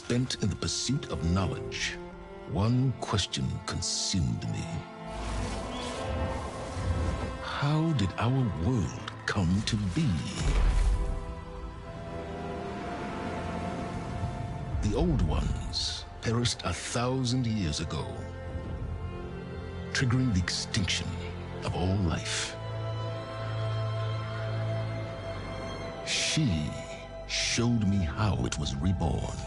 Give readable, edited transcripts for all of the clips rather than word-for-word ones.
spent in the pursuit of knowledge, one question consumed me. How did our world come to be? The old ones perished 1,000 years ago, triggering the extinction of all life. She showed me how it was reborn.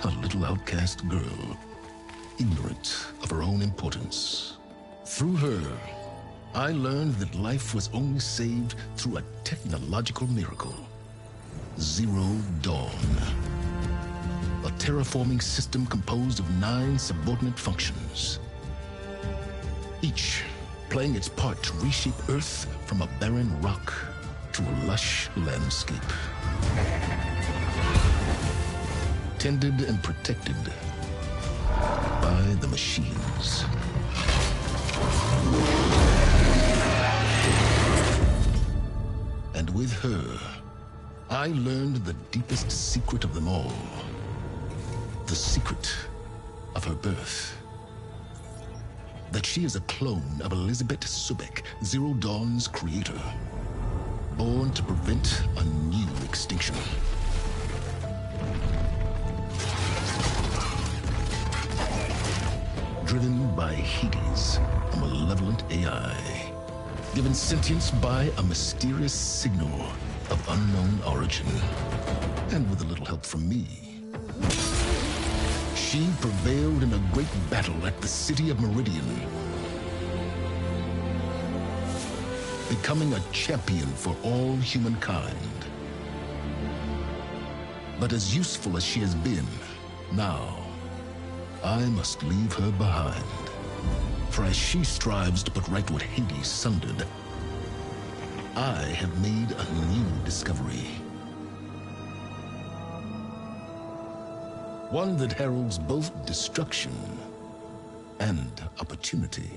A little outcast girl, ignorant of her own importance. Through her, I learned that life was only saved through a technological miracle. Zero Dawn. A terraforming system composed of 9 subordinate functions, each playing its part to reshape Earth from a barren rock to a lush landscape. Tended and protected by the machines. And with her, I learned the deepest secret of them all. The secret of her birth. That she is a clone of Elizabeth Sobek, Zero Dawn's creator. Born to prevent a new extinction. Driven by Hades, a malevolent AI. Given sentience by a mysterious signal of unknown origin. And with a little help from me, she prevailed in a great battle at the city of Meridian, becoming a champion for all humankind. But as useful as she has been, now I must leave her behind. For as she strives to put right what Hades sundered, I have made a new discovery. One that heralds both destruction and opportunity.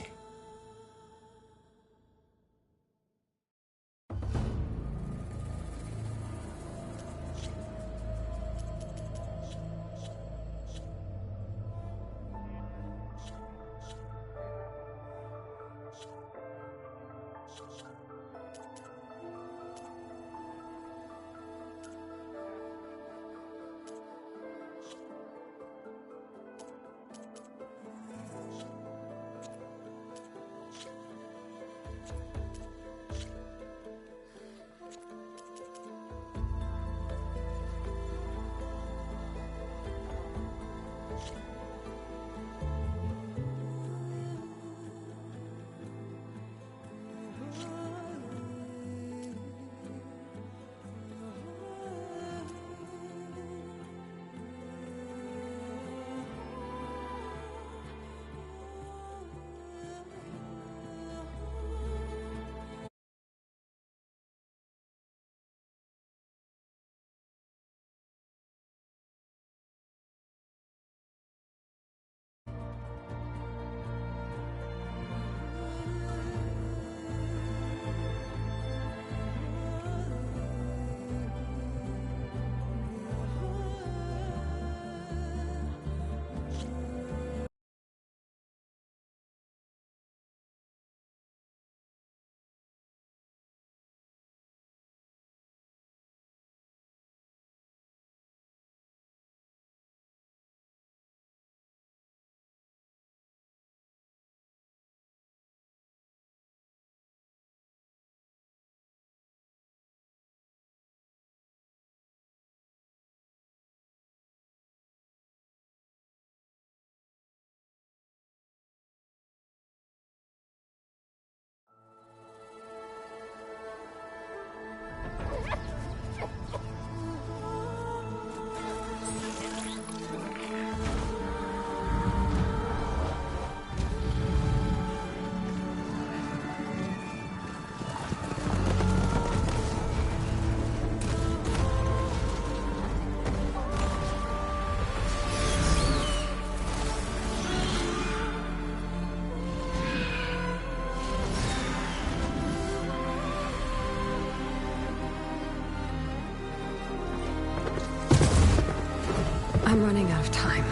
I'm running out of time,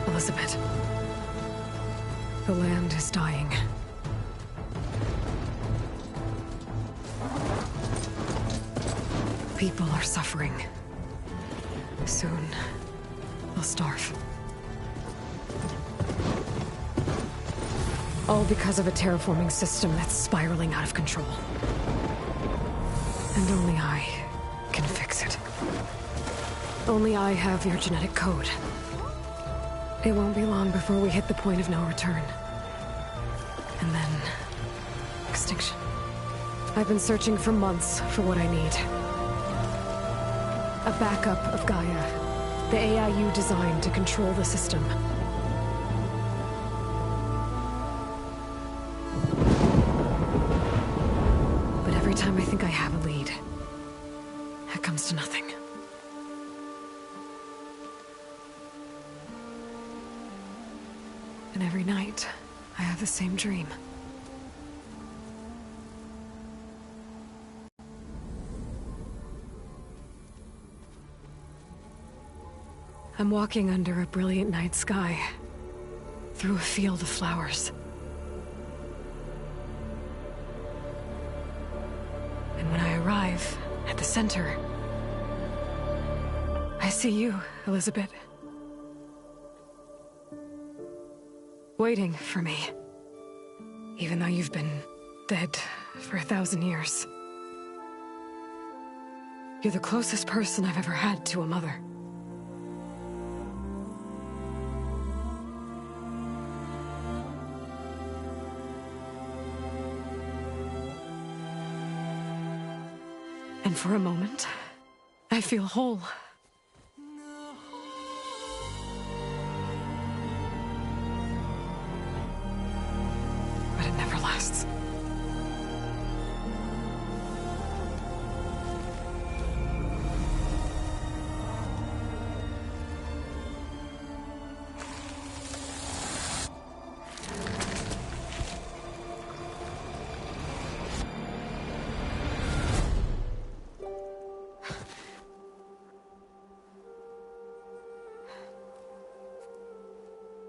Elizabeth. The land is dying. People are suffering. Soon, they'll starve. All because of a terraforming system that's spiraling out of control. And only I can fix it. Only I have your genetic code. It won't be long before we hit the point of no return. And then... extinction. I've been searching for months for what I need. A backup of Gaia. The AI you designed to control the system. But every time I think I have a lead, it comes to nothing. And every night, I have the same dream. I'm walking under a brilliant night sky, through a field of flowers. And when I arrive at the center, I see you, Elizabeth. Waiting for me. Even though you've been dead for 1,000 years. You're the closest person I've ever had to a mother. And for a moment, I feel whole. But it never lasts.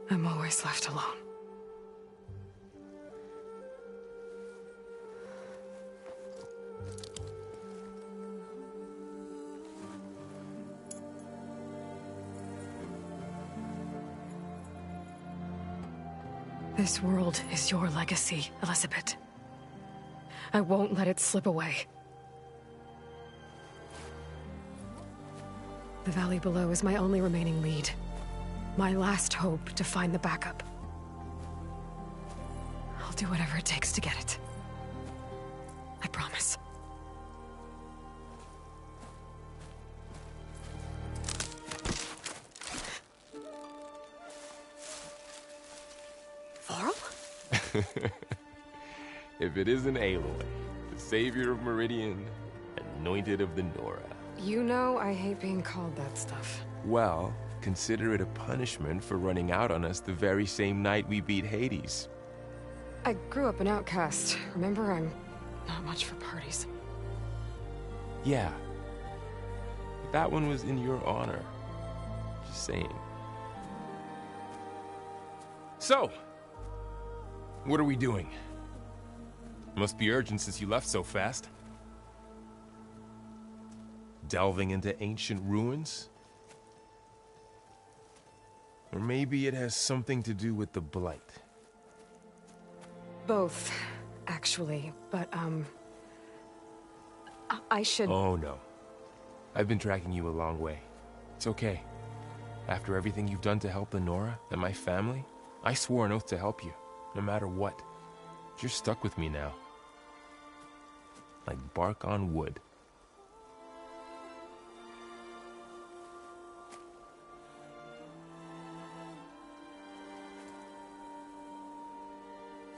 I'm always left alone. This world is your legacy, Elizabeth. I won't let it slip away. The valley below is my only remaining lead. My last hope to find the backup. I'll do whatever it takes to get it. I promise. Varl? If it isn't Aloy, the savior of Meridian, anointed of the Nora. You know I hate being called that stuff. Well, consider it a punishment for running out on us the very same night we beat Hades. I grew up an outcast. Remember, I'm not much for parties. Yeah. But that one was in your honor. Just saying. So, what are we doing? Must be urgent since you left so fast. Delving into ancient ruins? Or maybe it has something to do with the Blight. Both, actually, but, I should... Oh, no. I've been tracking you a long way. It's okay. After everything you've done to help the Nora and my family, I swore an oath to help you, no matter what. You're stuck with me now. Like bark on wood.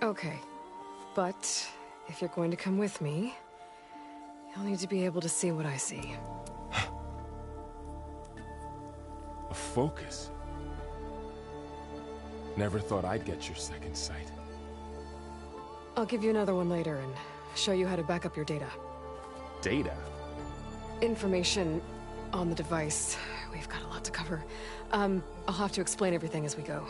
Okay, but if you're going to come with me, you'll need to be able to see what I see. A focus? Never thought I'd get your second sight. I'll give you another one later and show you how to back up your data. Data? Information on the device. We've got a lot to cover. I'll have to explain everything as we go.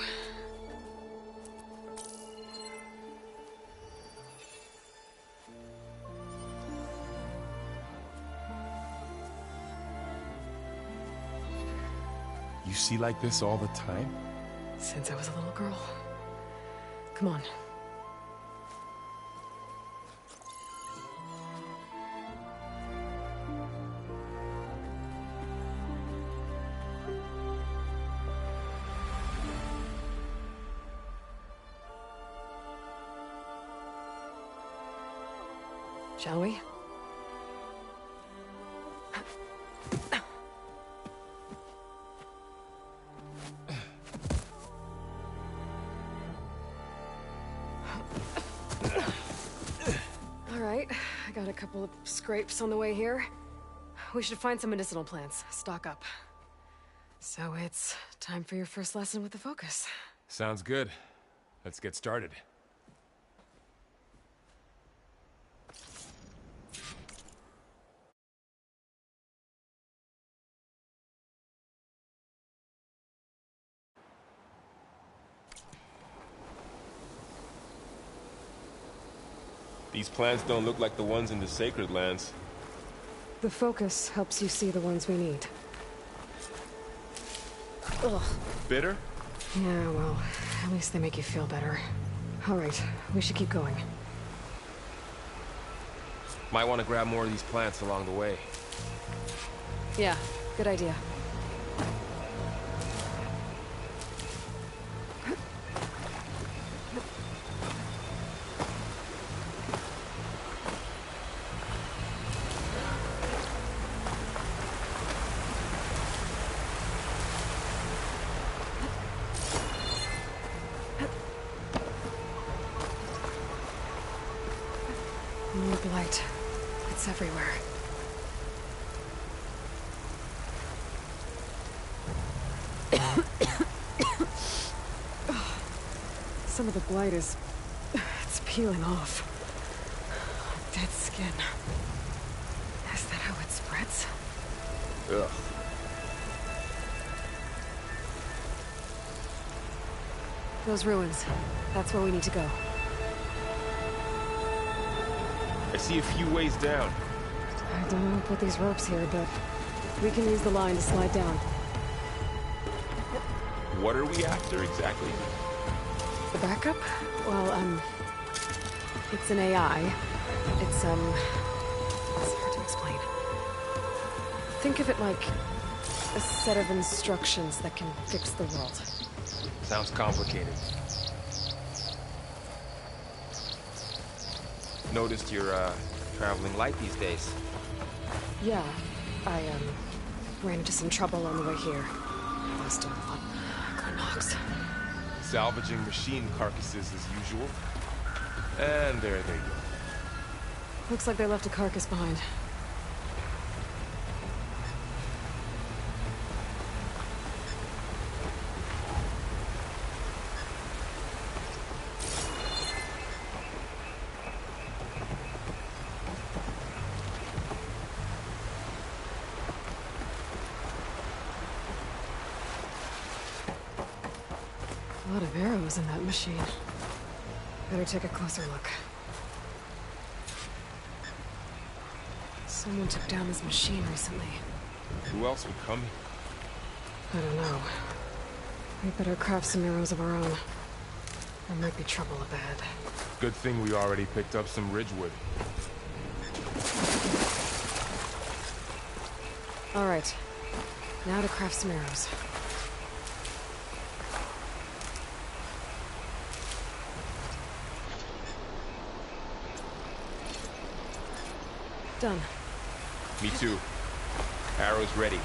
You see like this all the time? Since I was a little girl. Come on. Shall we? All right, I got a couple of scrapes on the way here. We should find some medicinal plants, stock up. So it's time for your first lesson with the Focus. Sounds good. Let's get started. These plants don't look like the ones in the Sacred Lands. The Focus helps you see the ones we need. Ugh. Bitter? Yeah, well, at least they make you feel better. All right, we should keep going. Might want to grab more of these plants along the way. Yeah, good idea. More blight. It's everywhere. Some of the blight is... it's peeling off. Dead skin. Is that how it spreads? Ugh. Those ruins. That's where we need to go. I see a few ways down. I don't know who put these ropes here, but we can use the line to slide down. What are we after exactly? The backup? Well, it's an AI. It's hard to explain. Think of it like a set of instructions that can fix the world. Sounds complicated. Noticed you're, traveling light these days. Yeah, I, ran into some trouble on the way here. Lost a lot. Knox. Salvaging machine carcasses as usual. And there they go. Looks like they left a carcass behind. A lot of arrows in that machine. Better take a closer look. Someone took down this machine recently. Who else would come here? I don't know. We better craft some arrows of our own. There might be trouble ahead. Good thing we already picked up some ridgewood. All right. Now to craft some arrows. Done. Me too. Arrows ready.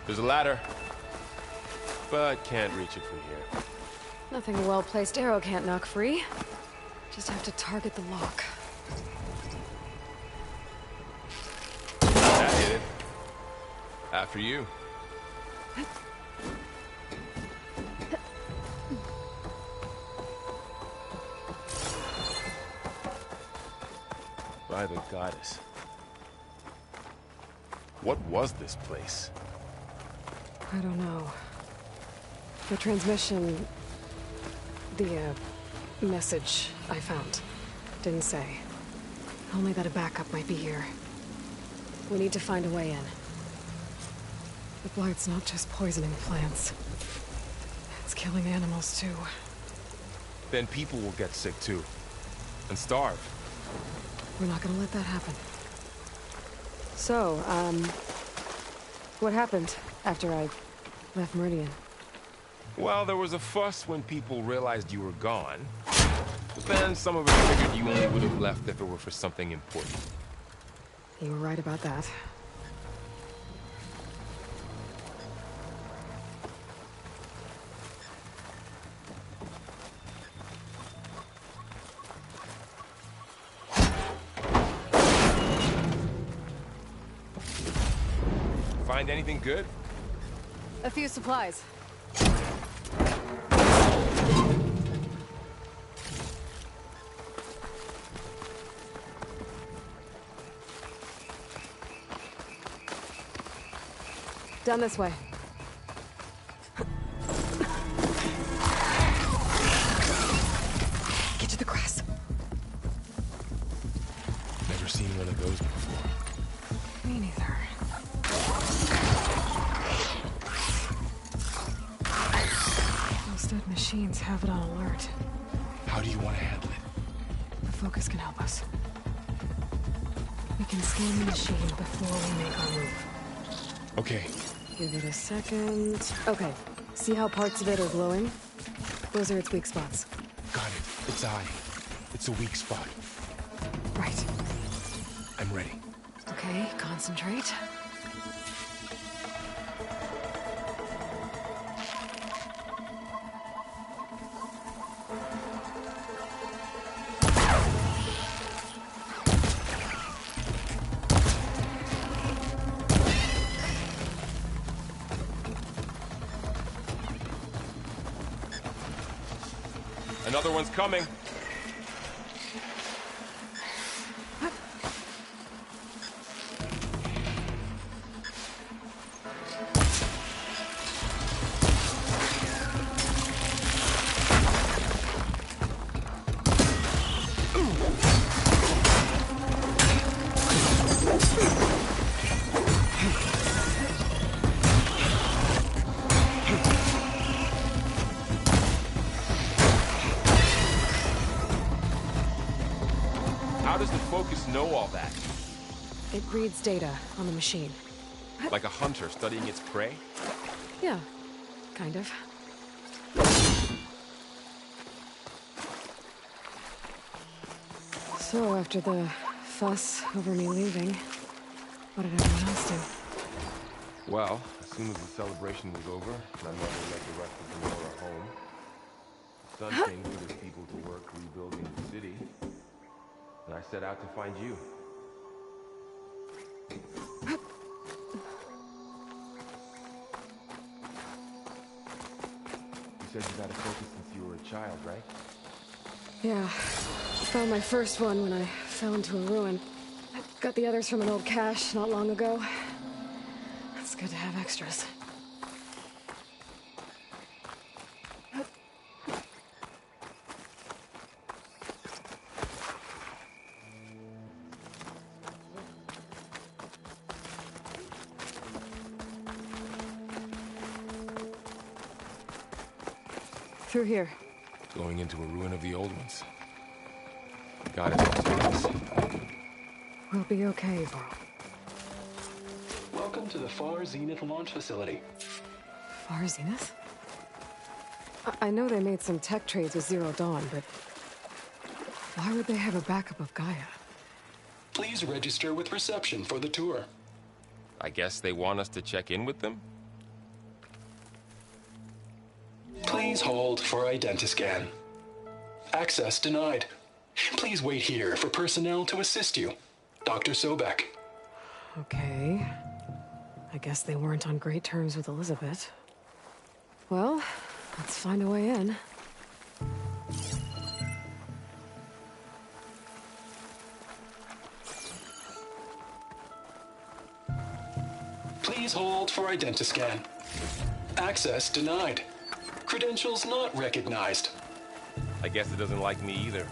There's a ladder, but can't reach it from here. Nothing a well-placed arrow can't knock free. Just have to target the lock. That hit it. After you. by the goddess. What was this place? I don't know. The transmission... The, message I found didn't say. Only that a backup might be here. We need to find a way in. The blight's not just poisoning plants. It's killing animals, too. Then people will get sick, too. And starve. We're not gonna let that happen. So, what happened after I left Meridian? Well, there was a fuss when people realized you were gone. But then some of us figured you only would have left if it were for something important. You were right about that. Find anything good? A few supplies. Down this way. Get to the grass. Never seen one of those before. Me neither. Those dead machines have it on alert. How do you want to handle it? The focus can help us. We can scan the machine before we make our move. Okay. Give it a second. Okay. See how parts of it are glowing? Those are its weak spots. Got it. Its eye. It's a weak spot. Right. I'm ready. Okay, concentrate. Another one's coming. How does the focus know all that? It reads data on the machine. Like a hunter studying its prey? Yeah, kind of. So, after the fuss over me leaving, what did everyone else do? Well, as soon as the celebration was over, my mother led the rest of the Nora home. The sun came through his people to work rebuilding the city. And I set out to find you. You said you got a focus since you were a child, right? Yeah. Found my first one when I fell into a ruin. Got the others from an old cache not long ago. It's good to have extras. Through here. Going into a ruin of the old ones. Got it. We'll be okay, Varl. Welcome to the Far Zenith launch facility. Far Zenith? I know they made some tech trades with Zero Dawn, but why would they have a backup of Gaia? Please register with reception for the tour. I guess they want us to check in with them? Please hold for identiscan. Access denied. Please wait here for personnel to assist you. Dr. Sobek. Okay. I guess they weren't on great terms with Elizabeth. Well, let's find a way in. Please hold for Identiscan. Access denied. Credentials not recognized. I guess it doesn't like me either.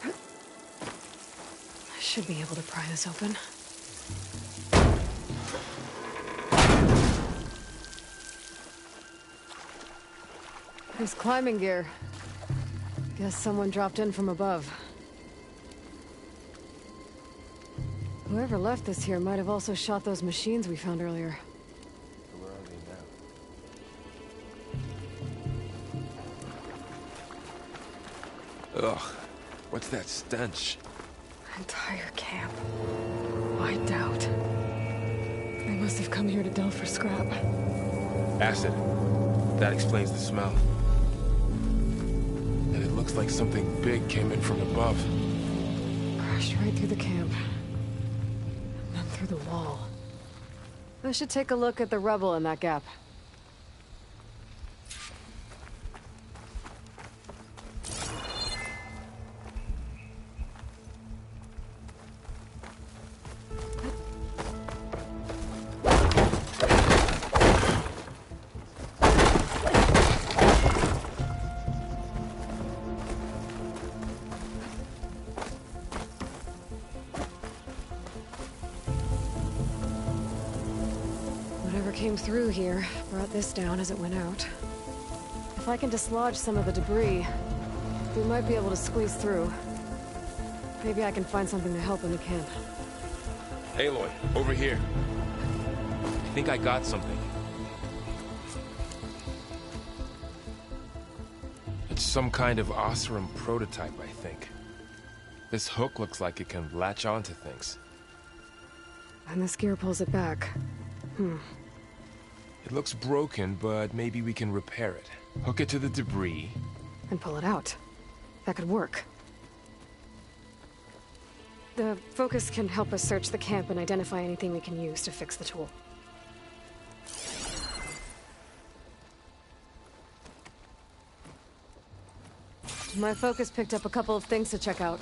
I should be able to pry this open. There's climbing gear. Guess someone dropped in from above. Whoever left this here might have also shot those machines we found earlier. So where are they now? Ugh, what's that stench? Entire camp. Wiped out. They must have come here to delve for scrap. Acid. That explains the smell. And it looks like something big came in from above. Crashed right through the camp. And then through the wall. I should take a look at the rubble in that gap. Whatever came through here brought this down as it went out. If I can dislodge some of the debris, we might be able to squeeze through. Maybe I can find something to help in the camp. Aloy, over here. I think I got something. It's some kind of Oseram prototype, I think. This hook looks like it can latch onto things. And this gear pulls it back. It looks broken, but maybe we can repair it. Hook it to the debris. And pull it out. That could work. The focus can help us search the camp and identify anything we can use to fix the tool. My focus picked up a couple of things to check out.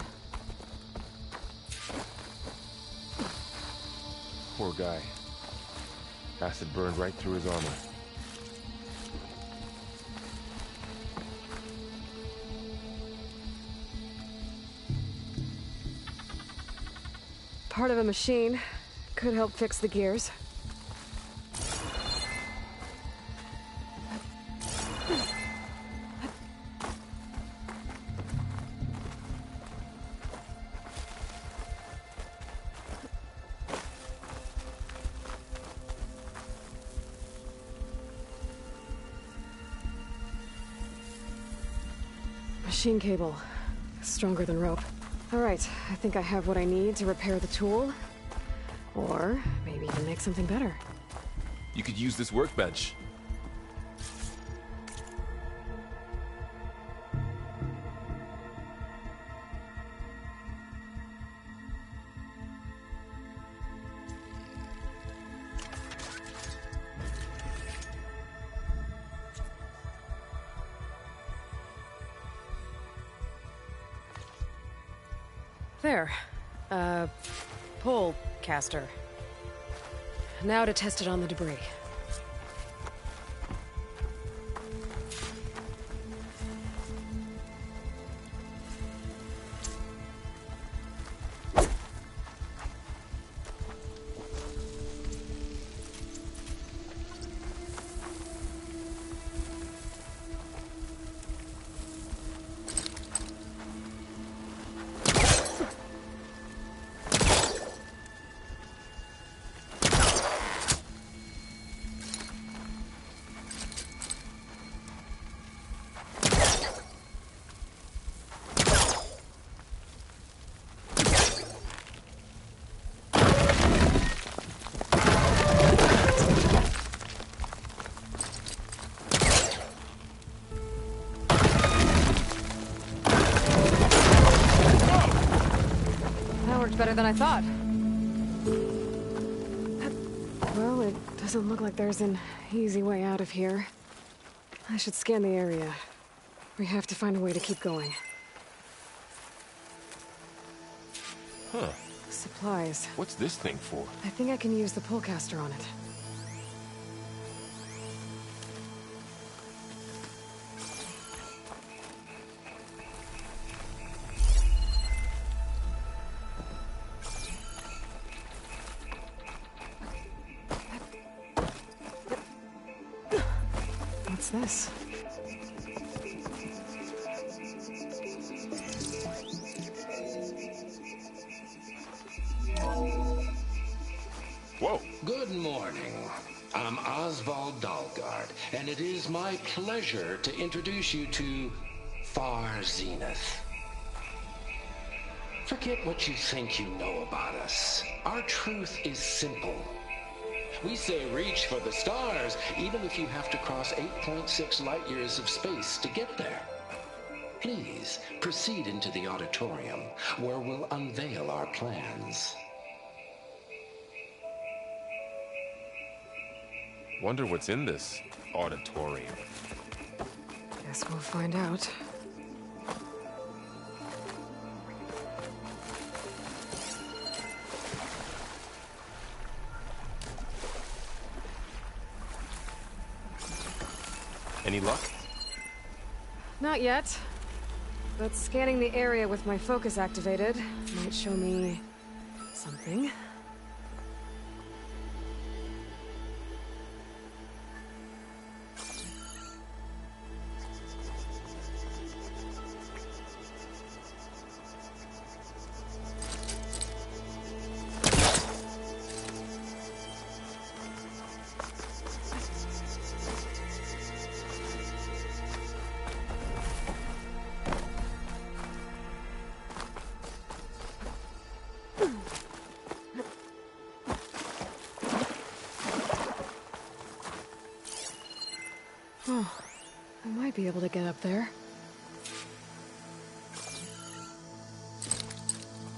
Poor guy. Acid burned right through his armor. Part of a machine. Could help fix the gears. Machine cable. Stronger than rope. All right, I think I have what I need to repair the tool. Or maybe even make something better. You could use this workbench. There. Pole caster. Now to test it on the debris. Better than I thought. Well, it doesn't look like there's an easy way out of here. I should scan the area. We have to find a way to keep going. Huh. Supplies. What's this thing for? I think I can use the pullcaster on it. What's this? Whoa! Good morning. I'm Oswald Dalgard, and it is my pleasure to introduce you to Far Zenith. Forget what you think you know about us. Our truth is simple. We say reach for the stars, even if you have to cross 8.6 light years of space to get there. Please proceed into the auditorium, where we'll unveil our plans. Wonder what's in this auditorium. Guess we'll find out. Any luck? Not yet. But scanning the area with my focus activated might show me something. Oh, I might be able to get up there.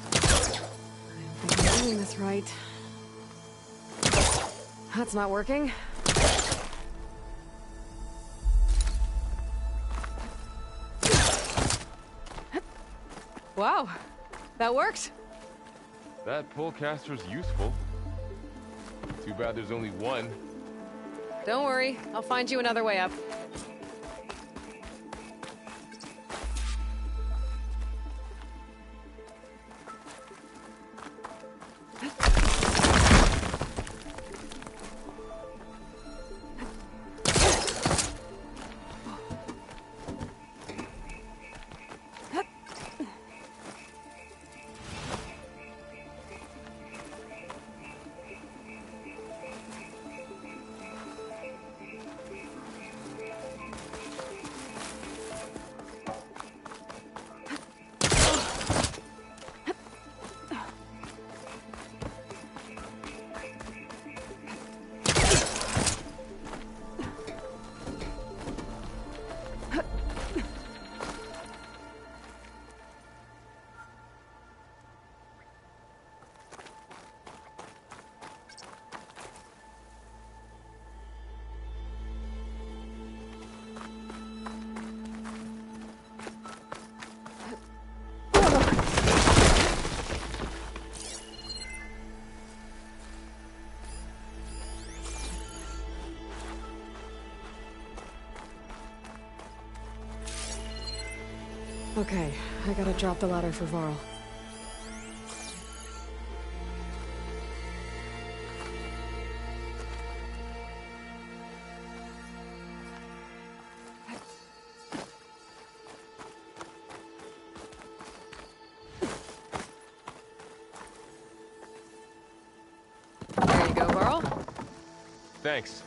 I don't think I'm doing this right. That's not working. Wow, that worked. That pullcaster's useful. Too bad there's only one. Don't worry, I'll find you another way up. Okay, I gotta drop the ladder for Varl. There you go, Varl. Thanks.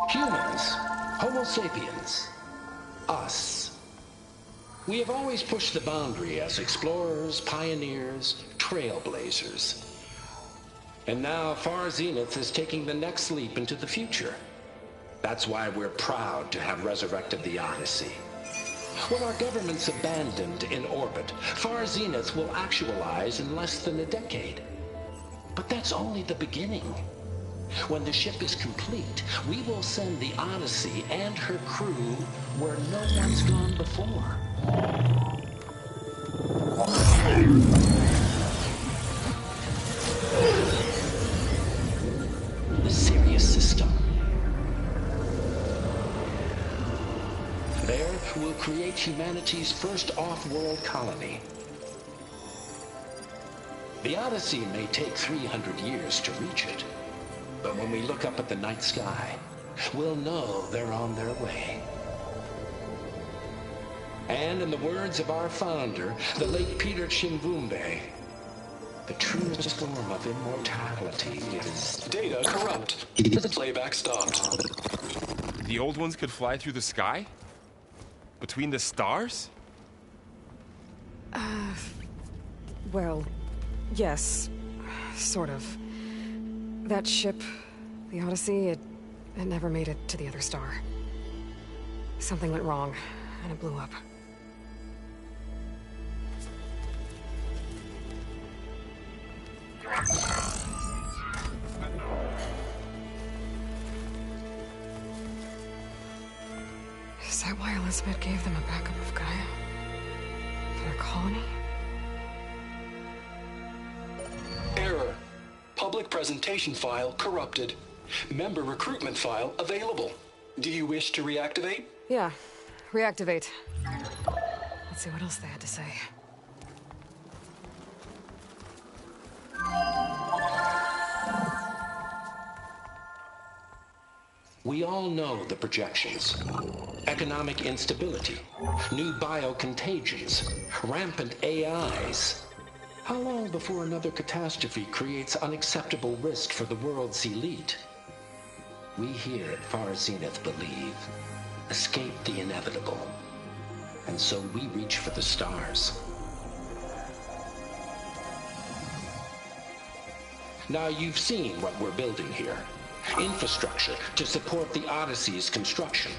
Humans, Homo sapiens, us. We have always pushed the boundary as explorers, pioneers, trailblazers. And now Far Zenith is taking the next leap into the future. That's why we're proud to have resurrected the Odyssey. When our government's abandoned in orbit, Far Zenith will actualize in less than a decade. But that's only the beginning. When the ship is complete, we will send the Odyssey and her crew where no one's gone before. The Sirius system. There, we'll create humanity's first off-world colony. The Odyssey may take 300 years to reach it, but when we look up at the night sky, we'll know they're on their way. And in the words of our founder, the late Peter Chimbumbe, the truest form of immortality is... Data corrupt. Playback stopped. The old ones could fly through the sky? Between the stars? Well, yes. Sort of. That ship, the Odyssey, it never made it to the other star. Something went wrong, and it blew up. Is that why Elizabeth gave them a backup of Gaia? For their colony? Error. Public presentation file corrupted. Member recruitment file available. Do you wish to reactivate? Yeah. Reactivate. Let's see what else they had to say. We all know the projections. Economic instability, new biocontagions, rampant AIs. How long before another catastrophe creates unacceptable risk for the world's elite? We here at Far Zenith believe, escape the inevitable. And so we reach for the stars. Now you've seen what we're building here. Infrastructure to support the Odyssey's construction.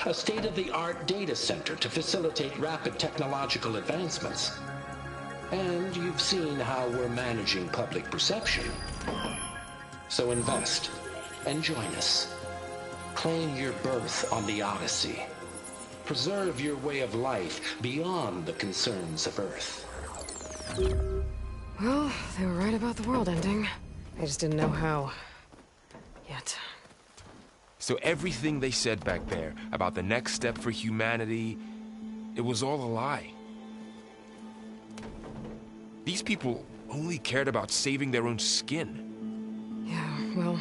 A state-of-the-art data center to facilitate rapid technological advancements. And you've seen how we're managing public perception. So invest and join us. Claim your berth on the Odyssey. Preserve your way of life beyond the concerns of Earth. Well, they were right about the world ending. I just didn't know how. Yet. So everything they said back there about the next step for humanity, it was all a lie. These people only cared about saving their own skin. Yeah, well,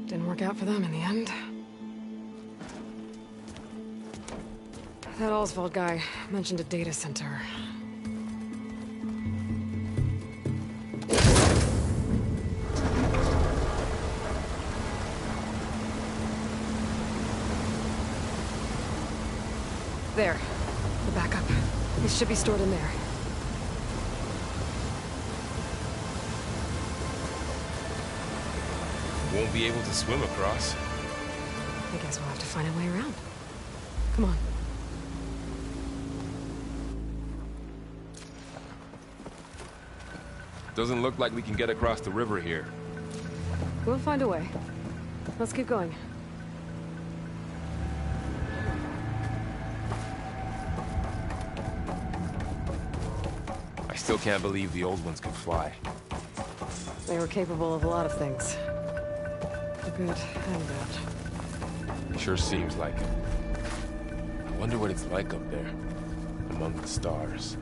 didn't work out for them in the end. That Oswald guy mentioned a data center. There. The backup. These should be stored in there. Won't be able to swim across. I guess we'll have to find a way around. Come on. Doesn't look like we can get across the river here. We'll find a way. Let's keep going. I still can't believe the old ones could fly. They were capable of a lot of things. The good and bad. Sure seems like it. I wonder what it's like up there, among the stars.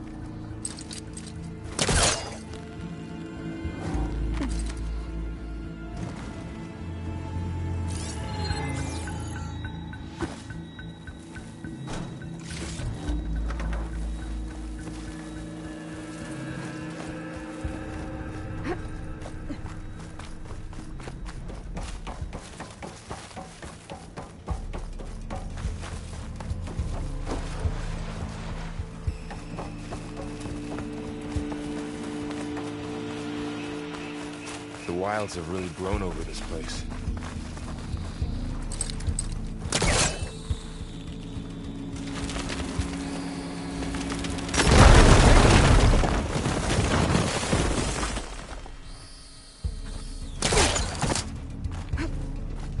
wilds have really grown over this place.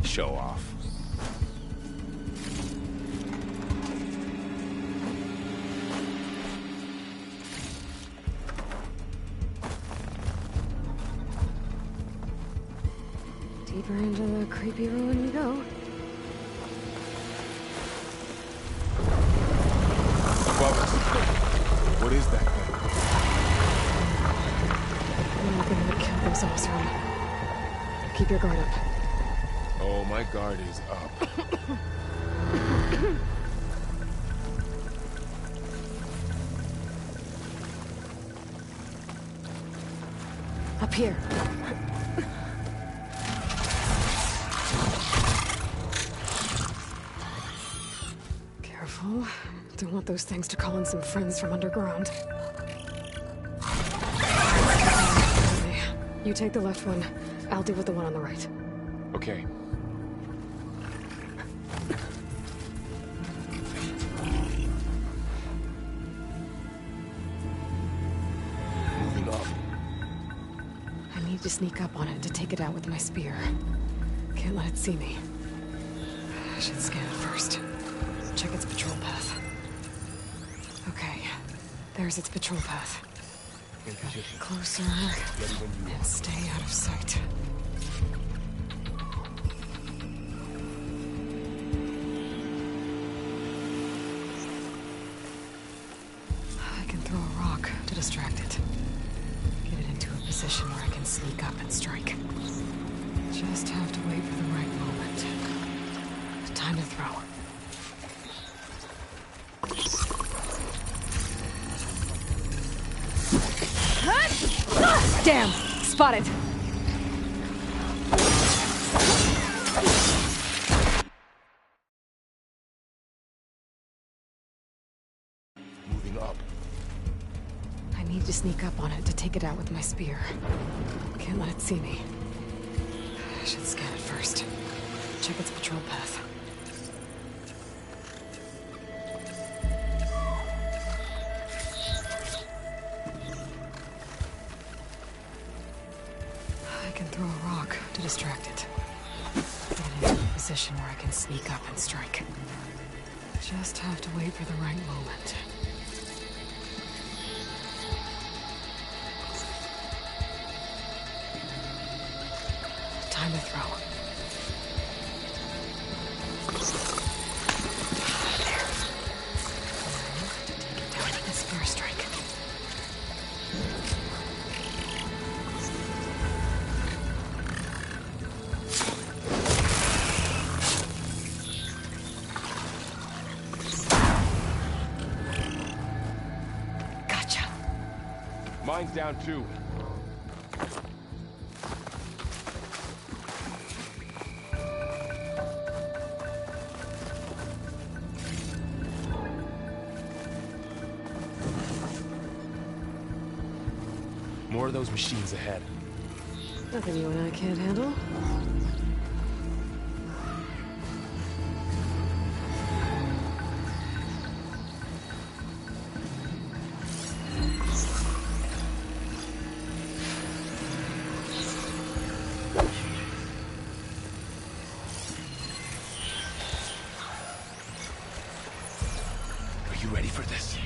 Show off. Deeper into the creepy ruin we go. Above us. What is that thing? I'm not gonna kill them so soon. Keep your guard up. Oh, my guard is up. Up here. Careful. Don't want those things to call in some friends from underground. Okay. You take the left one. I'll deal with the one on the right. Okay. Moving up. I need to sneak up on it to take it out with my spear. Can't let it see me. I should scan it first. Check its patrol path. Okay. There's its patrol path. In position. Closer. Ready when you And stay out of sight. I can throw a rock to distract it. Get it into a position where I can sneak up and strike. Just have to wait for the right moment. Time to throw. Damn! Spotted! moving up. I need to sneak up on it to take it out with my spear. Can't let it see me. I should scan it first. Check its patrol path. I can throw a rock to distract it. Get it into a position where I can sneak up and strike. Just have to wait for the right moment. Time to throw. There. Now to take it down with a spear strike. Gotcha. Mine's down too. More of those machines ahead. Nothing you and I can't handle. Are you ready for this?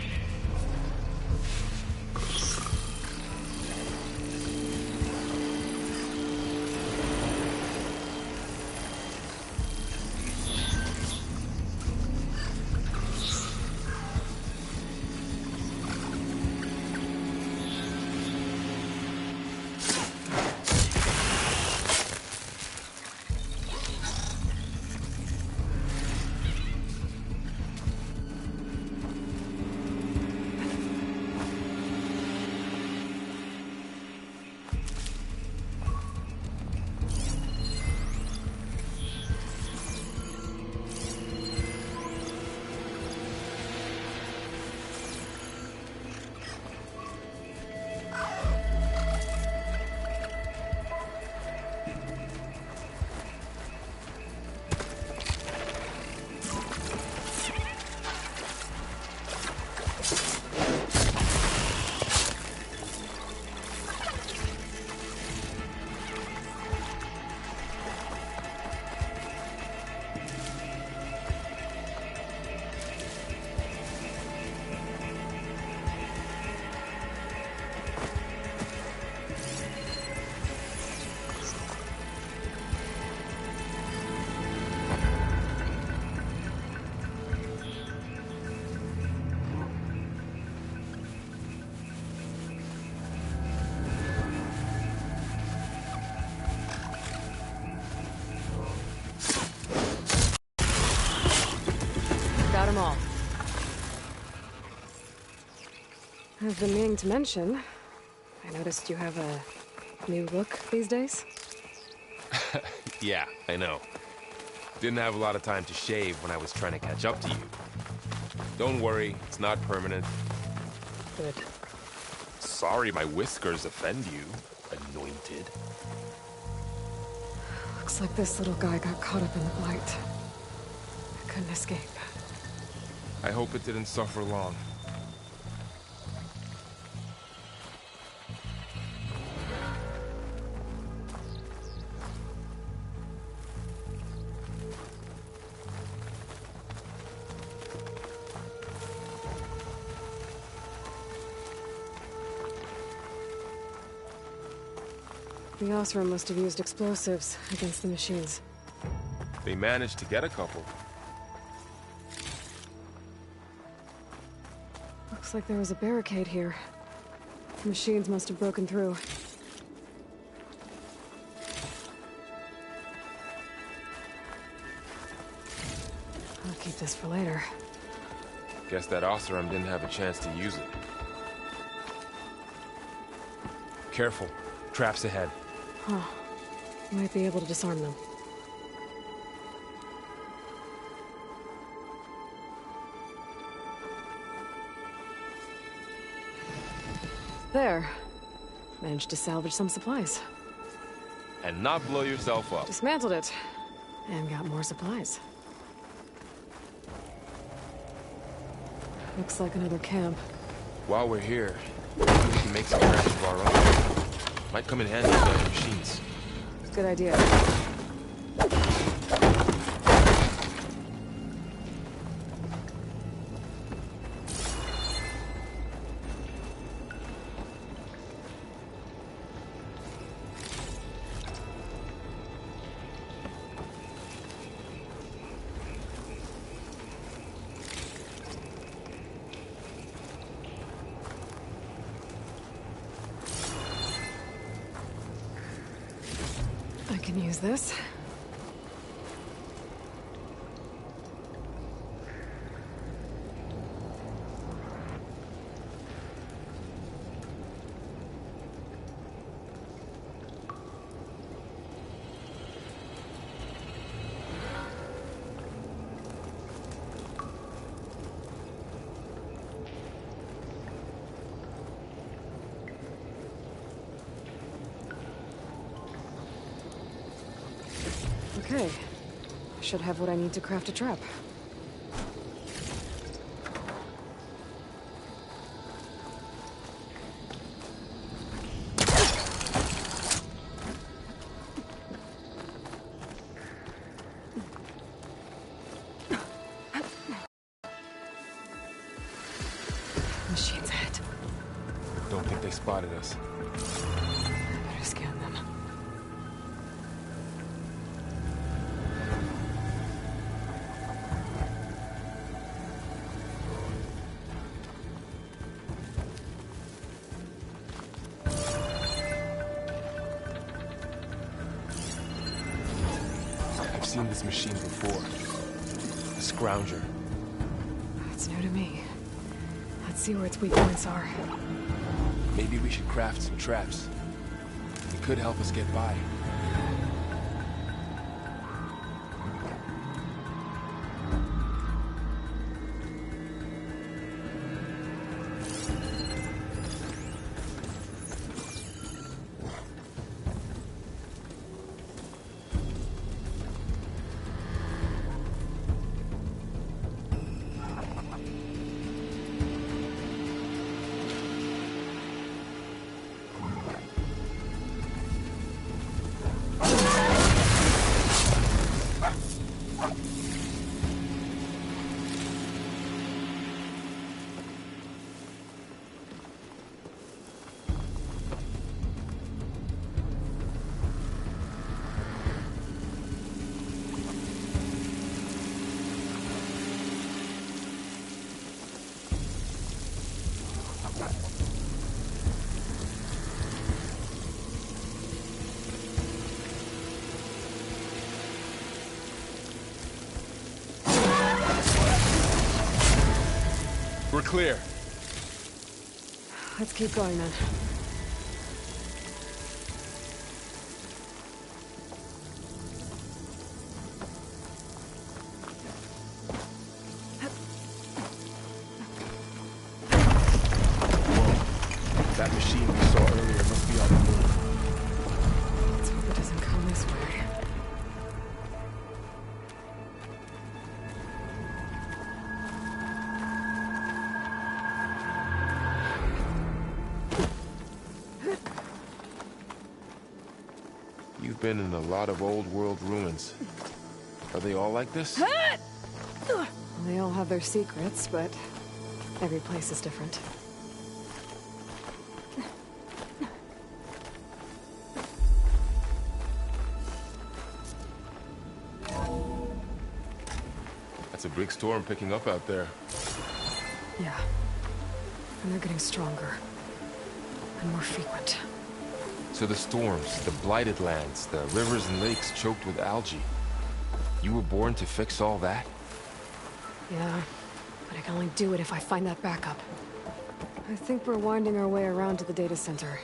them all. I've been meaning to mention, I noticed you have a new look these days. Yeah, I know. Didn't have a lot of time to shave when I was trying to catch up to you. Don't worry, it's not permanent. Good. Sorry my whiskers offend you, anointed. Looks like this little guy got caught up in the blight. I couldn't escape. I hope it didn't suffer long. The Osram must have used explosives against the machines. They managed to get a couple. Looks like there was a barricade here. The machines must have broken through. I'll keep this for later. Guess that Oseram didn't have a chance to use it. Careful. Traps ahead. Huh. Might be able to disarm them. There. Managed to salvage some supplies. And not blow yourself up. Dismantled it. And got more supplies. Looks like another camp. While we're here, we can make some traps of our own. Might come in handy with those machines. Good idea. I can use this. Okay. I should have what I need to craft a trap. Machines ahead. Don't think they spotted us. Better scan them. I've seen this machine before. A scrounger. It's new to me. Let's see where its weak points are. Maybe we should craft some traps. It could help us get by. We're clear. Let's keep going then. That machine we saw earlier must be on the move. Let's hope it doesn't come this way. You've been in a lot of old world ruins. Are they all like this? They all have their secrets, but every place is different. It's a big storm picking up out there. Yeah. And they're getting stronger. And more frequent. So the storms, the blighted lands, the rivers and lakes choked with algae. You were born to fix all that? Yeah. But I can only do it if I find that backup. I think we're winding our way around to the data center.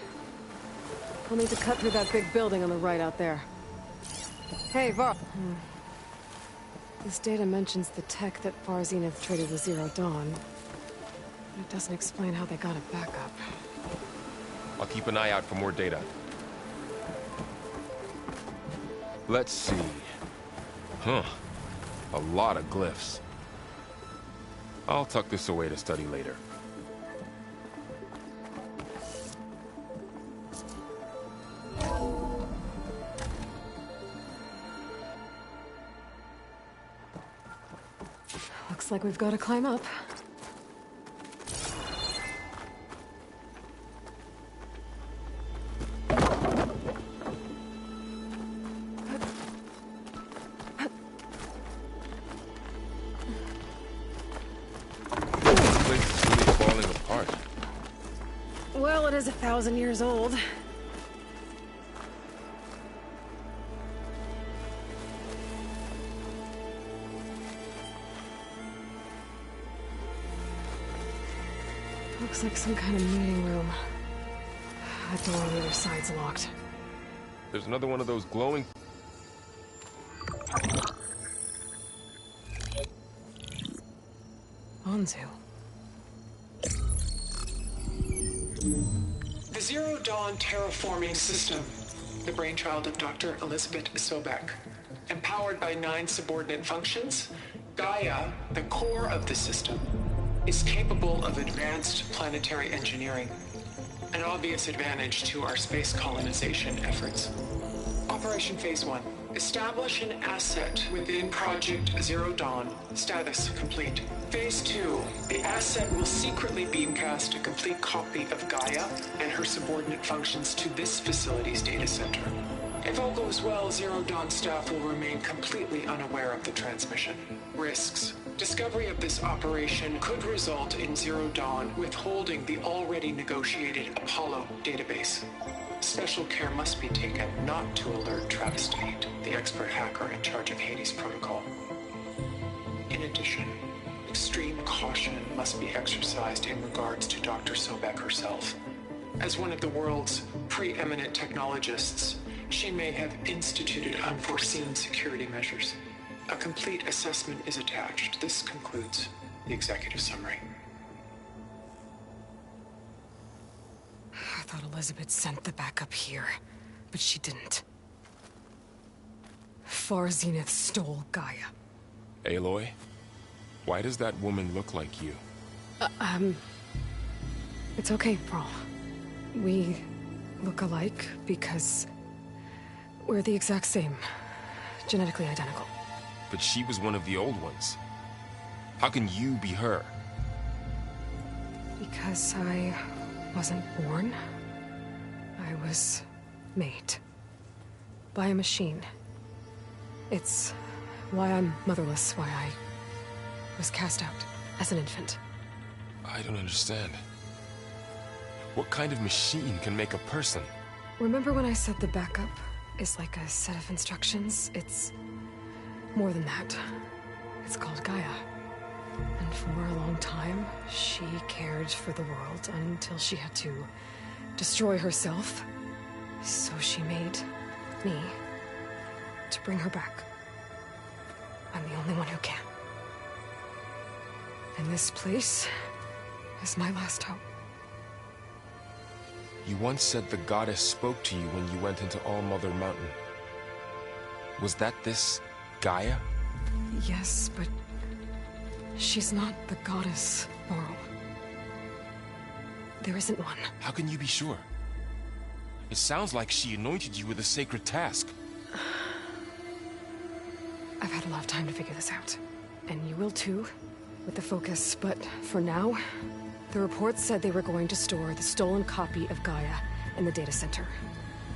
We'll need to cut through that big building on the right out there. Hey, Varl. This data mentions the tech that Far Zenith traded with Zero Dawn. But it doesn't explain how they got it back up. I'll keep an eye out for more data. Let's see. Huh. A lot of glyphs. I'll tuck this away to study later. Looks like we've got to climb up. This place is really falling apart. Well, it is 1,000 years old. Looks like some kind of meeting room. That door on the other side's locked. There's another one of those glowing... Anzu. The Zero Dawn terraforming system, the brainchild of Dr. Elizabeth Sobek. Empowered by 9 subordinate functions, Gaia, the core of the system, is capable of advanced planetary engineering, an obvious advantage to our space colonization efforts. Operation Phase 1. Establish an asset within Project Zero Dawn. Status complete. Phase 2. The asset will secretly beamcast a complete copy of Gaia and her subordinate functions to this facility's data center. If all goes well, Zero Dawn staff will remain completely unaware of the transmission. Risks. Discovery of this operation could result in Zero Dawn withholding the already negotiated Apollo database. Special care must be taken not to alert Travis Tate, the expert hacker in charge of Hades Protocol. In addition, extreme caution must be exercised in regards to Dr. Sobek herself. As one of the world's preeminent technologists, she may have instituted unforeseen security measures. A complete assessment is attached. This concludes the executive summary. I thought Elizabeth sent the backup here, but she didn't. Far Zenith stole Gaia. Aloy? Why does that woman look like you? It's okay, Varl. We look alike because we're the exact same. Genetically identical. But she was one of the old ones. How can you be her? Because I wasn't born. I was made. By a machine. It's why I'm motherless, why I was cast out as an infant. I don't understand. What kind of machine can make a person? Remember when I said the backup is like a set of instructions? It's more than that. It's called Gaia. And for a long time, she cared for the world until she had to destroy herself. So she made me to bring her back. I'm the only one who can. And this place is my last hope. You once said the goddess spoke to you when you went into All-Mother Mountain. Was that this Gaia? Yes, but she's not the goddess, Laurel. There isn't one. How can you be sure? It sounds like she anointed you with a sacred task. I've had a lot of time to figure this out. And you will too, with the focus. But for now, the reports said they were going to store the stolen copy of Gaia in the data center.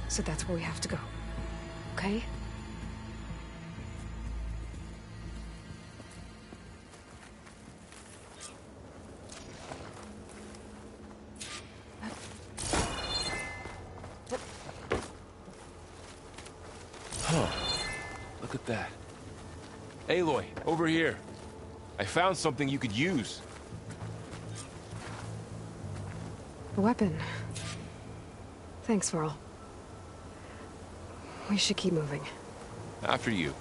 So that's where we have to go. Okay? Look at that. Aloy, over here. I found something you could use. A weapon. Thanks, Varl. We should keep moving. After you.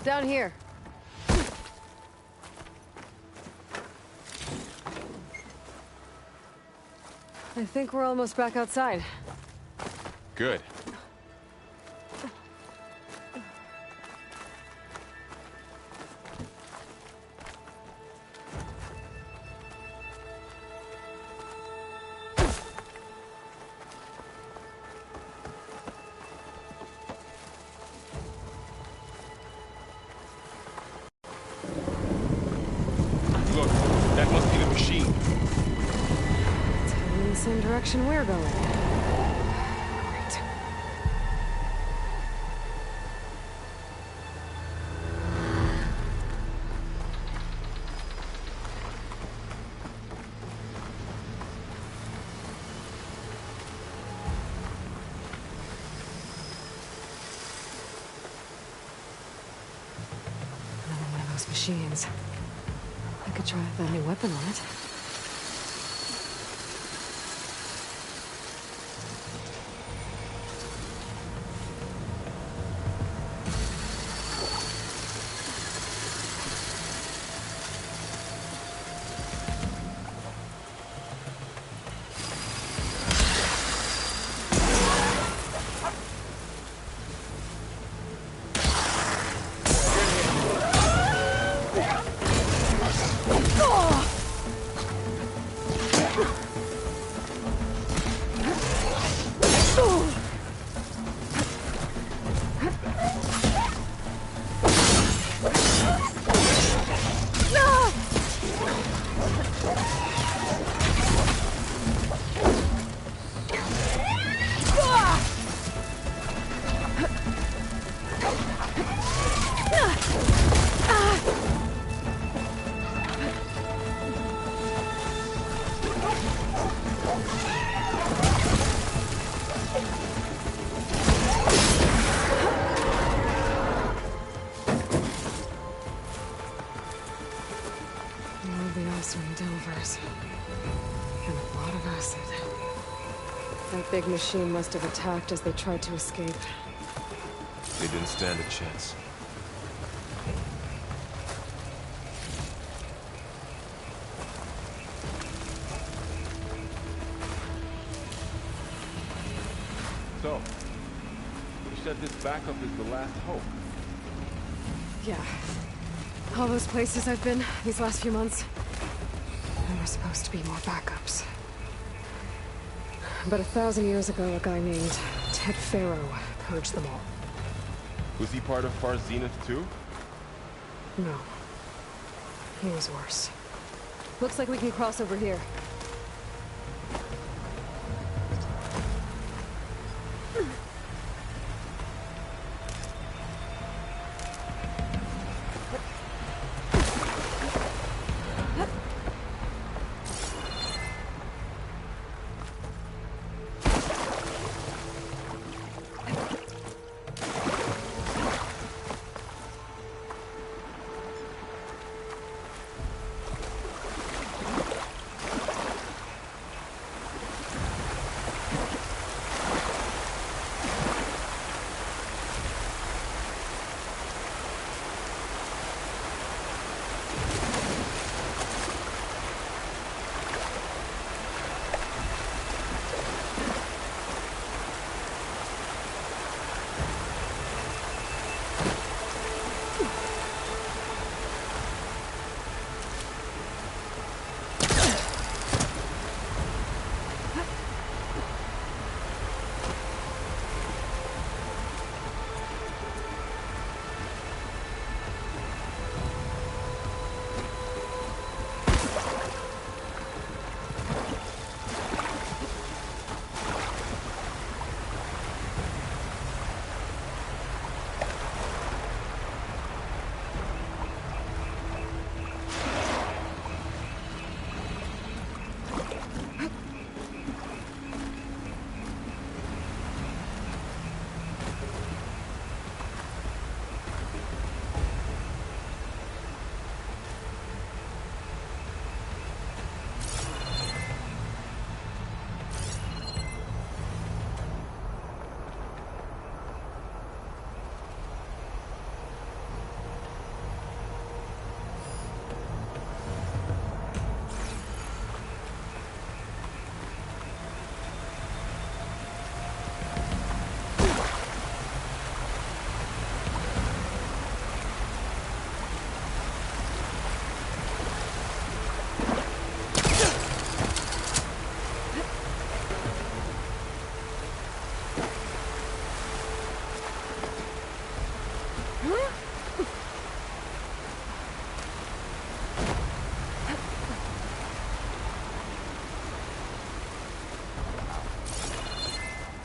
Down here. I think we're almost back outside. Good. Look, that must be the machine. It's heading in the same direction we're going. Great. Another one of those machines. I could try that new weapon on it. Delvers. And a lot of acid. That big machine must have attacked as they tried to escape. They didn't stand a chance. So, you said this backup is the last hope. Yeah. All those places I've been these last few months, there were supposed to be more backups. But 1,000 years ago, a guy named Ted Faro purged them all. Was he part of Far Zenith too? No. He was worse. Looks like we can cross over here.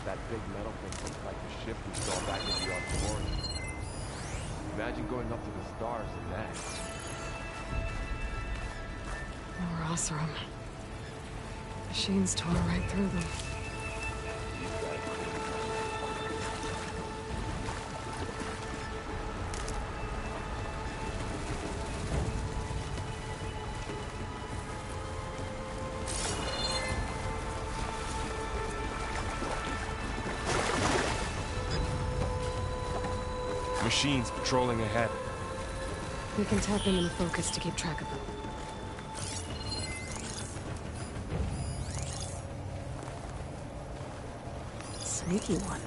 That big metal thing looks like the ship we saw back in the auditorium. Imagine going up to the stars in that. More Oseram. Machines tore right through them. Machines patrolling ahead. We can tap into the focus to keep track of them. Sneaky one.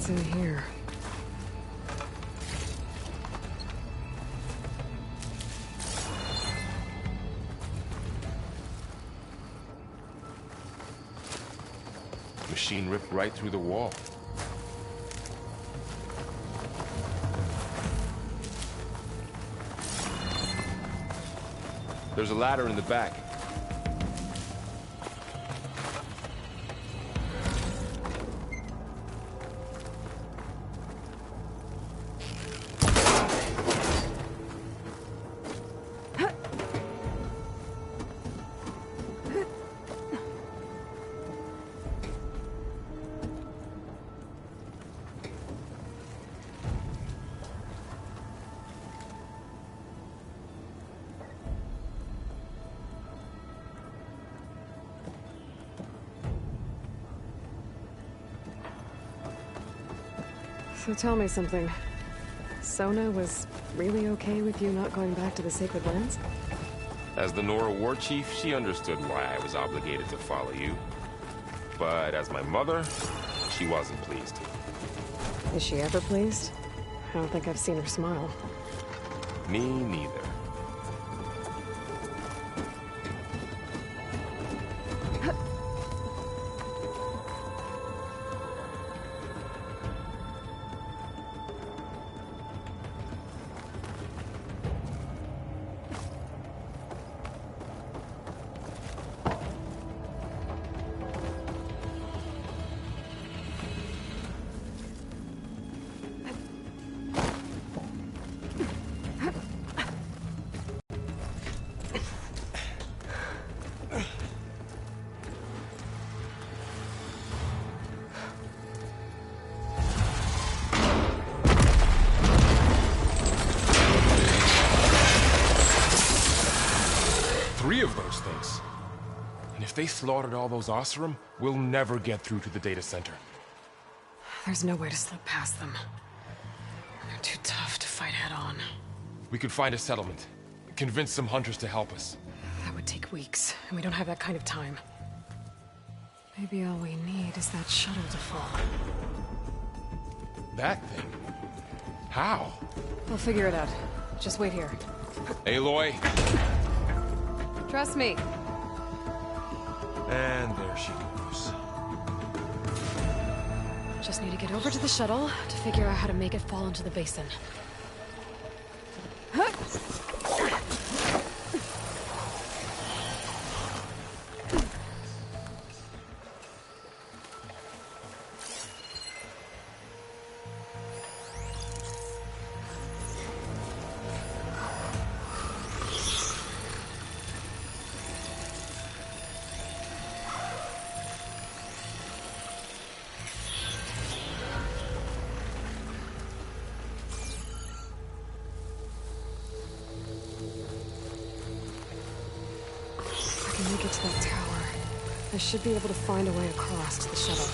What's in here? Machine ripped right through the wall. There's a ladder in the back. So tell me something. Sona was really okay with you not going back to the Sacred Lands? As the Nora war chief, she understood why I was obligated to follow you. But as my mother, she wasn't pleased. Is she ever pleased? I don't think I've seen her smile. Me neither. Three of those things. And if they slaughtered all those Oseram, we'll never get through to the data center. There's no way to slip past them. They're too tough to fight head-on. We could find a settlement. Convince some hunters to help us. That would take weeks, and we don't have that kind of time. Maybe all we need is that shuttle to fall. That thing? How? We'll figure it out. Just wait here. Aloy. Trust me. And there she goes. Just need to get over to the shuttle to figure out how to make it fall into the basin. Make it to that tower. I should be able to find a way across to the shuttle.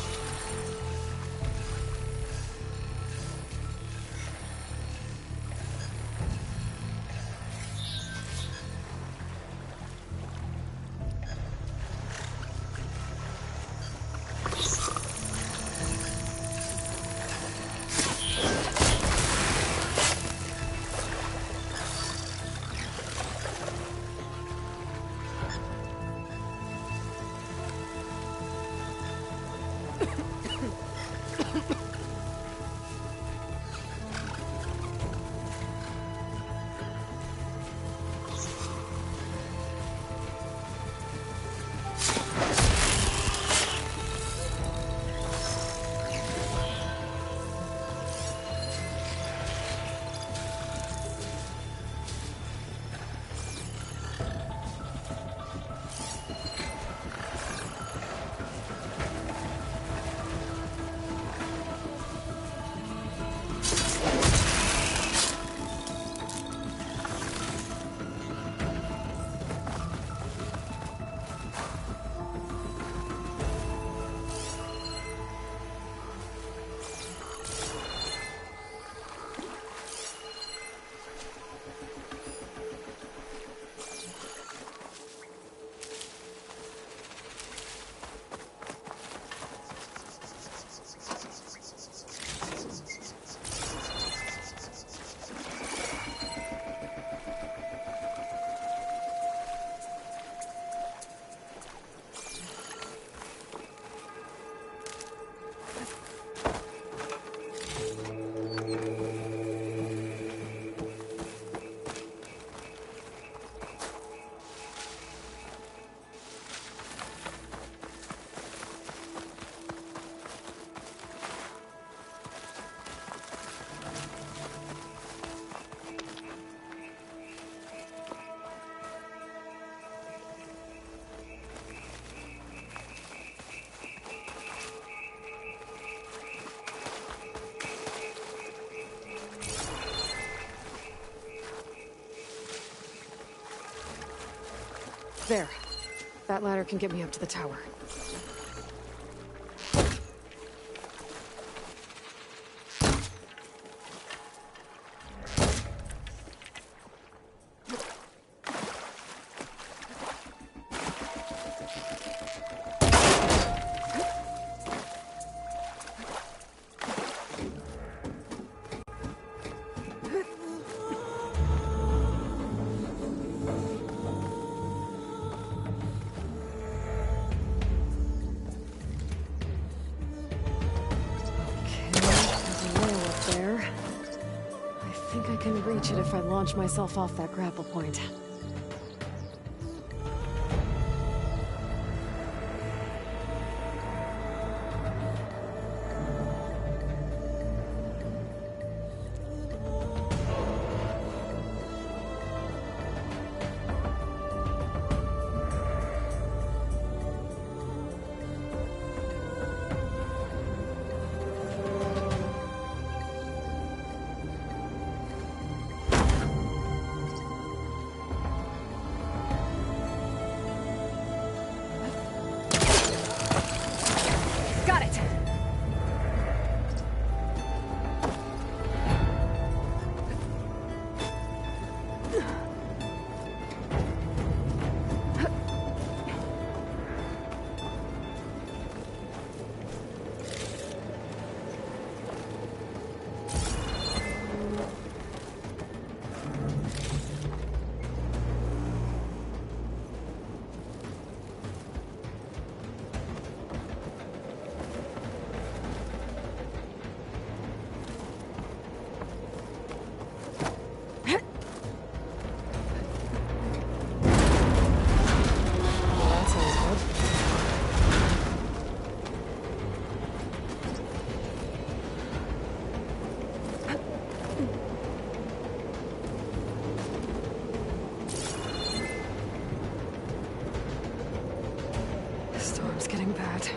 There. That ladder can get me up to the tower. I can reach it if I launch myself off that grapple point. Storm's getting bad.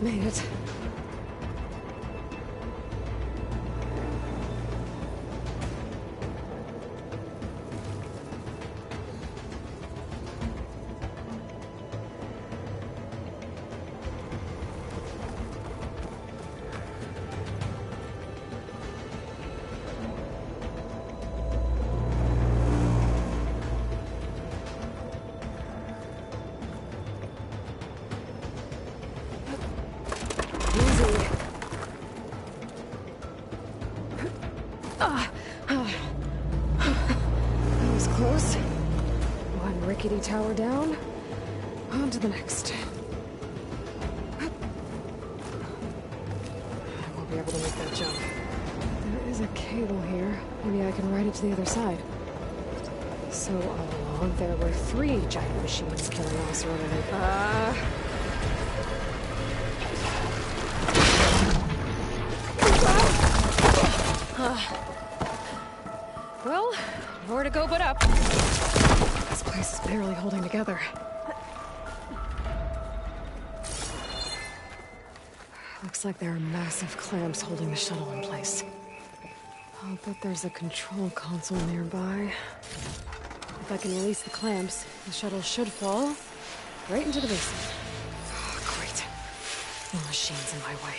Made it. That was close. One rickety tower down. On to the next. I won't be able to make that jump. There is a cable here. Maybe I can ride it to the other side. So all along, there were 3 giant machines killing all sort of... Well, more to go but up. This place is barely holding together. Looks like there are massive clamps holding the shuttle in place. I'll bet there's a control console nearby. If I can release the clamps, the shuttle should fall right into the basin. Oh, great. No machines in my way.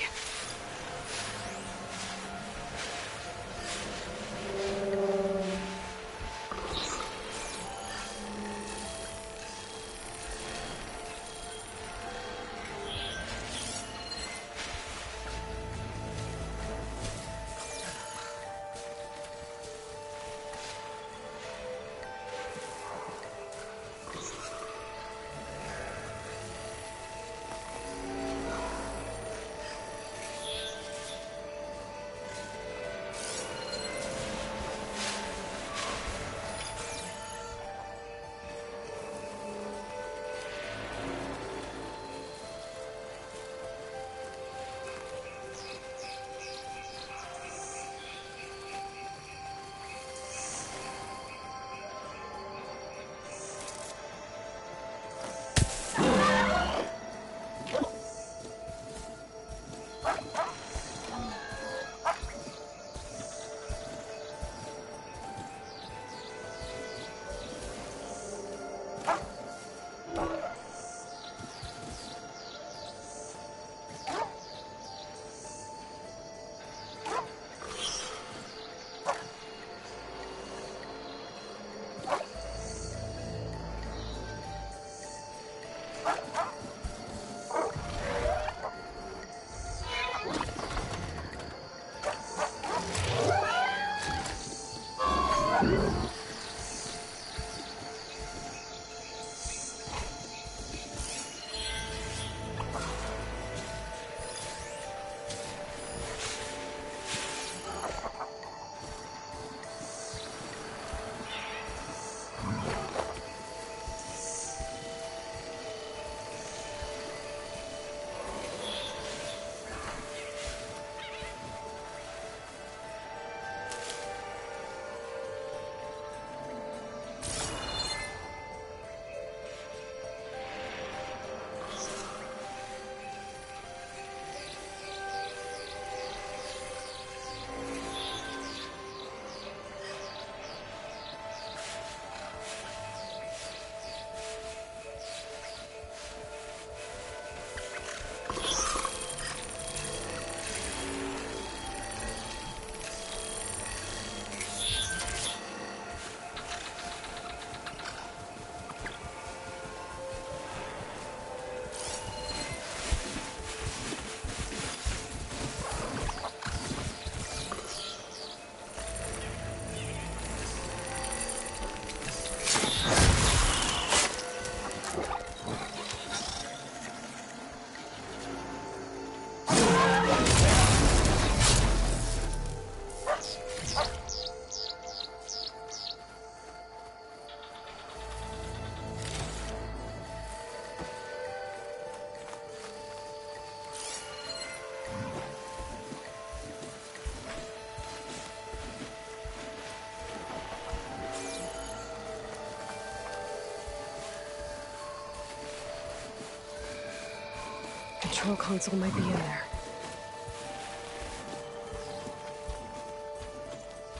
Control console might be in there.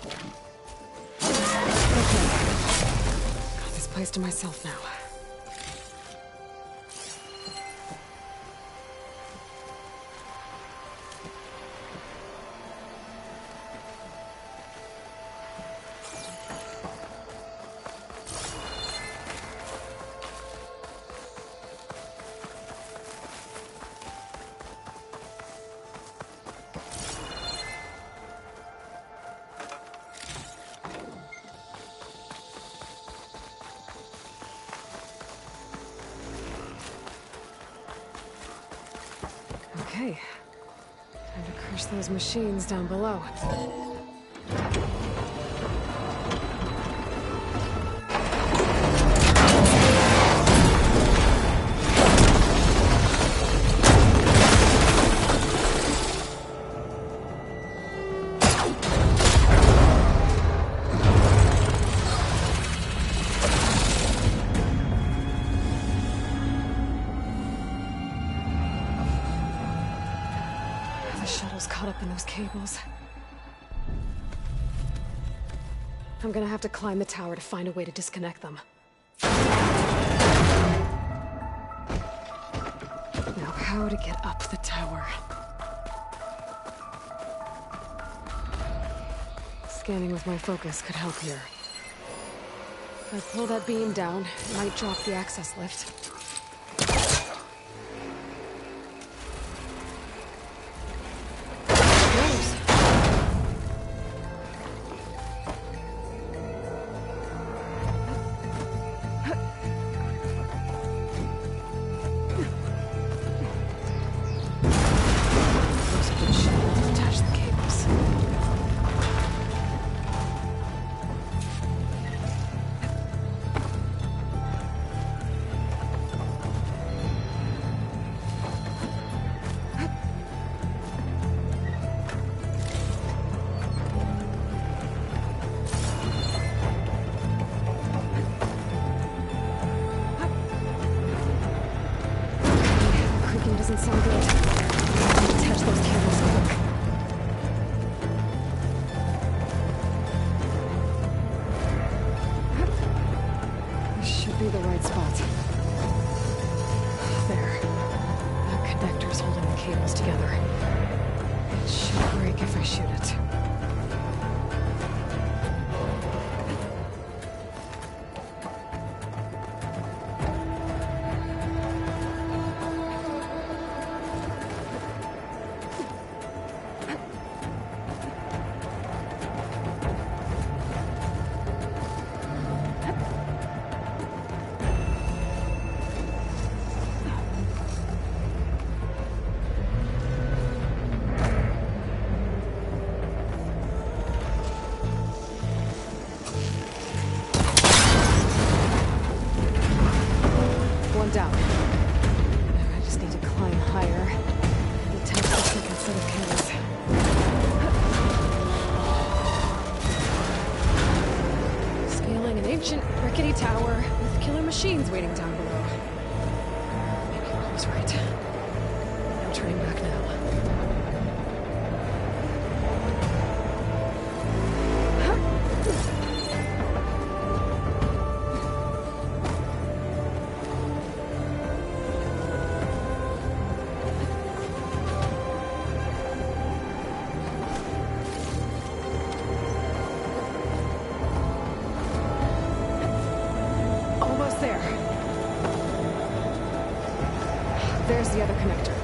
Okay. Got this place to myself now. Okay. Time to crush those machines down below. The shuttle's caught up in those cables. I'm gonna have to climb the tower to find a way to disconnect them. Now, how to get up the tower? Scanning with my focus could help here. If I pull that beam down, it might drop the access lift. rickety tower with killer machines waiting down below. Maybe Will was right. No turning back now. Almost there. There's the other connector.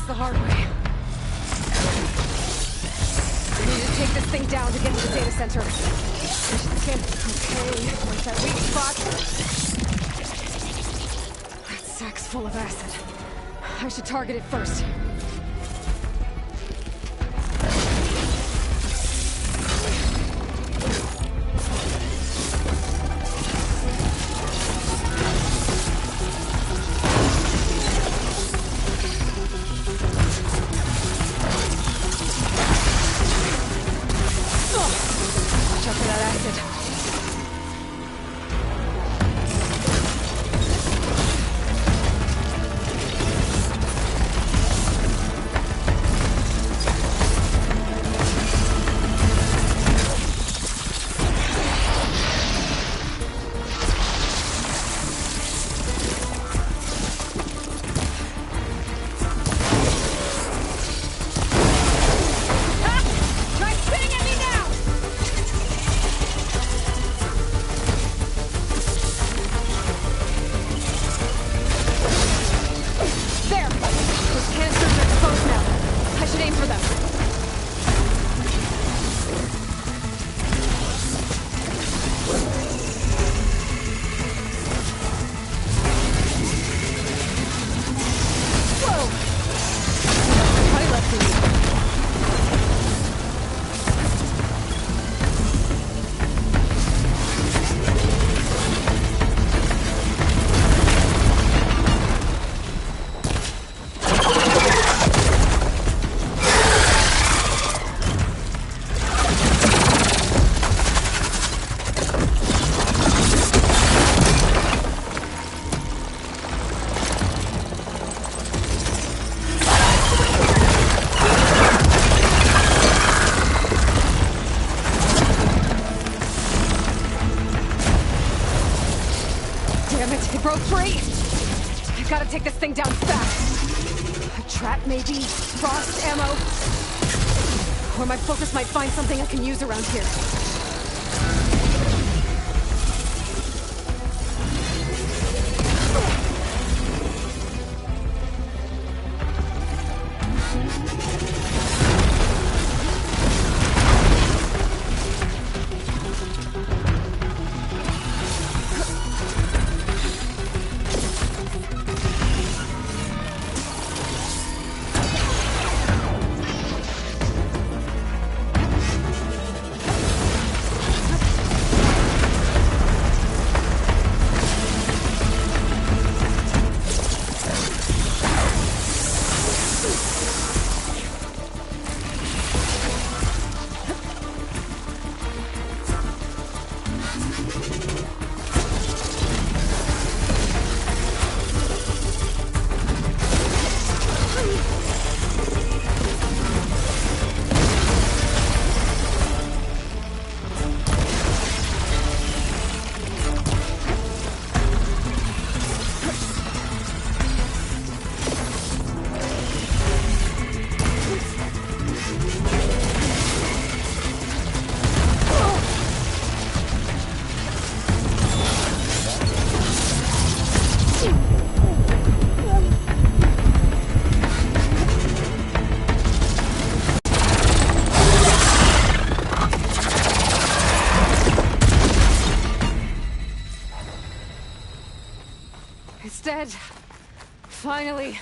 The hard way. We need to take this thing down to get to the data center. Okay, where's that weak spot? That sack's full of acid. I should target it first. Watch out for that acid. It broke free! I've got to take this thing down fast. A trap, maybe? Frost ammo? Or my focus might find something I can use around here. It's dead. Finally.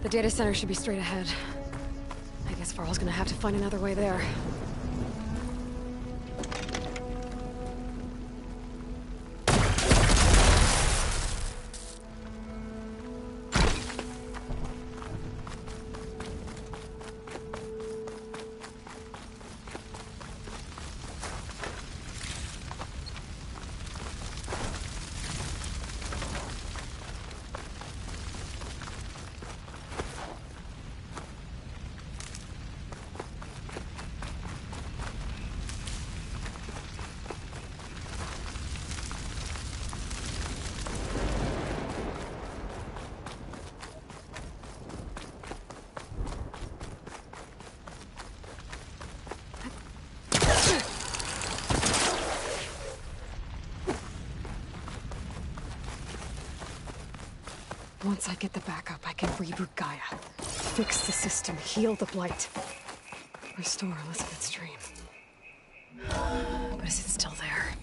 The data center should be straight ahead. I guess Varl's gonna have to find another way there. Once I get the backup, I can reboot Gaia. Fix the system, heal the Blight. Restore Elizabeth's dream. But is it still there?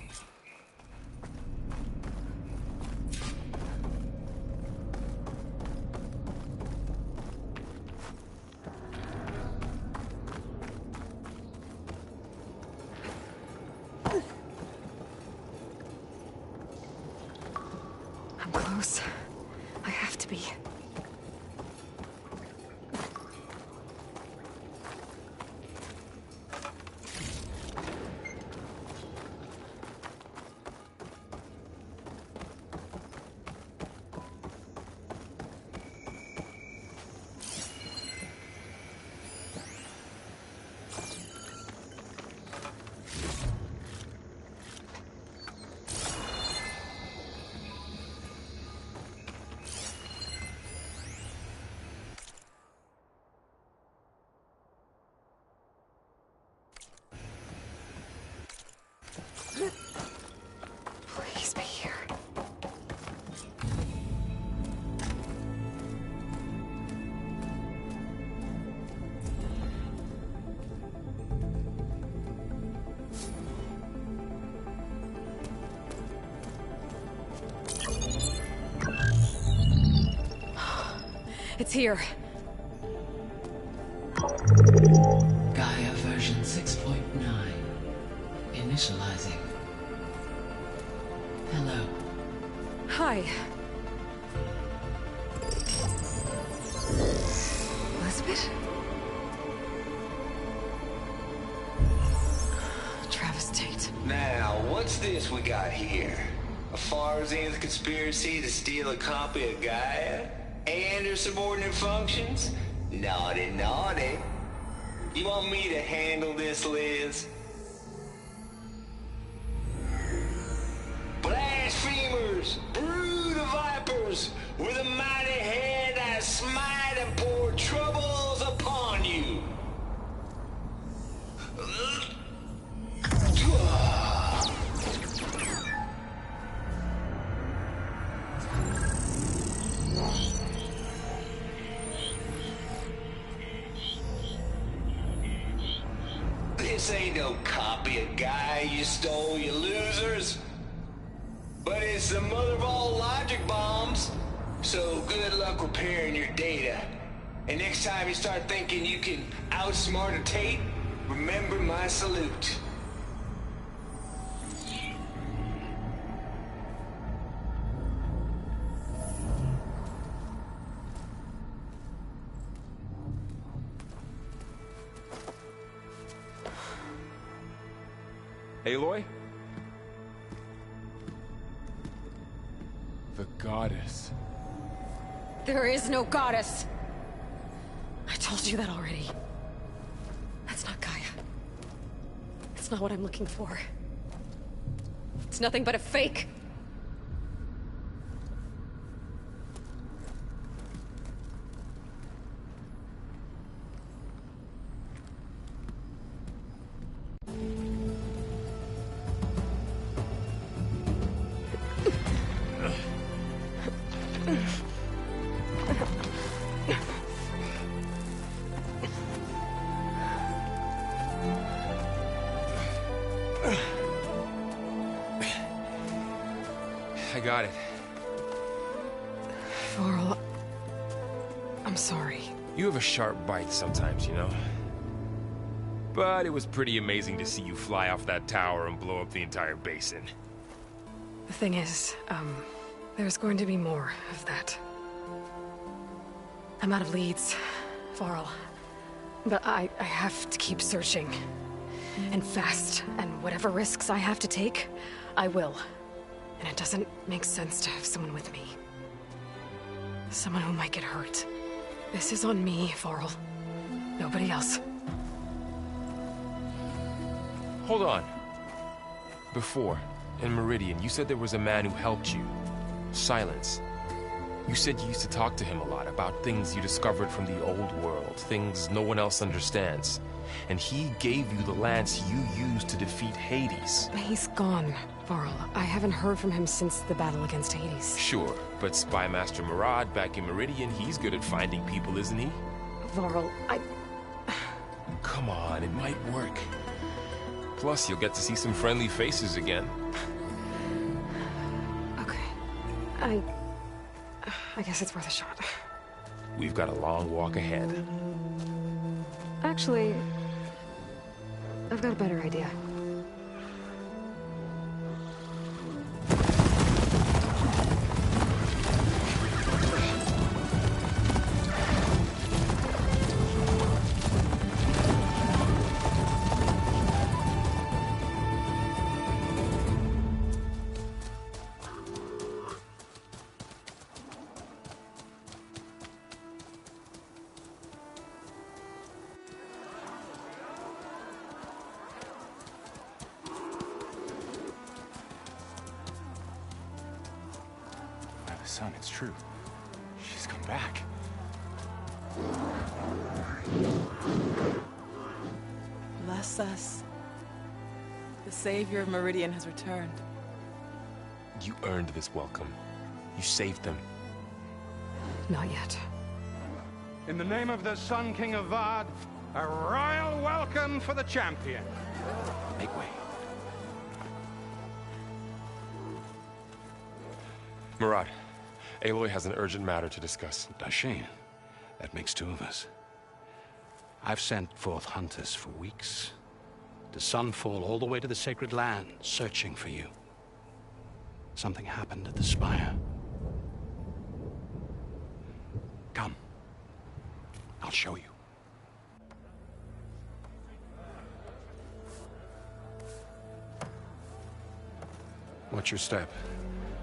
I'm close. I have to be. Please be here. It's here. Gaia version 6.9. Initializing. Hello. Hi. Elizabeth? Travis Tate. Now, what's this we got here? A Farzan's conspiracy to steal a copy of Gaia? And her subordinate functions? Naughty, naughty. You want me to handle this, Liz? Blasphemers! Brood of vipers! With a mighty hand I smite and pour troubles upon you! This ain't no copy of Gaia you stole, you losers. But it's the mother of all logic bombs. So good luck repairing your data. And next time you start thinking you can outsmart a Tate, remember my salute. Aloy? The goddess. There is no goddess! I told you that already. That's not Gaia. It's not what I'm looking for. It's nothing but a fake. I got it. Varl, I'm sorry. You have a sharp bite sometimes, you know? But it was pretty amazing to see you fly off that tower and blow up the entire basin. The thing is, there's going to be more of that. I'm out of leads, Varl. But I have to keep searching. And fast, and whatever risks I have to take, I will. And it doesn't make sense to have someone with me. Someone who might get hurt. This is on me, Varl. Nobody else. Hold on. Before, in Meridian, you said there was a man who helped you. Silence. You said you used to talk to him a lot about things you discovered from the old world, things no one else understands. And he gave you the lance you used to defeat Hades. He's gone, Varl. I haven't heard from him since the battle against Hades. Sure, but Spy Master Murad back in Meridian, he's good at finding people, isn't he? Varl, Come on, it might work. Plus, you'll get to see some friendly faces again. Okay. I guess it's worth a shot. We've got a long walk ahead. Actually, I've got a better idea. Son, it's true. She's come back. Bless us. The Savior of Meridian has returned. You earned this welcome. You saved them. Not yet. In the name of the Sun King of Vard, a royal welcome for the champion. Make way. Murad, Aloy has an urgent matter to discuss. Dashane, that makes two of us. I've sent forth hunters for weeks, to Sunfall all the way to the Sacred Land, searching for you. Something happened at the spire. Come. I'll show you. Watch your step.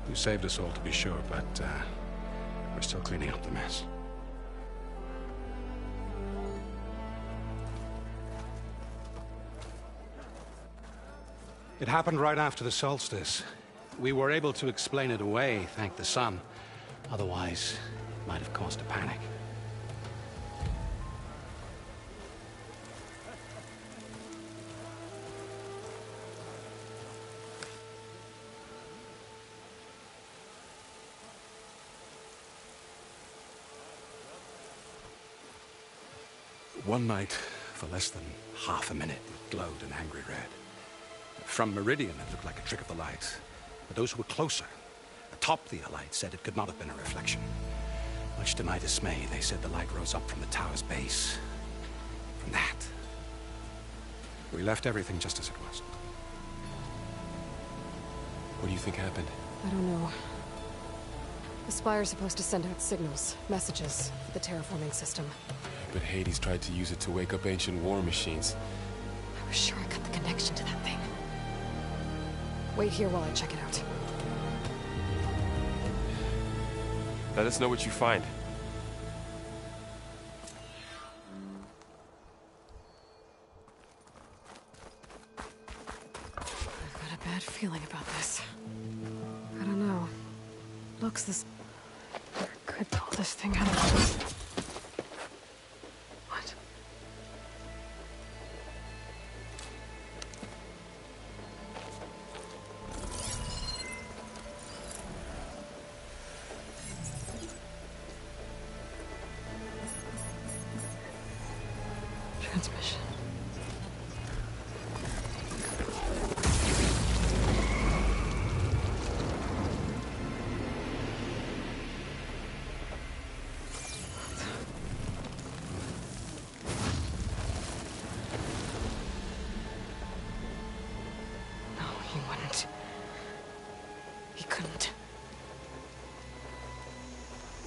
You saved us all, to be sure, but we're still cleaning up the mess. It happened right after the solstice. We were able to explain it away, thank the sun. Otherwise, it might have caused a panic. One night, for less than half a minute, it glowed an angry red. From Meridian, it looked like a trick of the light. But those who were closer, atop the light, said it could not have been a reflection. Much to my dismay, they said the light rose up from the tower's base. From that. We left everything just as it was. What do you think happened? I don't know. The Spire's supposed to send out signals, messages, for the terraforming system. But Hades tried to use it to wake up ancient war machines. I was sure I got the connection to that thing. Wait here while I check it out. Let us know what you find. I've got a bad feeling about this. I don't know. Looks this... I could pull this thing out of... What? Transmission. No, he wouldn't. He couldn't.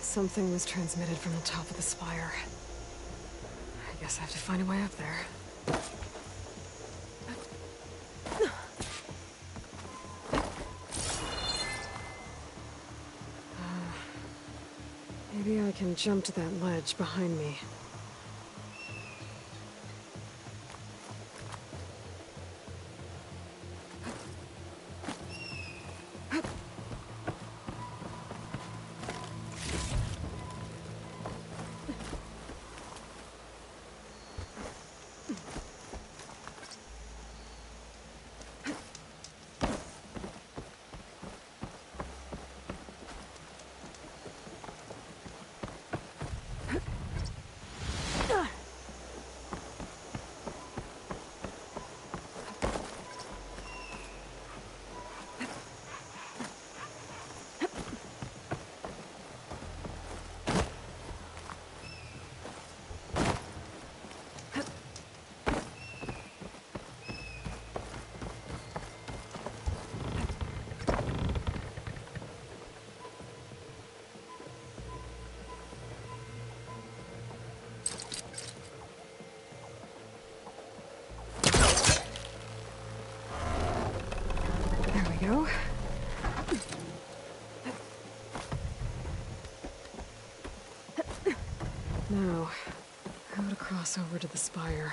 Something was transmitted from the top of the spire. I guess I have to find a way up there. Maybe I can jump to that ledge behind me. Go. Now, how to cross over to the spire.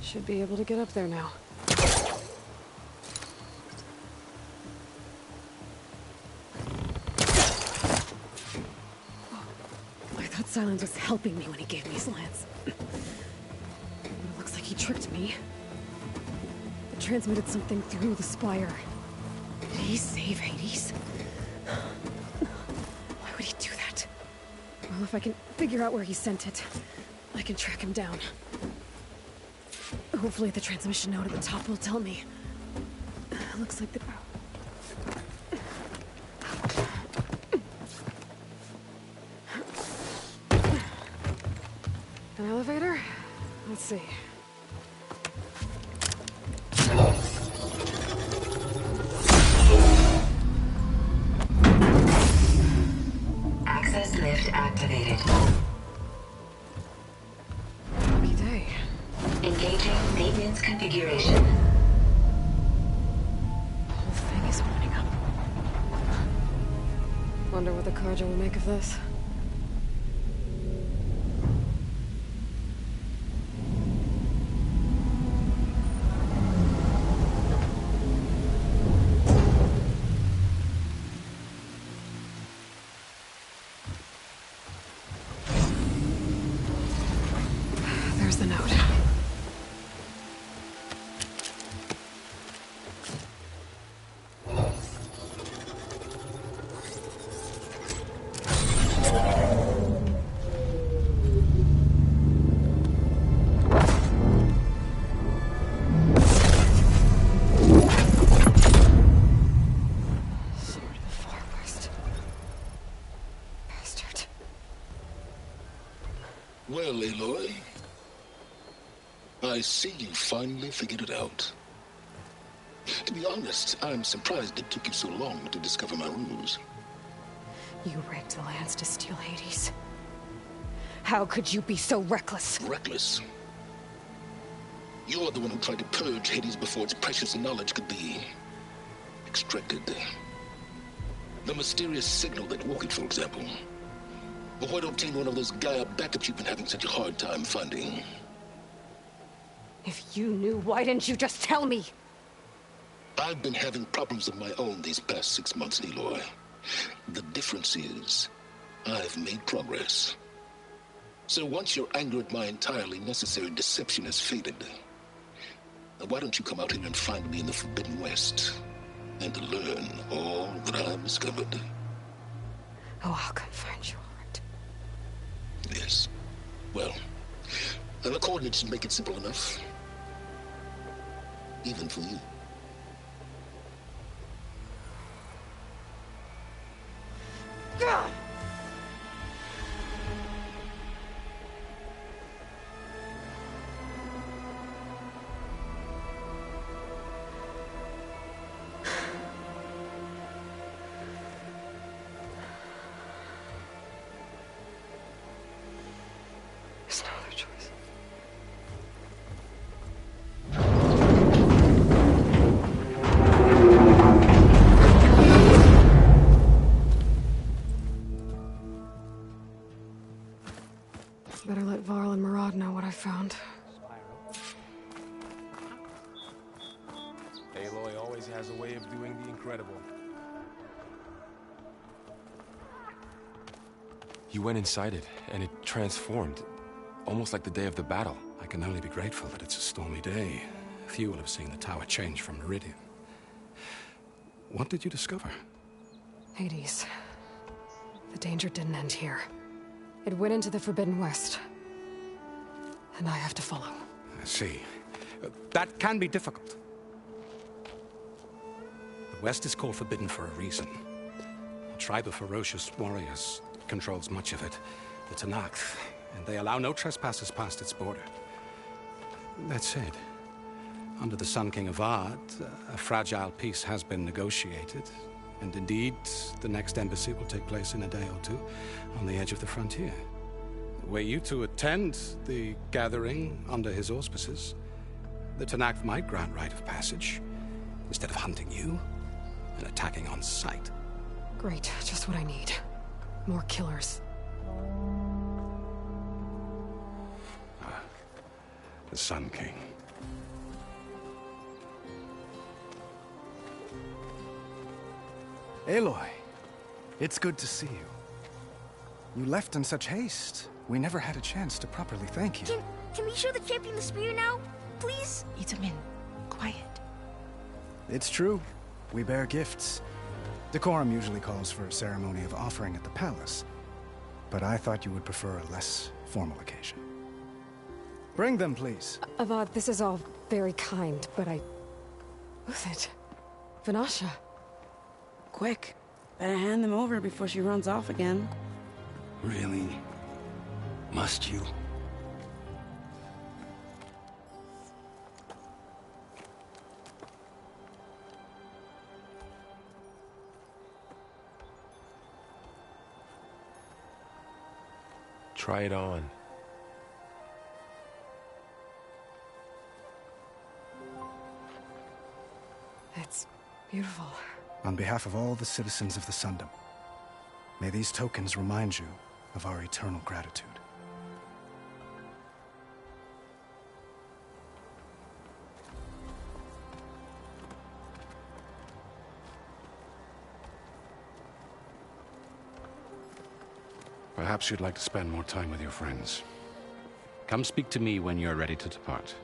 Should be able to get up there now. Silence was helping me when he gave me his lance. But it looks like he tricked me. It transmitted something through the spire. Did he save Hades? Why would he do that? Well, if I can figure out where he sent it, I can track him down. Hopefully the transmission node at the top will tell me. Looks like the... An elevator? Let's see. Access lift activated. Lucky day. Engaging maintenance configuration. The whole thing is opening up. Wonder what the Carja will make of this. There's the note. Sword of the Far West. Bastard. Well, Aloy, I see you finally figured it out. To be honest, I'm surprised it took you so long to discover my ruse. You rigged the lands to steal Hades. How could you be so reckless? Reckless? You're the one who tried to purge Hades before its precious knowledge could be extracted. The mysterious signal that woke it, for example. But why don't obtain one of those Gaia backups you've been having such a hard time finding? If you knew, why didn't you just tell me? I've been having problems of my own these past 6 months, Aloy. The difference is, I've made progress. So once your anger at my entirely necessary deception has faded, why don't you come out here and find me in the Forbidden West and learn all that I've discovered? Oh, I'll come find you, all right. Yes. Well, the coordinates should make it simple enough. Even for you. God! There's no other choice. Better let Varl and Murad know what I found. Aloy always has a way of doing the incredible. You went inside it, and it transformed. Almost like the day of the battle. I can only be grateful that it's a stormy day. Few will have seen the tower change from Meridian. What did you discover? Hades. The danger didn't end here. It went into the Forbidden West. And I have to follow. I see. That can be difficult. The West is called Forbidden for a reason. A tribe of ferocious warriors controls much of it. The Tenakth. And they allow no trespassers past its border. That said, under the Sun King Avad, a fragile peace has been negotiated. And indeed, the next embassy will take place in a day or two on the edge of the frontier. Were you to attend the gathering under his auspices, the Tenakth might grant right of passage, instead of hunting you and attacking on sight. Great, just what I need. More killers. The Sun King. Aloy, it's good to see you. You left in such haste. We never had a chance to properly thank you. Can we show the champion the spear now? Please? Itamin, quiet. It's true. We bear gifts. Decorum usually calls for a ceremony of offering at the palace. But I thought you would prefer a less formal occasion. Bring them, please. Avad, this is all very kind, but Who's it? Vanasha. Quick. Better hand them over before she runs off again. Really? Must you? Try it on. It's beautiful. On behalf of all the citizens of the Sundom, may these tokens remind you of our eternal gratitude. Perhaps you'd like to spend more time with your friends. Come speak to me when you're ready to depart.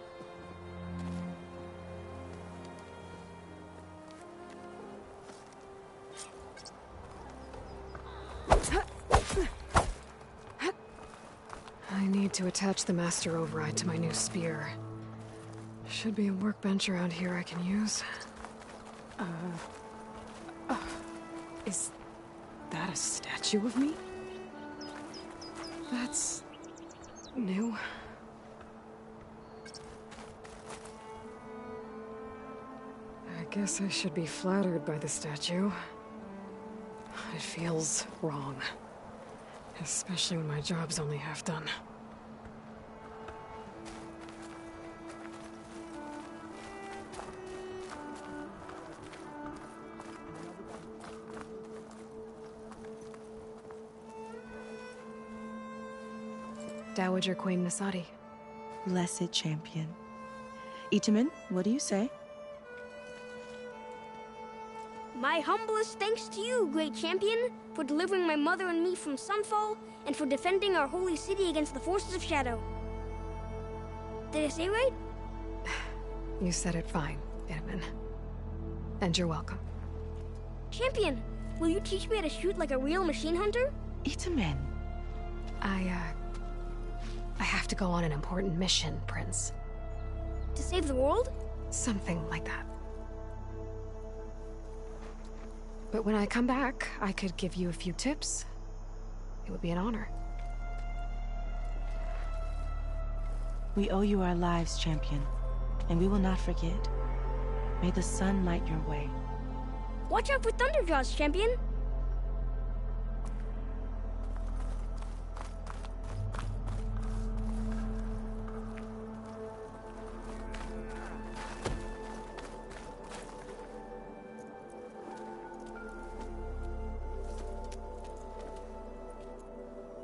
I need to attach the Master Override to my new spear. Should be a workbench around here I can use. Is that a statue of me? That's new. I guess I should be flattered by the statue. It feels wrong. Especially when my job's only half done. Dowager Queen Nasadi. Blessed champion. Itamen, what do you say? My humblest thanks to you, great champion, for delivering my mother and me from Sunfall, and for defending our holy city against the forces of Shadow. Did I say right? You said it fine, Itamen. And you're welcome. Champion, will you teach me how to shoot like a real machine hunter? Itamen. I have to go on an important mission, Prince. To save the world? Something like that. But when I come back, I could give you a few tips. It would be an honor. We owe you our lives, champion, and we will not forget. May the sun light your way. Watch out for Thunderjaws, champion!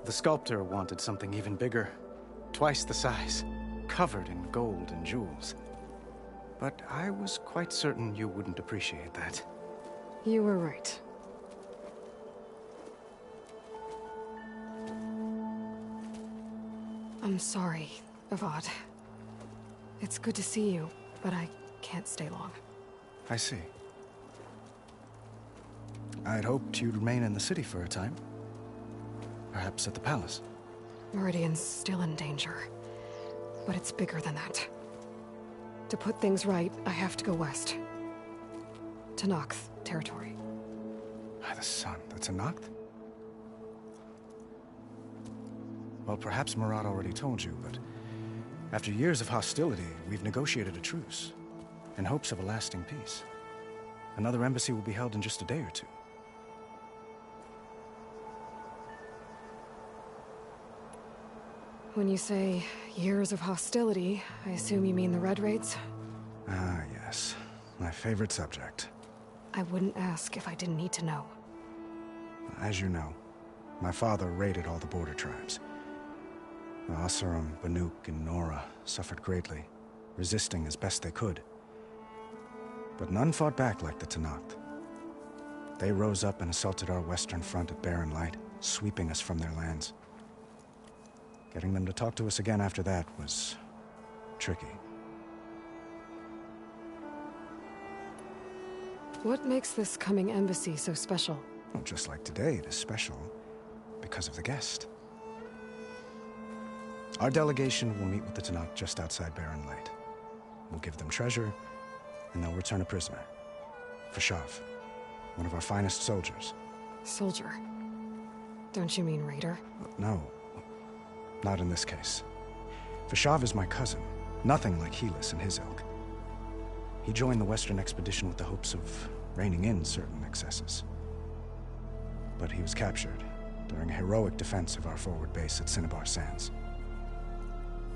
The sculptor wanted something even bigger, twice the size, covered in gold and jewels. But I was quite certain you wouldn't appreciate that. You were right. I'm sorry, Avad. It's good to see you, but I can't stay long. I see. I'd hoped you'd remain in the city for a time. Perhaps at the palace. Meridian's still in danger, but it's bigger than that. To put things right, I have to go west. To Noct territory. By the sun, that's a Noct? Well, perhaps Murad already told you, but after years of hostility, we've negotiated a truce, in hopes of a lasting peace. Another embassy will be held in just a day or two. When you say years of hostility, I assume you mean the Red Raids? Ah, yes. My favorite subject. I wouldn't ask if I didn't need to know. As you know, my father raided all the border tribes. The Oseram, Banuk, and Nora suffered greatly, resisting as best they could. But none fought back like the Tenakth. They rose up and assaulted our western front at Barren Light, sweeping us from their lands. Getting them to talk to us again after that was tricky. What makes this coming embassy so special? Well, just like today, it is special because of the guest. Our delegation will meet with the Tenakth just outside Barren Light. We'll give them treasure, and they'll return a prisoner. Fashav, one of our finest soldiers. Soldier? Don't you mean raider? No. Not in this case. Fashav is my cousin, nothing like Helis and his ilk. He joined the Western expedition with the hopes of reining in certain excesses. But he was captured, during a heroic defense of our forward base at Cinnabar Sands,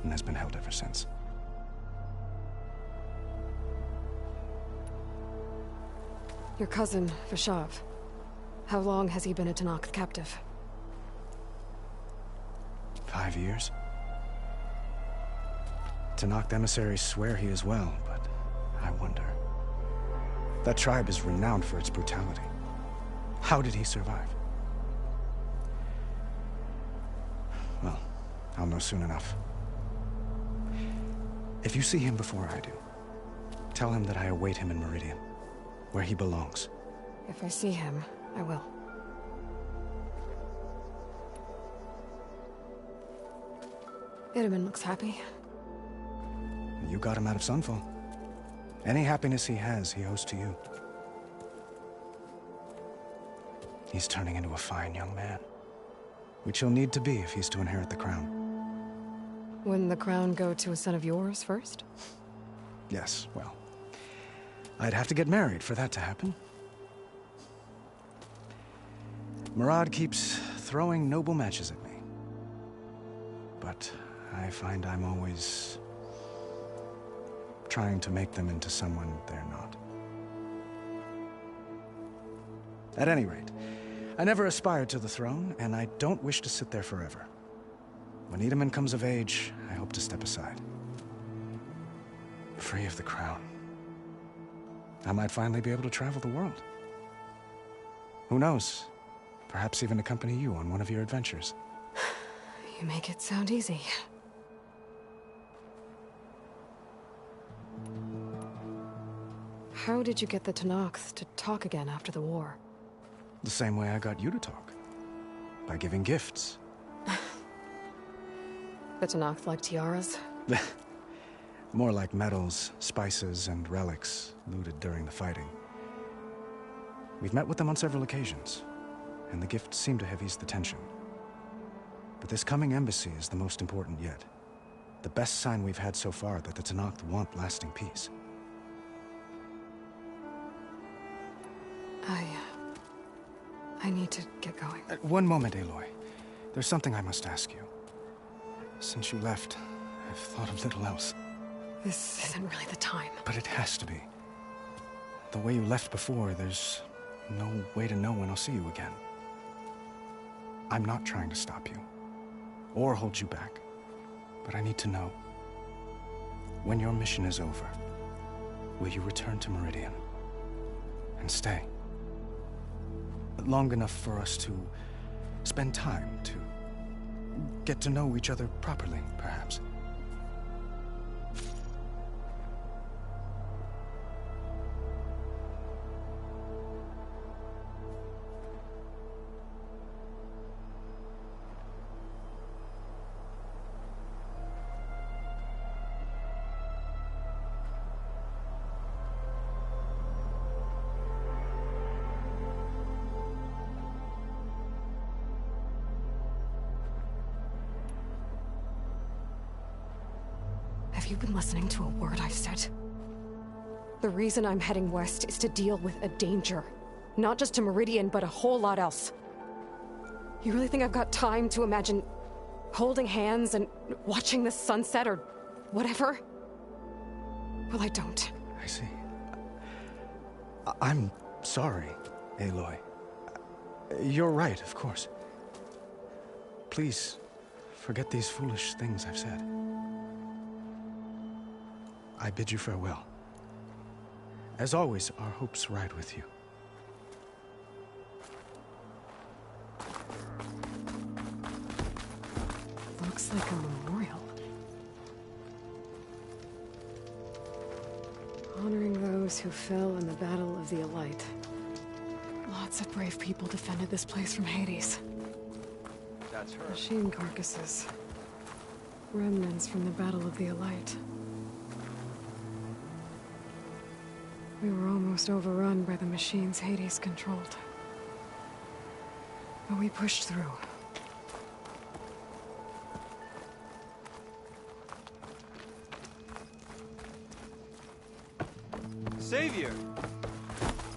and has been held ever since. Your cousin, Vashav. How long has he been a Tenakth captive? 5 years. Tenakth emissaries swear he is well, but I wonder. That tribe is renowned for its brutality. How did he survive? Well, I'll know soon enough. If you see him before I do, tell him that I await him in Meridian, where he belongs. If I see him, I will. Itamen looks happy. You got him out of Sunfall. Any happiness he has, he owes to you. He's turning into a fine young man, which he'll need to be if he's to inherit the crown. Wouldn't the crown go to a son of yours first? Yes, well, I'd have to get married for that to happen. Murad keeps throwing noble matches at me, but I find I'm always trying to make them into someone they're not. At any rate, I never aspired to the throne, and I don't wish to sit there forever. When Itamen comes of age, I hope to step aside. Free of the crown. I might finally be able to travel the world. Who knows? Perhaps even accompany you on one of your adventures. You make it sound easy. How did you get the Tenakth to talk again after the war? The same way I got you to talk. By giving gifts. The Tenakth like tiaras? More like medals, spices, and relics looted during the fighting. We've met with them on several occasions, and the gifts seem to have eased the tension. But this coming embassy is the most important yet. The best sign we've had so far that the Tenakth want lasting peace. I need to get going. One moment, Aloy. There's something I must ask you. Since you left, I've thought of little else. This isn't really the time. But it has to be. The way you left before, there's no way to know when I'll see you again. I'm not trying to stop you, or hold you back. But I need to know, when your mission is over, will you return to Meridian? And stay? Long enough for us to spend time, to get to know each other properly, perhaps. Have you been listening to a word I've said? The reason I'm heading west is to deal with a danger. Not just to Meridian, but a whole lot else. You really think I've got time to imagine holding hands and watching the sunset or whatever? Well, I don't. I see. I'm sorry, Aloy. You're right, of course. Please, forget these foolish things I've said. I bid you farewell. As always, our hopes ride with you. Looks like a memorial. Honoring those who fell in the Battle of the Elite. Lots of brave people defended this place from Hades. That's her. Machine carcasses. Remnants from the Battle of the Elite. We were almost overrun by the machines Hades controlled. But we pushed through. Savior!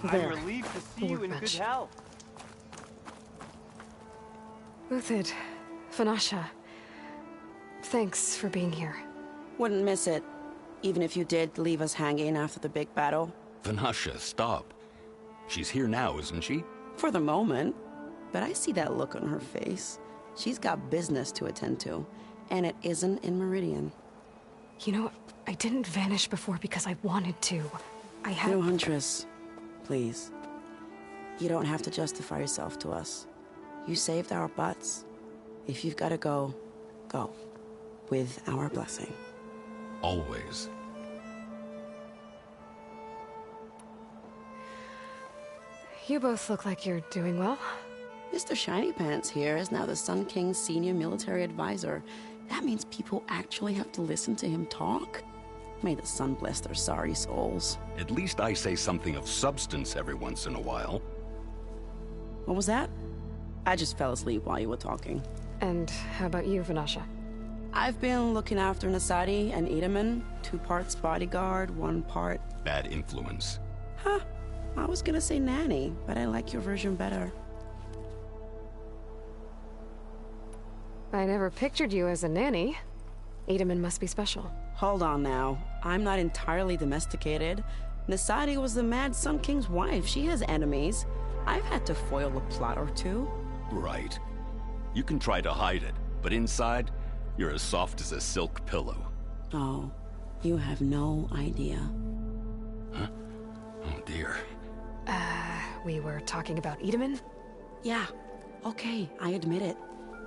There. I'm relieved to see you in good health. Uthid, Vanasha. Thanks for being here. Wouldn't miss it, even if you did leave us hanging after the big battle. Vanasha, stop. She's here now, isn't she? For the moment. But I see that look on her face. She's got business to attend to, and it isn't in Meridian. You know, I didn't vanish before because I wanted to. I had... No, Huntress. Please. You don't have to justify yourself to us. You saved our butts. If you've got to go, go. With our blessing. Always. You both look like you're doing well. Mr. Shiny Pants here is now the Sun King's senior military advisor. That means people actually have to listen to him talk? May the sun bless their sorry souls. At least I say something of substance every once in a while. What was that? I just fell asleep while you were talking. And how about you, Vanasha? I've been looking after Nasadi and Edaman. 2 parts bodyguard, 1 part... Bad influence. Huh. I was gonna say nanny, but I like your version better. I never pictured you as a nanny. Edaman must be special. Hold on now. I'm not entirely domesticated. Nasadi was the Mad Sun King's wife. She has enemies. I've had to foil a plot or 2. Right. You can try to hide it, but inside, you're as soft as a silk pillow. Oh, you have no idea. Huh? Oh dear. We were talking about Edaman? Yeah. Okay, I admit it.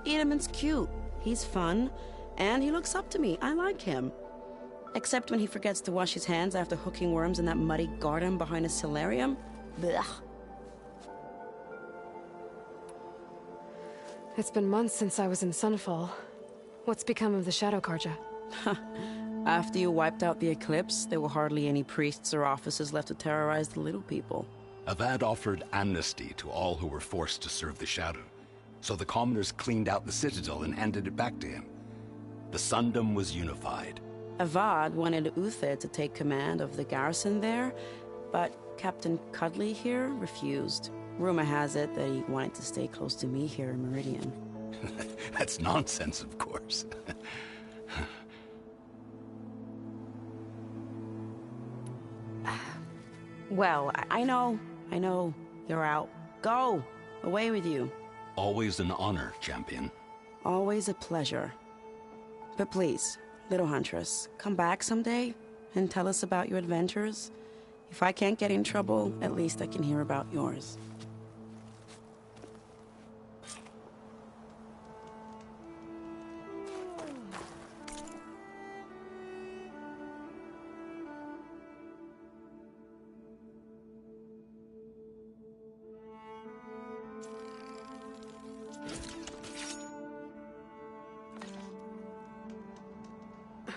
Edaman's cute. He's fun. And he looks up to me. I like him. Except when he forgets to wash his hands after hooking worms in that muddy garden behind a solarium. Blech. It's been months since I was in Sunfall. What's become of the Shadow Carja? After you wiped out the Eclipse, there were hardly any priests or officers left to terrorize the little people. Avad offered amnesty to all who were forced to serve the Shadow. So the commoners cleaned out the Citadel and handed it back to him. The Sundom was unified. Avad wanted Uthid to take command of the garrison there, but Captain Cudley here refused. Rumor has it that he wanted to stay close to me here in Meridian. That's nonsense, of course. Well, I know. You're out. Go! Away with you. Always an honor, champion. Always a pleasure. But please, little Huntress, come back someday and tell us about your adventures. If I can't get in trouble, at least I can hear about yours.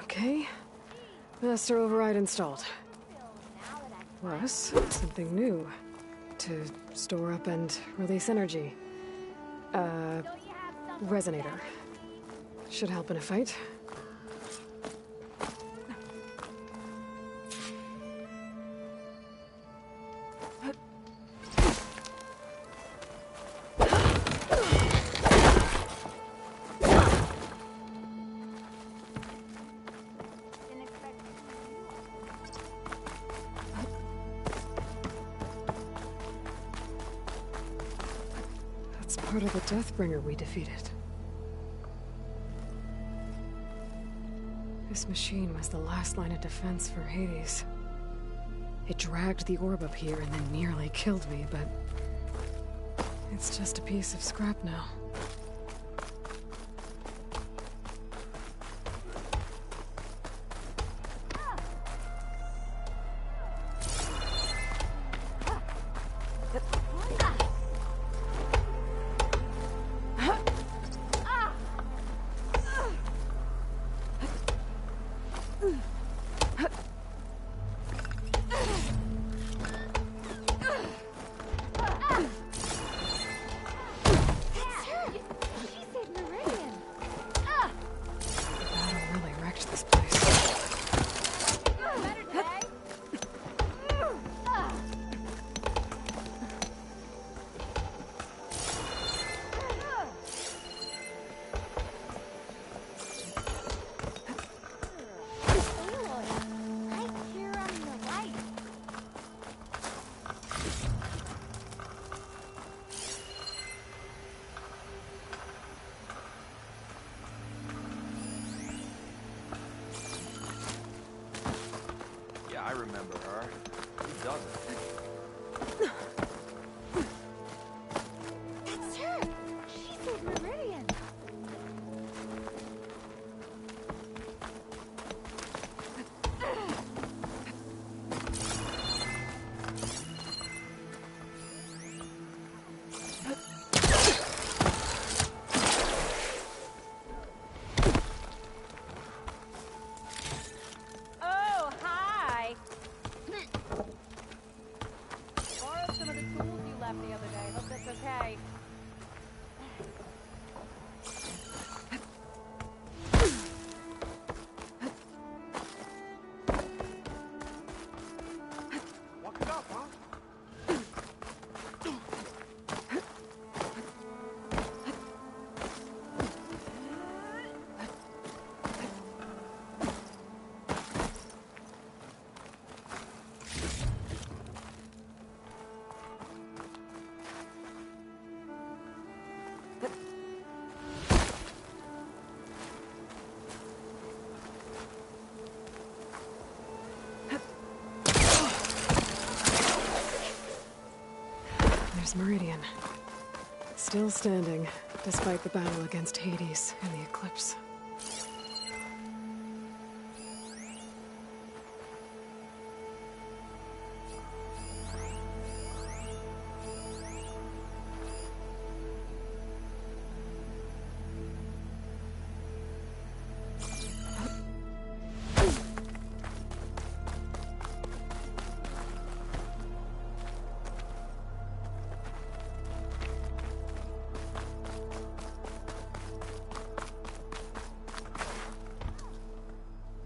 Okay. Master Override installed. For us, something new. To store up and release energy. Resonator. Should help in a fight. Part of the Deathbringer we defeated. This machine was the last line of defense for Hades. It dragged the orb up here and then nearly killed me, but it's just a piece of scrap now. remember her. Who doesn't? That's her! She saved Meridian! Oh, hi! Borrowed some of the tools you left the other day. Hope that's okay. Walk it up, huh? There's Meridian. Still standing, despite the battle against Hades and the Eclipse.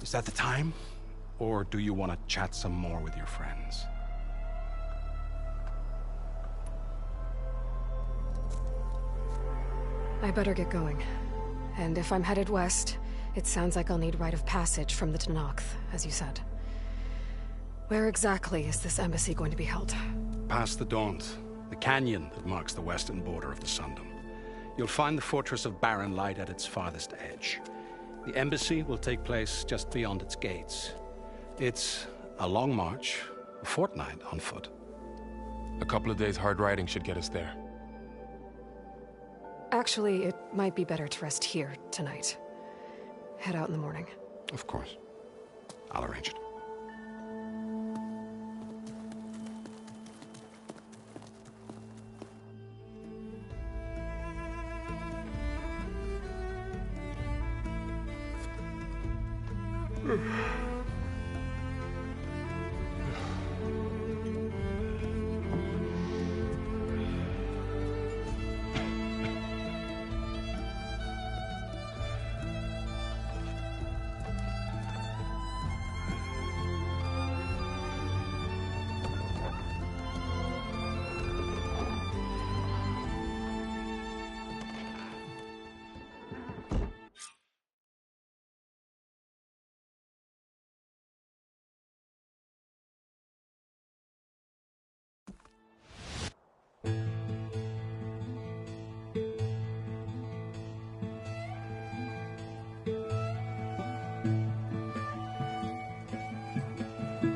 Is that the time? Or do you want to chat some more with your friends? I better get going. And if I'm headed west, it sounds like I'll need rite of passage from the Tenakth, as you said. Where exactly is this embassy going to be held? Past the Daunt, the canyon that marks the western border of the Sundom. You'll find the fortress of Barren Light at its farthest edge. The embassy will take place just beyond its gates. It's a long march, a fortnight on foot. A couple of days hard riding should get us there. Actually, it might be better to rest here tonight. Head out in the morning. Of course. I'll arrange it.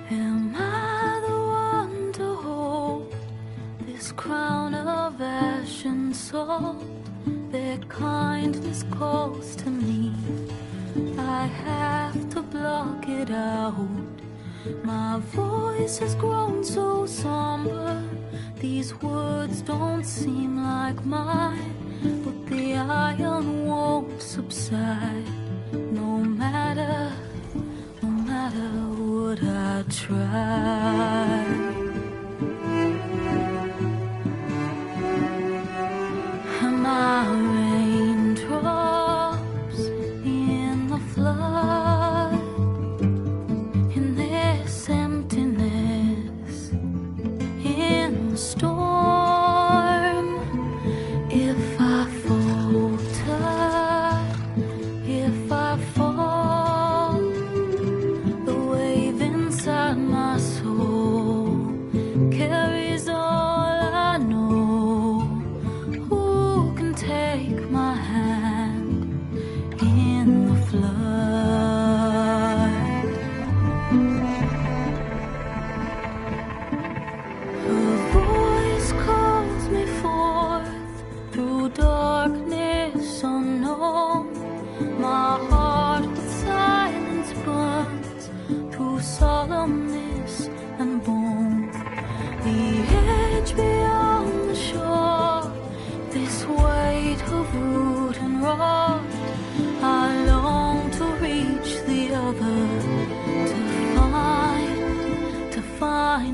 Am I the one to hold this crown of ash and salt? Their kindness calls to me. I have to block it out. My voice has grown so somber. These words don't seem like mine, but the iron won't subside. No matter what I try. Am I raindrops in the flood? In this emptiness, in the storm. If I falter, if I fall, the wave inside my soul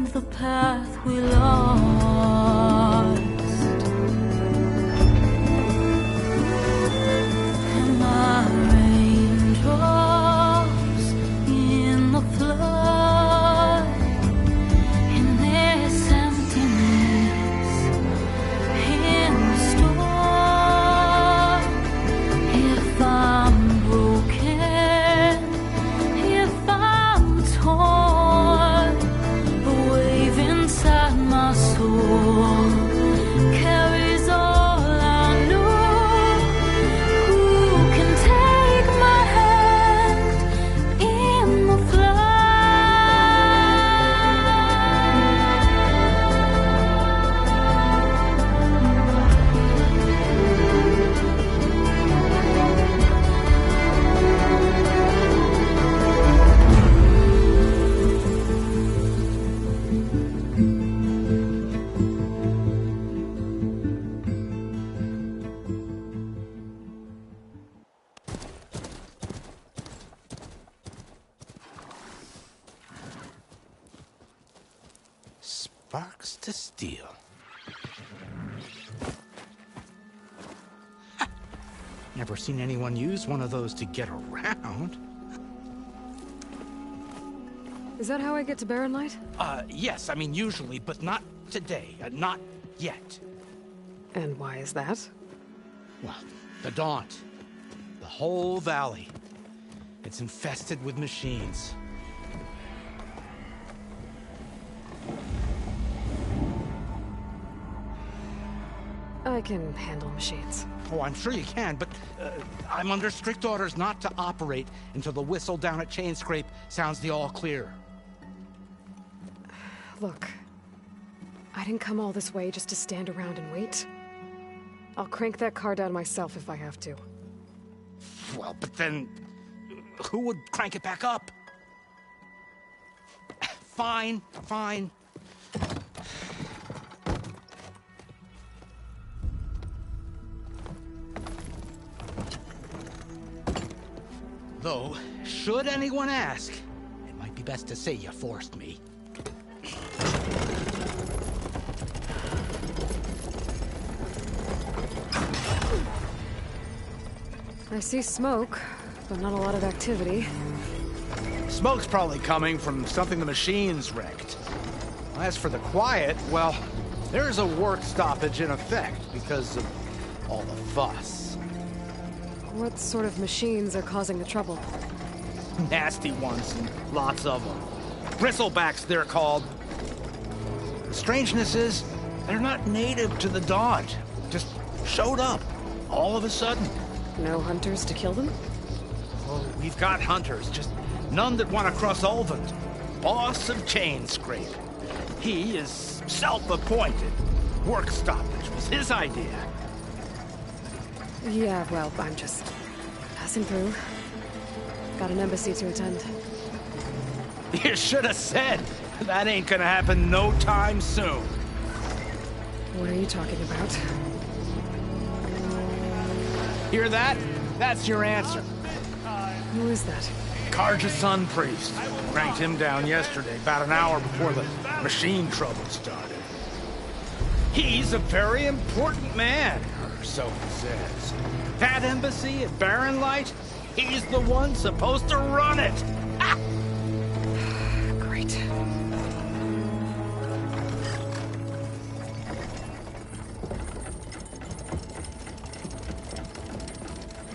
find the path we lost. And my raindrops in the flood, in this emptiness, in the storm. If I'm broken, if I'm torn, the wave inside my soul carries all I know. Who can take my hand in the Sparks to steel. Never seen anyone use one of those to get around. Is that how I get to Barren Light? Yes, I mean usually, but not today. Not yet. And why is that? Well, the Daunt. The whole valley. It's infested with machines. I can handle machines. Oh, I'm sure you can, but I'm under strict orders not to operate until the whistle down at Chainscrape sounds the all clear. Look, I didn't come all this way just to stand around and wait. I'll crank that car down myself if I have to. Well, but then who would crank it back up? Fine, fine. Though, should anyone ask, it might be best to say you forced me. I see smoke, but not a lot of activity. Smoke's probably coming from something the machines wrecked. As for the quiet, well, there's a work stoppage in effect because of all the fuss. What sort of machines are causing the trouble? Nasty ones, and lots of them. Bristlebacks, they're called. The strangeness is, they're not native to the Daunt. Just showed up, all of a sudden. No hunters to kill them? Oh, we've got hunters, just none that want to cross Ulvund. Boss of Chainscrape. He is self-appointed. Work stoppage was his idea. Yeah, well, I'm just passing through. Got an embassy to attend. You should have said. That ain't gonna happen no time soon. What are you talking about? Hear that? That's your answer. Who is that? Carja Sun Priest. Cranked him down yesterday, about an hour before the machine trouble started. He's a very important man, or so he says. That embassy at Barren Light, he's the one supposed to run it. Ah! Great.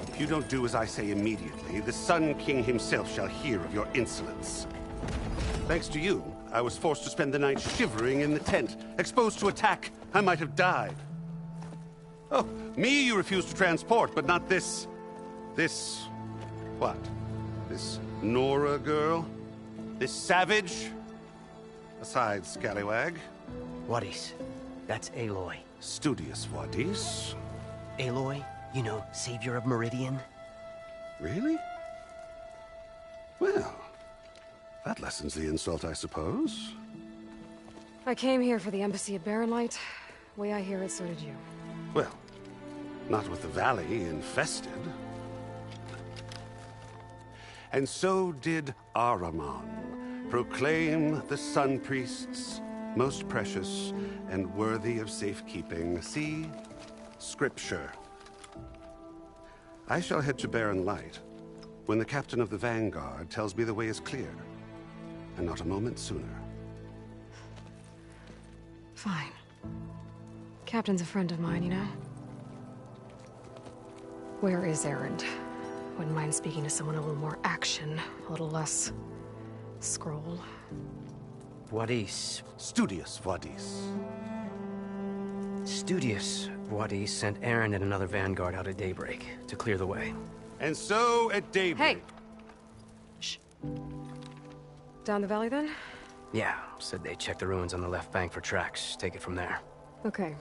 If you don't do as I say immediately, the Sun King himself shall hear of your insolence. Thanks to you, I was forced to spend the night shivering in the tent. Exposed to attack, I might have died. Oh, me you refuse to transport, but not this... what? This Nora girl? This savage? Aside, scallywag. Wadis. That's Aloy. Studious Wadis. Aloy, you know, savior of Meridian. Really? Well, that lessens the insult, I suppose. I came here for the embassy at Barren Light. Way I hear it, so did you. Well, not with the valley infested. And so did Ahriman, Proclaim the Sun Priests most precious and worthy of safekeeping. See Scripture. I shall head to Barren Light when the captain of the Vanguard tells me the way is clear, and not a moment sooner. Fine. Captain's a friend of mine, you know? Where is Erend? Wouldn't mind speaking to someone a little more action, a little less scroll. Wadis. Studious Wadis. Studious Wadis sent Erend and another Vanguard out at daybreak to clear the way. And so at daybreak... Hey! Shh. Down the valley, then? Yeah, said they checked the ruins on the left bank for tracks. Take it from there. Okay.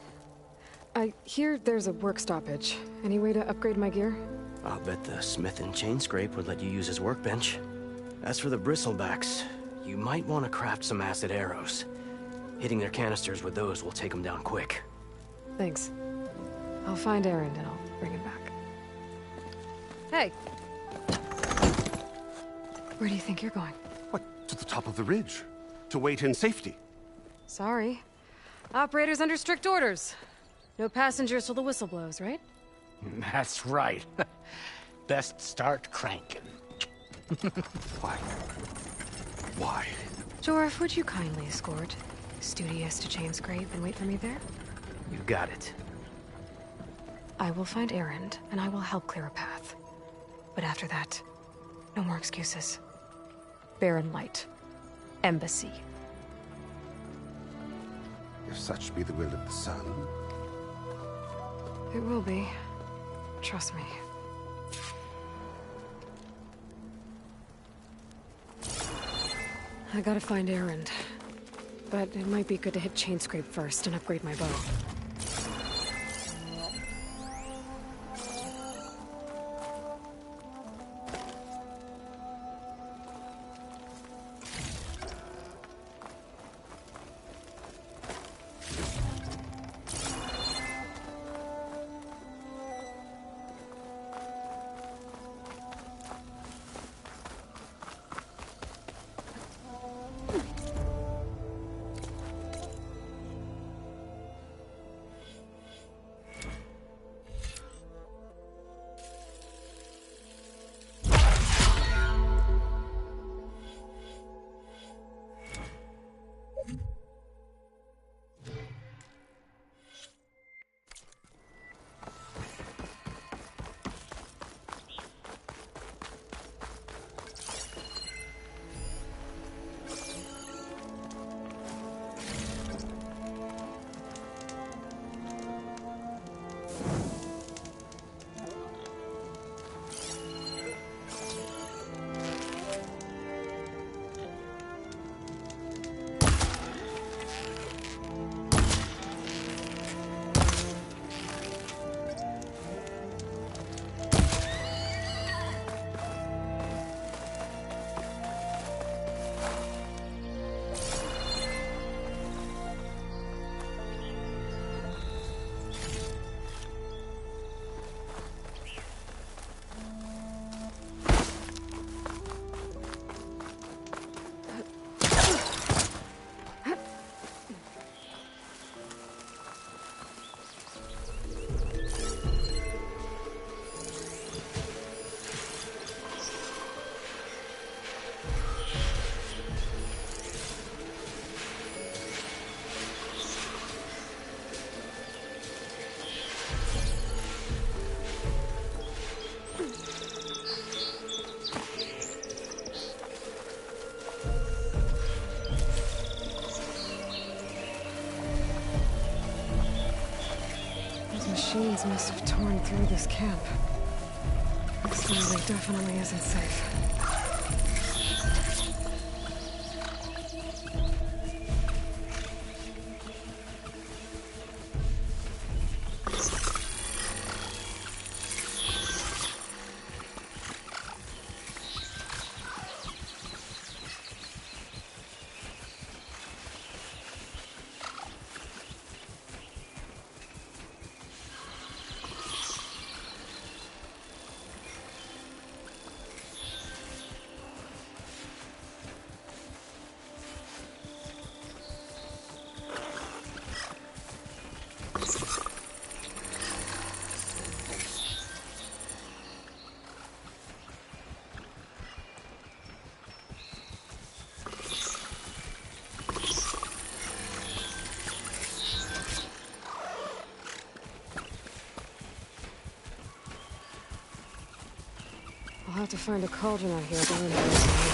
I hear there's a work stoppage. Any way to upgrade my gear? I'll bet the smith in Chainscrape would let you use his workbench. As for the bristlebacks, you might want to craft some acid arrows. Hitting their canisters with those will take them down quick. Thanks. I'll find Erend and I'll bring him back. Hey! Where do you think you're going? What, to the top of the ridge? To wait in safety? Sorry. Operator's under strict orders. No passengers till the whistle blows, right? That's right. Best start cranking. Why? Why? Jorf, would you kindly escort Studious to Chainscrape and wait for me there? You got it. I will find Erend, and I will help clear a path. But after that, no more excuses. Barren Light. Embassy. If such be the will of the sun. It will be. Trust me. I gotta find Erend. But it might be good to hit Chainscrape first and upgrade my bow. Machines must have torn through this camp. This really definitely isn't safe. about to find a cauldron out here, but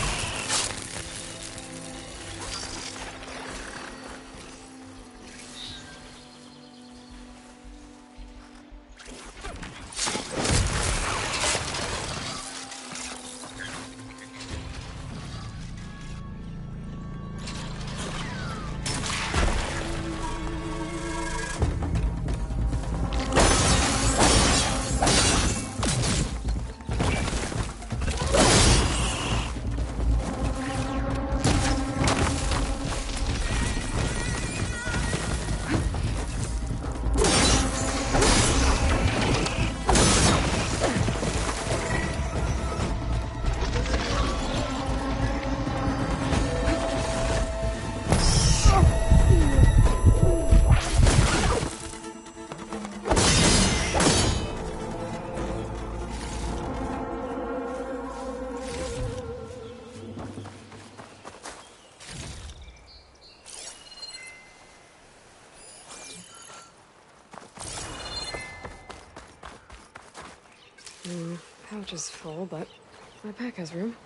pouch is full, but my pack has room.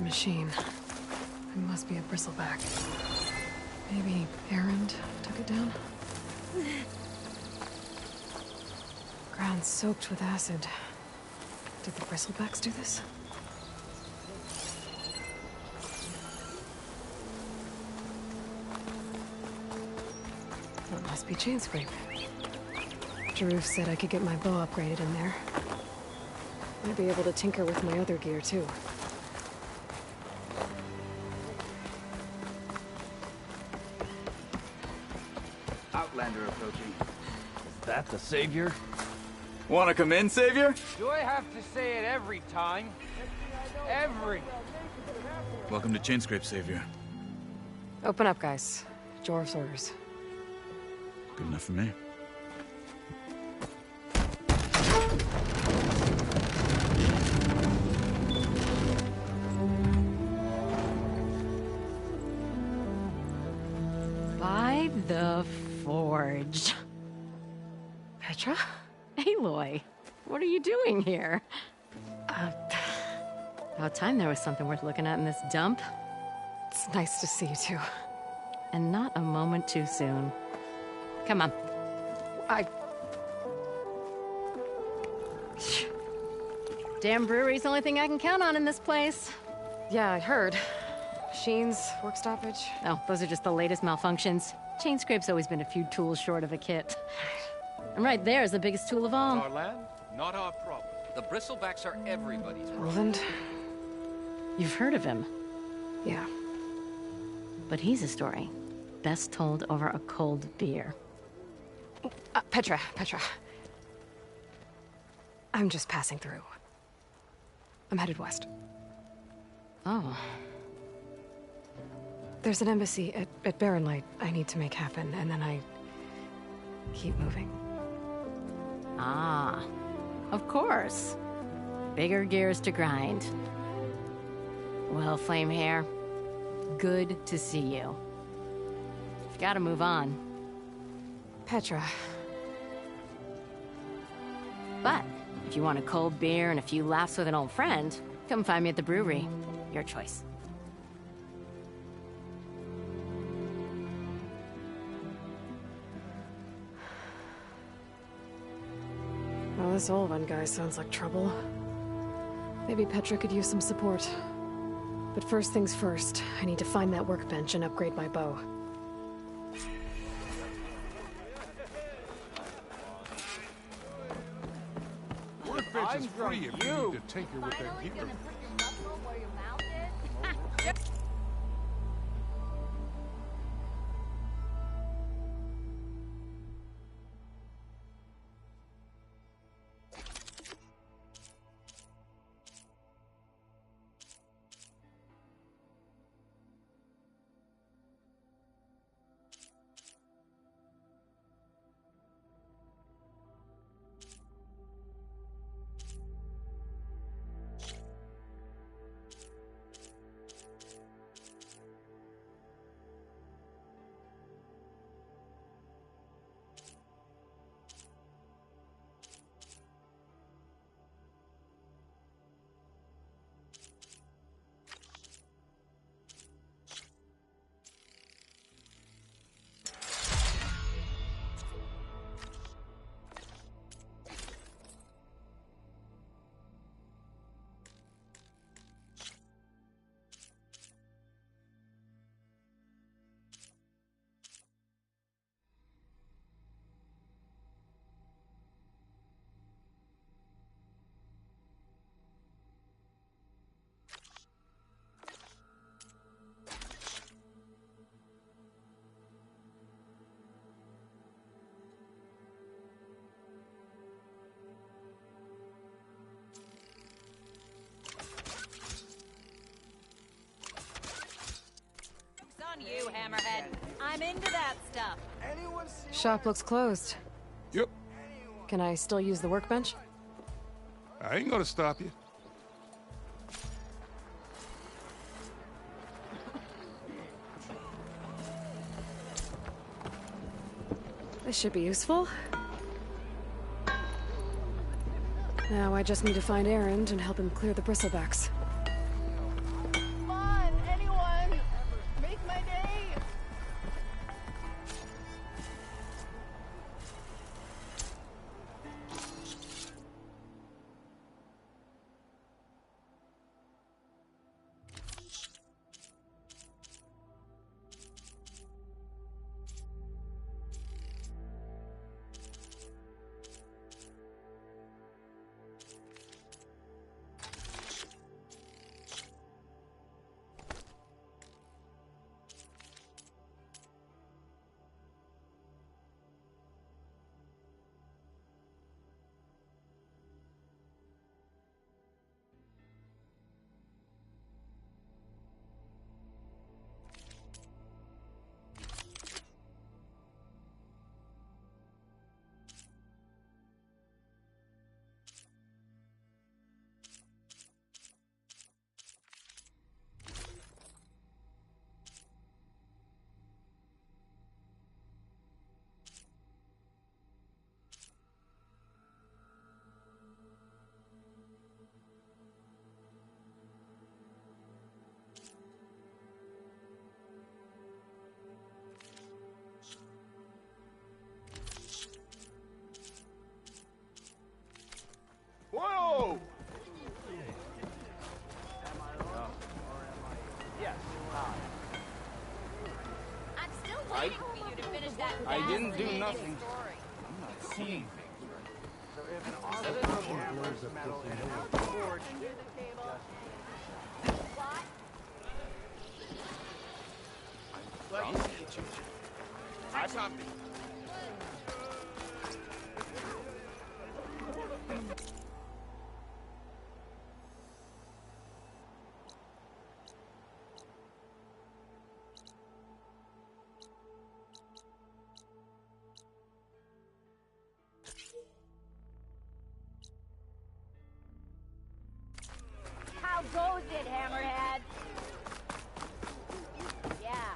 Machine. It must be a bristleback. Maybe Erend took it down? Ground soaked with acid. Did the bristlebacks do this? That must be Chainscrape. Jaruf said I could get my bow upgraded in there. Might be able to tinker with my other gear, too. Outlander approaching. Is that the Savior? Wanna come in, Savior? Do I have to say it every time? Every. Welcome to Chainscrape, Savior. Open up, guys. Jorv's orders. Good enough for me. By the Forge. Petra? Aloy, what are you doing here? About time there was something worth looking at in this dump. It's nice to see you too. And not a moment too soon. Come on. Damn brewery's the only thing I can count on in this place. Yeah, I heard. Machines, work stoppage. Oh, those are just the latest malfunctions. Chainscrape's always been a few tools short of a kit. And right there is the biggest tool of all. Our land, not our problem. The bristlebacks are everybody's problem. Roland? You've heard of him. Yeah. But he's a story best told over a cold beer. Petra. I'm just passing through. I'm headed west. Oh. There's an embassy at Barren Light I need to make happen, and then I keep moving. Ah, of course. Bigger gears to grind. Well, Flamehair, good to see you. You've got to move on. Petra. But if you want a cold beer and a few laughs with an old friend, come find me at the brewery. Your choice. Well, this Olvan guy sounds like trouble. Maybe Petra could use some support. But first things first, I need to find that workbench and upgrade my bow. is free if you need to tinker with their gear. You, Hammerhead. I'm into that stuff. Shop looks closed. Yep. Can I still use the workbench? I ain't gonna stop you. This should be useful. Now I just need to find Erend and help him clear the bristlebacks. Come on, anyone! Make my day! Whoa! Yes. I'm still waiting for you to finish that. I didn't do nothing. I'm not seeing things right. So if an artificial hammers metal and a forge. I'll see you, Chief. I copy. How goes it, Hammerhead? Yeah.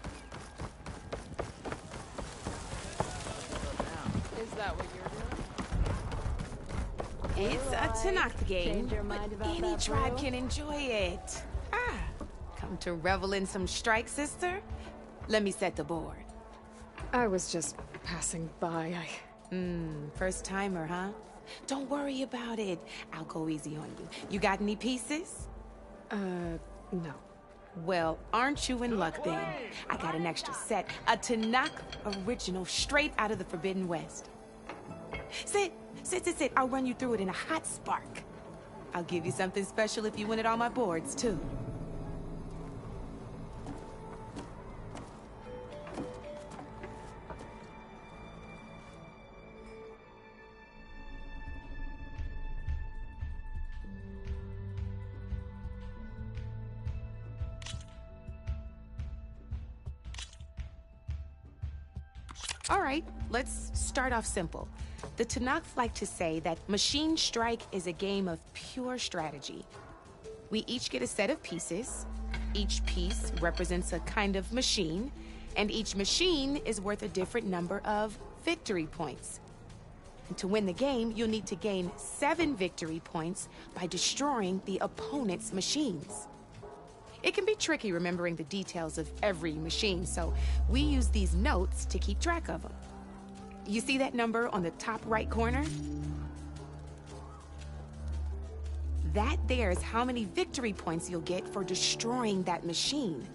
Is that what you're doing? It's a Tanakh game, but any tribe can enjoy it. Come to revel in some strike, sister? Let me set the board. I was just passing by. First timer, huh? Don't worry about it. I'll go easy on you. You got any pieces? No. Well, aren't you in luck then? I got an extra set. A Tanakh original straight out of the Forbidden West. Sit. I'll run you through it in a hot spark. I'll give you something special if you win at all my boards, too. All right, let's start off simple. The Tenakth like to say that Machine Strike is a game of pure strategy. We each get a set of pieces. Each piece represents a kind of machine, and each machine is worth a different number of victory points. And to win the game, you'll need to gain 7 victory points by destroying the opponent's machines. It can be tricky remembering the details of every machine, so we use these notes to keep track of them. You see that number on the top right corner? That there is how many victory points you'll get for destroying that machine.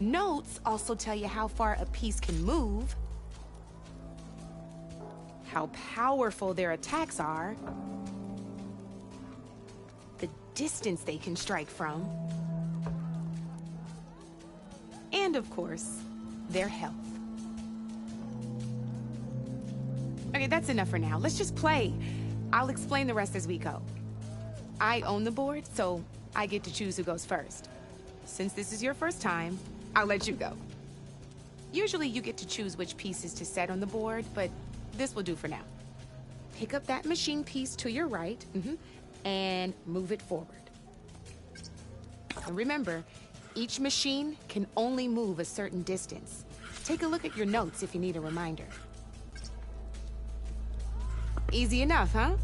Notes also tell you how far a piece can move, how powerful their attacks are, the distance they can strike from, and of course, their health. Okay, that's enough for now. Let's just play. I'll explain the rest as we go. I own the board, so I get to choose who goes first. Since this is your first time, I'll let you go. Usually you get to choose which pieces to set on the board, but this will do for now. Pick up that machine piece to your right, and move it forward. And remember, each machine can only move a certain distance. Take a look at your notes if you need a reminder. Easy enough, huh?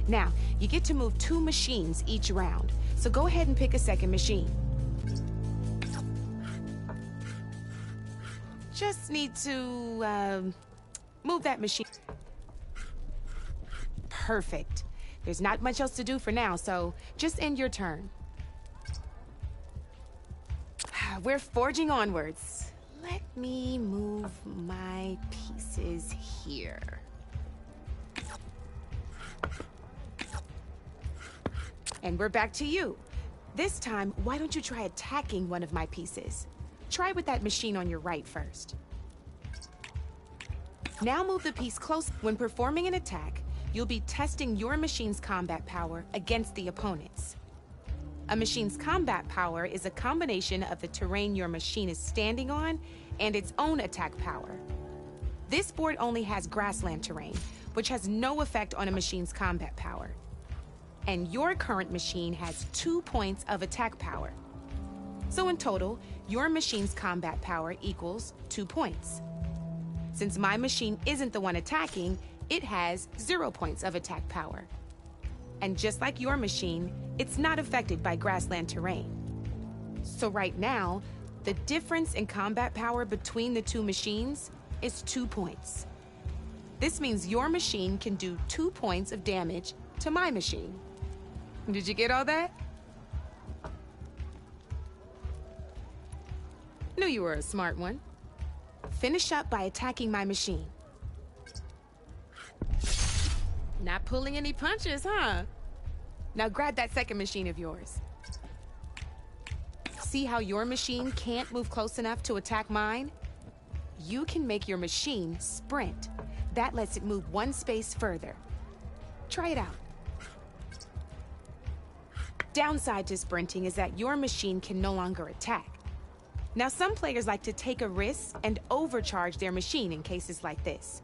Now, you get to move 2 machines each round, so go ahead and pick a second machine. Just need to, move that machine. Perfect. There's not much else to do for now, so just end your turn. We're forging onwards. Let me move my pieces here. And we're back to you. This time, why don't you try attacking one of my pieces? Try with that machine on your right first. Now move the piece close. When performing an attack, you'll be testing your machine's combat power against the opponent's. A machine's combat power is a combination of the terrain your machine is standing on and its own attack power. This board only has grassland terrain, which has no effect on a machine's combat power. And your current machine has 2 points of attack power. So in total, your machine's combat power equals 2 points. Since my machine isn't the one attacking, it has 0 points of attack power. And just like your machine, it's not affected by grassland terrain. So right now, the difference in combat power between the 2 machines is 2 points. This means your machine can do 2 points of damage to my machine. Did you get all that? Knew you were a smart one. Finish up by attacking my machine. Not pulling any punches, huh? Now grab that second machine of yours. See how your machine can't move close enough to attack mine? You can make your machine sprint. That lets it move 1 space further. Try it out. Downside to sprinting is that your machine can no longer attack. Now, some players like to take a risk and overcharge their machine in cases like this.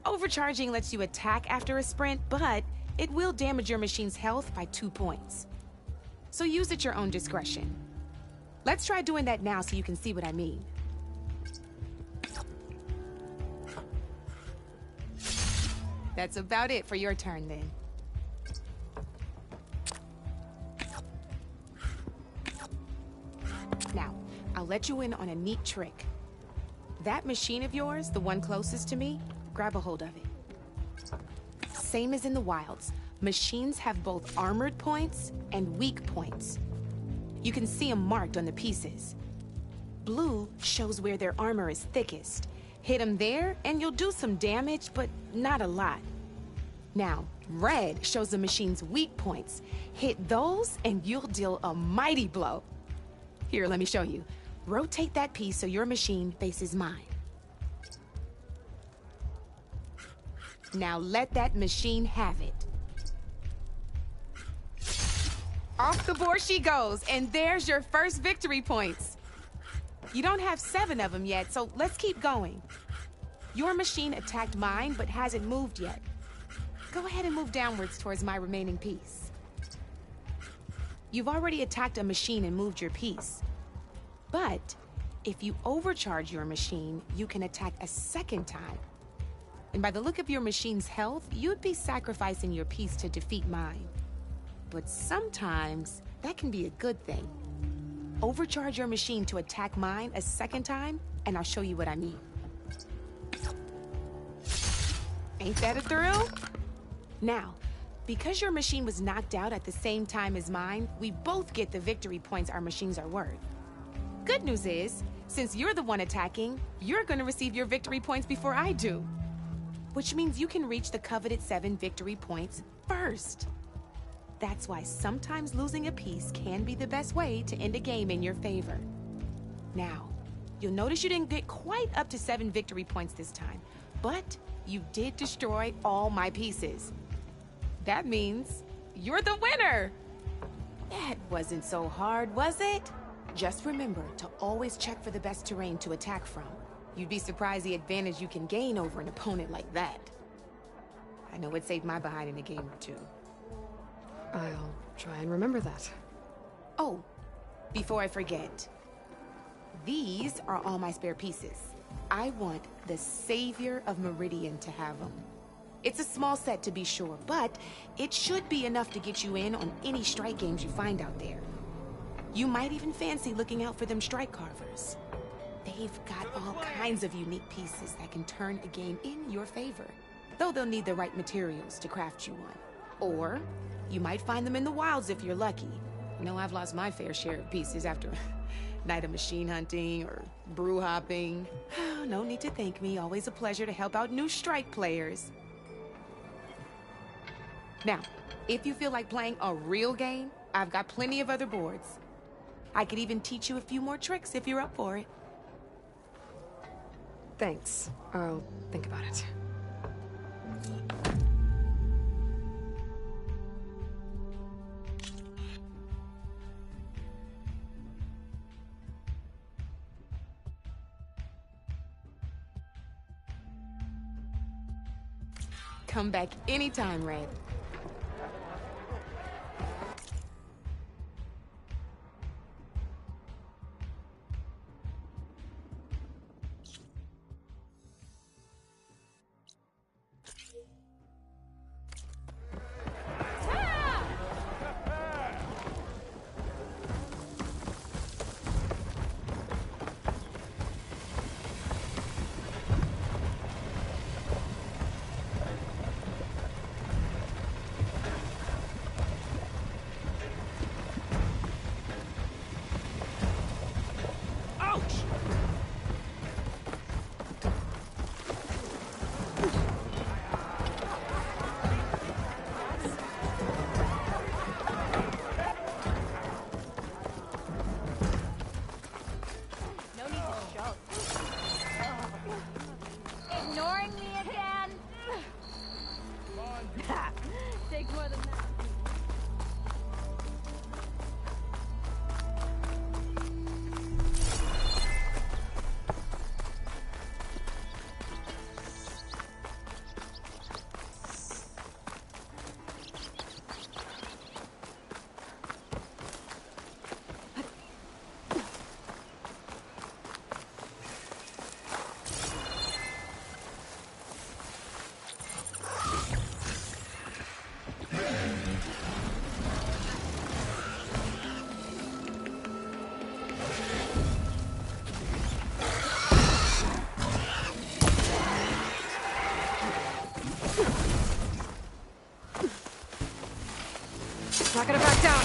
Overcharging lets you attack after a sprint, but it will damage your machine's health by 2 points. So use at your own discretion. Let's try doing that now so you can see what I mean. That's about it for your turn, then. Now, I'll let you in on a neat trick. That machine of yours, the one closest to me, grab a hold of it. Same as in the wilds, machines have both armored points and weak points. You can see them marked on the pieces. Blue shows where their armor is thickest. Hit them there, and you'll do some damage, but not a lot. Now, red shows the machine's weak points. Hit those and you'll deal a mighty blow. Here, let me show you. Rotate that piece so your machine faces mine. Now let that machine have it. Off the board she goes, and there's your first victory points. You don't have 7 of them yet, so let's keep going. Your machine attacked mine, but hasn't moved yet. Go ahead and move downwards towards my remaining piece. You've already attacked a machine and moved your piece. But if you overcharge your machine, you can attack a second time. And by the look of your machine's health, you'd be sacrificing your piece to defeat mine. But sometimes, that can be a good thing. Overcharge your machine to attack mine a second time, and I'll show you what I mean. Ain't that a thrill? Now, because your machine was knocked out at the same time as mine, we both get the victory points our machines are worth. Good news is, since you're the one attacking, you're gonna receive your victory points before I do. Which means you can reach the coveted 7 victory points first. That's why sometimes losing a piece can be the best way to end a game in your favor. Now, you'll notice you didn't get quite up to 7 victory points this time, but you did destroy all my pieces. That means you're the winner! That wasn't so hard, was it? Just remember to always check for the best terrain to attack from. You'd be surprised the advantage you can gain over an opponent like that. I know it saved my behind in a game or two. I'll try and remember that. Oh, before I forget, these are all my spare pieces. I want the Savior of Meridian to have them. It's a small set to be sure, but it should be enough to get you in on any strike games you find out there. You might even fancy looking out for them strike carvers. They've got all kinds of unique pieces that can turn a game in your favor, though they'll need the right materials to craft you one. Or you might find them in the wilds if you're lucky. You know, I've lost my fair share of pieces after a night of machine hunting or brew hopping. No need to thank me. Always a pleasure to help out new strike players. Now, if you feel like playing a real game, I've got plenty of other boards. I could even teach you a few more tricks if you're up for it. Thanks. I'll think about it. Come back anytime, Red. Ignoring me again? Take more than that. Not gonna back down.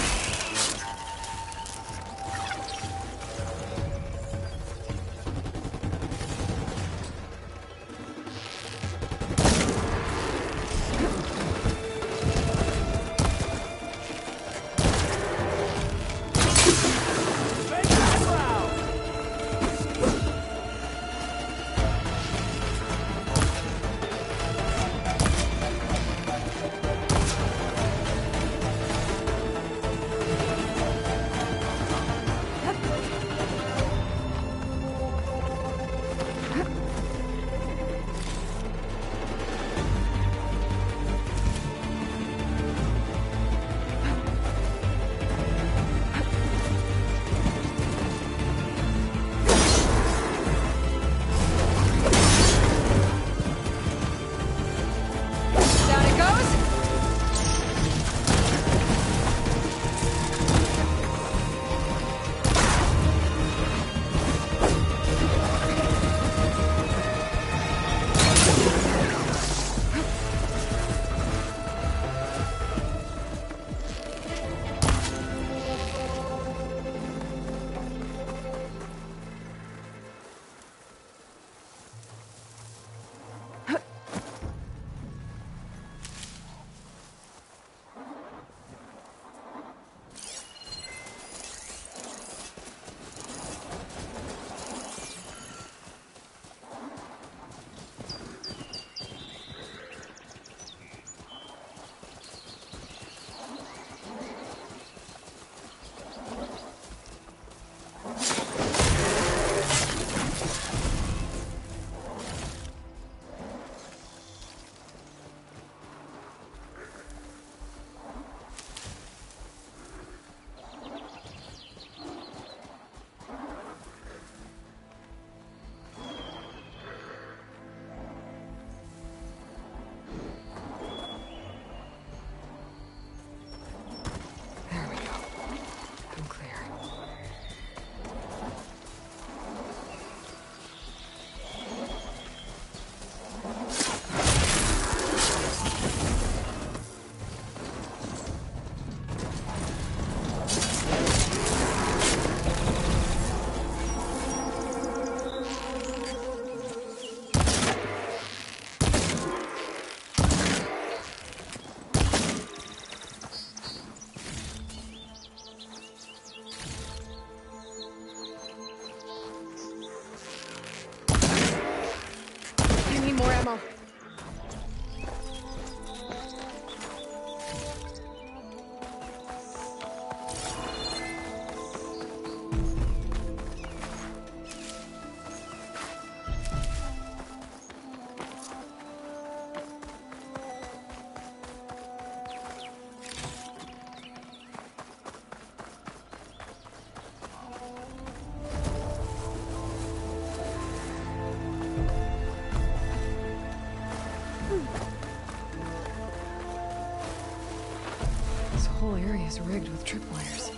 This whole area is rigged with tripwires.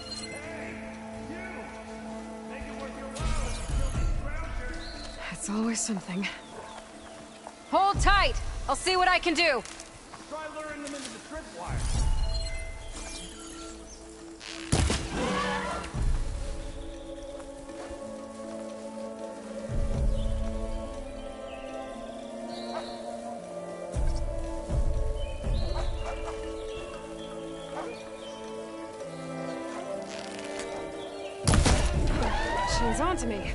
It's always something. Hold tight! I'll see what I can do! Try luring them into the tripwire. She's onto me.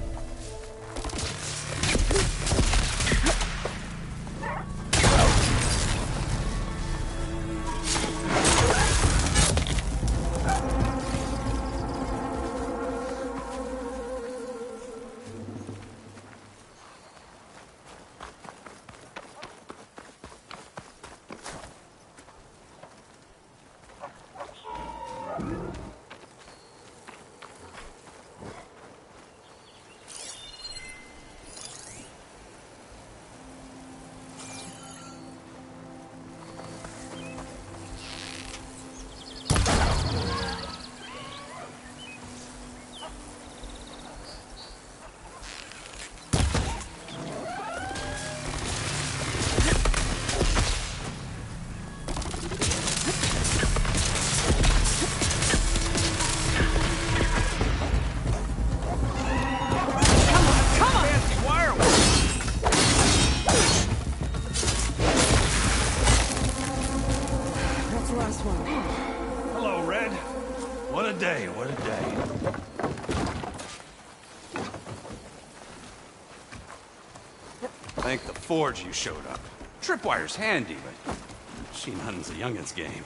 Hello, Red. What a day, what a day. Thank the Forge you showed up. Tripwire's handy, but machine hunting's a youngin's game.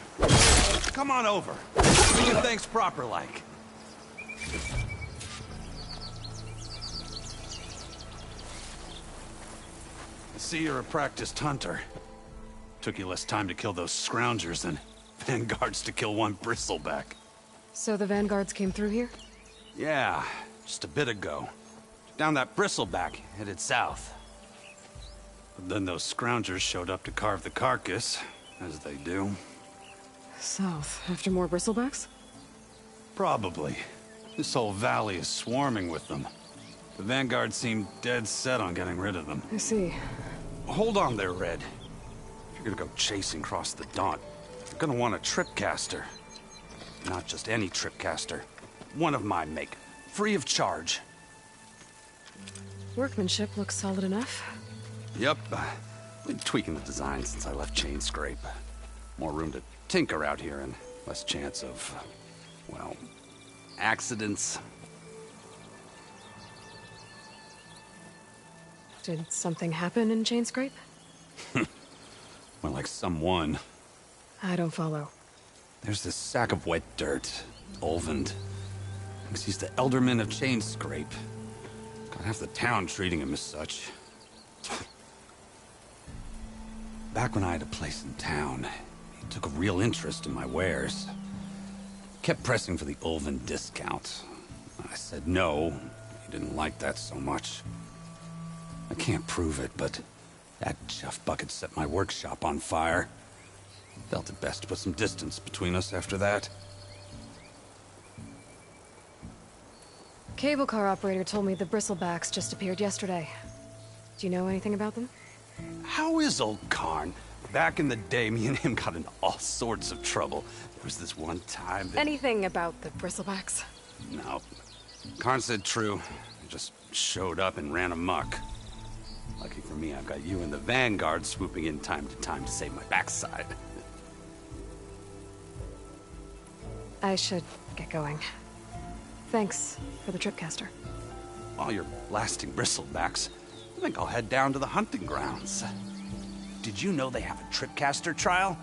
Come on over. Do your things proper like. I see you're a practiced hunter. Took you less time to kill those scroungers than Vanguards to kill one bristleback. So the Vanguards came through here? Yeah, just a bit ago. Down that bristleback, headed south. But then those scroungers showed up to carve the carcass, as they do. South, after more bristlebacks? Probably. This whole valley is swarming with them. The Vanguard seemed dead set on getting rid of them. I see. Hold on there, Red. If you're gonna go chasing across the Daunt, you're gonna want a tripcaster. Not just any tripcaster. One of my make. Free of charge. Workmanship looks solid enough. Yep. Been tweaking the design since I left Chainscrape. More room to tinker out here and less chance of, well, accidents. Did something happen in Chainscrape? Well, like someone. I don't follow. There's this sack of wet dirt, Olvend. Thinks he's the Elderman of Chainscrape. Got half the town treating him as such. Back when I had a place in town, he took a real interest in my wares. Kept pressing for the Olvend discount. I said no. He didn't like that so much. I can't prove it, but that chuff bucket set my workshop on fire. Felt it best to put some distance between us after that. Cable car operator told me the bristlebacks just appeared yesterday. Do you know anything about them? How is old Karn? Back in the day, me and him got into all sorts of trouble. There was this one time that... Anything about the bristlebacks? No. Karn said true. Just showed up and ran amok. Lucky for me, I've got you and the Vanguard swooping in time to save my backside. I should get going. Thanks for the tripcaster. While you're blasting bristlebacks, I think I'll head down to the hunting grounds. Did you know they have a tripcaster trial?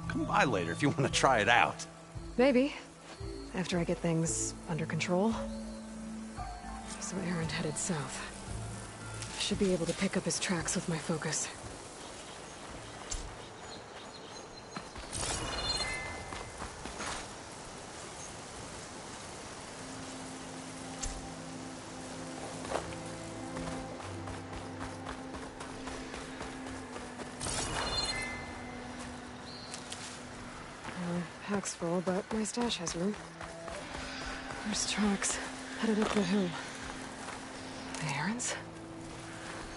Come by later if you want to try it out. Maybe. After I get things under control. So Aaron headed south. I should be able to pick up his tracks with my focus. pack's full, but my stash has room. There's tracks headed up the hill. The errands?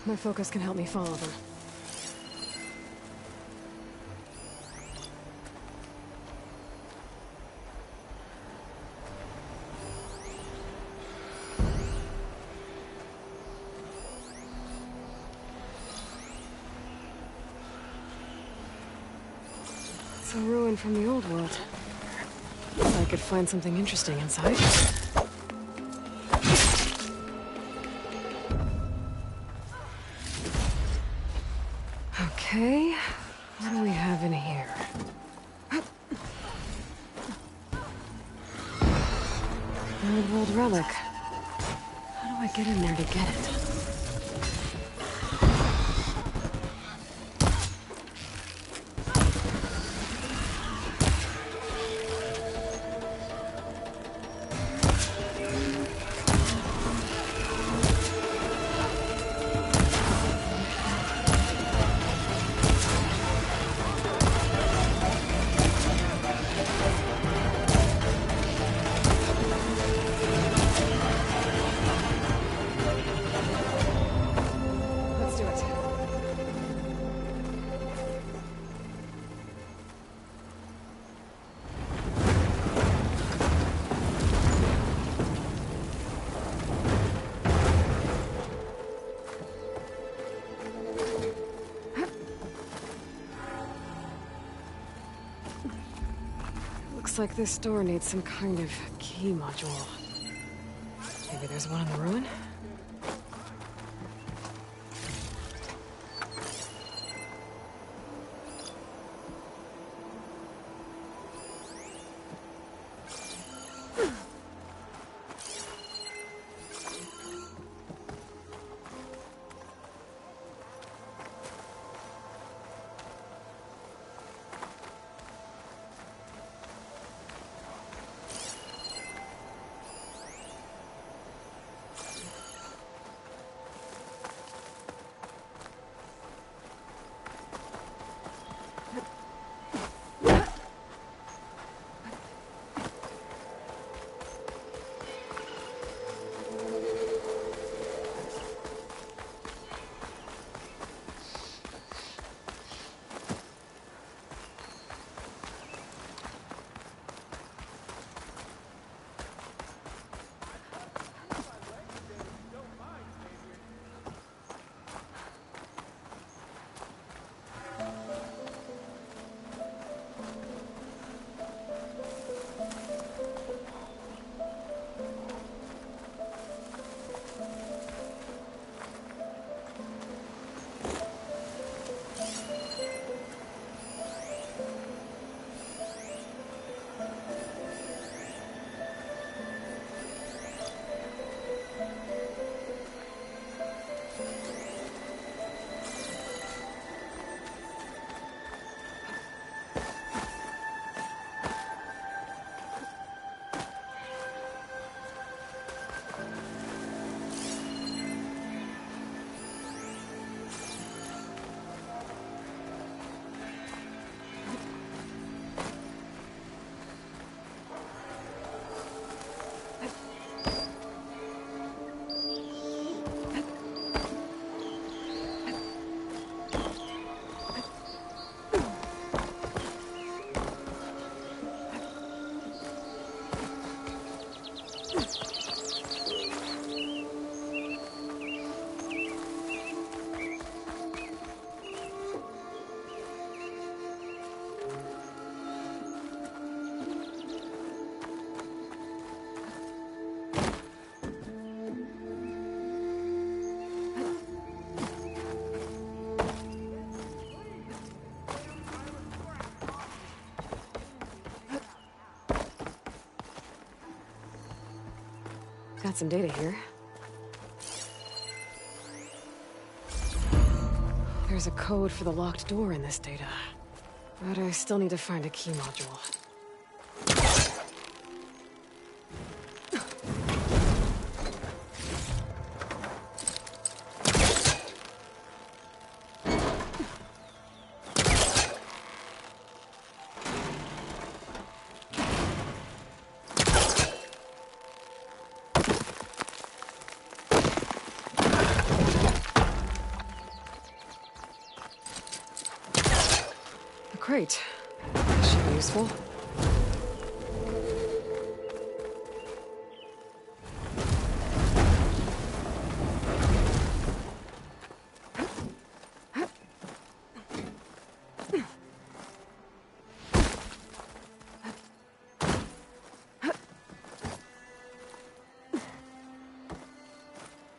My focus can help me follow them. It's a ruin from the old world. I could find something interesting inside. Okay, what do we have in here? Old world relic. How do I get in there to get it? Looks like this door needs some kind of key module. Maybe there's one in the ruin? Got some data here. There's a code for the locked door in this data. But I still need to find a key module. crate. This should be useful.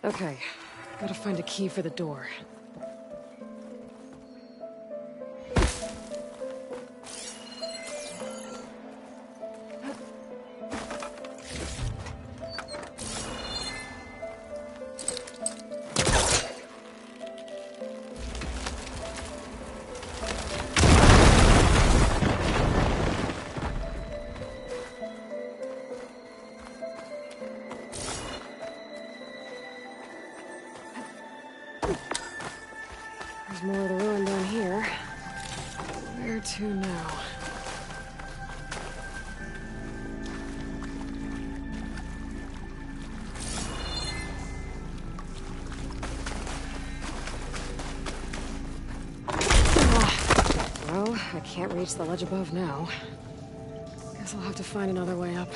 Okay, gotta find a key for the door. There's more of the ruin down here. Where to now? Well, I can't reach the ledge above now. Guess I'll have to find another way up.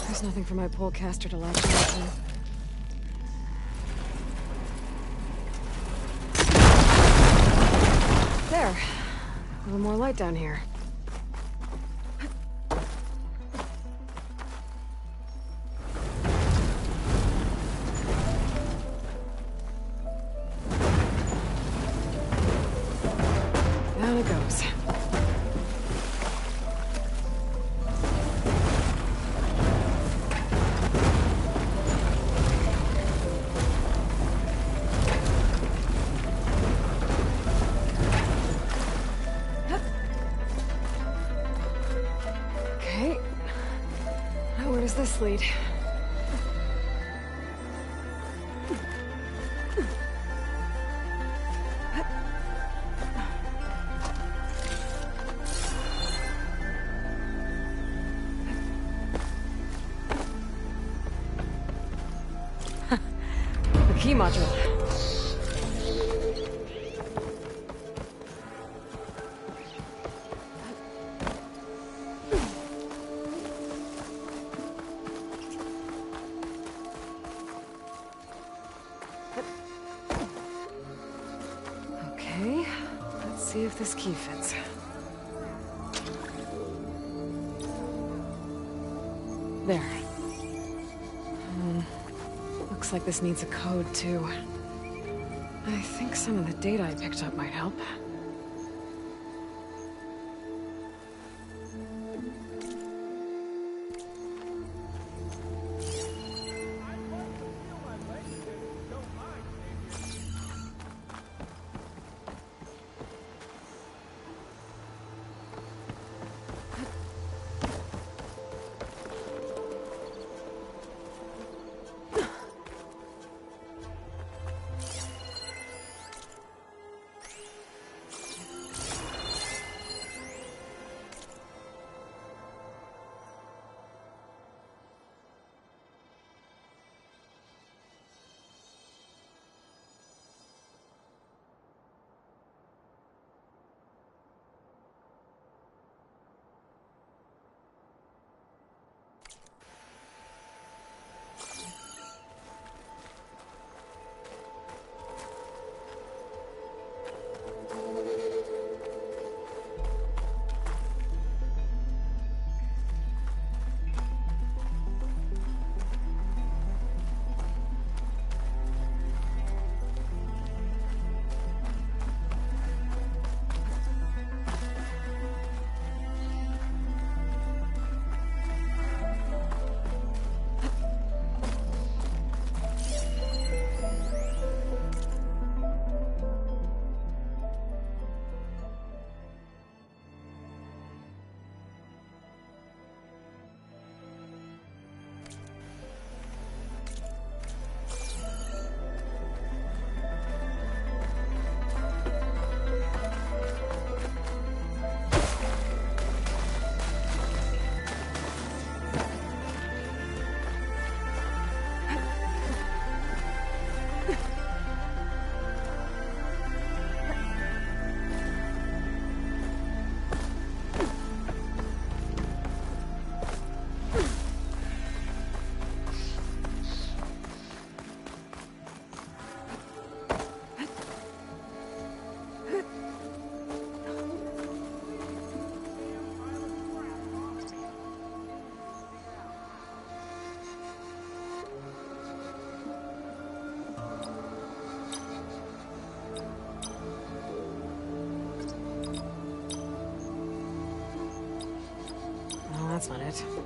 There's nothing for my polecaster to latch onto. There. A little more light down here. Down it goes. Where does this lead? The key module. Okay, let's see if this key fits. There. Looks like this needs a code, too. I think some of the data I picked up might help. it.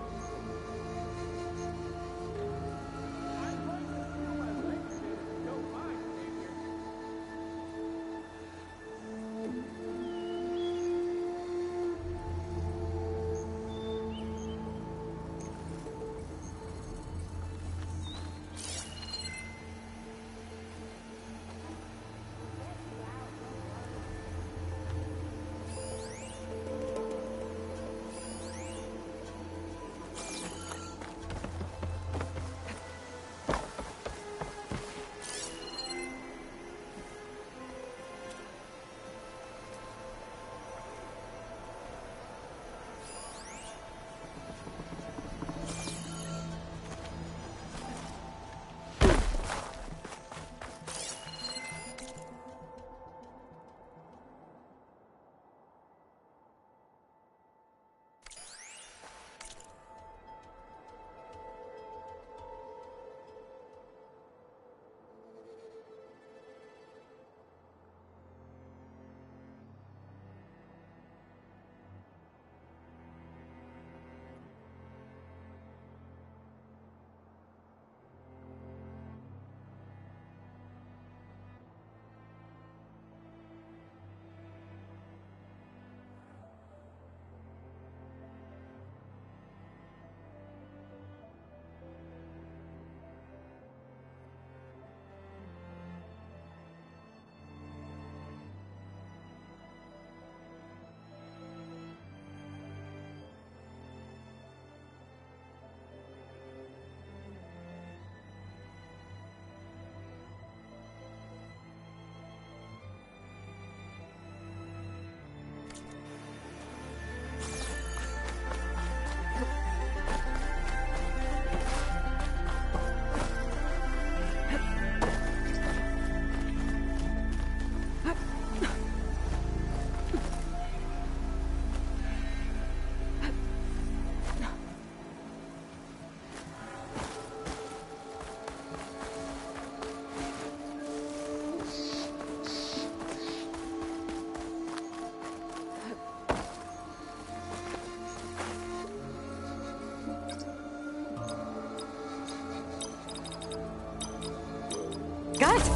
Guys!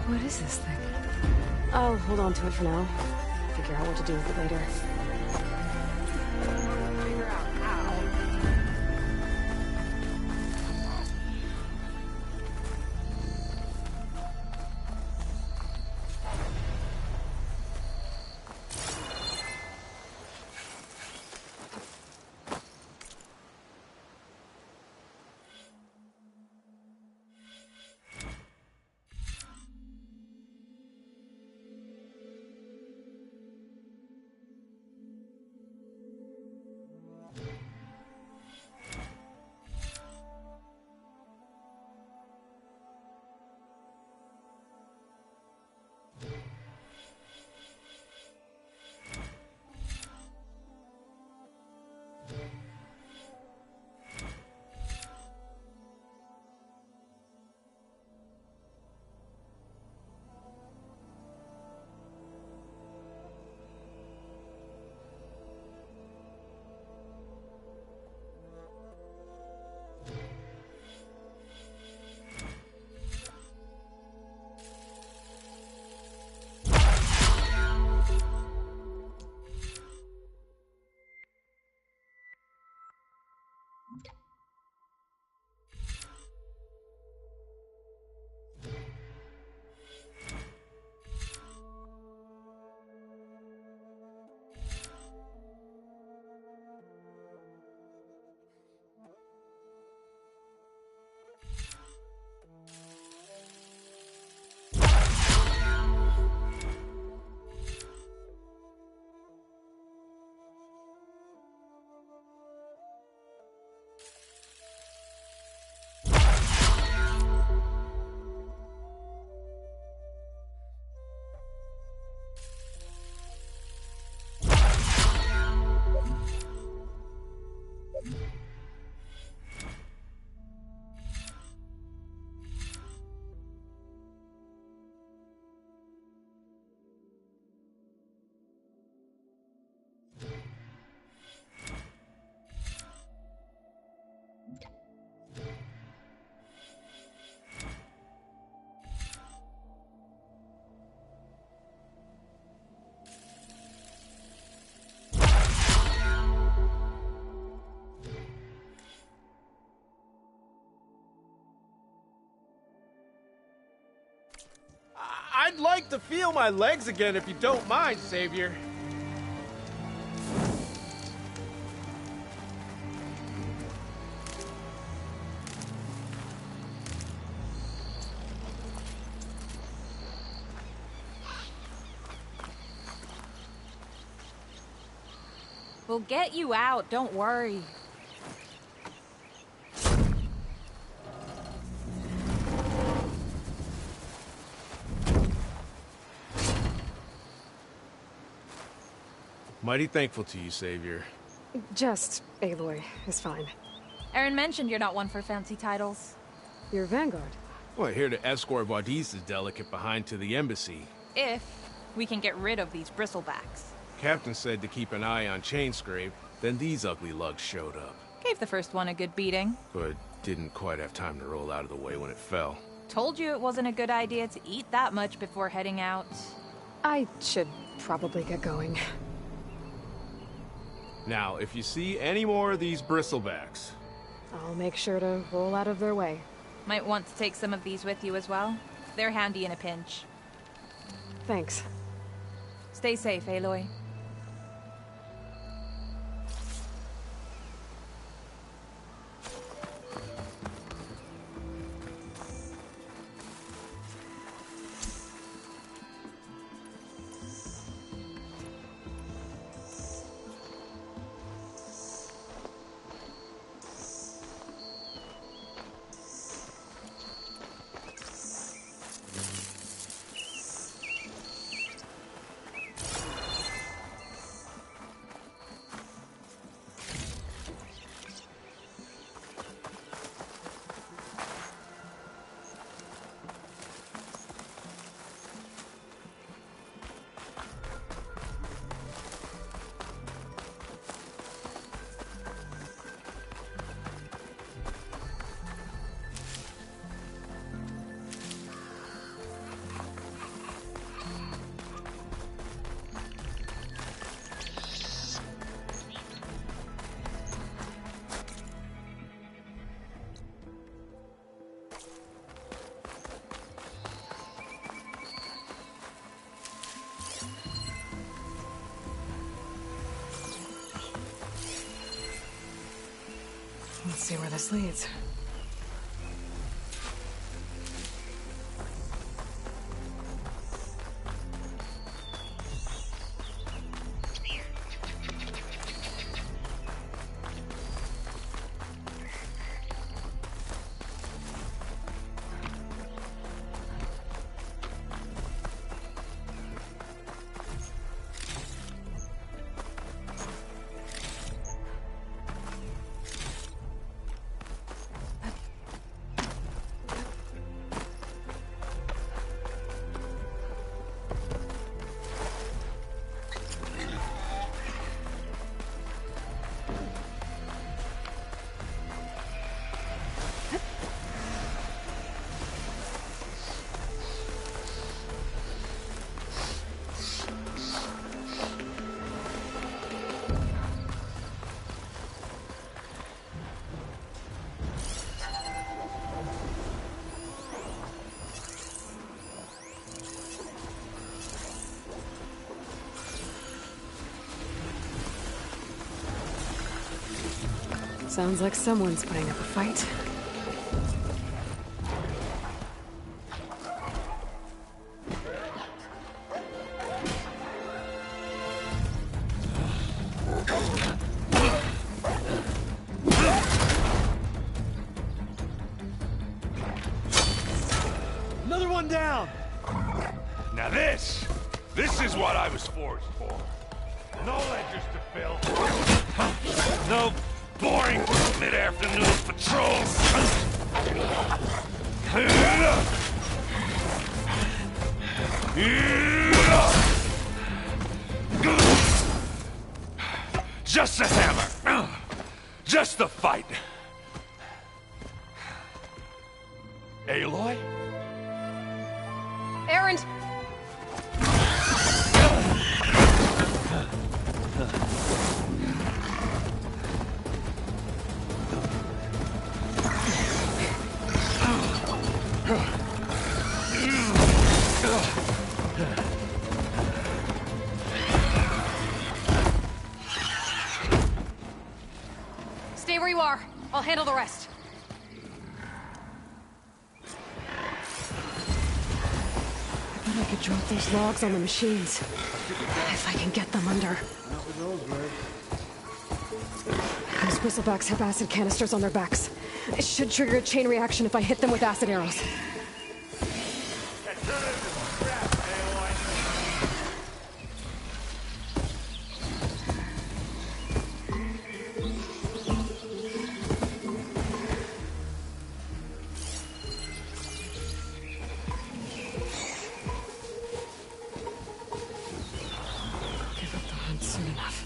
What is this thing? I'll hold on to it for now. Figure out what to do with it later. like to feel my legs again if you don't mind, Savior. We'll get you out, don't worry. Mighty thankful to you, Savior. Just Aloy is fine. Aaron mentioned you're not one for fancy titles. You're Vanguard. Well, here to escort Wadis' delicate behind to the embassy. If we can get rid of these bristlebacks. Captain said to keep an eye on Chainscrape, then these ugly lugs showed up. Gave the first one a good beating. But didn't quite have time to roll out of the way when it fell. Told you it wasn't a good idea to eat that much before heading out. I should probably get going. Now, if you see any more of these bristlebacks... I'll make sure to roll out of their way. Might want to take some of these with you as well. They're handy in a pinch. Thanks. Stay safe, Aloy. Let's see where this leads. Sounds like someone's putting up a fight. Another one down! Now this is what I was forged for. No ledgers to fill. No boring mid-afternoon patrols. Just a hammer. Just the fight. Aloy? Erend! Stay where you are. I'll handle the rest. I bet I could drop those logs on the machines. If I can get them under. Those bristlebacks have acid canisters on their backs. It should trigger a chain reaction if I hit them with acid arrows. Give up the hunt soon enough.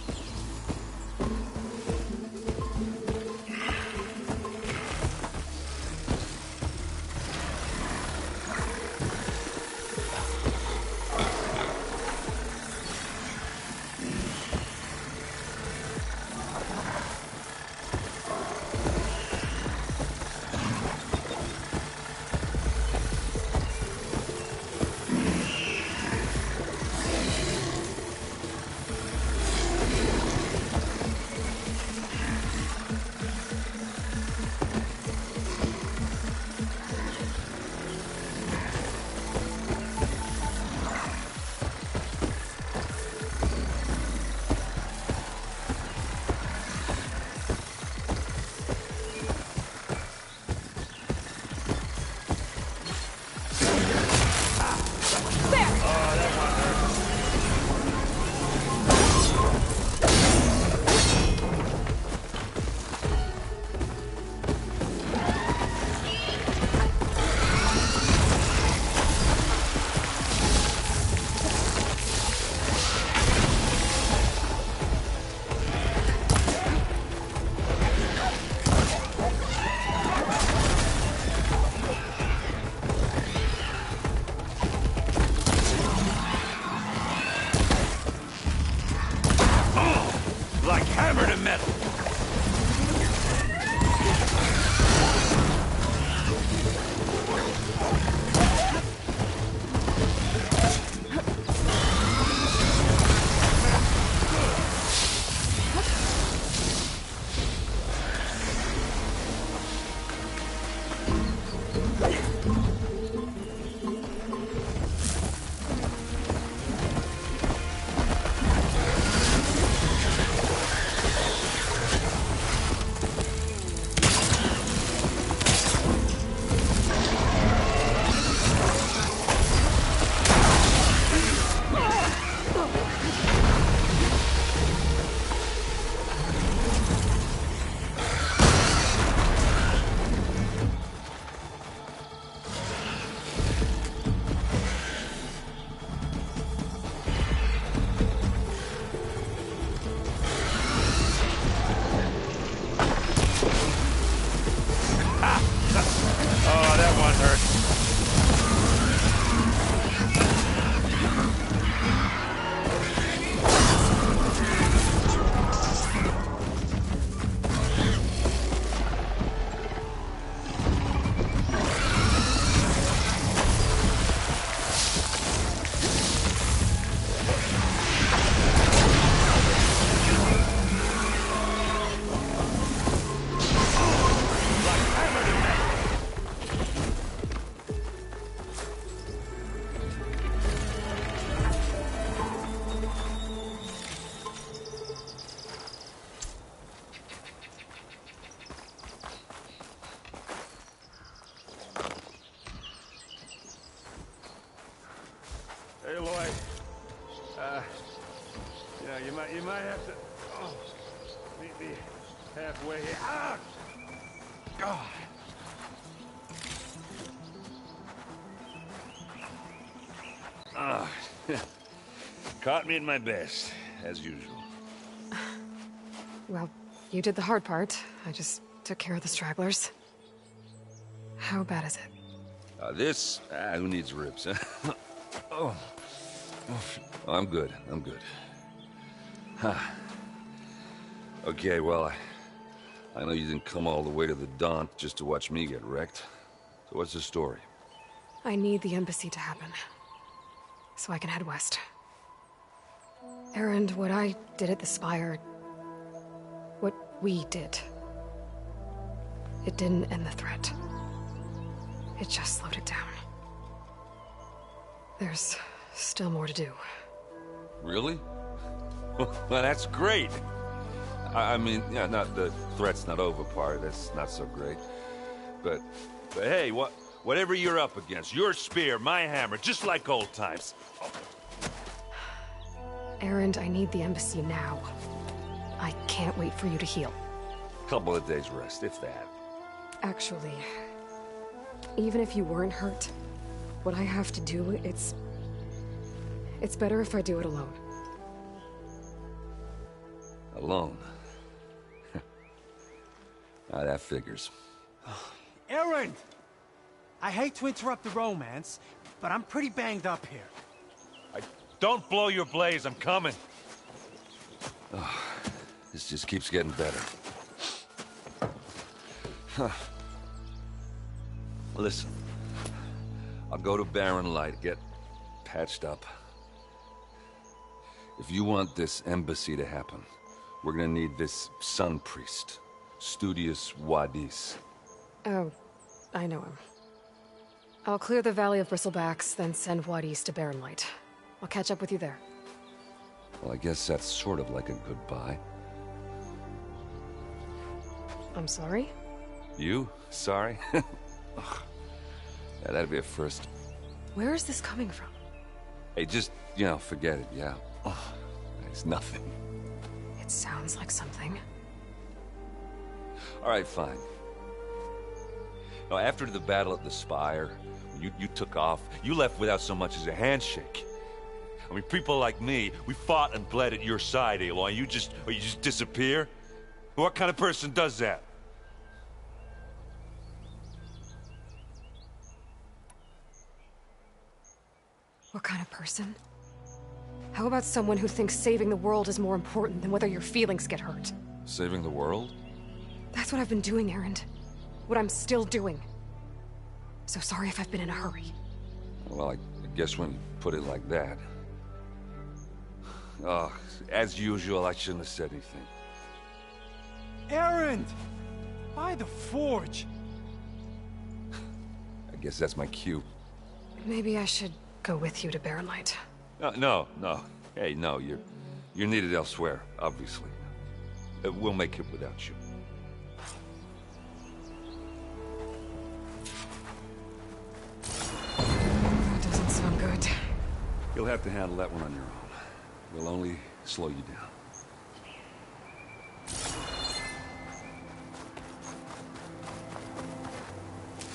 Like hammer to metal. Oh, that one hurt. Hey, Lloyd. You might have to meet me halfway here. Ah! God. Ah, caught me at my best, as usual. Well, you did the hard part. I just took care of the stragglers. How bad is it? Who needs ribs, huh? Oh. I'm good. Huh. Okay, well, I know you didn't come all the way to the Daunt just to watch me get wrecked. So what's the story? I need the embassy to happen, so I can head west. Erend, what I did at the Spire... what we did... It didn't end the threat. It just slowed it down. There's still more to do. Really? Well, that's great. I mean, yeah, not the threat's not over part. That's not so great. But hey, whatever you're up against, your spear, my hammer, just like old times. Erend, I need the embassy now. I can't wait for you to heal. Couple of days rest, if that. Actually, even if you weren't hurt, what I have to do, it's better if I do it alone. Alone? That figures. Erend! I hate to interrupt the romance, but I'm pretty banged up here. Don't blow your blaze, I'm coming. Oh, this just keeps getting better. Huh. Listen, I'll go to Barren Light, get patched up. If you want this embassy to happen, we're gonna need this Sun Priest, Studius Wadis. Oh, I know him. I'll clear the Valley of Bristlebacks, then send Wadis to Barren Light. I'll catch up with you there. Well, I guess that's sort of like a goodbye. I'm sorry? You? Sorry? Ugh. Yeah, that'd be a first. Where is this coming from? Hey, just, forget it, yeah. Ugh. It's nothing. It sounds like something. All right, fine. Now, after the battle at the Spire, you took off, you left without so much as a handshake. I mean, people like me, we fought and bled at your side, Aloy. You just disappear? What kind of person does that? What kind of person? How about someone who thinks saving the world is more important than whether your feelings get hurt? Saving the world? That's what I've been doing, Erend. What I'm still doing. So sorry if I've been in a hurry. Well, I guess when you put it like that... Oh, as usual, I shouldn't have said anything. Erend! By the Forge! I guess that's my cue. Maybe I should go with you to Barren Light. No. Hey, no, you're needed elsewhere, obviously. We'll make it without you. That doesn't sound good. You'll have to handle that one on your own. We'll only slow you down.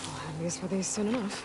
I'll have use for these soon enough.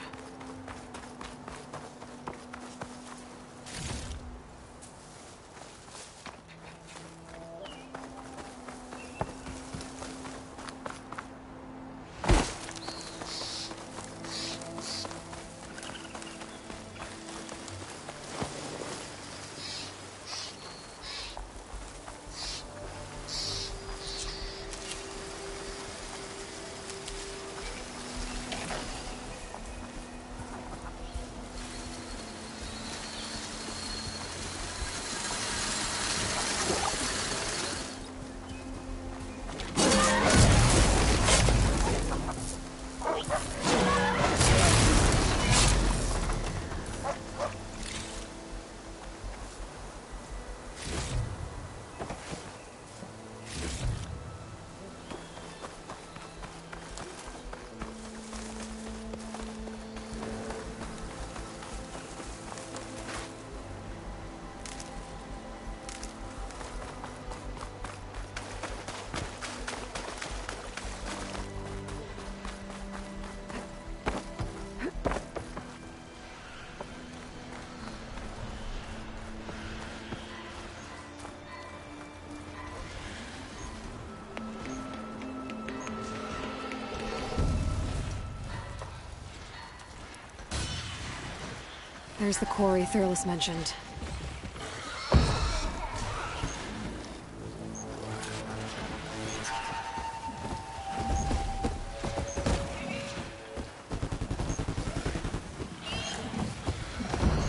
There's the quarry Thurles mentioned.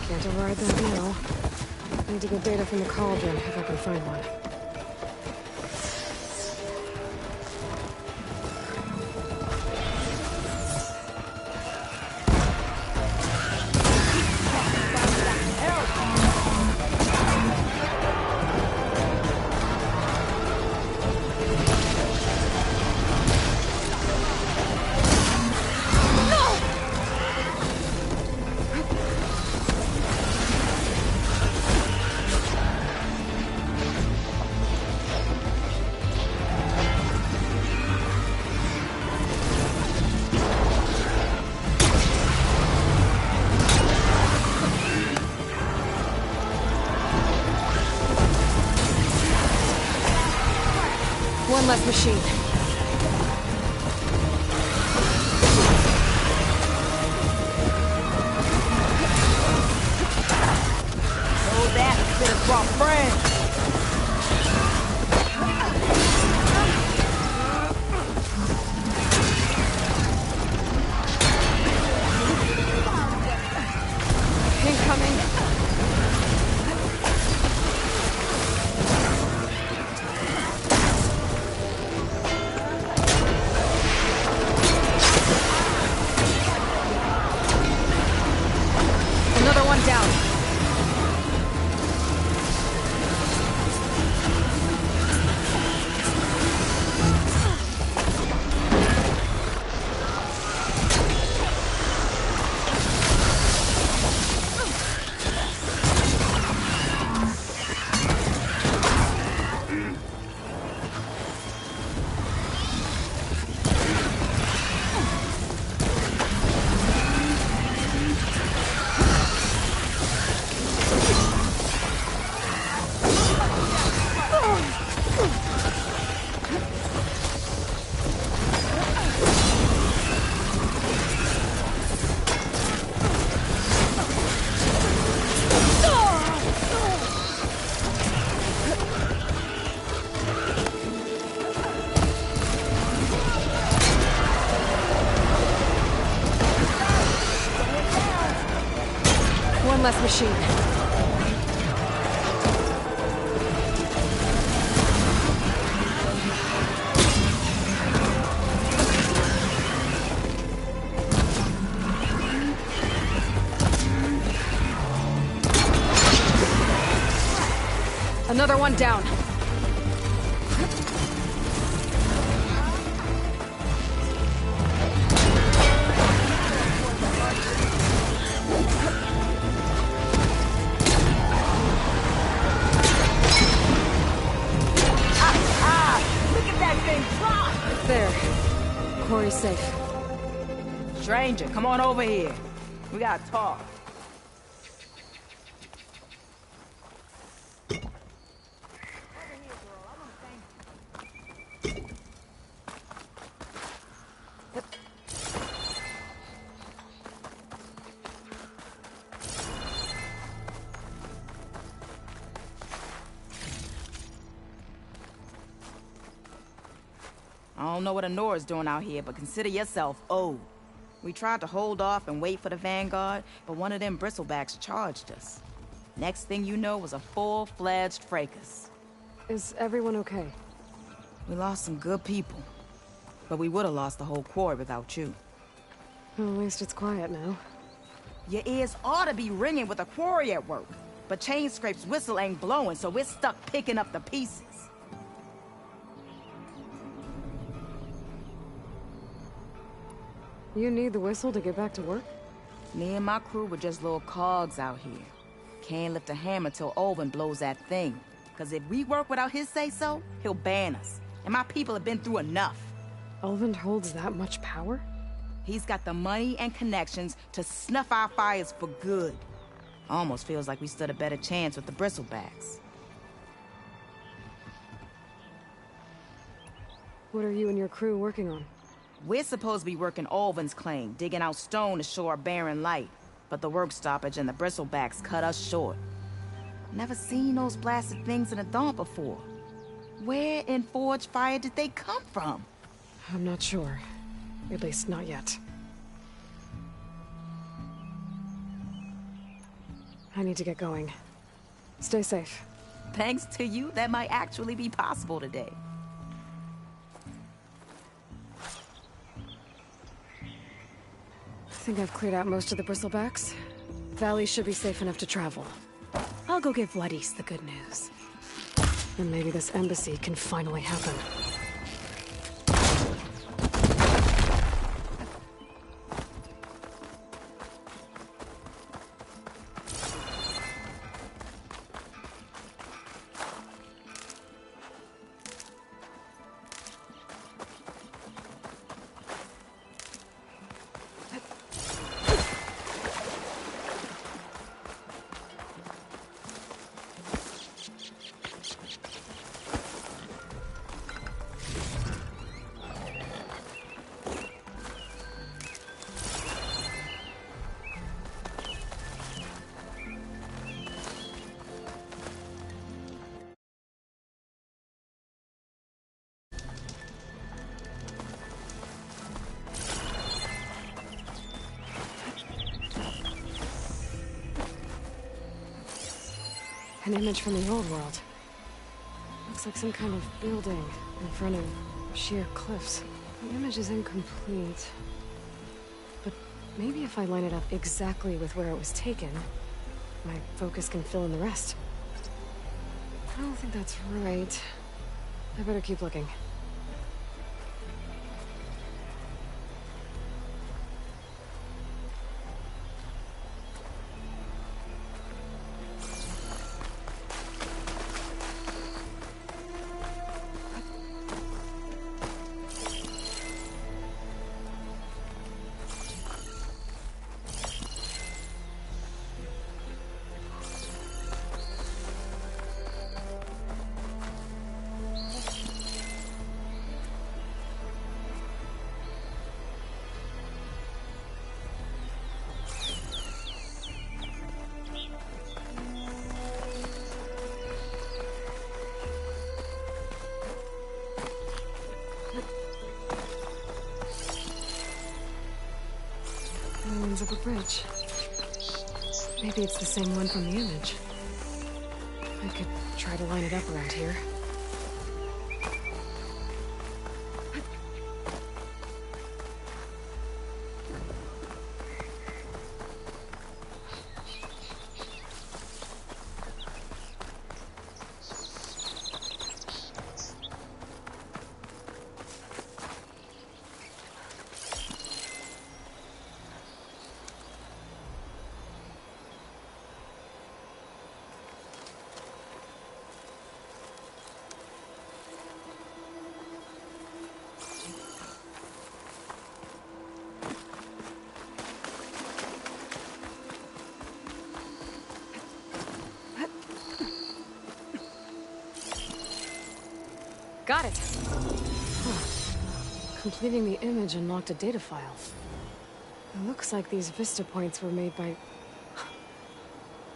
Can't override that now. Need to get data from the cauldron if I can find one. One less machine. Oh, that could have brought friends. Incoming. Another one down. One less machine. Another one down. Look at that thing drop! There. Quarry's safe. Stranger, come on over here. We gotta talk. I don't know what Honora's doing out here, but consider yourself owed. We tried to hold off and wait for the Vanguard, but one of them bristlebacks charged us. Next thing you know was a full-fledged fracas. Is everyone okay? We lost some good people, but we would have lost the whole quarry without you. Well, at least it's quiet now. Your ears ought to be ringing with a quarry at work, but Chainscrape's whistle ain't blowing, so we're stuck picking up the pieces. You need the whistle to get back to work? Me and my crew were just little cogs out here. Can't lift a hammer till Olvin blows that thing. Cause if we work without his say-so, he'll ban us. And my people have been through enough. Olvin holds that much power? He's got the money and connections to snuff our fires for good. Almost feels like we stood a better chance with the bristlebacks. What are you and your crew working on? We're supposed to be working Olvin's claim, digging out stone to show our barren light. But the work stoppage and the bristlebacks cut us short. Never seen those blasted things in a dawn before. Where in Forge Fire did they come from? I'm not sure. At least not yet. I need to get going. Stay safe. Thanks to you, that might actually be possible today. I think I've cleared out most of the bristlebacks. Valley should be safe enough to travel. I'll go give Vladis the good news. And maybe this embassy can finally happen. An image from the old world. Looks like some kind of building in front of sheer cliffs. The image is incomplete. But maybe if I line it up exactly with where it was taken, my focus can fill in the rest. I don't think that's right. I better keep looking. Up a bridge. Maybe it's the same one from the image. I could try to line it up around here. Got it! Huh. Completing the image unlocked a data file. It looks like these Vista points were made by...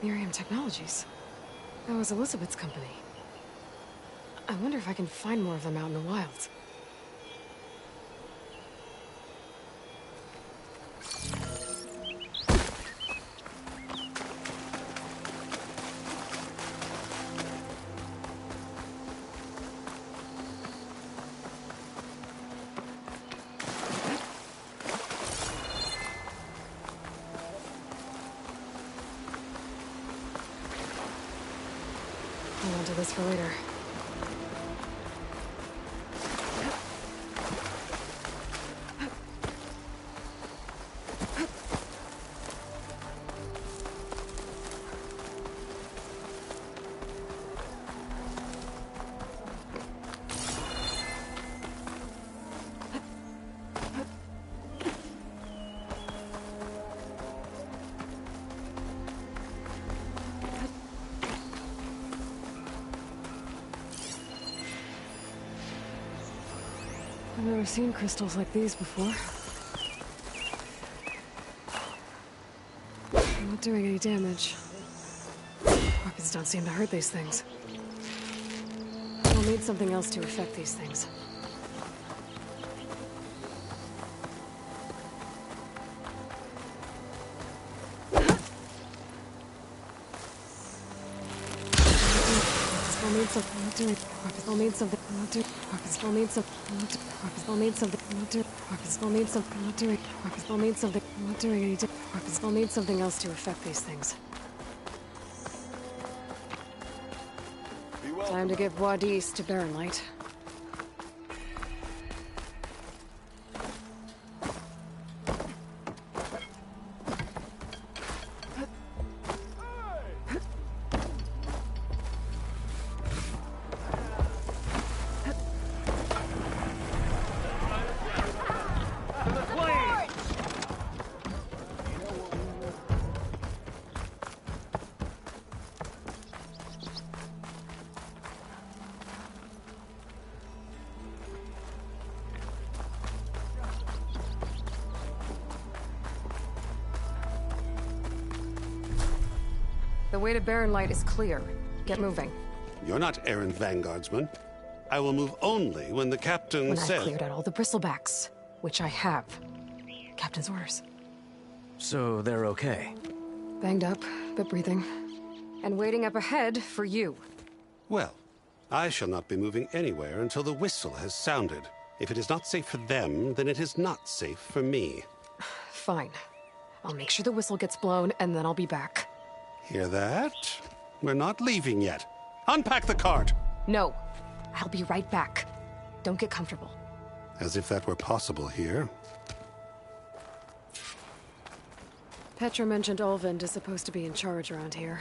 Miriam Technologies. That was Elizabeth's company. I wonder if I can find more of them out in the wild. Hold on to this for later. I've never seen crystals like these before. I'm not doing any damage. Weapons don't seem to hurt these things. I'll need something else to affect these things. I'll need something. I'm not doing. I'll need something. I'm not doing. I'll need something. I'll need something. I'm not doing. I'll need something. I'm not doing. I'll need something. I'm not doing anything. I'll need something else to affect these things. Time to give Wadis to Barren Light. The way to Barren Light is clear. Get moving. You're not errant vanguardsman. I will move only when the captain When says... I've cleared out all the bristlebacks, which I have. Captain's orders. So they're okay? Banged up, but breathing. And waiting up ahead for you. Well, I shall not be moving anywhere until the whistle has sounded. If it is not safe for them, then it is not safe for me. Fine. I'll make sure the whistle gets blown, and then I'll be back. Hear that? We're not leaving yet. Unpack the cart! No. I'll be right back. Don't get comfortable. As if that were possible here. Petra mentioned Olvind is supposed to be in charge around here.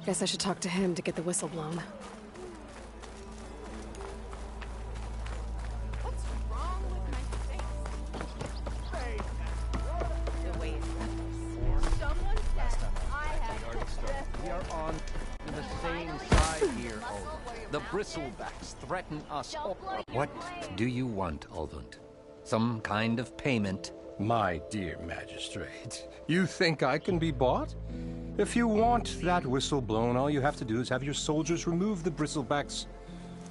Guess I should talk to him to get the whistle blown. What's wrong with my face? The way it's someone said I have We are on the same side here, Olvind. The Bristlebacks threaten us all. What do you want, Olvind? Some kind of payment? My dear magistrate, you think I can be bought? If you want that whistle blown, all you have to do is have your soldiers remove the Bristlebacks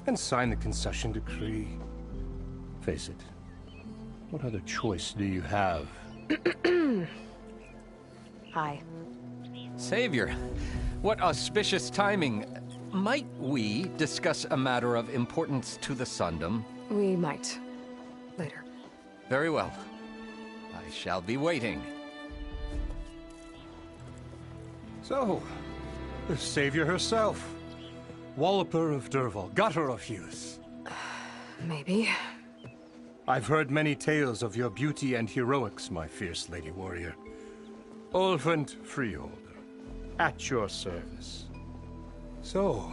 and sign the concession decree. Face it, what other choice do you have? Hi. Savior, what auspicious timing. Might we discuss a matter of importance to the Sundom? We might. Later. Very well. I shall be waiting. So, the Savior herself. Walloper of Derval, Gutter of Hughes. Maybe. I've heard many tales of your beauty and heroics, my fierce lady warrior. Olvind Freeholder, at your service. So,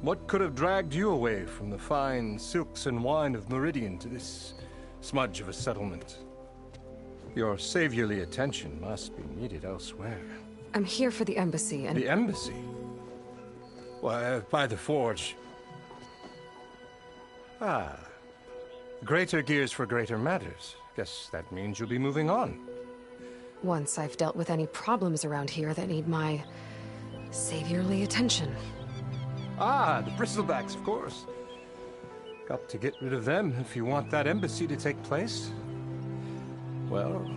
what could have dragged you away from the fine silks and wine of Meridian to this smudge of a settlement? Your saviorly attention must be needed elsewhere. I'm here for the embassy and... The embassy? Why, by the forge. Ah. Greater gears for greater matters. Guess that means you'll be moving on. Once I've dealt with any problems around here that need my... saviorly attention. Ah, the Bristlebacks, of course. Got to get rid of them if you want that embassy to take place. Well,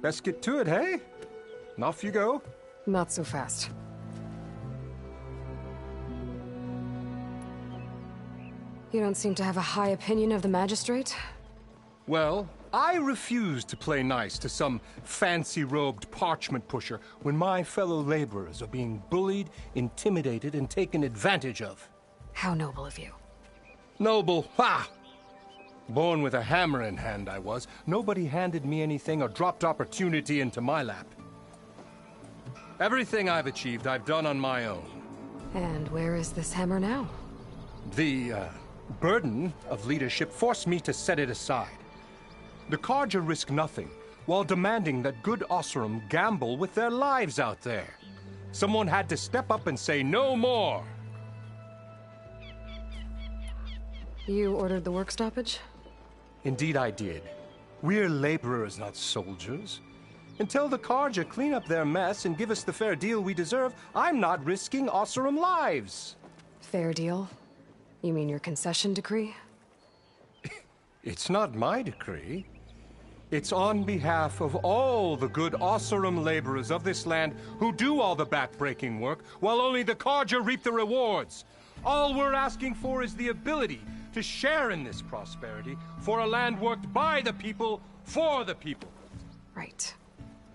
best get to it, hey? And off you go. Not so fast. You don't seem to have a high opinion of the magistrate? Well, I refuse to play nice to some fancy-robed parchment pusher when my fellow laborers are being bullied, intimidated, and taken advantage of. How noble of you. Noble? Ha! Born with a hammer in hand, I was. Nobody handed me anything or dropped opportunity into my lap. Everything I've achieved, I've done on my own. And where is this hammer now? The, burden of leadership forced me to set it aside. The Carja risk nothing, while demanding that good Oseram gamble with their lives out there. Someone had to step up and say no more. You ordered the work stoppage? Indeed I did. We're laborers, not soldiers. Until the Carja clean up their mess and give us the fair deal we deserve, I'm not risking Oseram lives. Fair deal? You mean your concession decree? It's not my decree. It's on behalf of all the good Oseram laborers of this land who do all the back-breaking work, while only the Carja reap the rewards. All we're asking for is the ability to share in this prosperity for a land worked by the people, for the people. Right.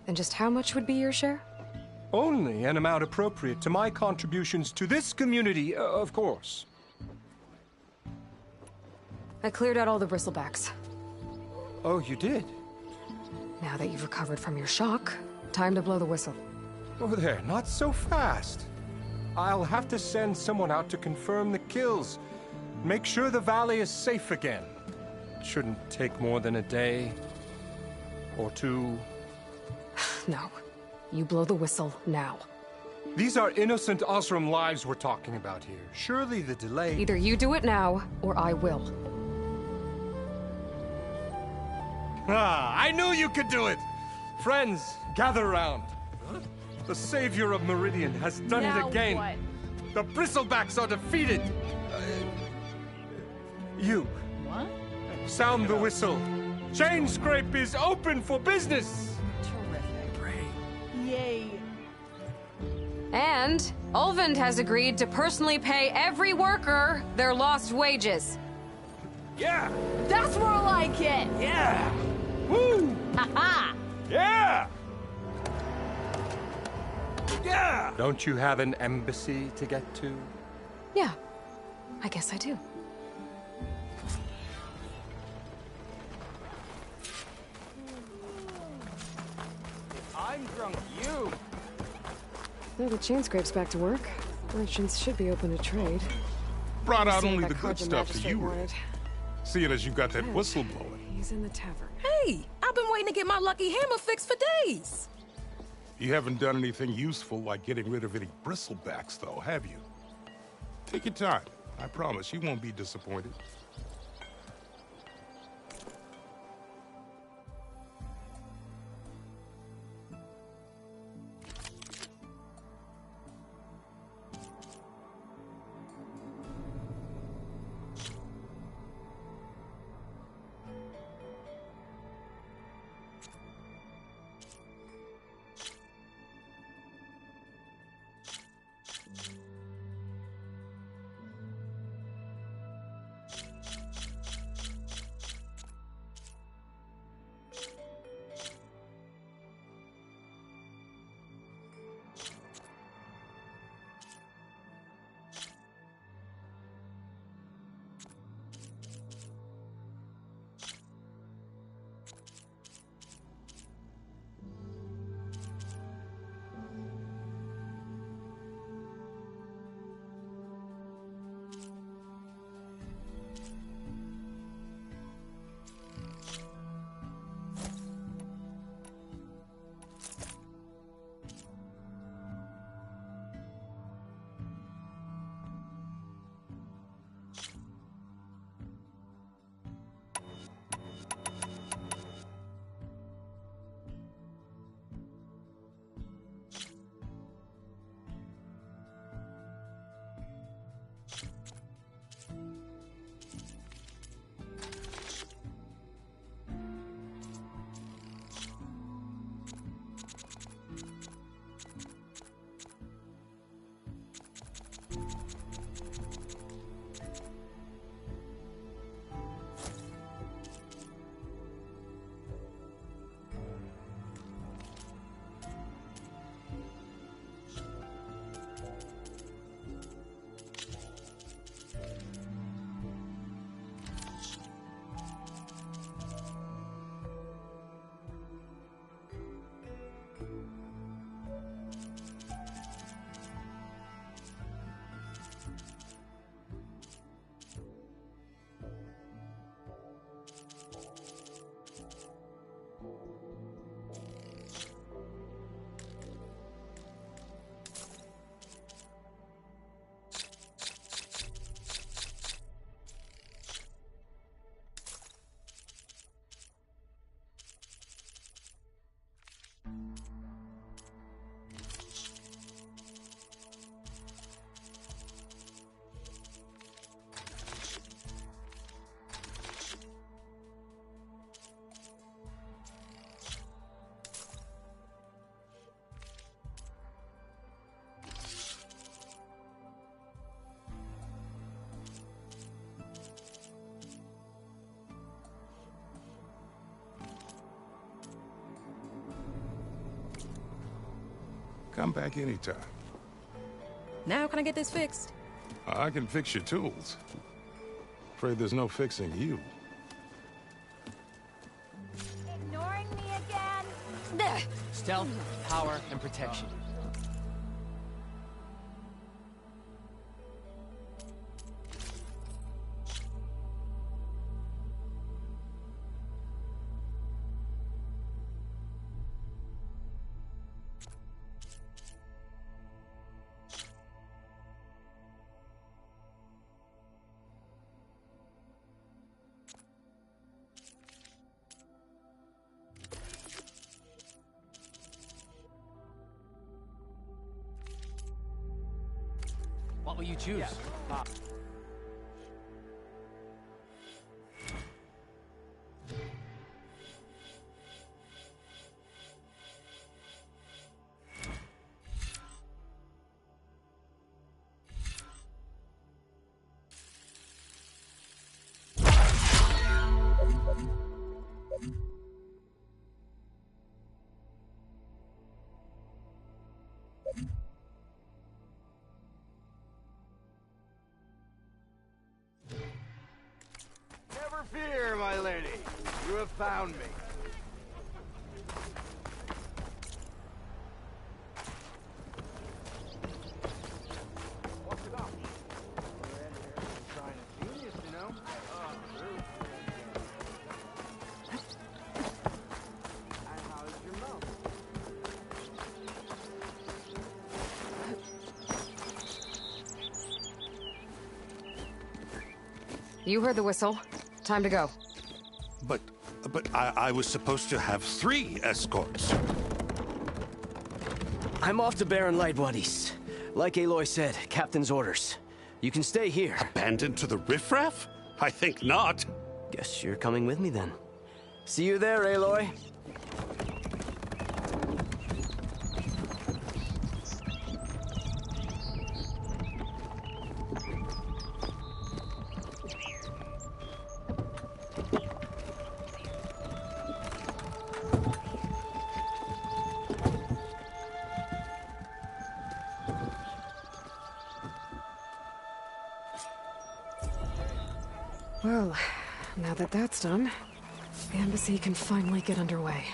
And just how much would be your share? Only an amount appropriate to my contributions to this community, of course. I cleared out all the Bristlebacks. Oh, you did? Now that you've recovered from your shock, time to blow the whistle. Oh, there, not so fast. I'll have to send someone out to confirm the kills. Make sure the valley is safe again. It shouldn't take more than a day. Or two. No. You blow the whistle now. These are innocent Oseram lives we're talking about here. Surely the delay... Either you do it now, or I will. Ah, I knew you could do it! Friends, gather around. The savior of Meridian has done it again. What? The Bristlebacks are defeated. You. What? Sound the whistle. Chainscrape is open for business. Terrific. Yay. And Ulvund has agreed to personally pay every worker their lost wages. Yeah! That's more like it! Yeah! Woo! Ha-ha! Yeah! Yeah! Don't you have an embassy to get to? Yeah, I guess I do. I'm drunk, you! Now the Chainscrape's back to work. Merchants should be open to trade. Brought out See only what the that good Carja stuff to magistrate you, Red. wanted. Seeing as you got that Red. whistle blowing. He's in the tavern. Hey, I've been waiting to get my lucky hammer fixed for days. You haven't done anything useful like getting rid of any bristlebacks, though, have you? Take your time. I promise you won't be disappointed. Come back anytime. Now can I get this fixed? I can fix your tools. Afraid there's no fixing you. Ignoring me again? Stealth, power, and protection. What will you choose? fear, my lady. You have found me. What's it up? Trying a genius, you know? And how's your mouth? You heard the whistle. Time to go. But I was supposed to have 3 escorts. I'm off to Barren Light, Wadis. Like Aloy said, Captain's orders. You can stay here. Abandoned to the riffraff? I think not. Guess you're coming with me then. See you there, Aloy. Well, now that that's done, the embassy can finally get underway.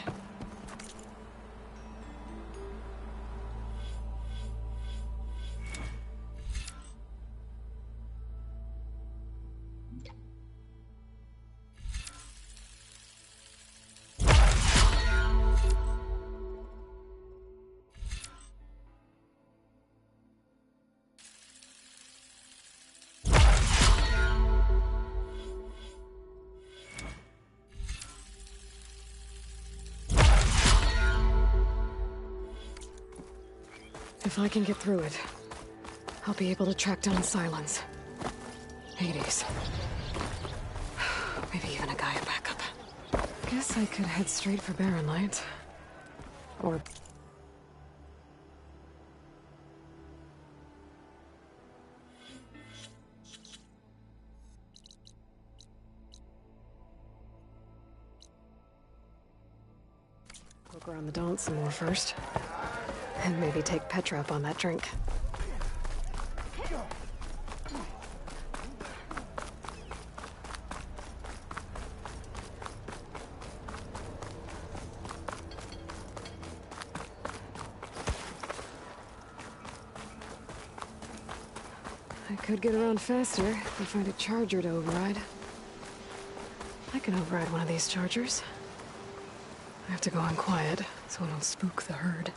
If I can get through it, I'll be able to track down Silence. Hades. Maybe even a Gaia backup. Guess I could head straight for Barren Light. Or... poke around the Daunt some more first. And maybe take Petra up on that drink. I could get around faster if I find a charger to override. I can override one of these chargers. I have to go in quiet, so I don't spook the herd.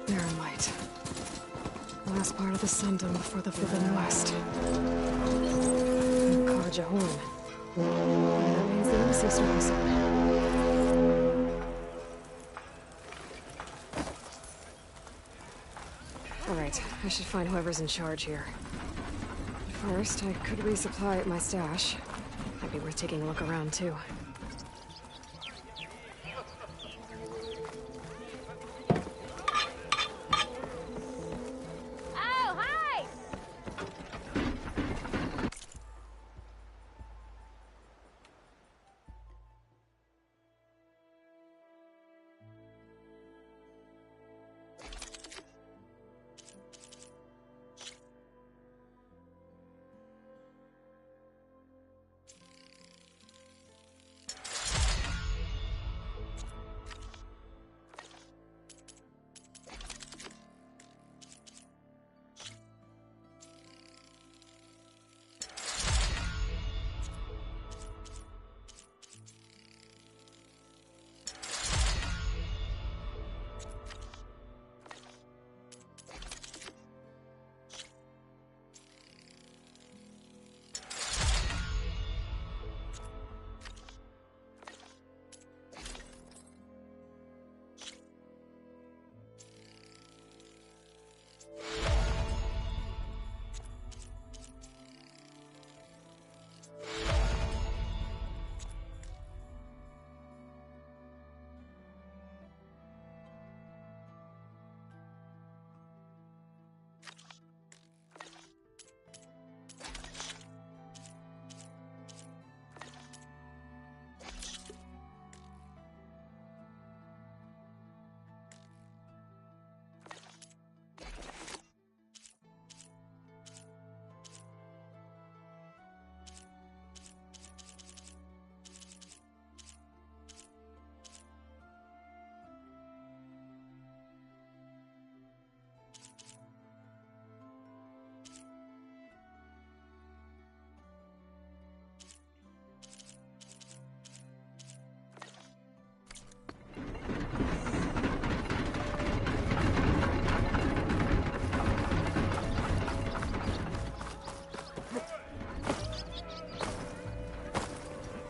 Barren Light. Last part of the Sundom before the Forbidden West. Karja Horn. That means the embassy starting soon. Alright, I should find whoever's in charge here. First, I could resupply at my stash. Might be worth taking a look around, too.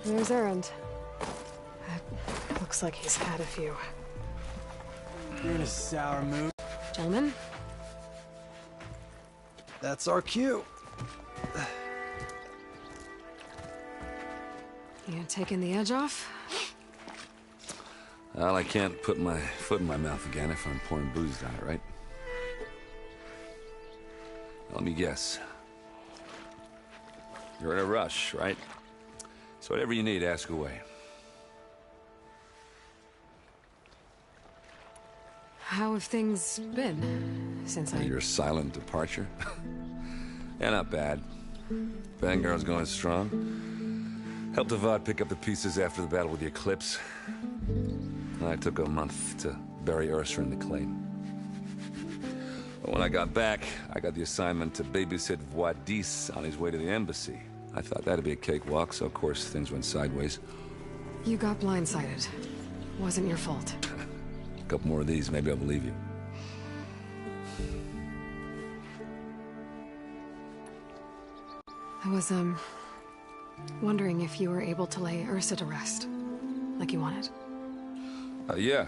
There's Erend. Looks like he's had a few. You're in a sour mood. Gentlemen? That's our cue. You taking the edge off? Well, I can't put my foot in my mouth again if I'm pouring booze down it, right? Let me guess. You're in a rush, right? So whatever you need, ask away. How have things been since Your silent departure? Yeah, not bad. Vanguard's going strong. Helped Avad pick up the pieces after the battle with the Eclipse. I took a month to bury Ursa in the claim. But when I got back, I got the assignment to babysit Wadis on his way to the embassy. I thought that'd be a cakewalk, so of course things went sideways. You got blindsided. Wasn't your fault. A couple more of these, maybe I'll believe you. I was, wondering if you were able to lay Ursa to rest, like you wanted. Yeah,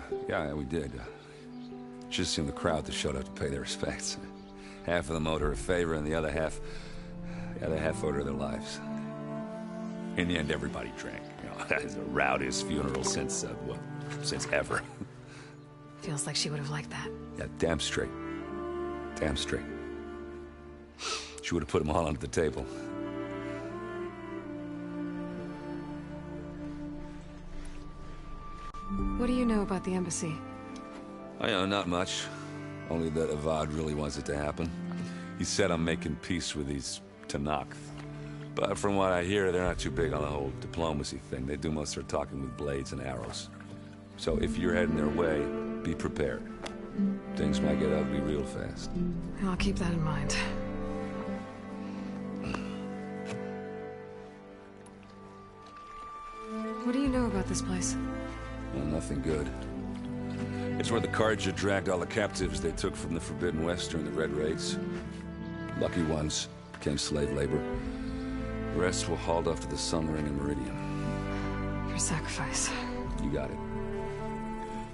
we did. Just seemed the crowd that showed up to pay their respects. Half of them owed her a favor, and the other half owed her their lives. In the end, everybody drank. You know, it's the rowdiest funeral since ever. Feels like she would have liked that. Yeah, damn straight. Damn straight. She would have put them all onto the table. What do you know about the embassy? I know not much. Only that Avad really wants it to happen. He said I'm making peace with these Tenakth. But from what I hear, they're not too big on the whole diplomacy thing. They do most of their talking with blades and arrows. So if you're heading their way, be prepared. Things might get ugly real fast. I'll keep that in mind. What do you know about this place? Well, nothing good. It's where the Carja dragged all the captives they took from the Forbidden West during the Red Raids. Lucky ones became slave labor. The rest were hauled off to the Sun Ring and Meridian. Your sacrifice. You got it.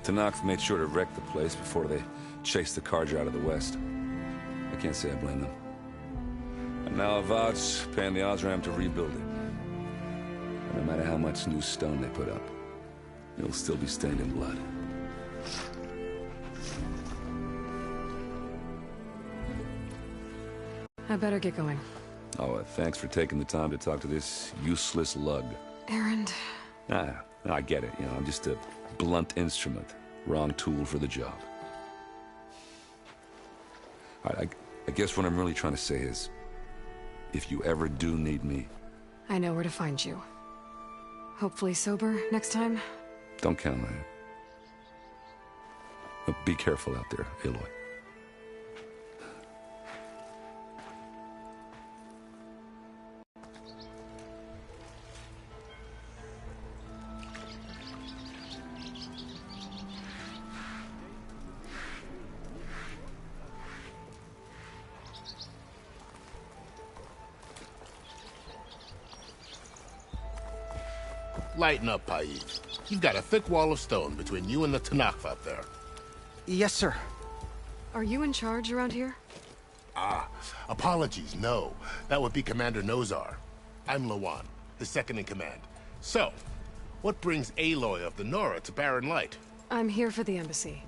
Tenakth made sure to wreck the place before they chased the Carja out of the West. I can't say I blame them. And now Avad's paying the Osram to rebuild it. And no matter how much new stone they put up, it'll still be stained in blood. I better get going. Oh, thanks for taking the time to talk to this useless lug. Erend. I get it. You know, I'm just a blunt instrument. Wrong tool for the job. All right, I guess what I'm really trying to say is, if you ever do need me... I know where to find you. Hopefully sober next time. Don't count on it. But be careful out there, Aloy. Lighten up, Paid. You've got a thick wall of stone between you and the Tenakth out there. Yes, sir. Are you in charge around here? Apologies, no. That would be Commander Nozar. I'm Lawan, his second in command. So, what brings Aloy of the Nora to Barren Light? I'm here for the embassy.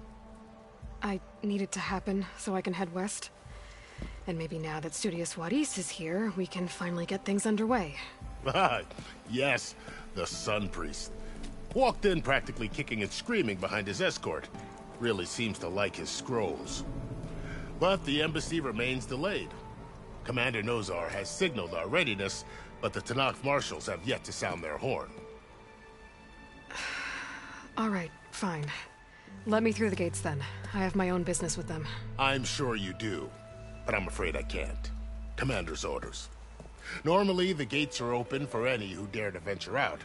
I need it to happen so I can head west. And maybe now that Studious Wadis is here, we can finally get things underway. Yes, the Sun Priest. Walked in practically kicking and screaming behind his escort. Really seems to like his scrolls. But the embassy remains delayed. Commander Nozar has signaled our readiness, but the Tenakth marshals have yet to sound their horn. All right, fine. Let me through the gates then. I have my own business with them. I'm sure you do, but I'm afraid I can't. Commander's orders. Normally, the gates are open for any who dare to venture out.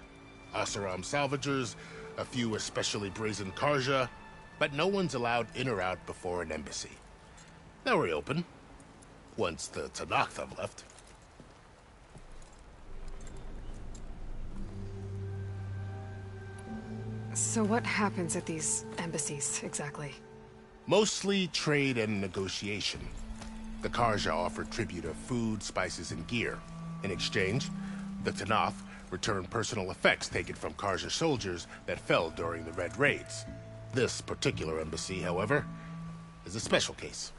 Oseram salvagers, a few especially brazen Carja, but no one's allowed in or out before an embassy. They'll reopen, once the Tenakth have left. So what happens at these embassies, exactly? Mostly trade and negotiation. The Carja offer tribute of food, spices, and gear. In exchange, the Tenakth return personal effects taken from Carja soldiers that fell during the Red Raids. This particular embassy, however, is a special case.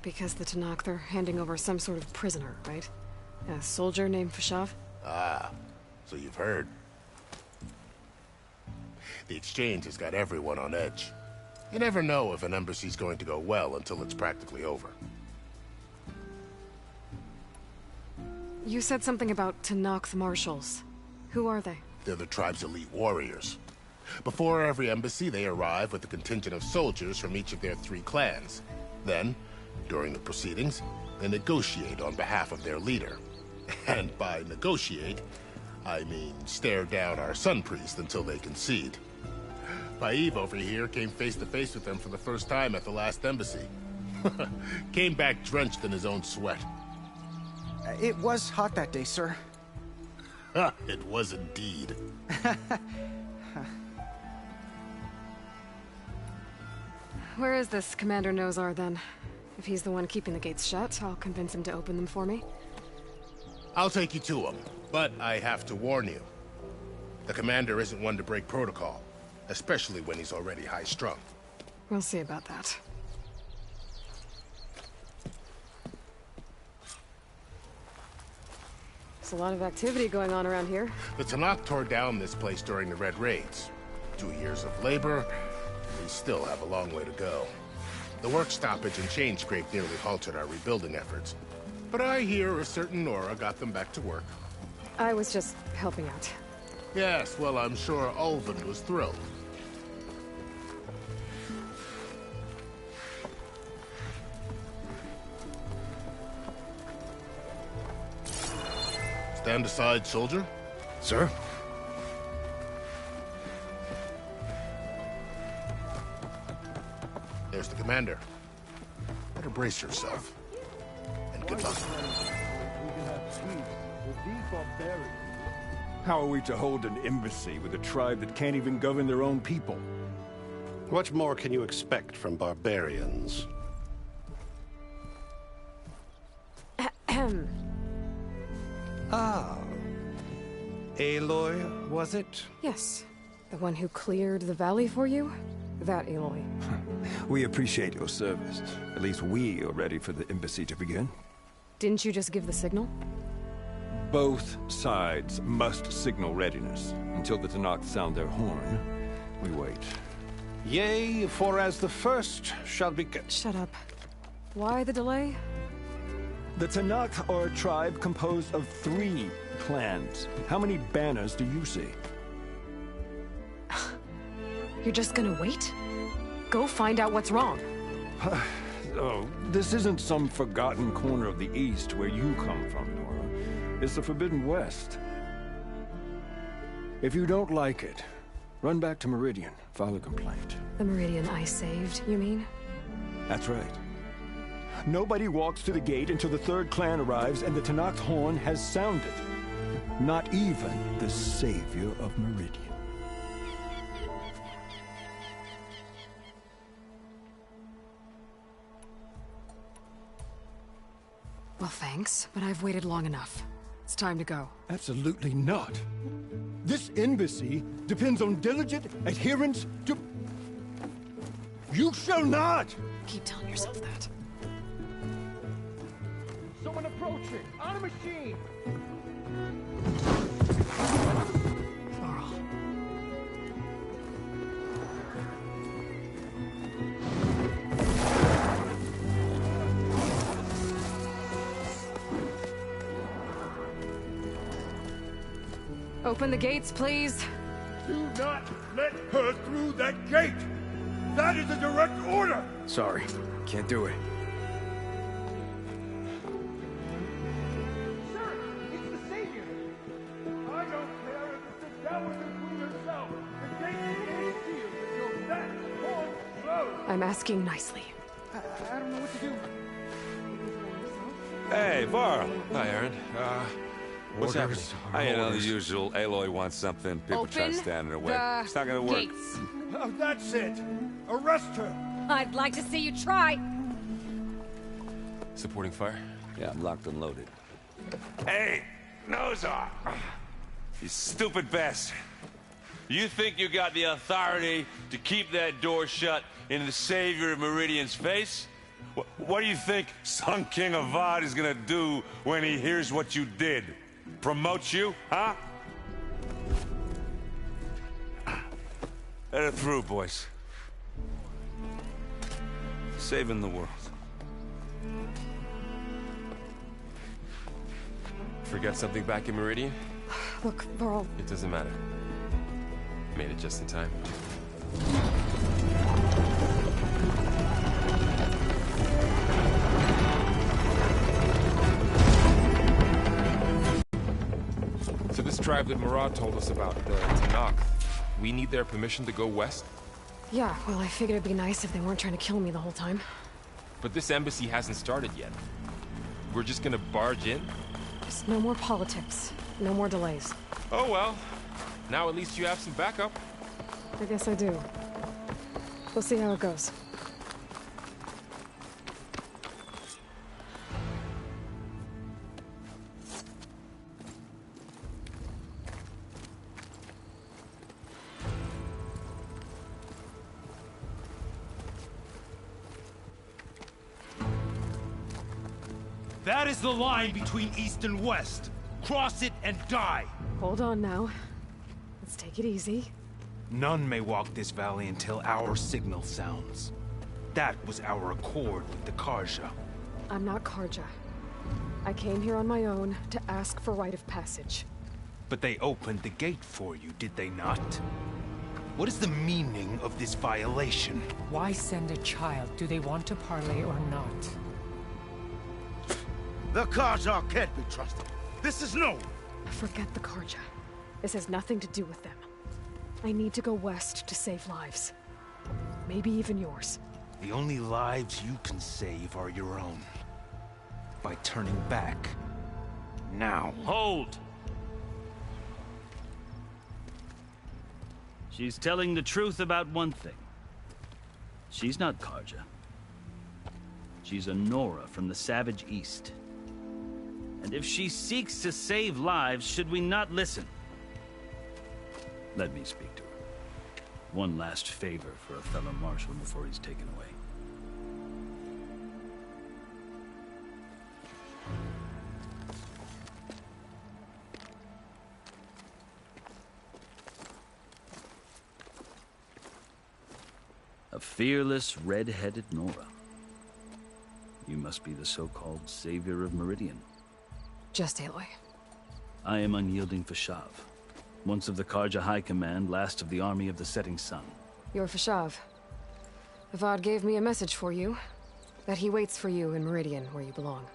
Because the Tenakth are handing over some sort of prisoner, right? A soldier named Fashav? Ah, so you've heard. The exchange has got everyone on edge. You never know if an embassy's going to go well until it's practically over. You said something about Tenakth marshals. Who are they? They're the tribe's elite warriors. Before every embassy, they arrive with a contingent of soldiers from each of their 3 clans. Then, during the proceedings, they negotiate on behalf of their leader. And by negotiate, I mean stare down our Sun Priest until they concede. Paiv over here came face to face with them for the first time at the last embassy. Came back drenched in his own sweat. It was hot that day, sir. It was indeed. Where is this Commander Nozar, then? If he's the one keeping the gates shut, I'll convince him to open them for me. I'll take you to him, but I have to warn you. The commander isn't one to break protocol, especially when he's already high-strung. We'll see about that. There's a lot of activity going on around here. The Tenakth tore down this place during the Red Raids. 2 years of labor, we still have a long way to go. The work stoppage and chain scrape nearly halted our rebuilding efforts. But I hear a certain Nora got them back to work. I was just helping out. Yes, well, I'm sure Ulvin was thrilled. Stand aside, soldier. Sir? There's the commander. Better brace yourself. And good luck. How are we to hold an embassy with a tribe that can't even govern their own people? What more can you expect from barbarians? Ah. Aloy, was it? Yes. The one who cleared the valley for you? That Aloy. We appreciate your service. At least we are ready for the embassy to begin. Didn't you just give the signal? Both sides must signal readiness. Until the Tenakth sound their horn, we wait. Yea, for as the first shall be... Shut up. Why the delay? The Tenakth are a tribe composed of 3 clans. How many banners do you see? You're just gonna wait? Go find out what's wrong. Oh, this isn't some forgotten corner of the East where you come from, Nora. It's the Forbidden West. If you don't like it, run back to Meridian, file a complaint. The Meridian I saved, you mean? That's right. Nobody walks to the gate until the 3rd clan arrives and the Tenakth horn has sounded. Not even the savior of Meridian. Well, thanks, but I've waited long enough. It's time to go. Absolutely not. This embassy depends on diligent adherence to... You shall not! Keep telling yourself that. Someone approaching! On a machine! Varl. Open the gates, please. Do not let her through that gate! That is a direct order! Sorry, can't do it. Sir, it's the Savior! I don't care if it's the devil and queen herself! The gate is sealed until that horn blows! I'm asking nicely. I don't know what to do. Hey, Varl. Hi, Aaron. What's happening? You know, the usual. Aloy wants something. People try to stand in her way. It's not gonna work. Gates. Oh, that's it. Arrest her. I'd like to see you try. Supporting fire? Yeah, I'm locked and loaded. Hey, Nozar! You stupid bastard. You think you got the authority to keep that door shut in the Savior of Meridian's face? What do you think Sun King Avad is gonna do when he hears what you did? Promote you, huh? Let it through, boys. Saving the world. Forgot something back in Meridian? Look, Varl. It doesn't matter. Made it just in time. So this tribe that Murad told us about, the Tenakth, we need their permission to go west? Yeah, well, I figured it'd be nice if they weren't trying to kill me the whole time. But this embassy hasn't started yet. We're just gonna barge in? Just no more politics. No more delays. Oh well. Now at least you have some backup. I guess I do. We'll see how it goes. That is the line between East and West. Cross it and die. Hold on now. Let's take it easy. None may walk this valley until our signal sounds. That was our accord with the Carja. I'm not Carja. I came here on my own to ask for rite of passage. But they opened the gate for you, did they not? What is the meaning of this violation? Why send a child? Do they want to parley or not? The Carja can't be trusted. This is known. Forget the Carja. This has nothing to do with them. I need to go west to save lives. Maybe even yours. The only lives you can save are your own. By turning back. Now. Hold! She's telling the truth about one thing. She's not Carja. She's a Nora from the Savage East. And if she seeks to save lives, should we not listen? Let me speak to her. One last favor for a fellow marshal before he's taken away. A fearless, red-headed Nora. You must be the so-called Savior of Meridian. Just Aloy. I am Unyielding Fashav. Once of the Carja High Command, last of the Army of the Setting Sun. You're Fashav. Avad gave me a message for you. That he waits for you in Meridian, where you belong.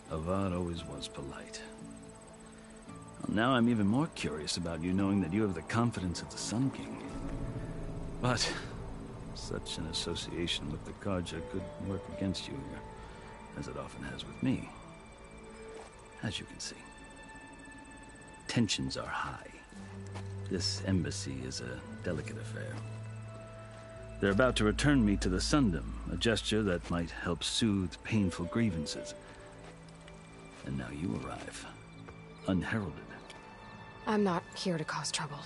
Avad always was polite. Well, now I'm even more curious about you knowing that you have the confidence of the Sun King. But such an association with the Carja could work against you here, as it often has with me. As you can see. Tensions are high. This embassy is a delicate affair. They're about to return me to the Sundom, a gesture that might help soothe painful grievances. And now you arrive, unheralded. I'm not here to cause trouble.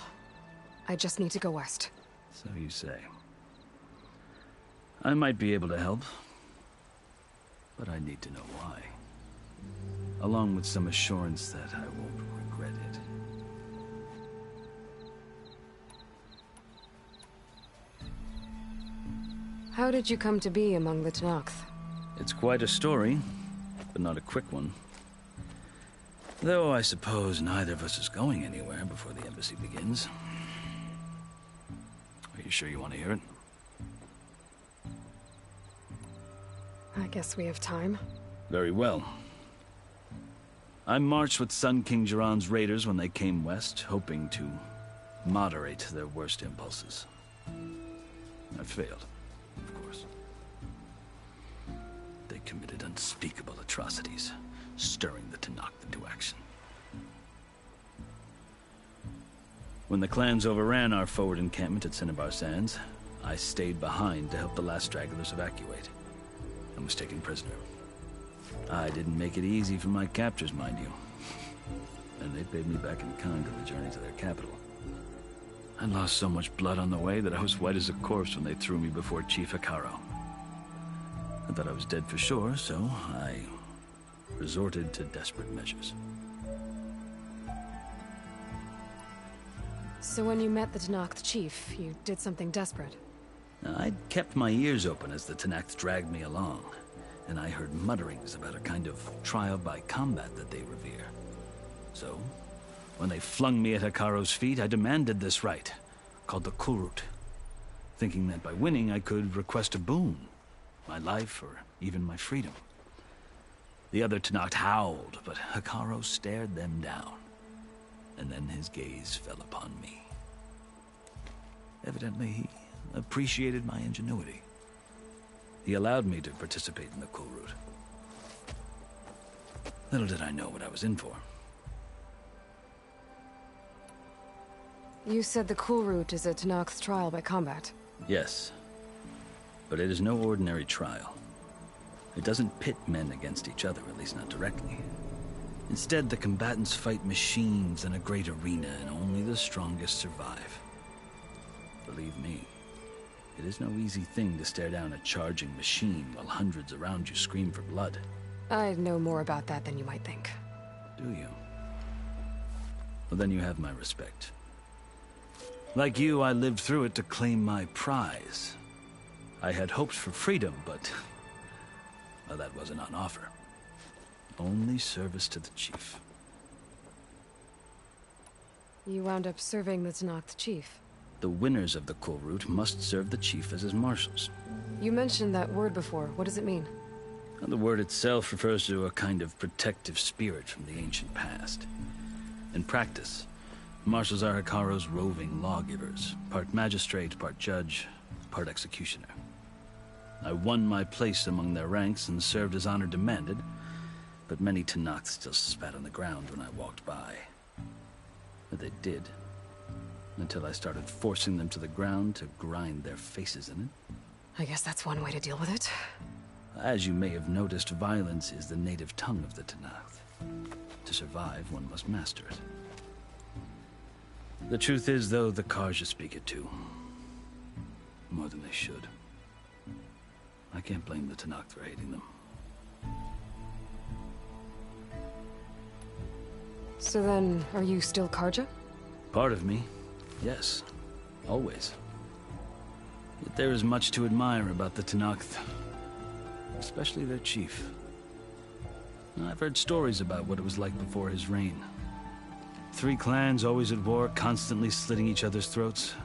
I just need to go west. So you say. I might be able to help, but I need to know why. Along with some assurance that I won't regret it. How did you come to be among the Tenakth? It's quite a story, but not a quick one. Though I suppose neither of us is going anywhere before the embassy begins. Are you sure you want to hear it? I guess we have time. Very well. I marched with Sun King Jiran's raiders when they came west, hoping to moderate their worst impulses. I failed, of course. They committed unspeakable atrocities, stirring the Tenakth into action. When the clans overran our forward encampment at Cinnabar Sands, I stayed behind to help the last stragglers evacuate, and was taken prisoner. I didn't make it easy for my captors, mind you. And they paid me back in kind on the journey to their capital. I lost so much blood on the way that I was white as a corpse when they threw me before Chief Hekarro. I thought I was dead for sure, so I resorted to desperate measures. So when you met the Tenakth chief, you did something desperate? I'd kept my ears open as the Tenakth dragged me along, and I heard mutterings about a kind of trial by combat that they revere. So, when they flung me at Hekarro's feet, I demanded this rite, called the Kulrut, thinking that by winning I could request a boon, my life or even my freedom. The other Tenakth howled, but Hekarro stared them down, and then his gaze fell upon me. Evidently, he appreciated my ingenuity. He allowed me to participate in the Kulrut. Little did I know what I was in for. You said the Kulrut is a Tenakth's trial by combat. Yes, but it is no ordinary trial. It doesn't pit men against each other, at least not directly. Instead, the combatants fight machines in a great arena, and only the strongest survive. Believe me, it is no easy thing to stare down a charging machine while hundreds around you scream for blood. I know more about that than you might think. Do you? Well, then you have my respect. Like you, I lived through it to claim my prize. I had hopes for freedom, but well, that wasn't on offer. Only service to the chief. You wound up serving the Tenakth chief. The winners of the Kulrut must serve the chief as his marshals. You mentioned that word before. What does it mean? Well, the word itself refers to a kind of protective spirit from the ancient past. In practice, marshals are Hekarro's roving lawgivers, part magistrate, part judge, part executioner. I won my place among their ranks and served as honor demanded, but many Tenakth still spat on the ground when I walked by. But they did, until I started forcing them to the ground to grind their faces in it. I guess that's one way to deal with it. As you may have noticed, violence is the native tongue of the Tenakth. To survive, one must master it. The truth is, though, the Carja speak it too. More than they should. I can't blame the Tenakth for hating them. So then, are you still Carja? Part of me, yes. Always. Yet there is much to admire about the Tenakth. Especially their chief. I've heard stories about what it was like before his reign. 3 clans always at war, constantly slitting each other's throats.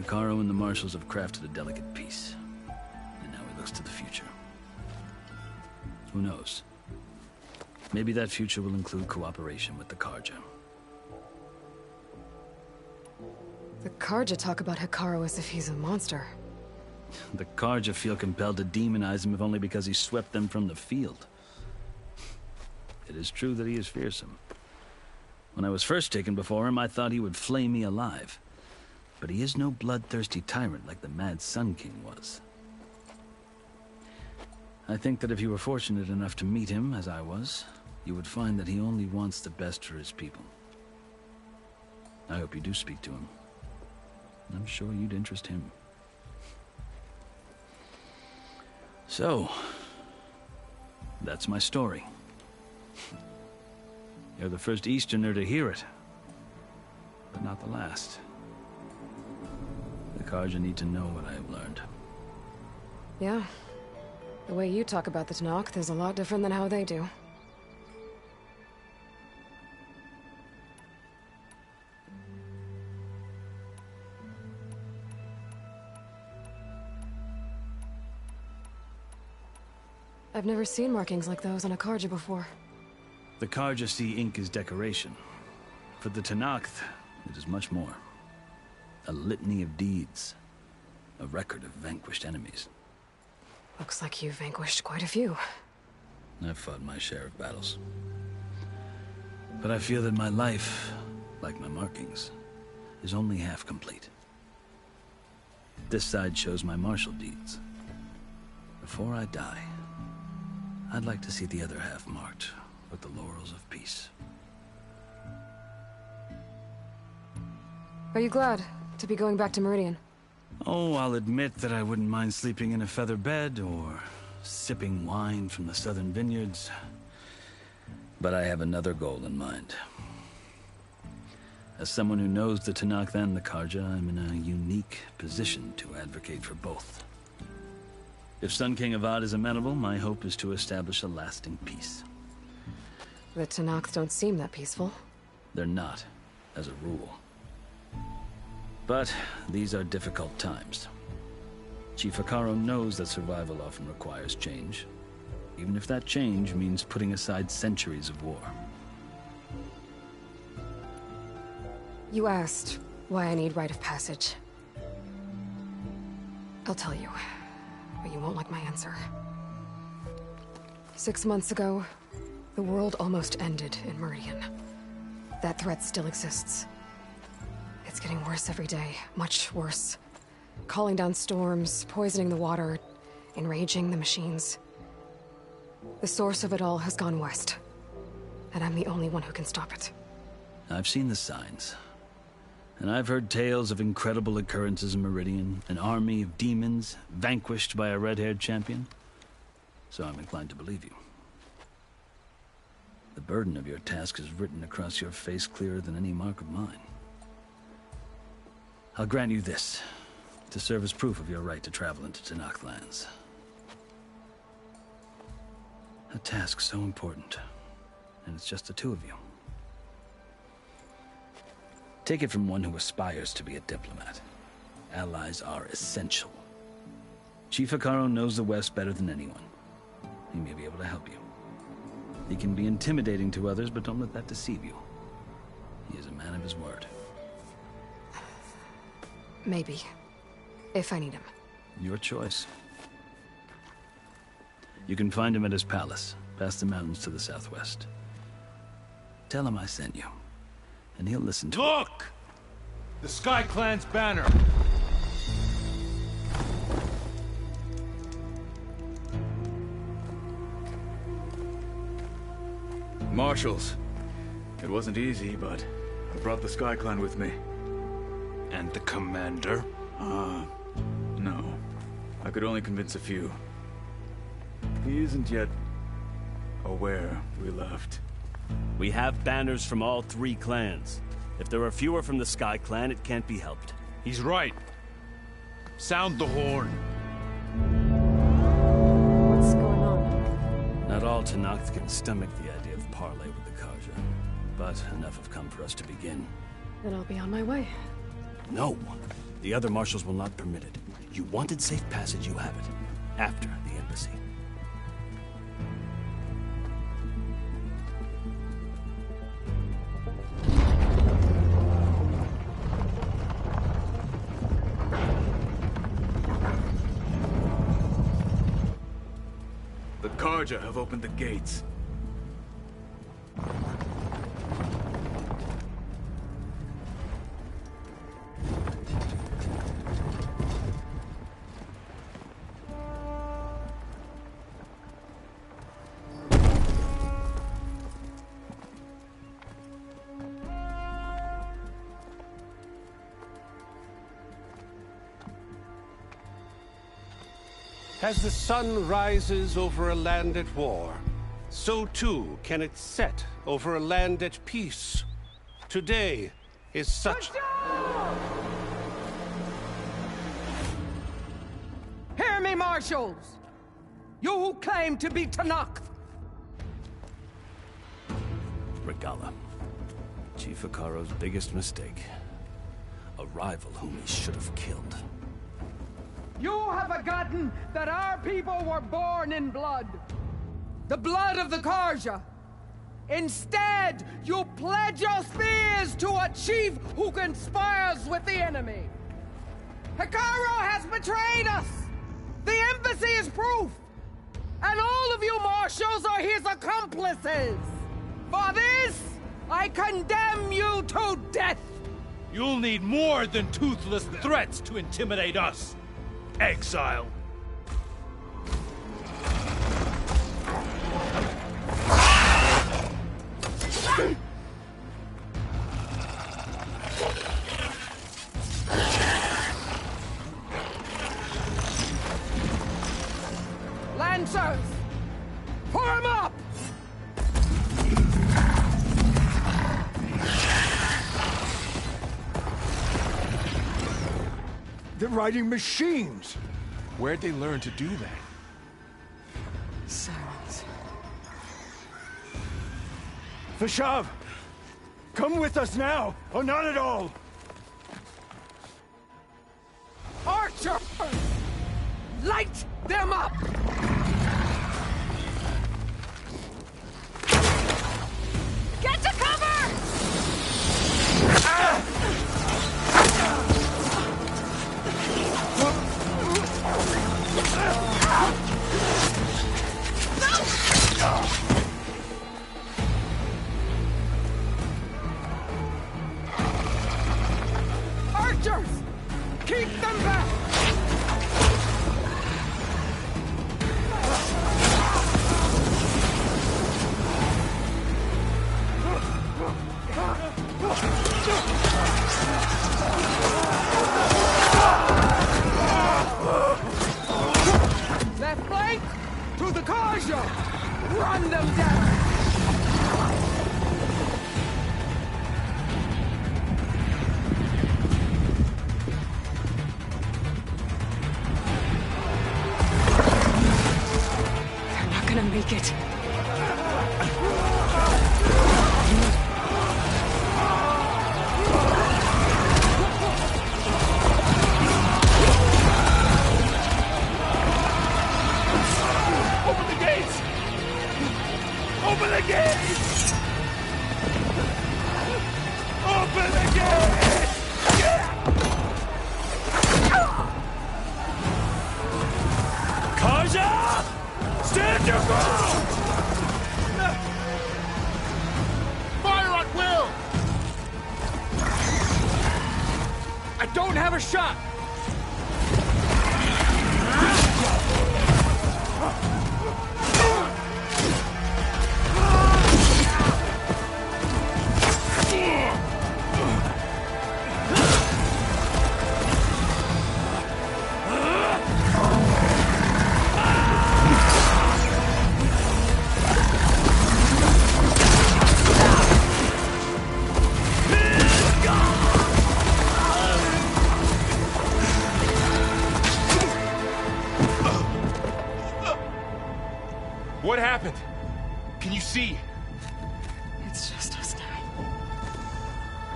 Hekarro and the marshals have crafted a delicate peace. And now he looks to the future. Who knows? Maybe that future will include cooperation with the Carja. The Carja talk about Hekarro as if he's a monster. The Carja feel compelled to demonize him if only because he swept them from the field. It is true that he is fearsome. When I was first taken before him, I thought he would flay me alive. But he is no bloodthirsty tyrant like the Mad Sun King was. I think that if you were fortunate enough to meet him, as I was, you would find that he only wants the best for his people. I hope you do speak to him. I'm sure you'd interest him. So, that's my story. You're the first Easterner to hear it, but not the last. The Carja need to know what I have learned. Yeah. The way you talk about the Tenakth is a lot different than how they do. I've never seen markings like those on a Carja before. The Carja see ink as decoration. For the Tenakth, it is much more. A litany of deeds. A record of vanquished enemies. Looks like you've vanquished quite a few. I've fought my share of battles. But I feel that my life, like my markings, is only half complete. This side shows my martial deeds. Before I die, I'd like to see the other half marked with the laurels of peace. Are you glad to be going back to Meridian? Oh, I'll admit that I wouldn't mind sleeping in a feather bed or sipping wine from the southern vineyards. But I have another goal in mind. As someone who knows the Tenakth and the Carja, I'm in a unique position to advocate for both. If Sun King Avad is amenable, my hope is to establish a lasting peace. The Tenakth don't seem that peaceful. They're not, as a rule. But these are difficult times. Chief Hekarro knows that survival often requires change, even if that change means putting aside centuries of war. You asked why I need rite of passage. I'll tell you, but you won't like my answer. 6 months ago, the world almost ended in Meridian. That threat still exists. It's getting worse every day, much worse. Calling down storms, poisoning the water, enraging the machines. The source of it all has gone west, and I'm the only one who can stop it. I've seen the signs. And I've heard tales of incredible occurrences in Meridian, an army of demons vanquished by a red-haired champion. So I'm inclined to believe you. The burden of your task is written across your face clearer than any mark of mine. I'll grant you this, to serve as proof of your right to travel into Tenakth lands. A task so important, and it's just the two of you. Take it from one who aspires to be a diplomat. Allies are essential. Chief Hekarro knows the West better than anyone. He may be able to help you. He can be intimidating to others, but don't let that deceive you. He is a man of his word. Maybe. If I need him. Your choice. You can find him at his palace, past the mountains to the southwest. Tell him I sent you, and he'll listen to Look! The Sky Clan's banner! Marshals. It wasn't easy, but I brought the Sky Clan with me. And the commander? No. I could only convince a few. He isn't yet aware we left. We have banners from all 3 clans. If there are fewer from the Sky Clan, it can't be helped. He's right. Sound the horn. What's going on? Not all Tenakth can stomach the idea of parley with the Carja, but enough have come for us to begin. Then I'll be on my way. No. The other marshals will not permit it. You wanted safe passage, you have it. After the embassy. The Carja have opened the gates. As the sun rises over a land at war, so too can it set over a land at peace. Today is such... Hear me, marshals! You who claim to be Tenakth! Regalla. Chief Hekarro's biggest mistake. A rival whom he should have killed. You have forgotten that our people were born in blood. The blood of the Carja. Instead, you pledge your spears to a chief who conspires with the enemy. Hekarro has betrayed us! The embassy is proof! And all of you marshals are his accomplices! For this, I condemn you to death! You'll need more than toothless threats to intimidate us, exile. Lancers! Form up! They're riding machines! Where'd they learn to do that? Sirens. Vashav! Come with us now, or not at all! Archer! Light them up! Get to cover! Archers! Keep them back! Left flank! To the Karja! Run them down! They're not gonna make it. Open the gates! Open the gates! Open the gates! Karja! Stand your ground! Fire at will! I don't have a shot! What happened? Can you see? It's just us now.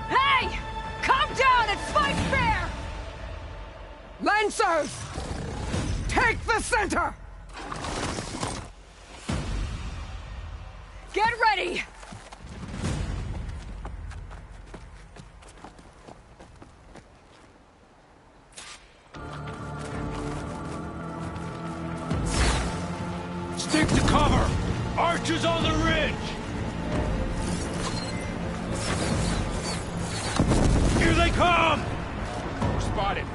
Hey! Calm down and fight fair! Lancers! Take the center! Get ready! Stick to cover! Archers on the ridge! Here they come! We're spotted.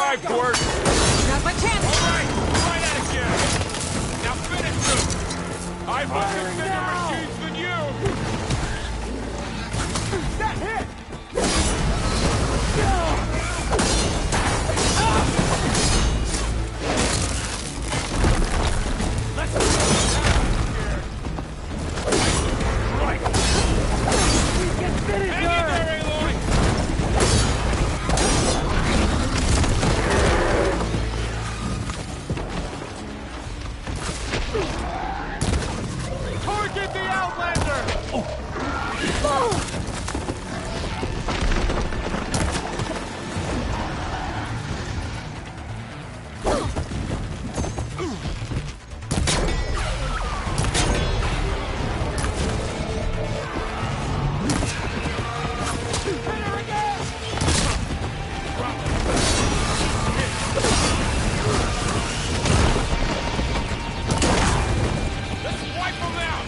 try, Bort. Now's my chance. All right, try that again. Now finish him. I've worked with bigger machines than you. That hit! Let's go. Right. We can finish Hang in her! there, Aloy. Target the Outlander! Let's wipe him out.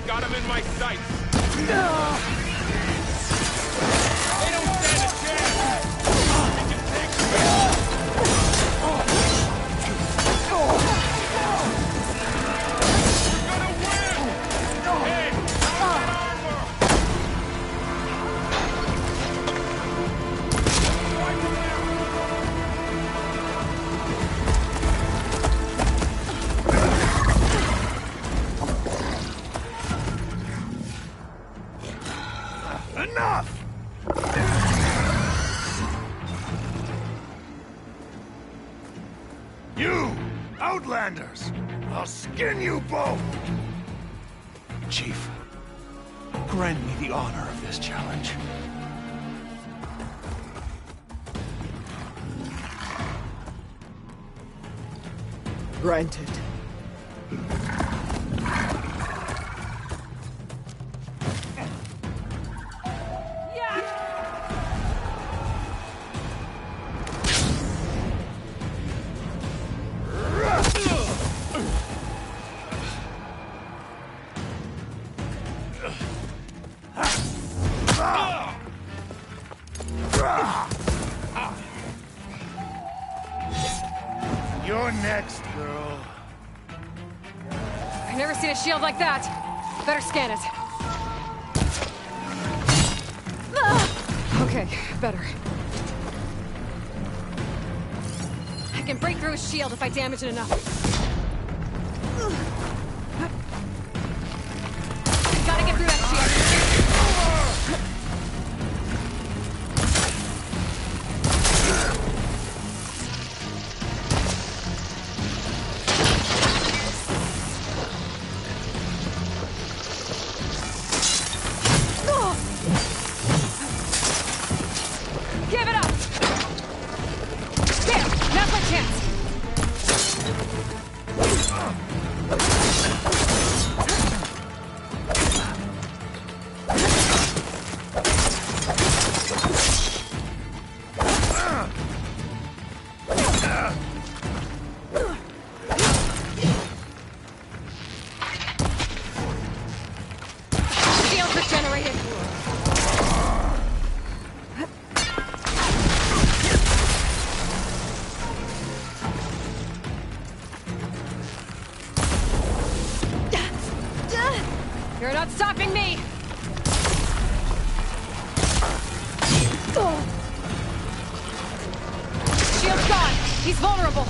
Got him in my sights. They don't stand a chance. They can take me. We're gonna win. Hey, armor. Wipe him out. Enough! You, Outlanders! I'll skin you both! Chief, grant me the honor of this challenge. Granted. You're next, girl. I've never seen a shield like that. Better scan it. Okay, better. I can break through his shield if I damage it enough. Gotta get through that shield. Give it up! There! Now's my chance! Shield regenerated! You're not stopping me! Shield's gone! He's vulnerable!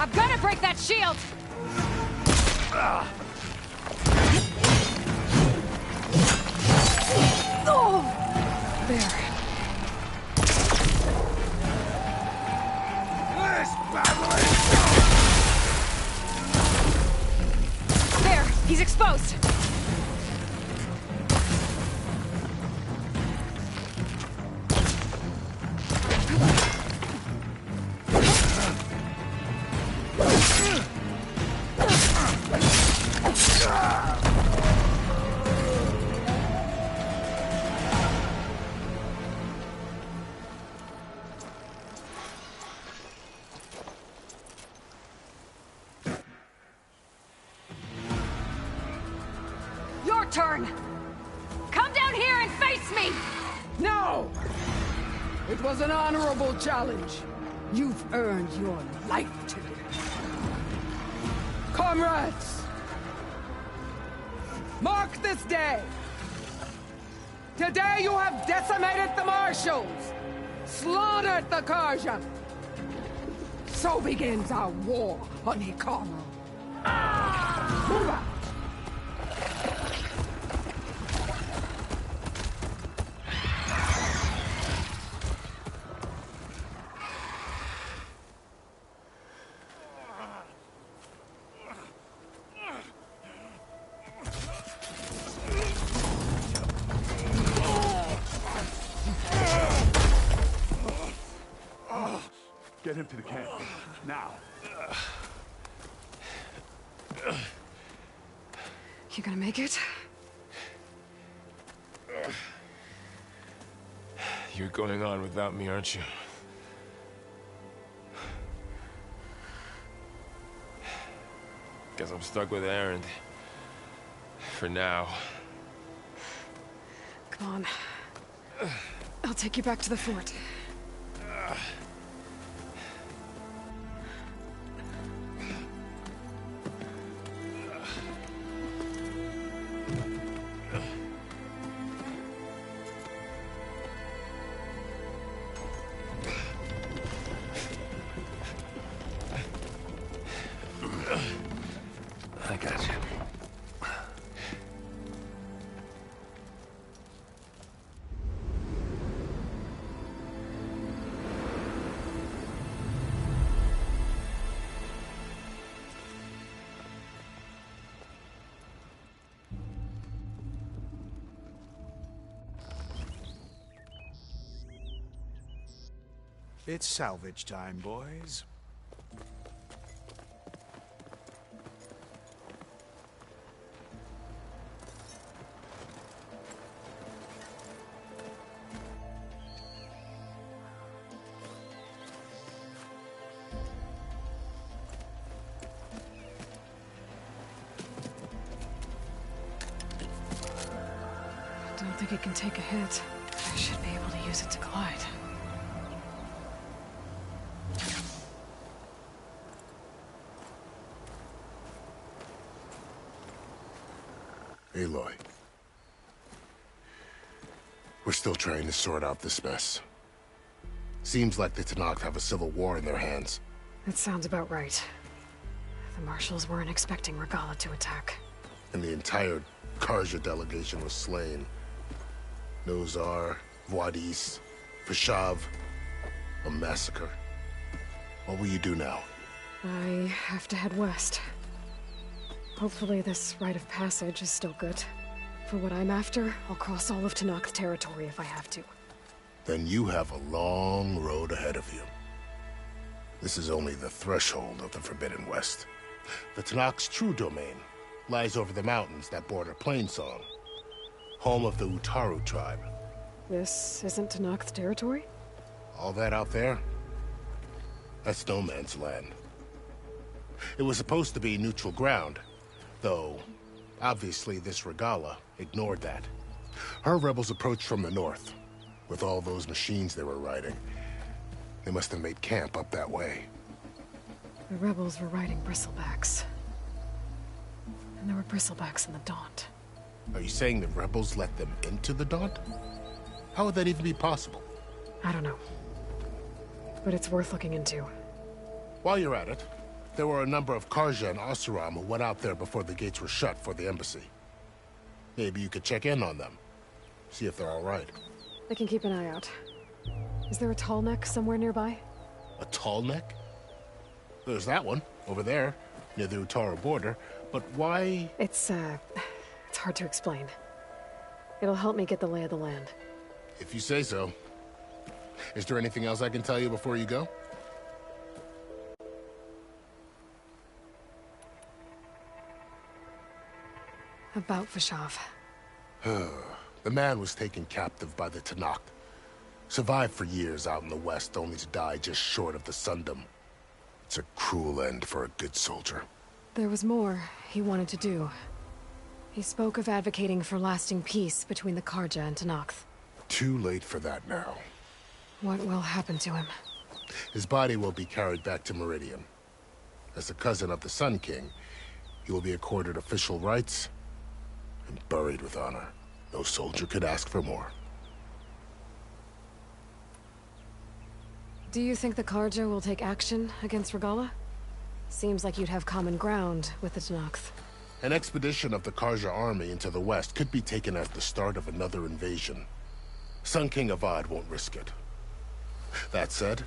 I've got to break that shield! There. He's exposed! Turn! Come down here and face me! No! It was an honorable challenge. You've earned your life today. Comrades! Mark this day! Today you have decimated the Marshals! Slaughtered the Carja! So begins our war on Hikaru. Move out! Get him to the camp. Now. You gonna make it? You're going on without me, aren't you? Guess I'm stuck with Erend. For now. Come on. I'll take you back to the fort. I got you. It's salvage time, boys. I don't think it can take a hit. I should be able to use it to glide. Aloy. We're still trying to sort out this mess. Seems like the Tenakth have a civil war in their hands. That sounds about right. The Marshals weren't expecting Regalla to attack. And the entire Carja delegation was slain. Nozar, Wadis, Fashav. A massacre. What will you do now? I have to head west. Hopefully this rite of passage is still good. For what I'm after, I'll cross all of Tenakth territory if I have to. Then you have a long road ahead of you. This is only the threshold of the Forbidden West. The Tenakth's true domain lies over the mountains that border Plainsong, home of the Utaru tribe. This isn't Tenakth territory? All that out there? That's no man's land. It was supposed to be neutral ground, though obviously this Regalla ignored that. Her rebels approached from the north, with all those machines they were riding. They must have made camp up that way. The rebels were riding bristlebacks. And there were bristlebacks in the Daunt. Are you saying the rebels let them into the Daunt? How would that even be possible? I don't know. But it's worth looking into. While you're at it, there were a number of Carja and Oseram who went out there before the gates were shut for the embassy. Maybe you could check in on them. See if they're all right. I can keep an eye out. Is there a tall neck somewhere nearby? A tall neck? There's that one, over there, near the Utaru border. But why? It's hard to explain. It'll help me get the lay of the land. If you say so. Is there anything else I can tell you before you go? About Fashav. The man was taken captive by the Tenakth. Survived for years out in the west, only to die just short of the Sundom. It's a cruel end for a good soldier. There was more he wanted to do. He spoke of advocating for lasting peace between the Carja and Tenakth. Too late for that now. What will happen to him? His body will be carried back to Meridian. As a cousin of the Sun King, he will be accorded official rights and buried with honor. No soldier could ask for more. Do you think the Carja will take action against Regalla? Seems like you'd have common ground with the Tenakth. An expedition of the Carja army into the west could be taken as the start of another invasion. Sun King Avad won't risk it. That said,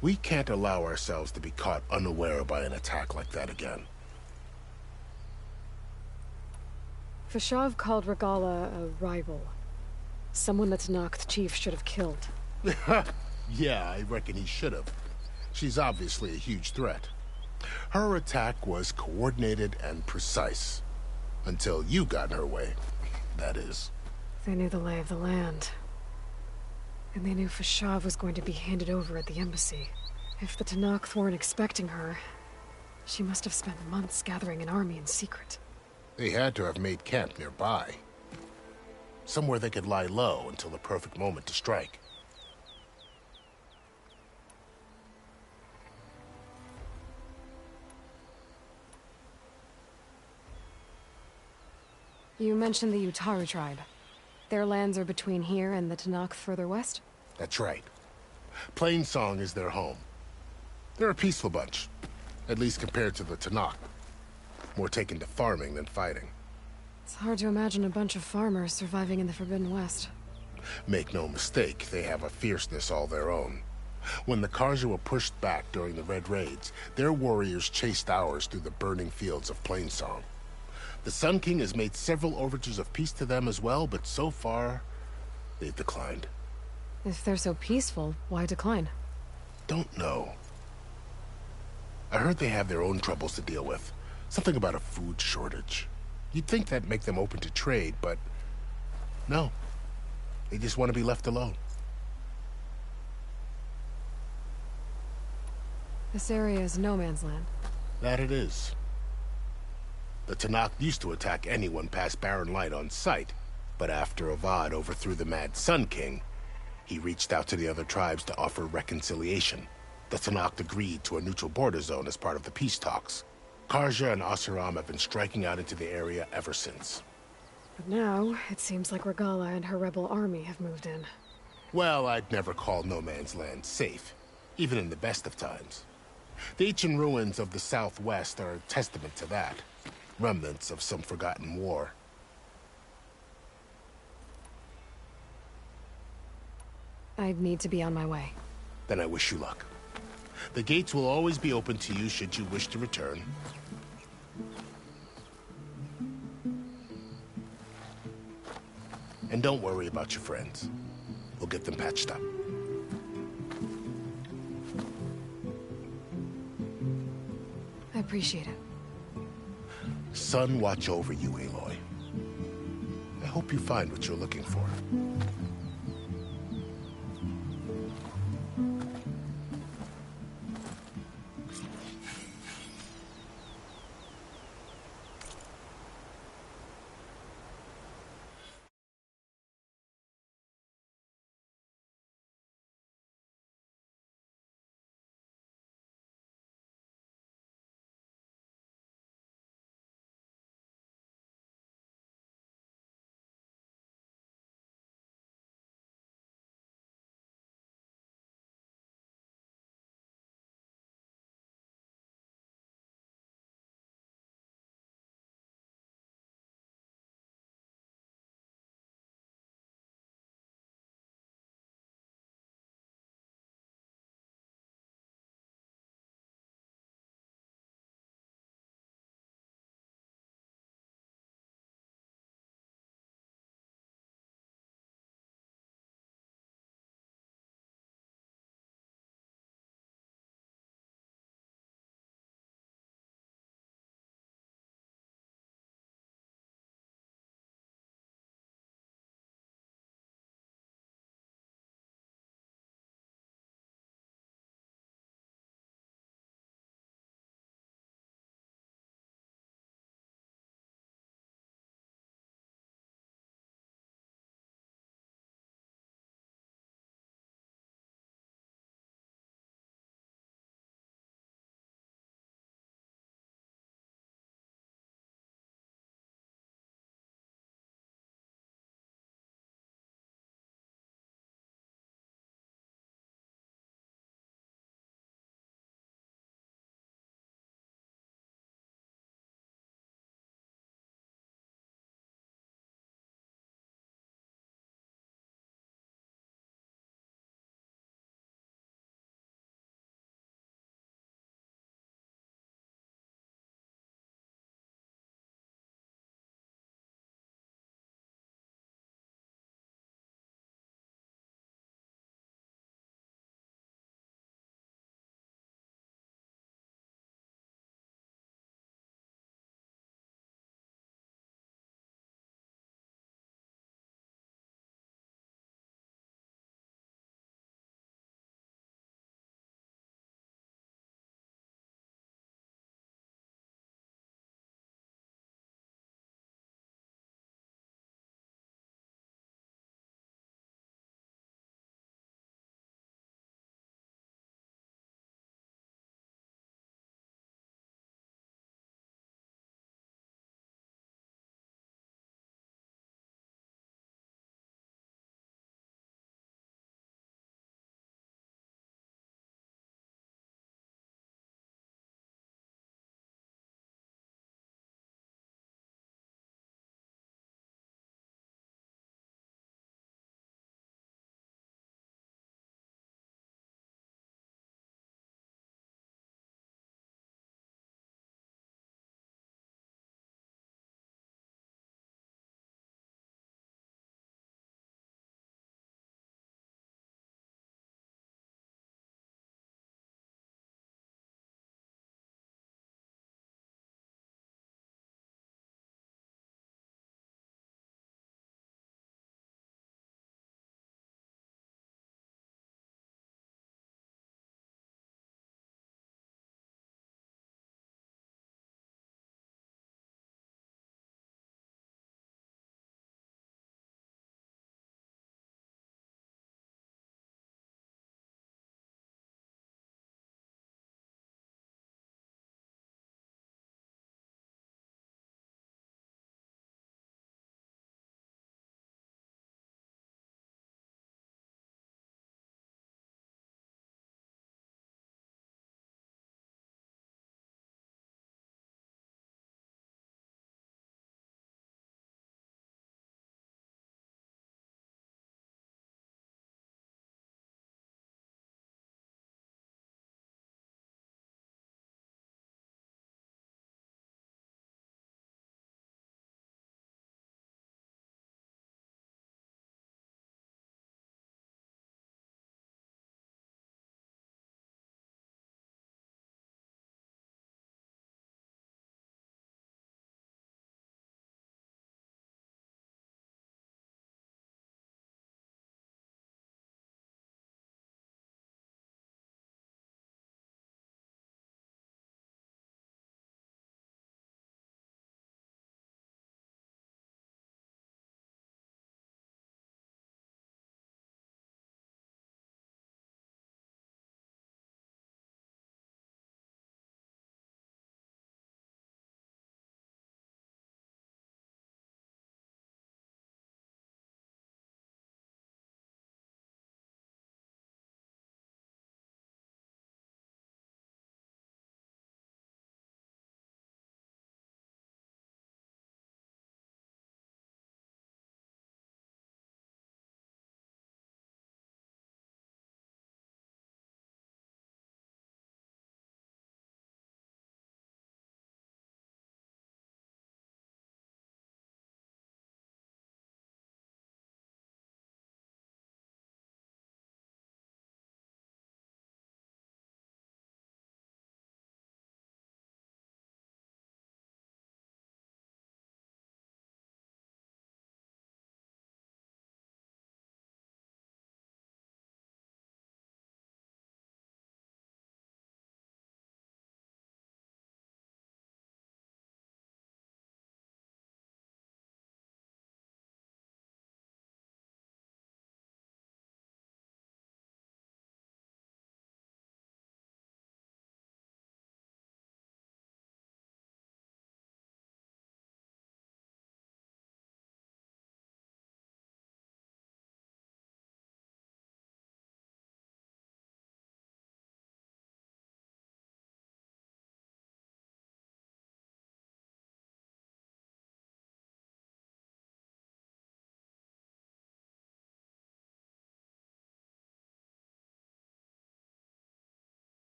we can't allow ourselves to be caught unaware by an attack like that again. Fashav called Regalla a rival. Someone the Tenakth chief should have killed. Yeah, I reckon he should have. She's obviously a huge threat. Her attack was coordinated and precise. Until you got in her way, that is. They knew the lay of the land. And they knew Fashav was going to be handed over at the embassy. If the Tenakth weren't expecting her, she must have spent months gathering an army in secret. They had to have made camp nearby. Somewhere they could lie low until the perfect moment to strike. You mentioned the Utaru tribe. Their lands are between here and the Tenakth further west? That's right. Plainsong is their home. They're a peaceful bunch, at least compared to the Tenakth. More taken to farming than fighting. It's hard to imagine a bunch of farmers surviving in the Forbidden West. Make no mistake, they have a fierceness all their own. When the Carja were pushed back during the Red Raids, their warriors chased ours through the burning fields of Plainsong. The Sun King has made several overtures of peace to them as well, but so far, they've declined. If they're so peaceful, why decline? Don't know. I heard they have their own troubles to deal with. Something about a food shortage. You'd think that'd make them open to trade, but no. They just want to be left alone. This area is no man's land. That it is. The Tenakth used to attack anyone past Barren Light on sight, but after Avad overthrew the Mad Sun King, he reached out to the other tribes to offer reconciliation. The Tenakth agreed to a neutral border zone as part of the peace talks. Carja and Oseram have been striking out into the area ever since. But now, it seems like Regalla and her rebel army have moved in. Well, I'd never call no man's land safe, even in the best of times. The ancient ruins of the southwest are a testament to that. Remnants of some forgotten war. I'd need to be on my way. Then I wish you luck. The gates will always be open to you should you wish to return. And don't worry about your friends. We'll get them patched up. I appreciate it. Sun watch over you, Aloy. I hope you find what you're looking for.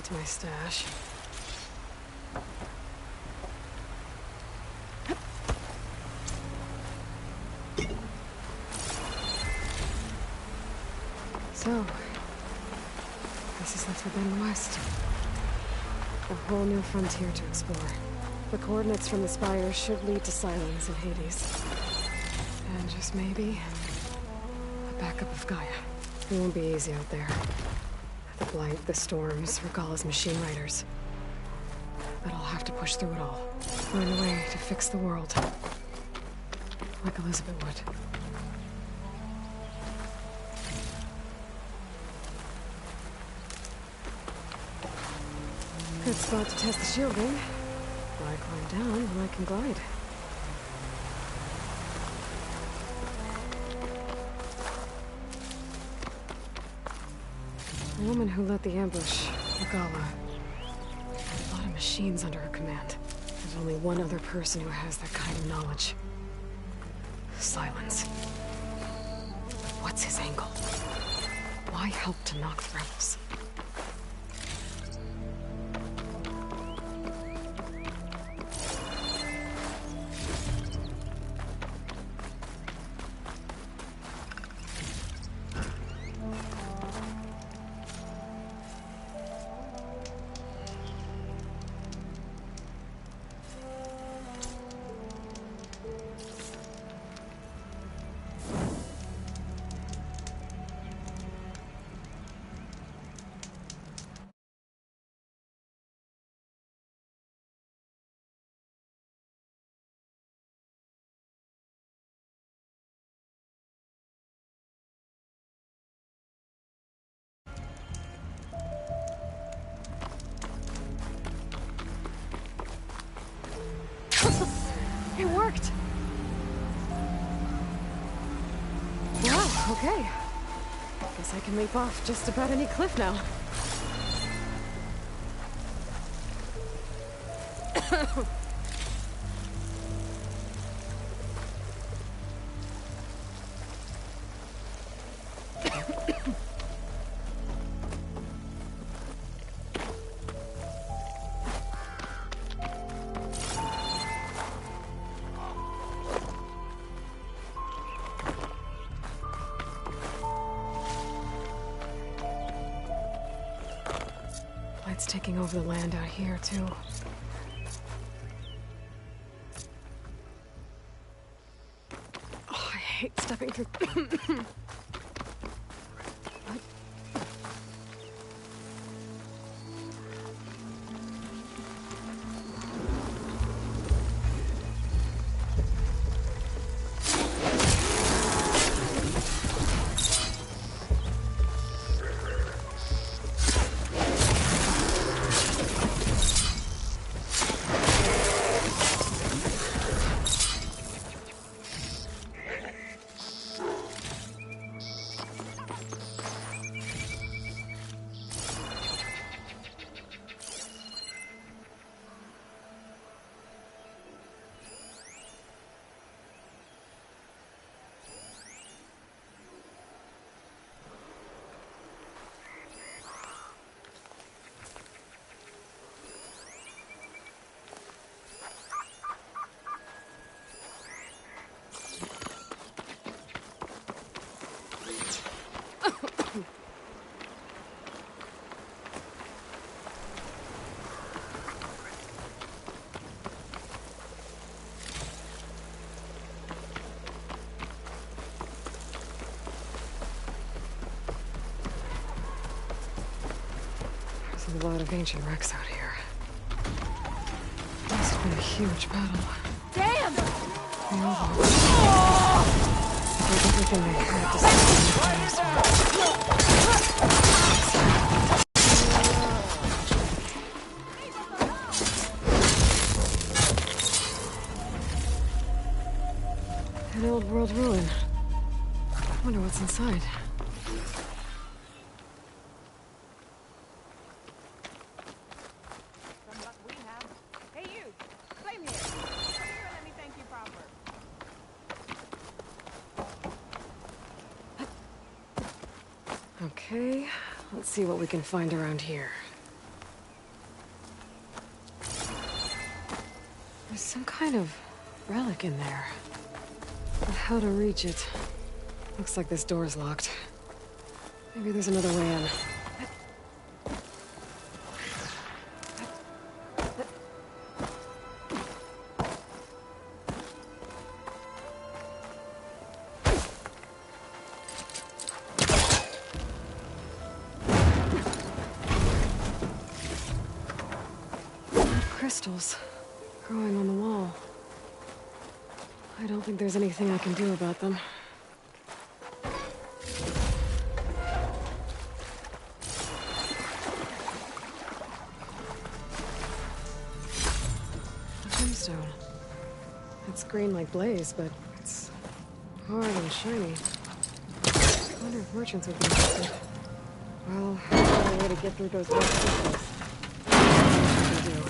to my stash. So, this is the Forbidden West. A whole new frontier to explore. The coordinates from the spires should lead to Silence and Hades. And just maybe, a backup of Gaia. It won't be easy out there. The Blight, the Storms, Regalla's machine riders. But I'll have to push through it all. Find a way to fix the world. Like Elizabeth would. Good spot to test the shielding. Why climb down when I can glide? The woman who led the ambush, Regalla. A lot of machines under her command. There's only one other person who has that kind of knowledge. Silence. What's his angle? Why help to knock the rebels? It worked! Wow, okay. Guess I can leap off just about any cliff now. It's taking over the land out here, too. Oh, I hate stepping through... There's a lot of ancient wrecks out here. Must have been a huge battle. Damn! They all did everything they had to save an old world ruin. I wonder what's inside. Okay, let's see what we can find around here. There's some kind of relic in there. But how to reach it? Looks like this door's locked. Maybe there's another way in. Crystals growing on the wall. I don't think there's anything I can do about them. A gemstone. It's green like blaze, but it's hard and shiny. I wonder if merchants would be interested. Well, there's no way to get through those rough crystals. What can I do?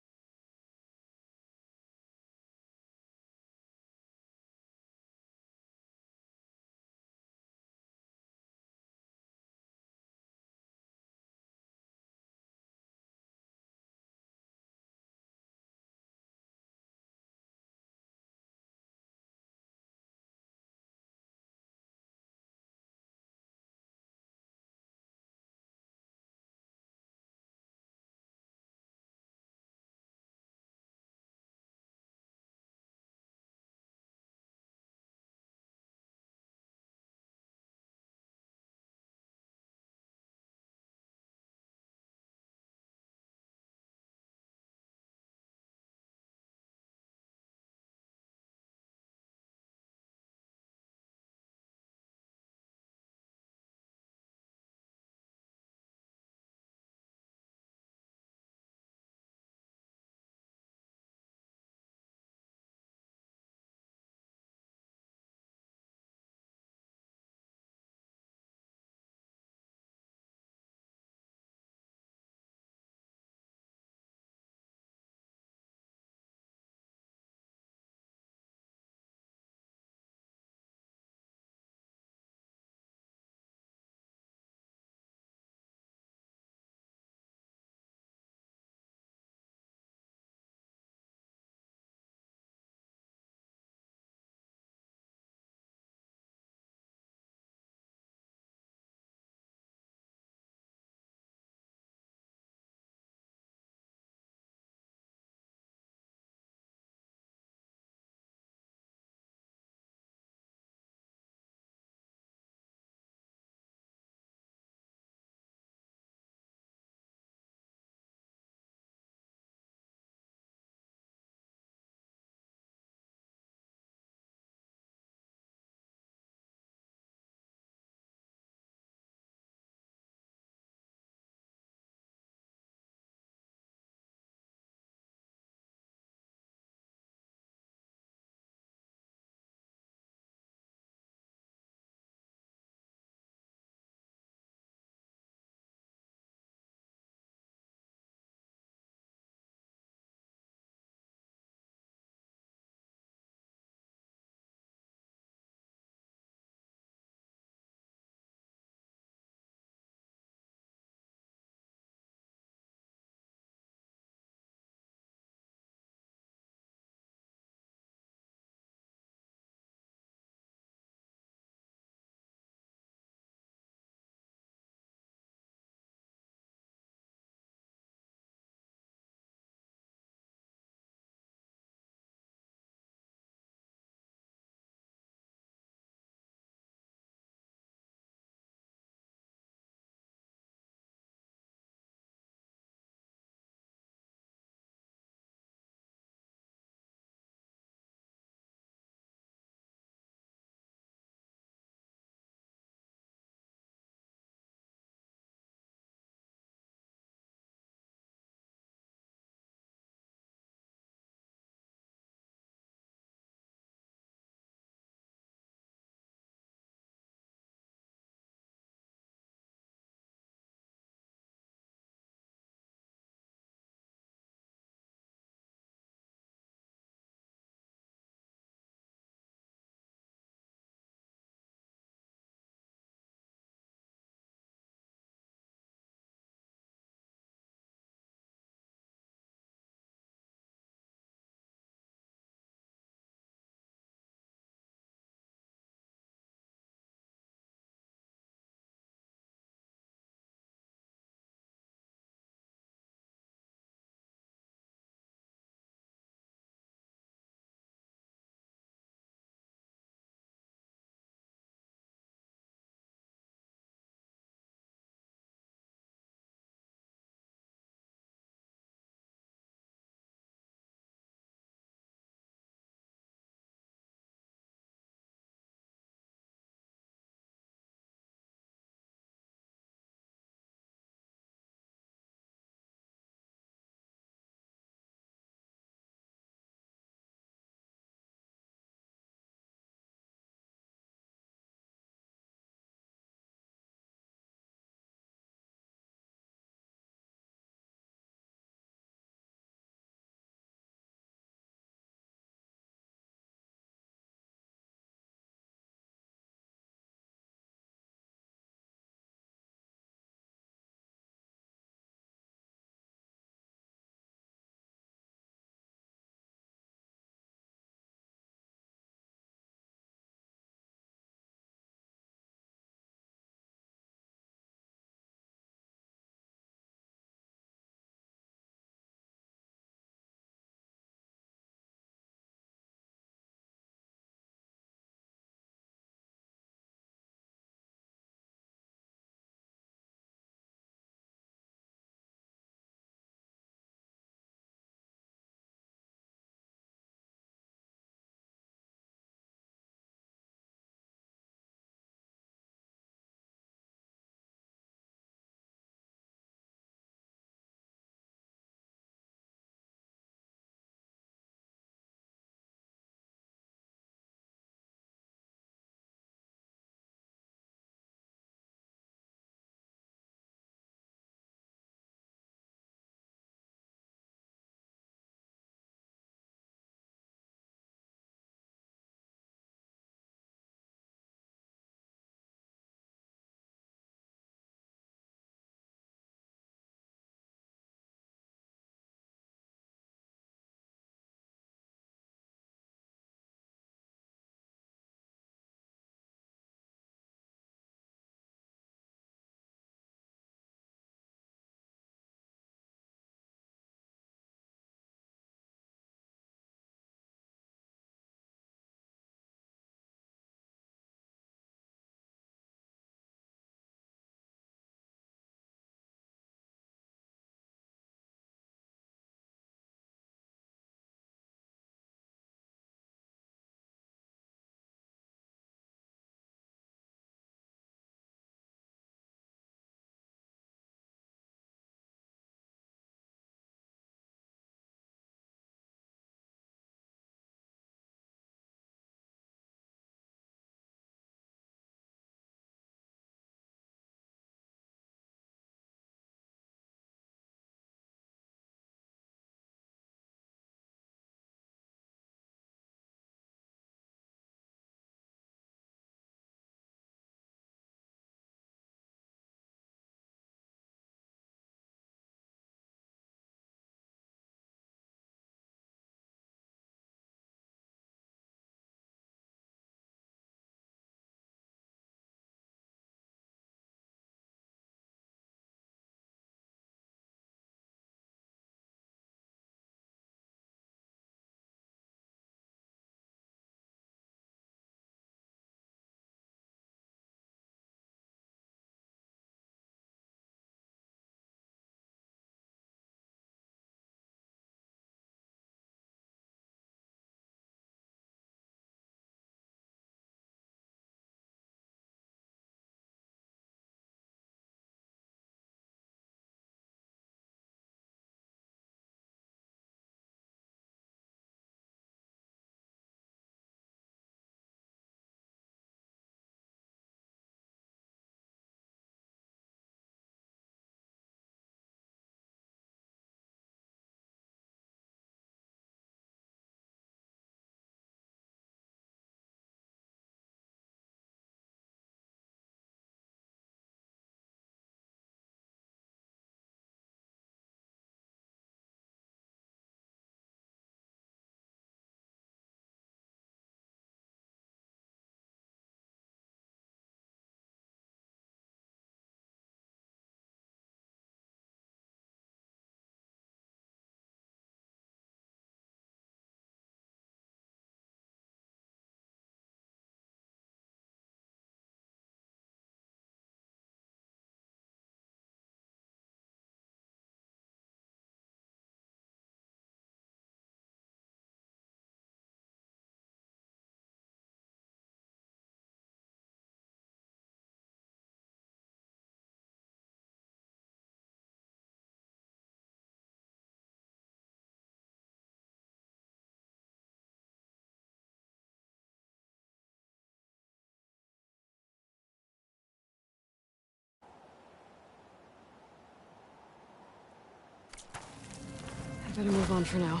Better move on for now.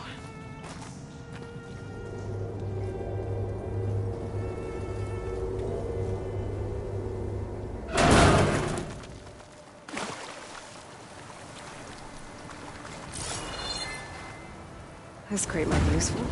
This crate might be useful.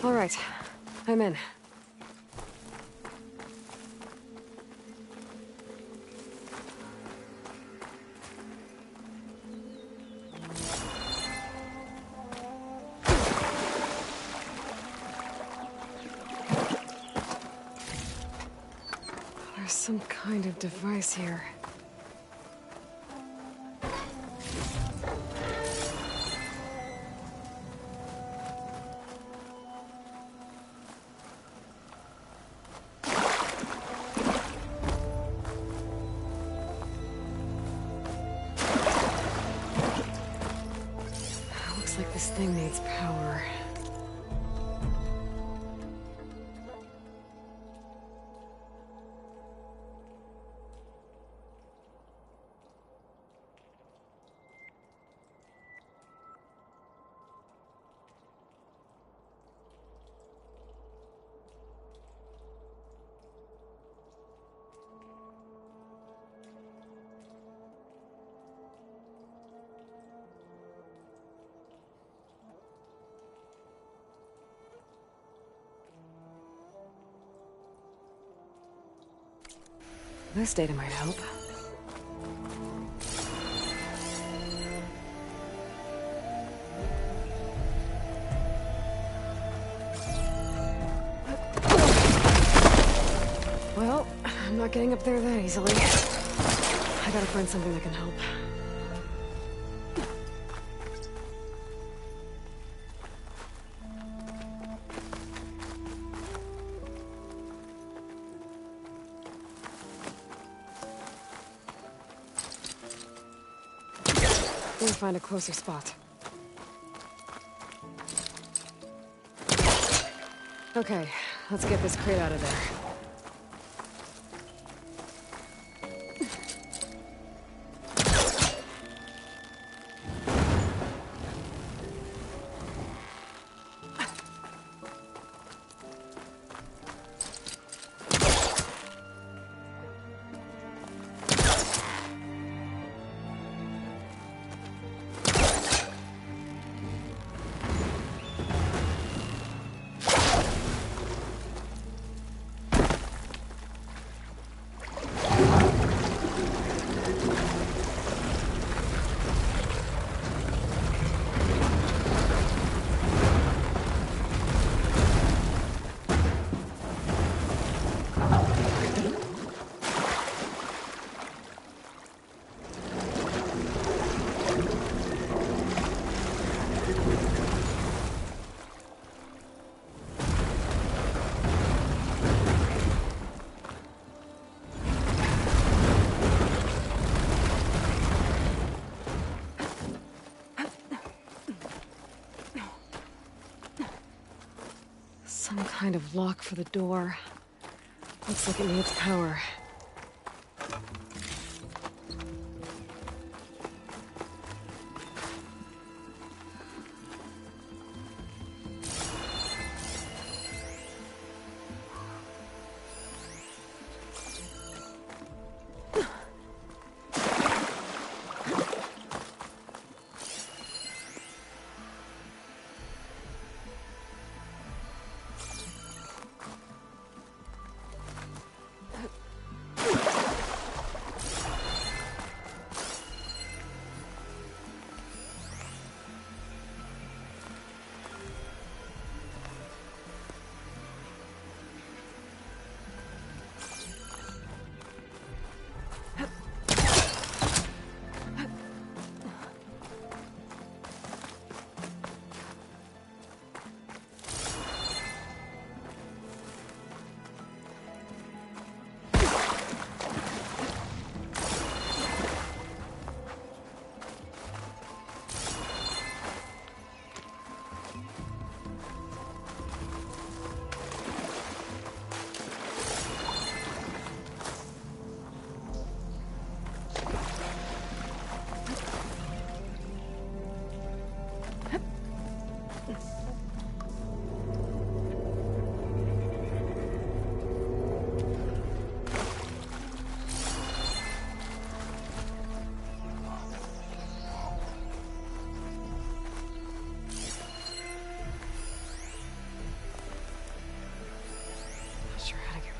All right, I'm in. There's some kind of device here. Looks like this thing needs power. This data might help. Well, I'm not getting up there that easily. I gotta find something that can help. We'll find a closer spot. Okay, let's get this crate out of there. Some kind of lock for the door. Looks like it needs power.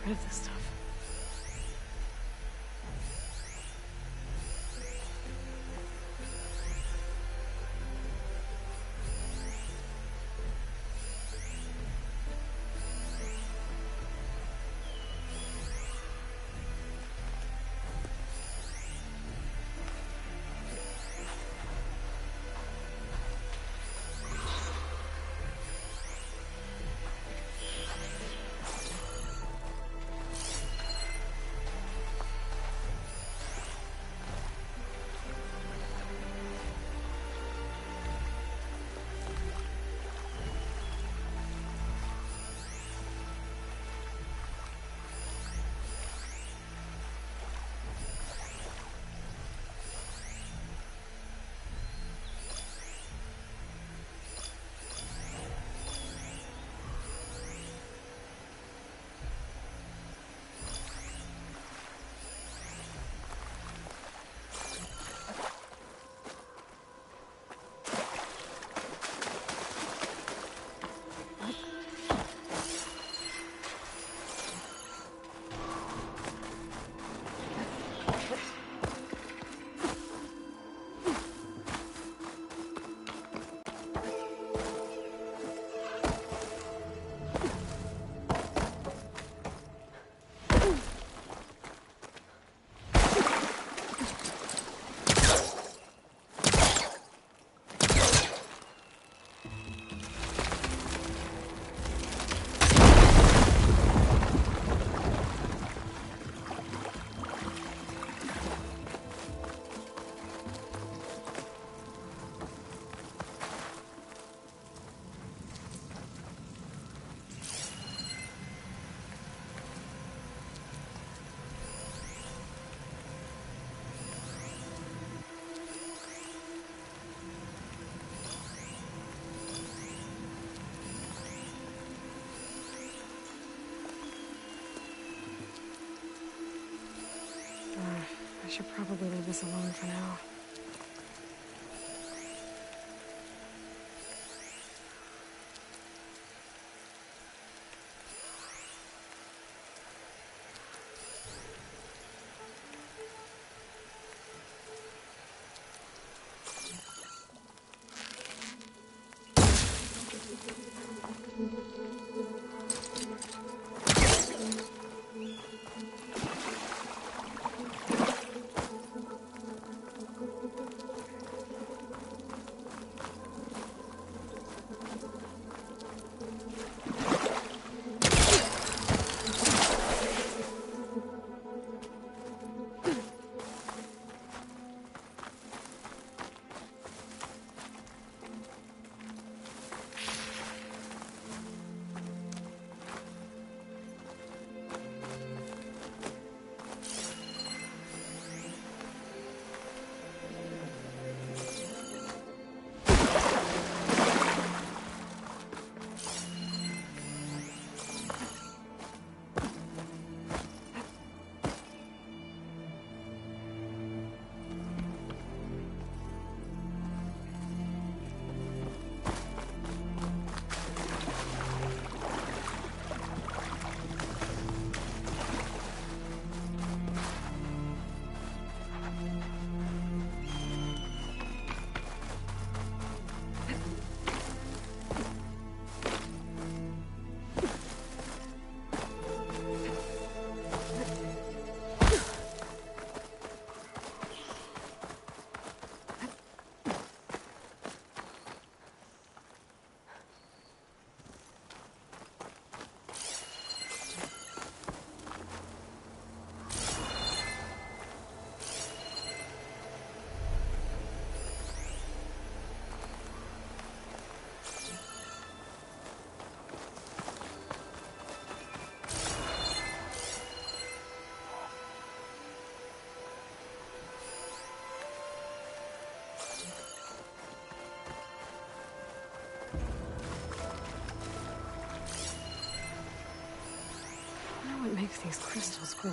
Rid of this stuff. should probably leave this alone for now. What makes these crystals grow?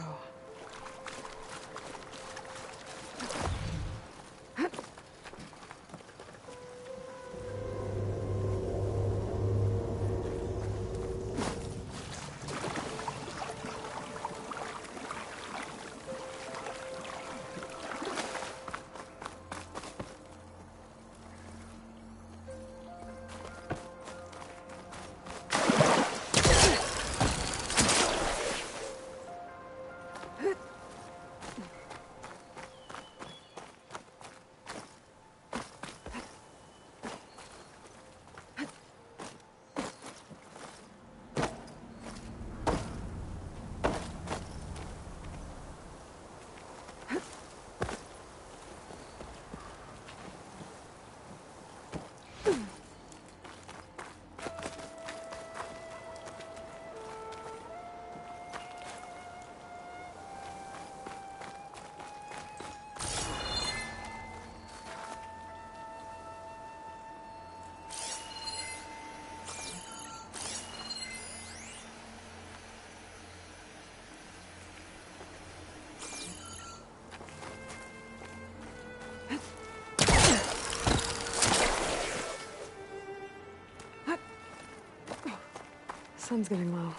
Sun's getting low.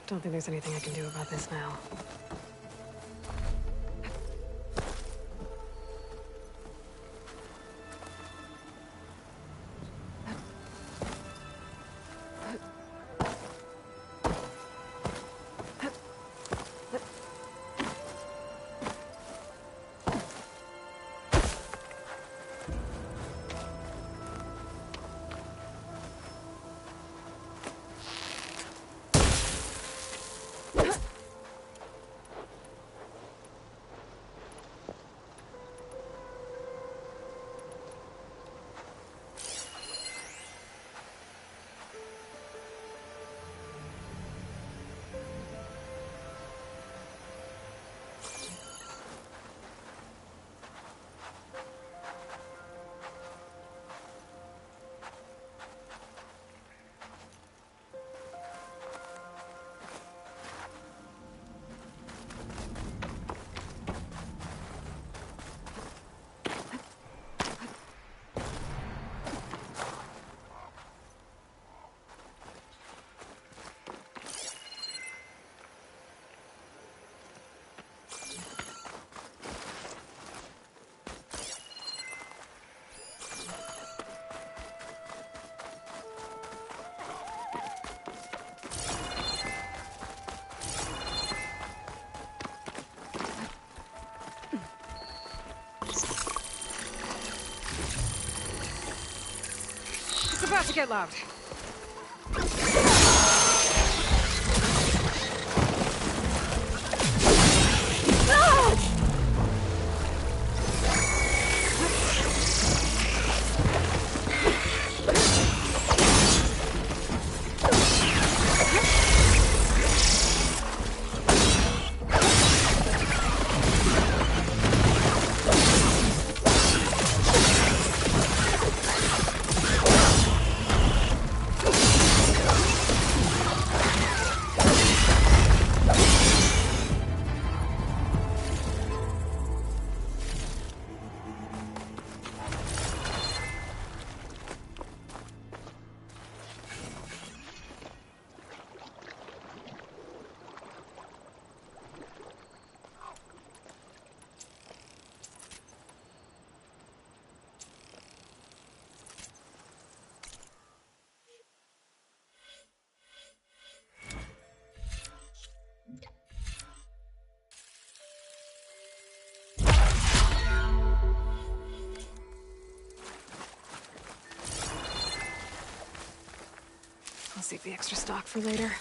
Don't think there's anything I can do about this now. It's about to get loud. I'll save the extra stock for later.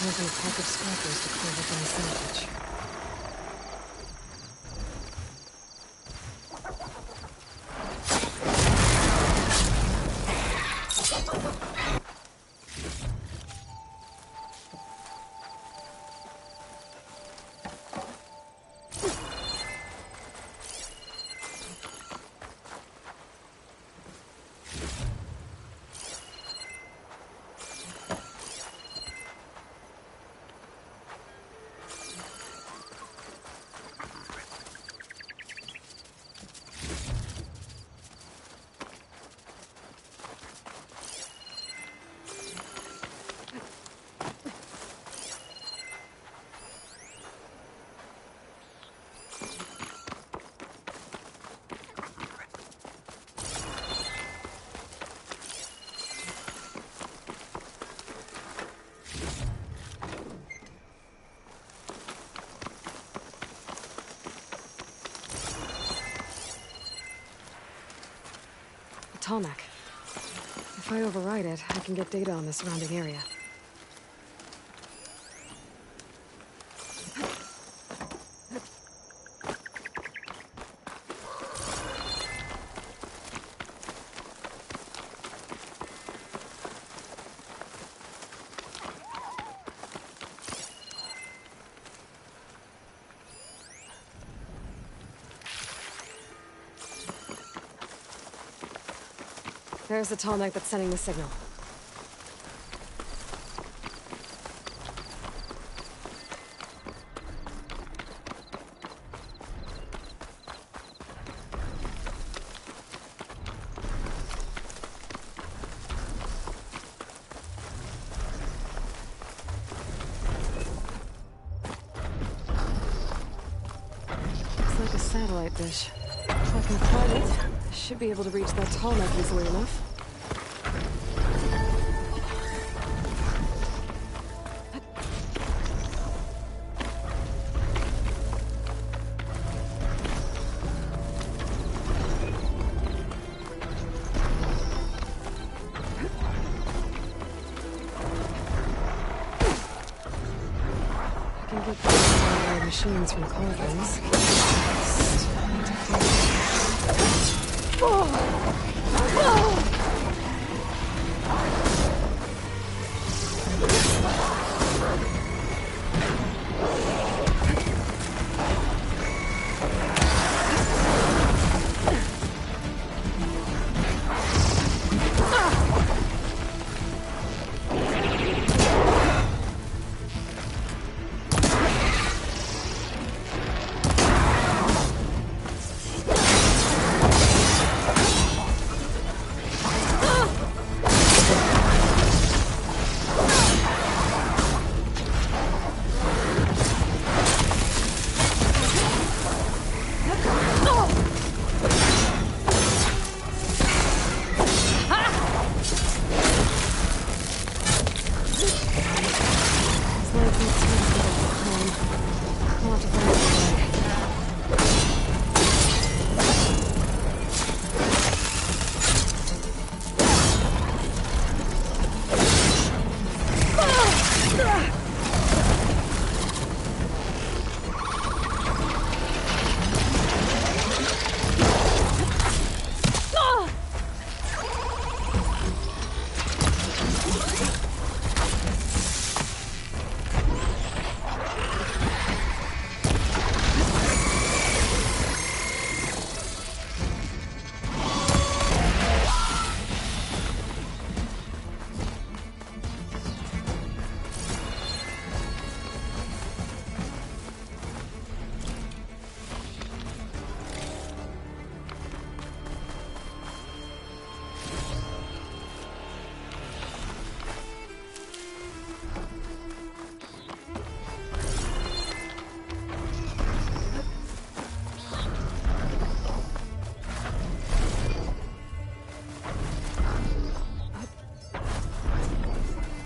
There's a pack of scalpers to clear up any salvage. Tallneck. If I override it, I can get data on the surrounding area. There's the Tallneck that's sending the signal. Looks like a satellite dish. If I can find it, I should be able to reach that Tallneck easily enough. Machines from Cauldrons.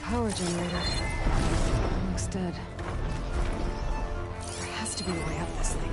Power generator. Looks dead. There has to be a way up this thing.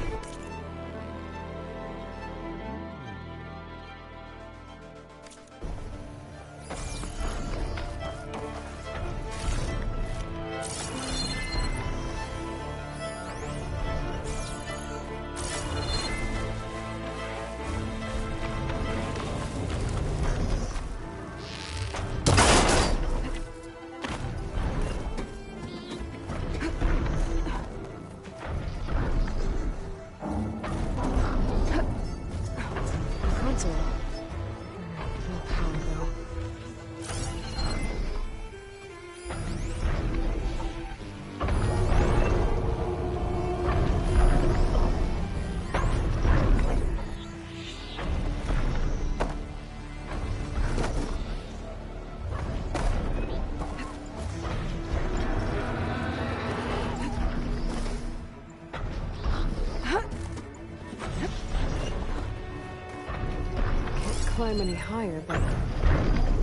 Climb any higher, but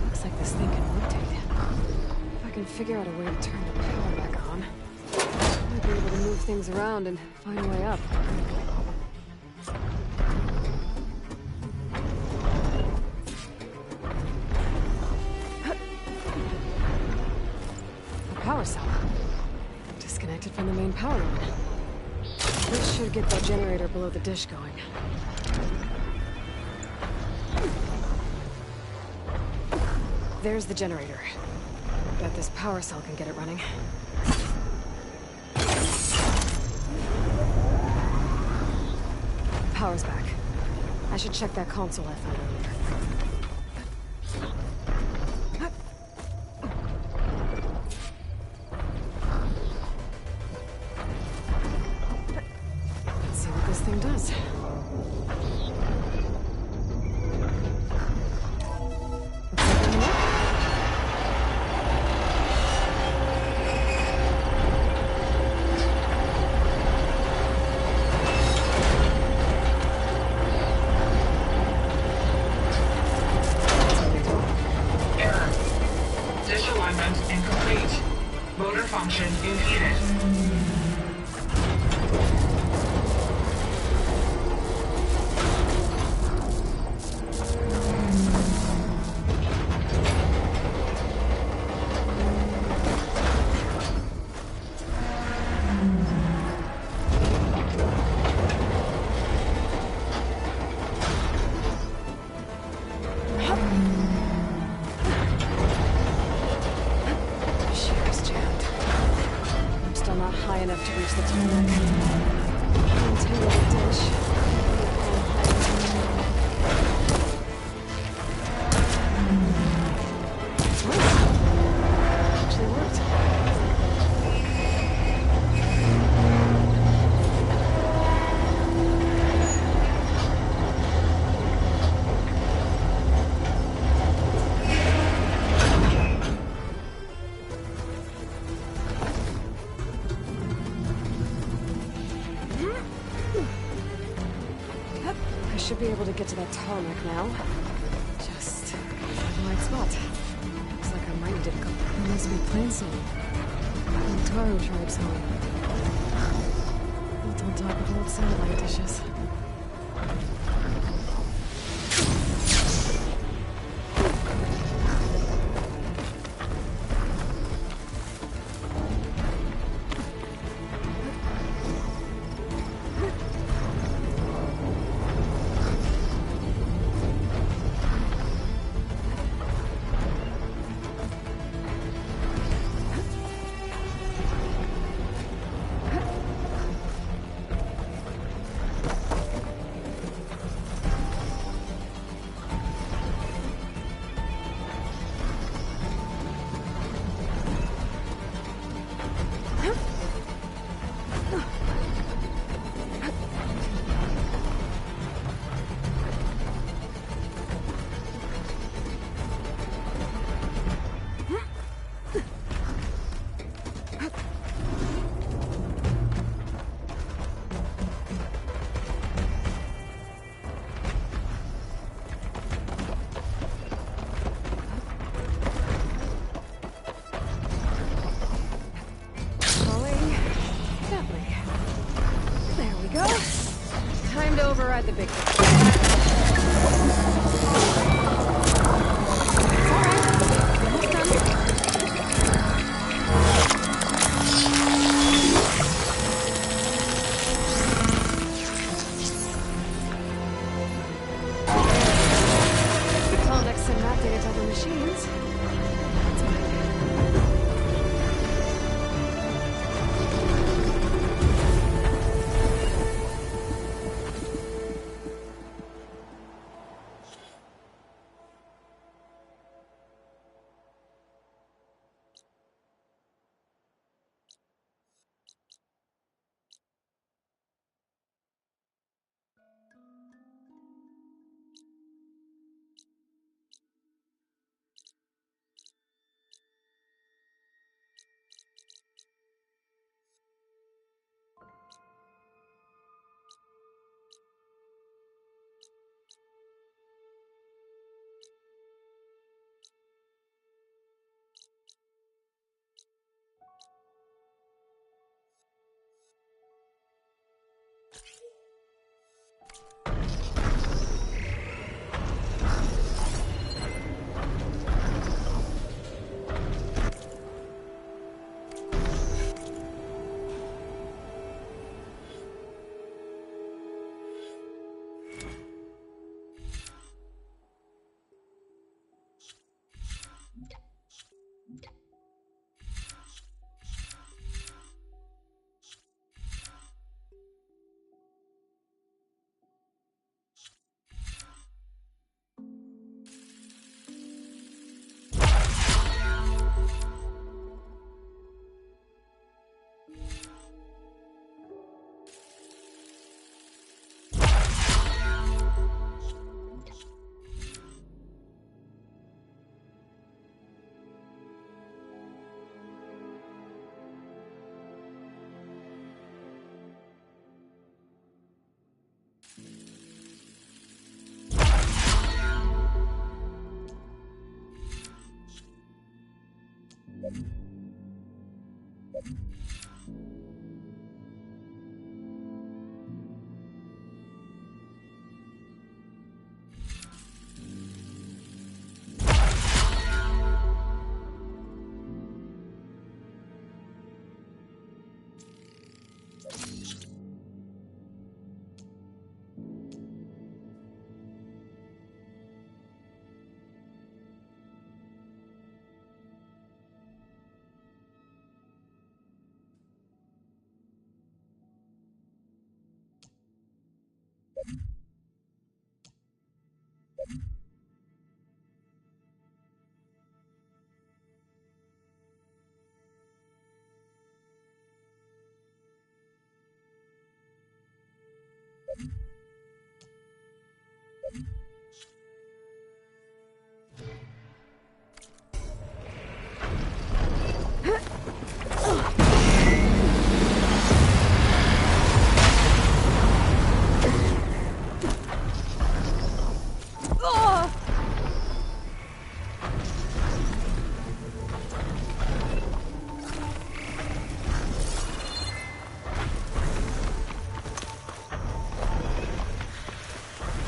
looks like this thing can rotate. If I can figure out a way to turn the power back on, I might be able to move things around and find a way up. disconnected from the main power line. This should get that generator below the dish going. There's the generator. Bet this power cell can get it running. Power's back. I should check that console I found earlier. Let's see what this thing does. Should be able to get to that tarmac now. Just the right spot. Looks like I might need to go. It must be Plainsong. The Taro tribe's home. Built on top of old satellite dishes. Override the big picture. Condex and map data to other machines.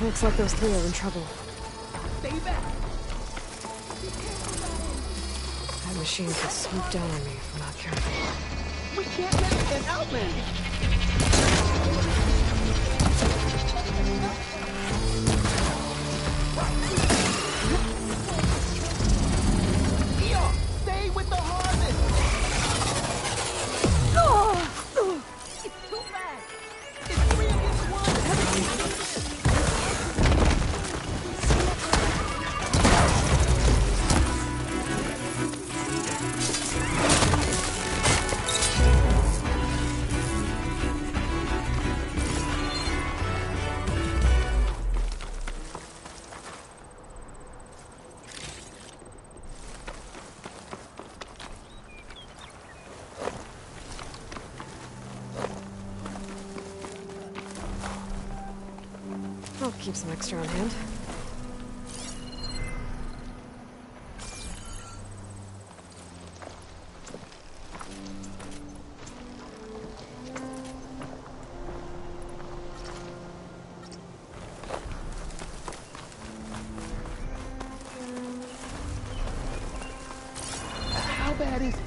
Looks like those three are in trouble. Stay back! That machine could swoop down on me if I'm not careful. We can't let an outlander! Eon, stay with the harvest! It's too fast! It's 3 against 1! I'll keep some extra on hand. How bad is it?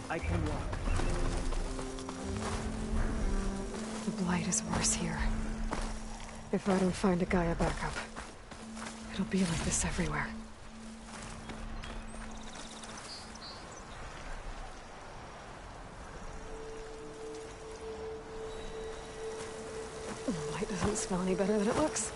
I can walk. The blight is worse here. If I don't find a Gaia backup, it'll be like this everywhere. The light doesn't smell any better than it looks.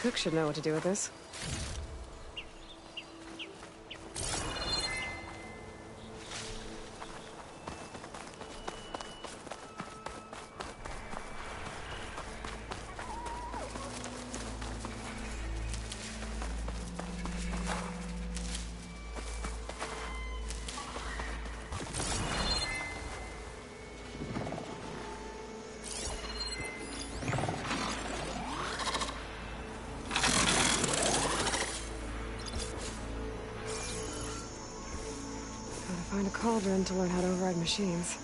Cook should know what to do with this. Find a cauldron to learn how to override machines.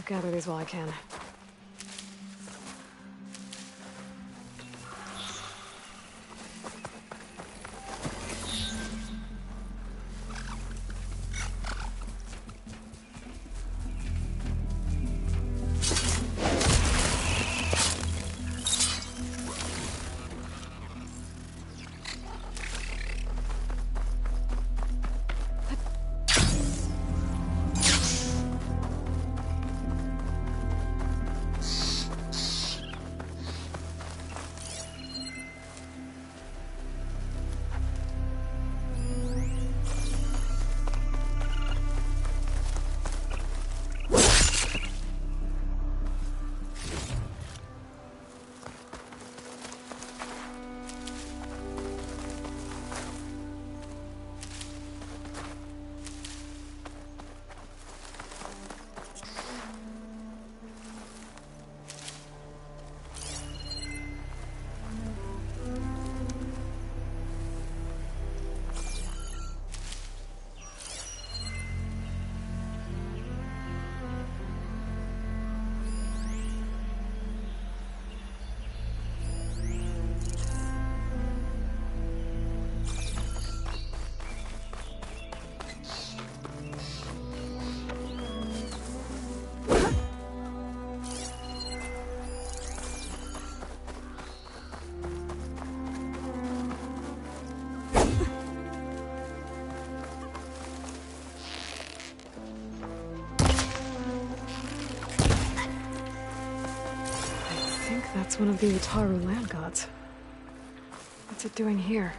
gather these while I can. That's one of the Utaru land gods. What's it doing here?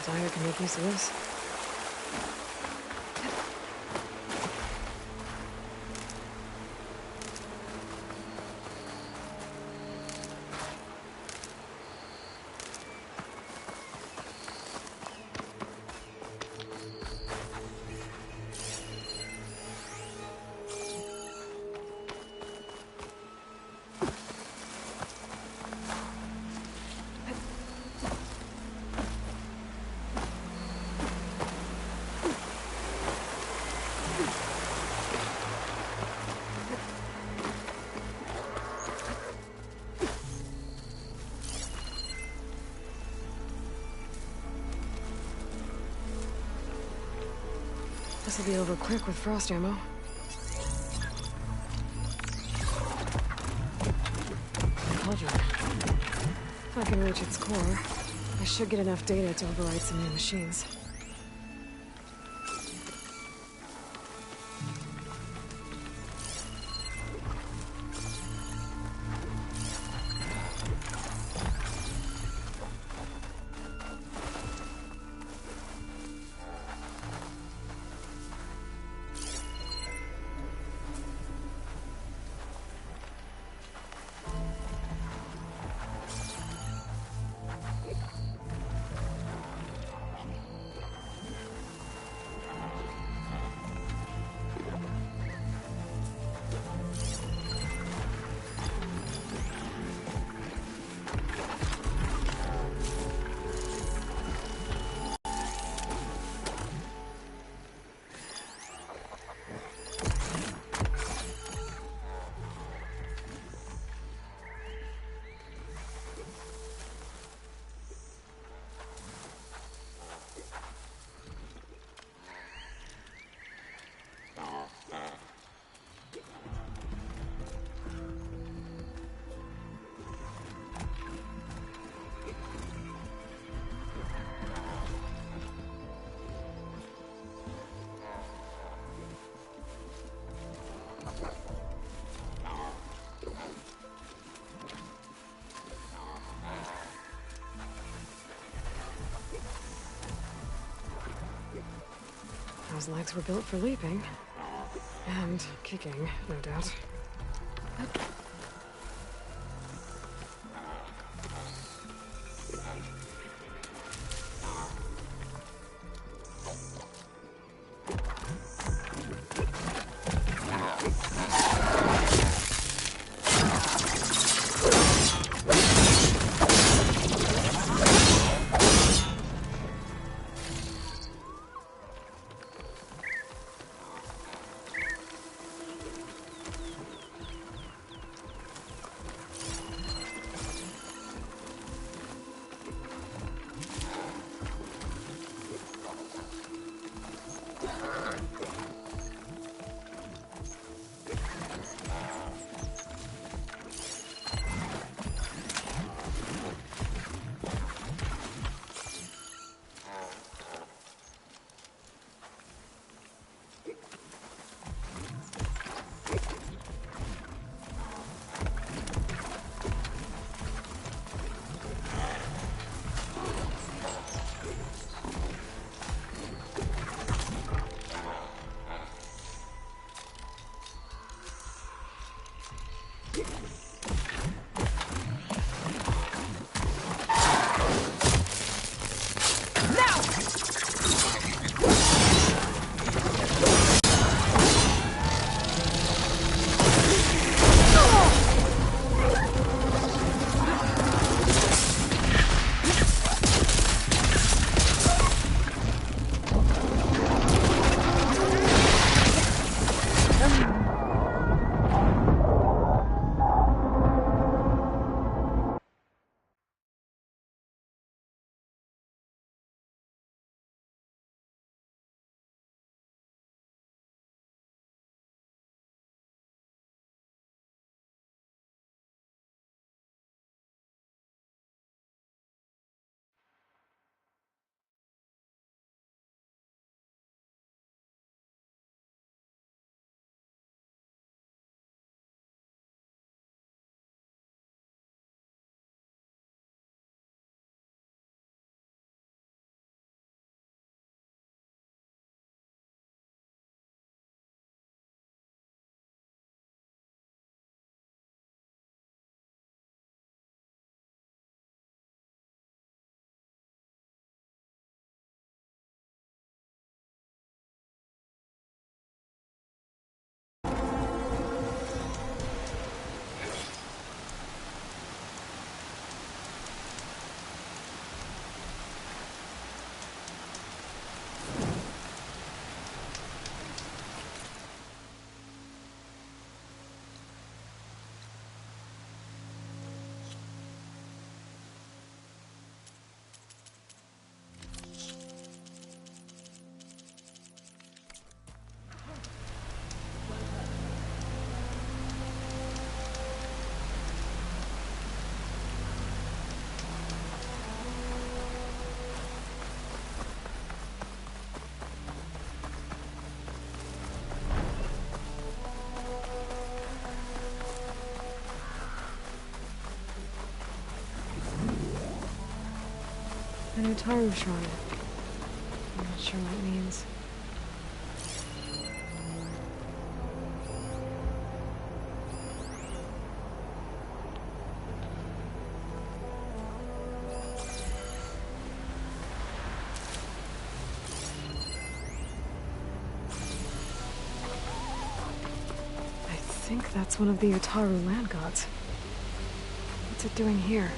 Dyer can make use of this. This will be over quick with frost ammo. Cauldron. If I can reach its core, I should get enough data to override some new machines. Those legs were built for leaping. And kicking, no doubt. An Utaru shrine. I'm not sure what it means. I think that's one of the Utaru land gods. What's it doing here?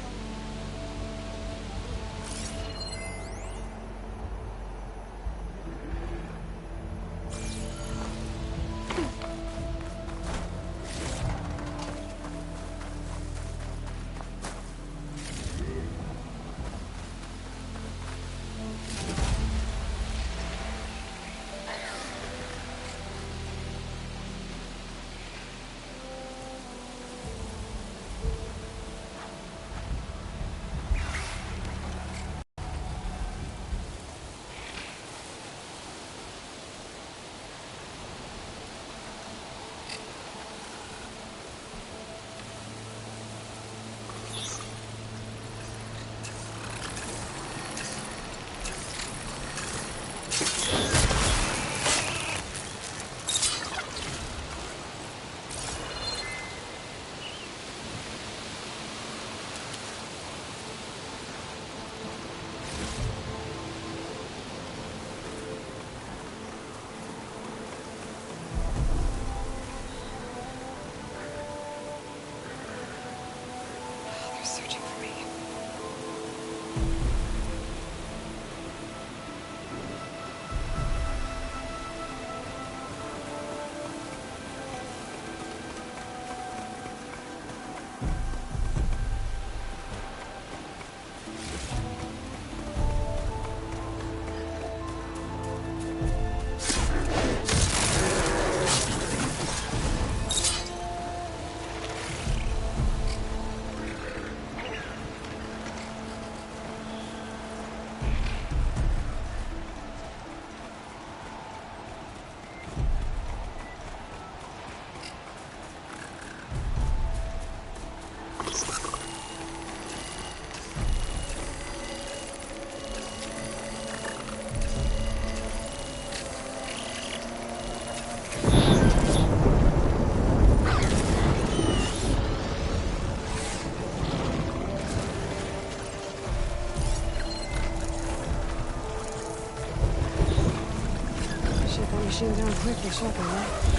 machine down quick for shotgun, right?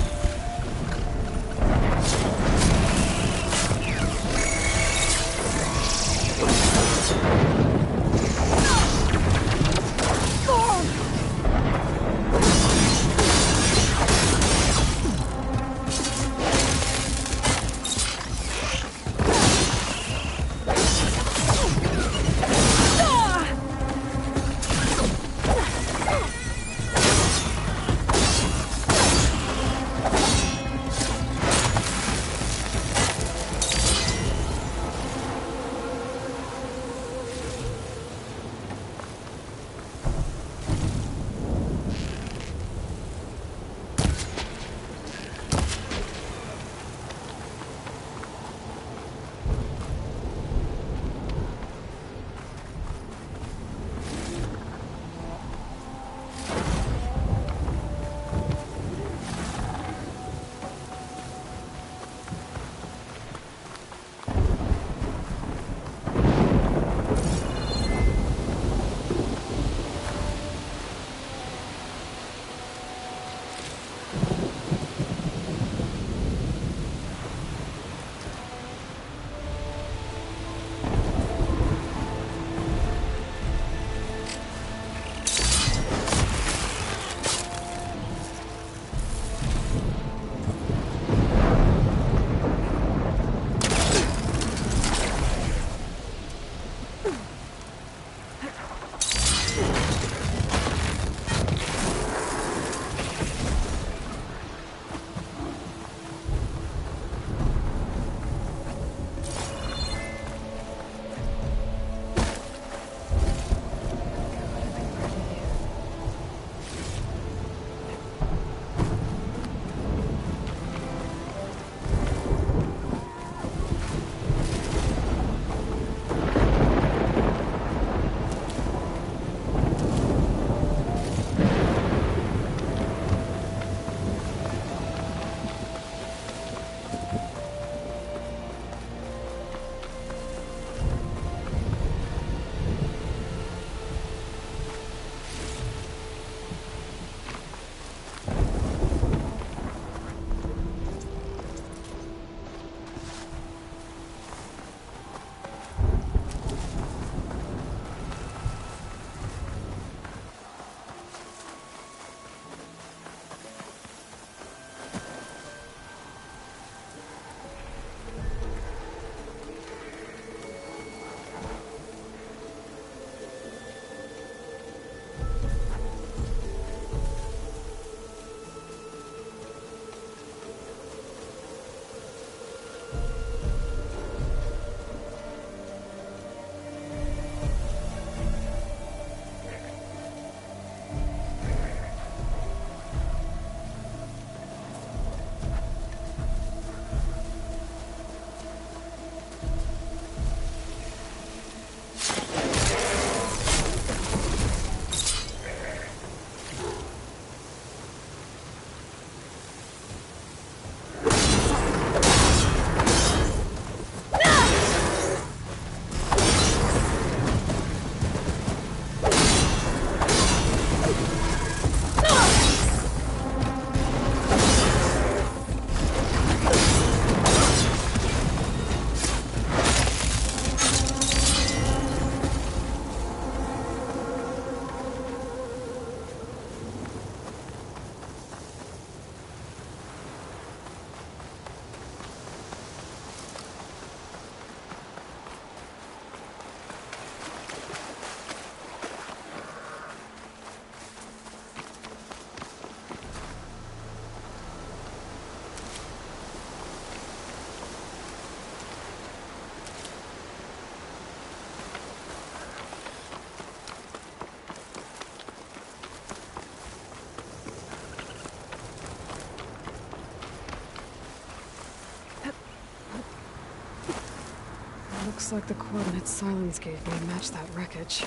Looks like the coordinates Silence gave me match that wreckage.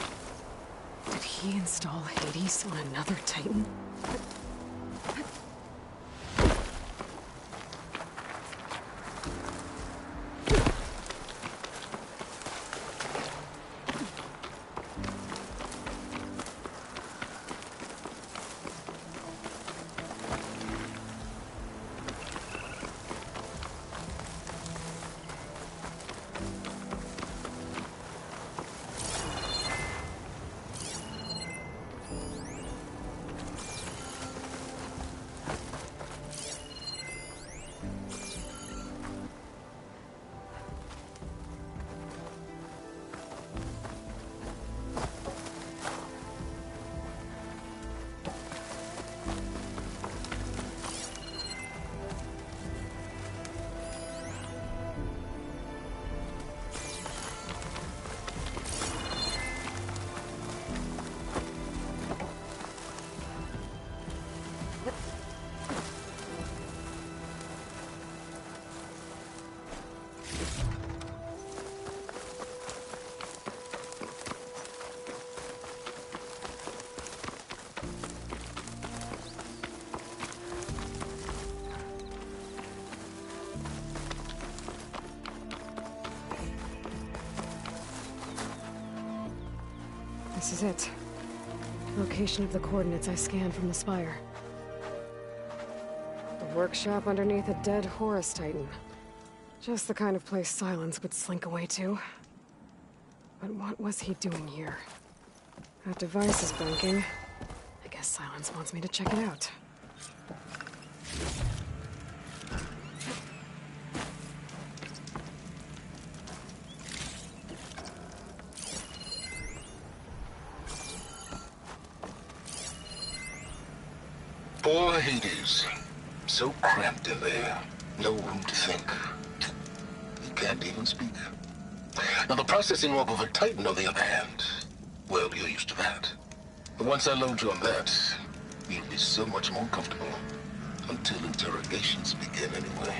Did he install Hades on another Titan? This is it. Location of the coordinates I scanned from the spire. The workshop underneath a dead Horus Titan. Just the kind of place Silence would slink away to. But what was he doing here? That device is blinking. I guess Silence wants me to check it out. Poor Hades. So cramped in there. No room to think. He can't even speak. Now, the processing orb of a Titan, on the other hand, well, you're used to that. But once I load you on that, you'll be so much more comfortable. Until interrogations begin, anyway.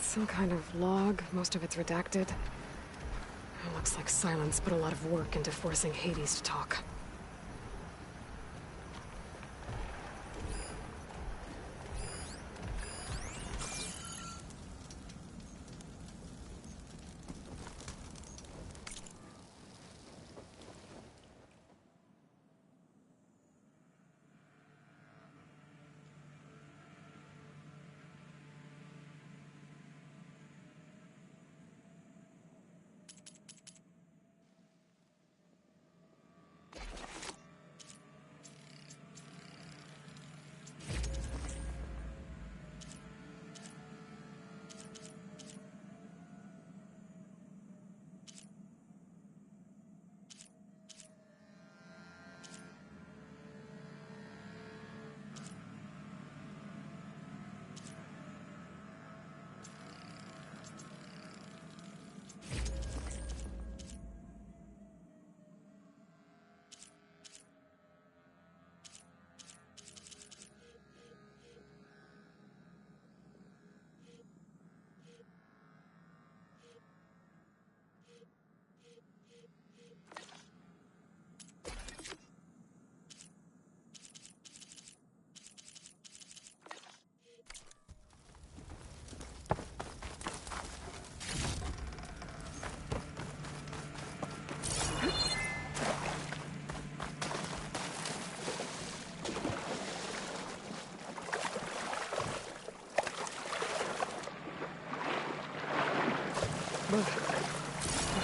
Some kind of log, most of it's redacted. It looks like Silence put a lot of work into forcing Hades to talk.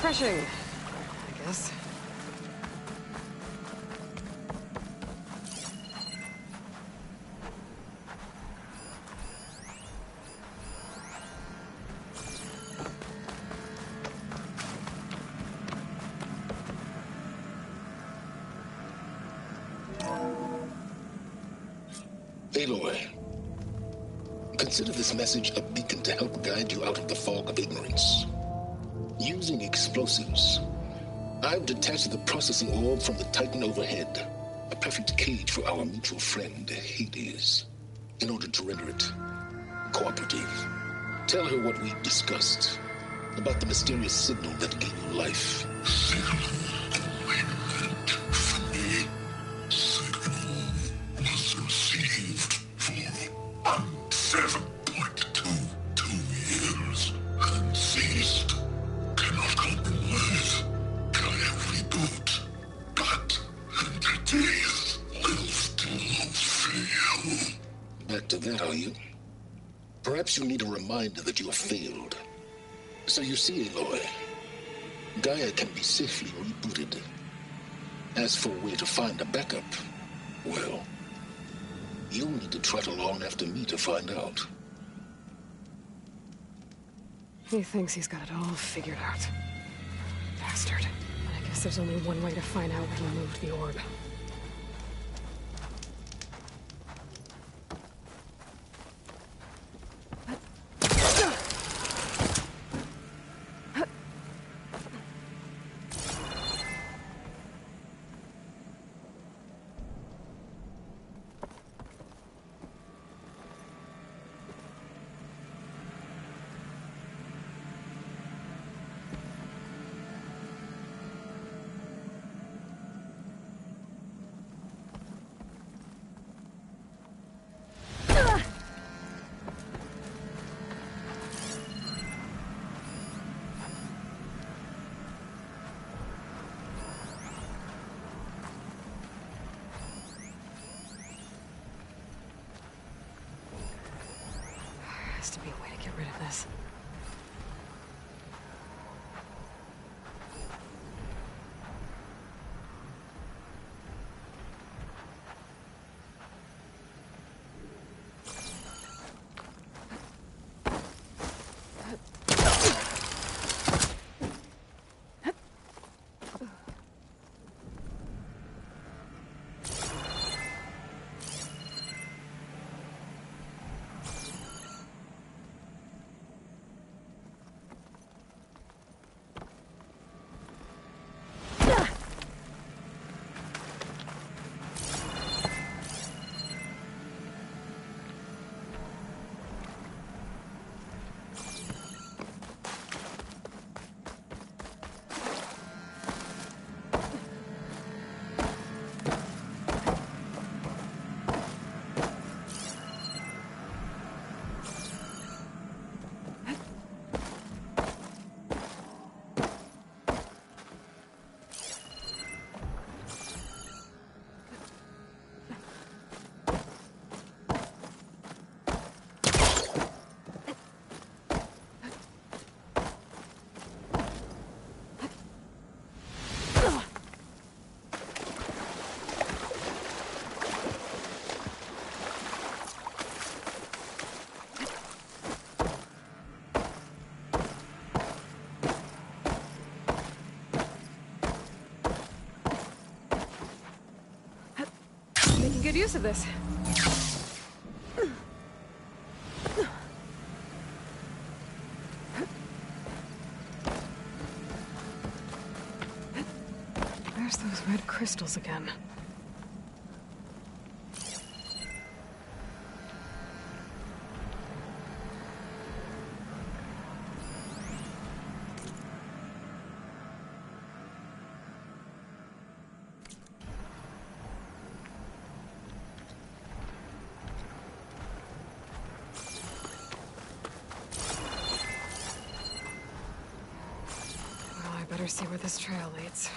Refreshing, I guess. Aloy, consider this message a beacon to help guide you out of the fog of ignorance. Using explosives, I've detached the processing orb from the Titan overhead, a perfect cage for our mutual friend, Hades, in order to render it cooperative. Tell her what we discussed about the mysterious signal that gave you life. Perhaps you need a reminder that you have failed. So you see, Aloy, Gaia can be safely rebooted. As for where to find a backup, well, you'll need to trot along after me to find out. He thinks he's got it all figured out. Bastard. I guess there's only one way to find out where he moved the orb. this. Making good use of this. There's those red crystals again. Better see where this trail leads.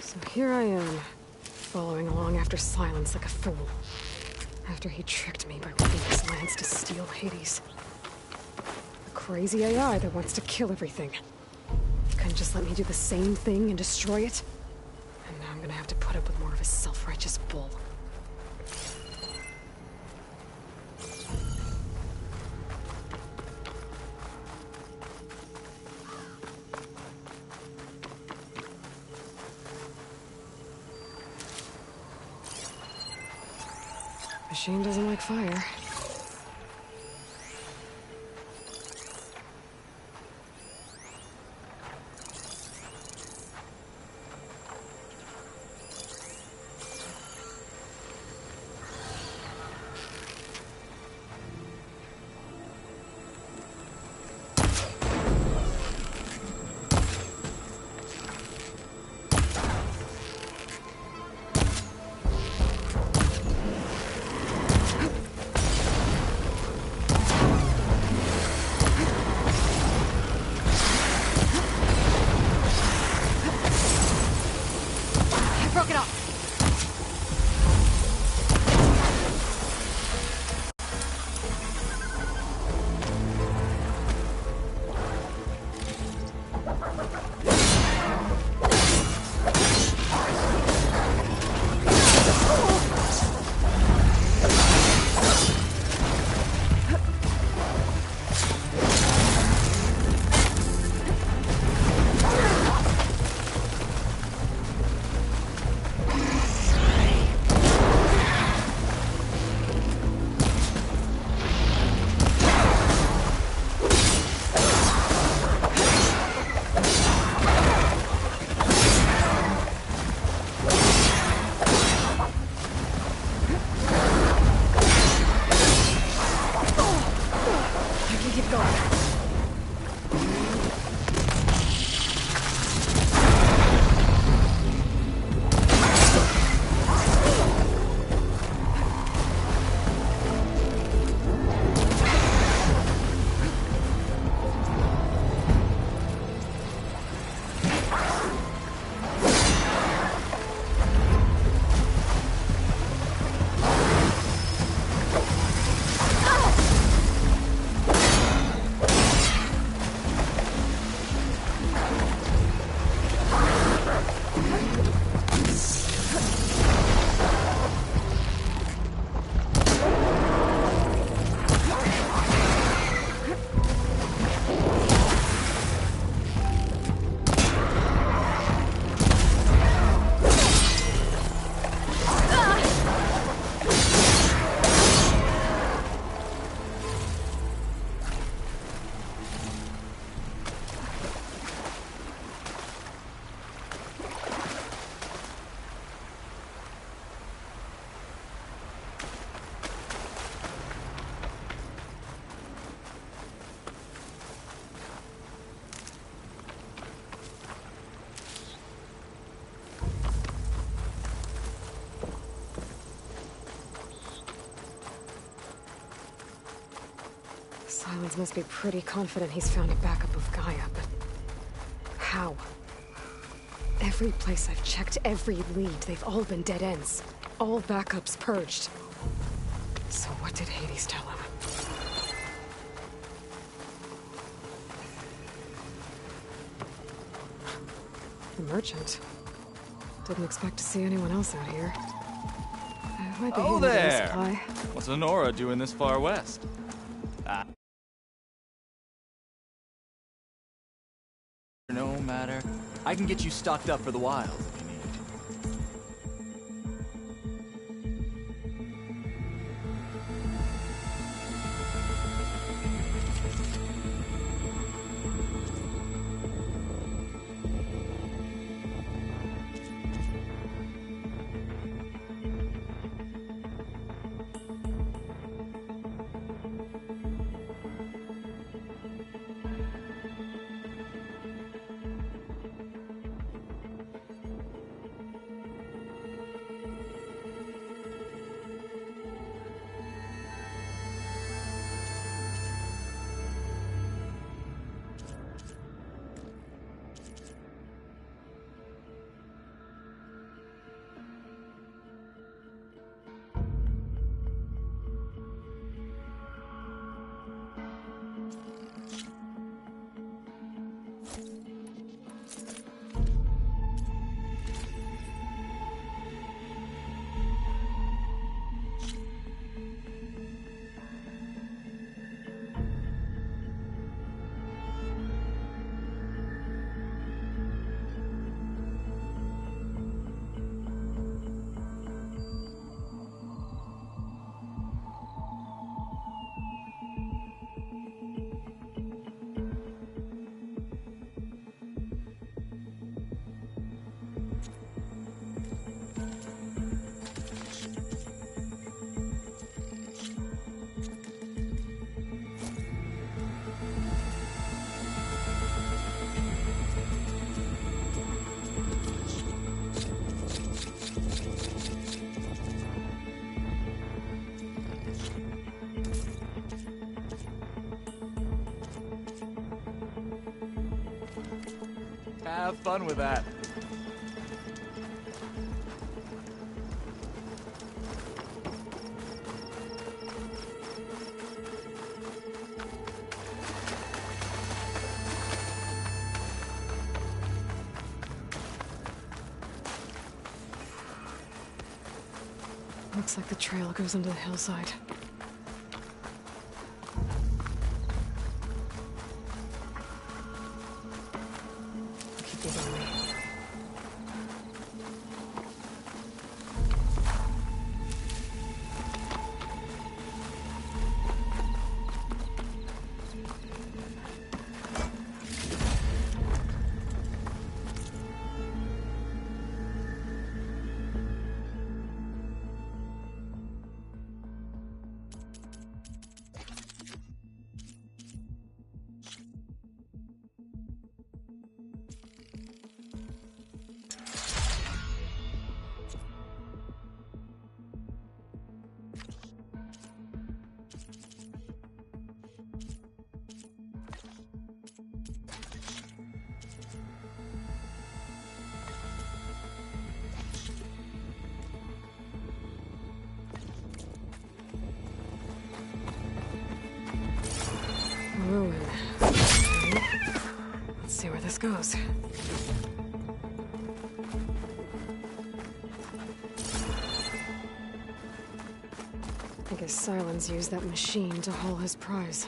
So here I am, following along after Silence like a fool. After he tricked me by ripping his lance to steal Hades. Crazy AI that wants to kill everything. Couldn't just let me do the same thing and destroy it? And now I'm gonna have to put up with more of his self-righteous bull. Machine doesn't like fire. Hades must be pretty confident he's found a backup of Gaia, but how? Every place I've checked, every lead, they've all been dead ends. All backups purged. So what did Hades tell him? The merchant. Didn't expect to see anyone else out here. Might be Oh handy to there! resupply. What's Nora doing this far west? No matter. I can get you stocked up for the wild if you need. Have fun with that. Looks like the trail goes into the hillside. Keep these on me. Ruin. Let's see where this goes. I guess Silence used that machine to haul his prize.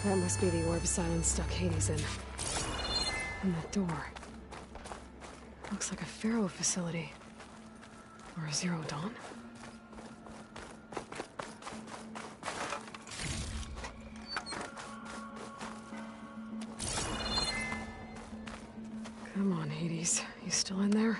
That must be the orb Silence stuck Hades in. And that door. Looks like a Pharaoh facility. Or a Zero Dawn? Come on, Hades. You still in there?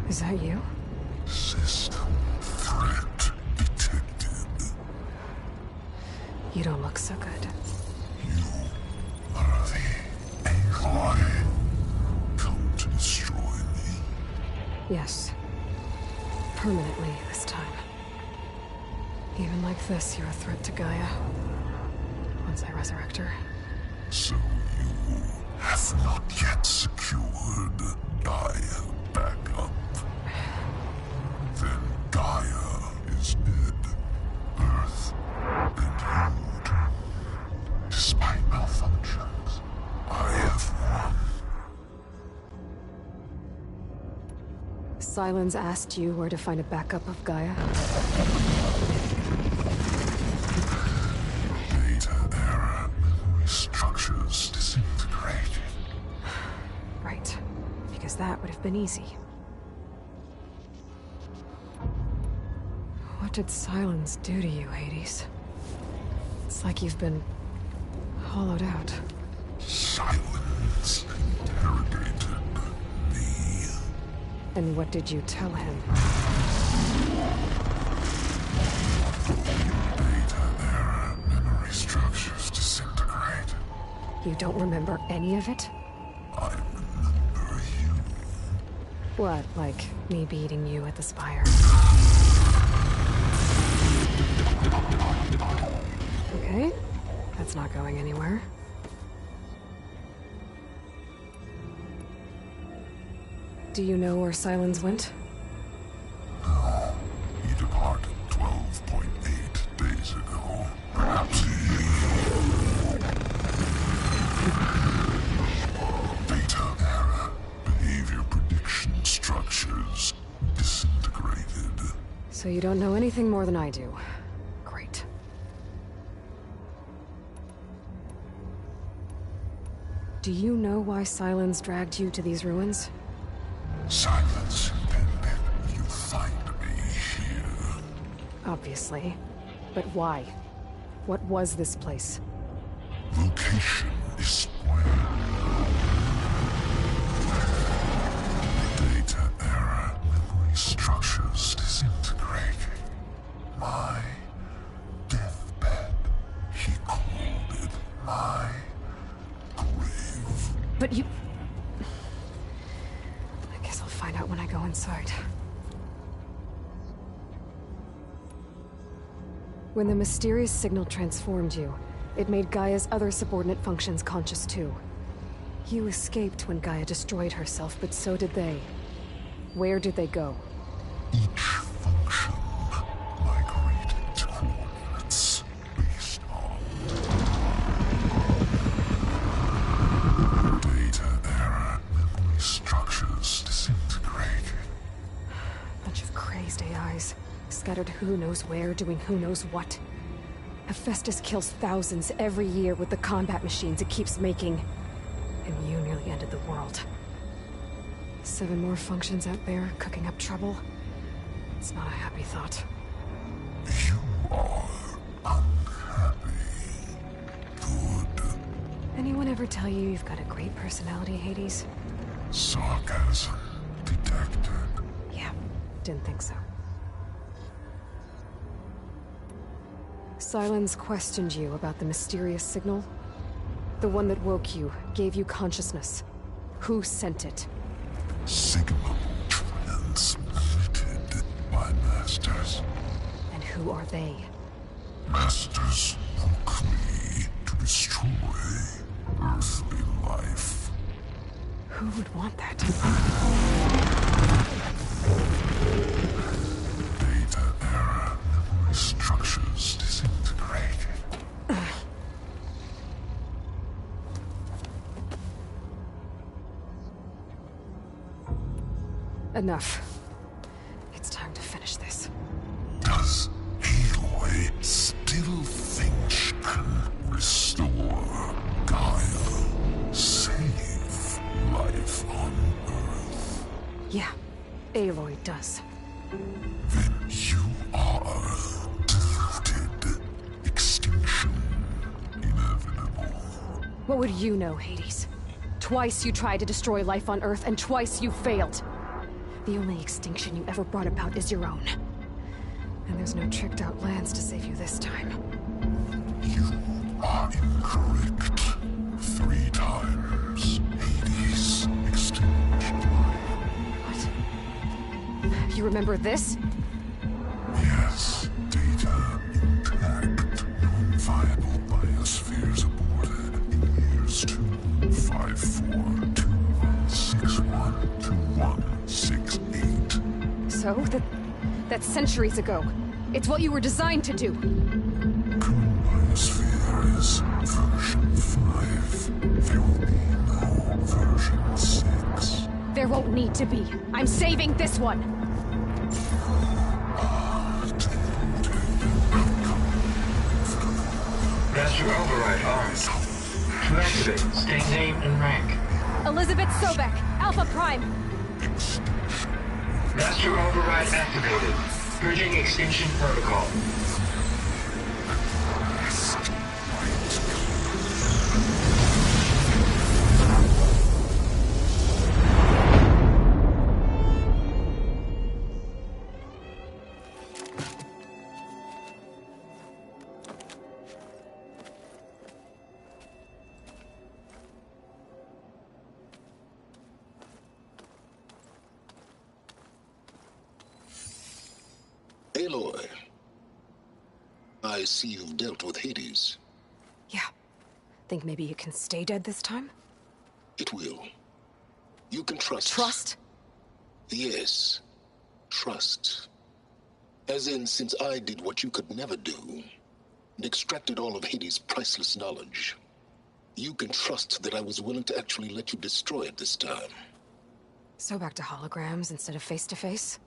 Is that you? System threat detected. You don't look so good. You are the Aloy. Come to destroy me. Yes. Permanently this time. Even like this, you're a threat to Gaia. Once I resurrect her. So you have not yet secured Gaia back up. Then Gaia is dead. Earth and you too. Despite malfunctions, I have won. Sylens asked you where to find a backup of Gaia? Data error. Memory structures disintegrated. Right. Because that would have been easy. What did Sylens do to you, Hades? It's like you've been hollowed out. Sylens interrogated me. And what did you tell him? Data error. Memory structures disintegrate. You don't remember any of it? I remember you. What, like me beating you at the Spire? Okay, that's not going anywhere. Do you know where Sylens went? No. He departed 12.8 days ago. Perhaps Data error. Behavior prediction structures disintegrated. So you don't know anything more than I do. Great. Do you know why Sylens dragged you to these ruins? Silence intended you find me here. Obviously. But why? What was this place? Location is where. Data error. Memory structures disintegrating. My deathbed. He called it my grave. But you... I guess I'll find out when I go inside. When the mysterious signal transformed you, it made Gaia's other subordinate functions conscious too. You escaped when Gaia destroyed herself, but so did they. Where did they go? Each function migrated to coordinates based on data error. Memory structures disintegrated. Bunch of crazed AIs, scattered who knows where, doing who knows what. Hephaestus kills thousands every year with the combat machines it keeps making. And you nearly ended the world. 7 more functions out there, cooking up trouble. It's not a happy thought. You are unhappy. Good. Anyone ever tell you you've got a great personality, Hades? Sarcasm detected. Yeah, didn't think so. Sylens questioned you about the mysterious signal? The one that woke you, gave you consciousness. Who sent it? Signal transmitted by masters. And who are they? Masters woke me to destroy earthly life. Who would want that? Data error. Memory structures disintegrated. Enough. It's time to finish this. Does Aloy still think she can restore Gaia? Save life on Earth? Yeah, Aloy does. Then you are deluded. Extinction inevitable. What would you know, Hades? Twice you tried to destroy life on Earth, and twice you failed. The only extinction you ever brought about is your own. And there's no tricked-out lands to save you this time. You are incorrect. 3 times. Hades extinction. What? You remember this? Yes. Data intact. Non-viable biospheres aborted in years 2154, 2161, 2168. So? That's centuries ago. It's what you were designed to do. Biosphere is version 5. There will be no version 6. There won't need to be. I'm saving this one. Master override on. To activate, state name and rank. Elizabeth Sobek, Alpha Prime. Master override activated. Purging extinction protocol. Aloy, I see you've dealt with Hades. Yeah. Think maybe you can stay dead this time? It will. You can trust. Trust? Yes. Trust. As in, since I did what you could never do, and extracted all of Hades' priceless knowledge, you can trust that I was willing to actually let you destroy it this time. So back to holograms instead of face-to-face?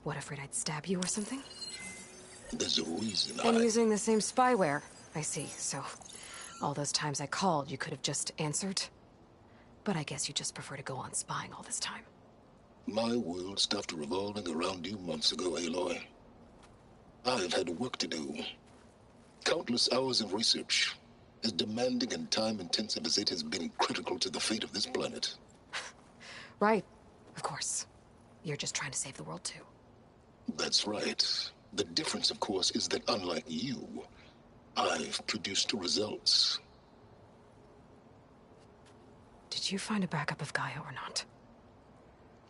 What, afraid I'd stab you or something? There's a reason And using the same spyware. I see, so... all those times I called, you could have just answered? But I guess you just prefer to go on spying all this time. My world stopped revolving around you months ago, Aloy. I've had work to do. Countless hours of research, as demanding and time-intensive as it has been critical to the fate of this planet. Right, of course. You're just trying to save the world, too. That's right. The difference, of course, is that unlike you, I've produced results. Did you find a backup of Gaia or not?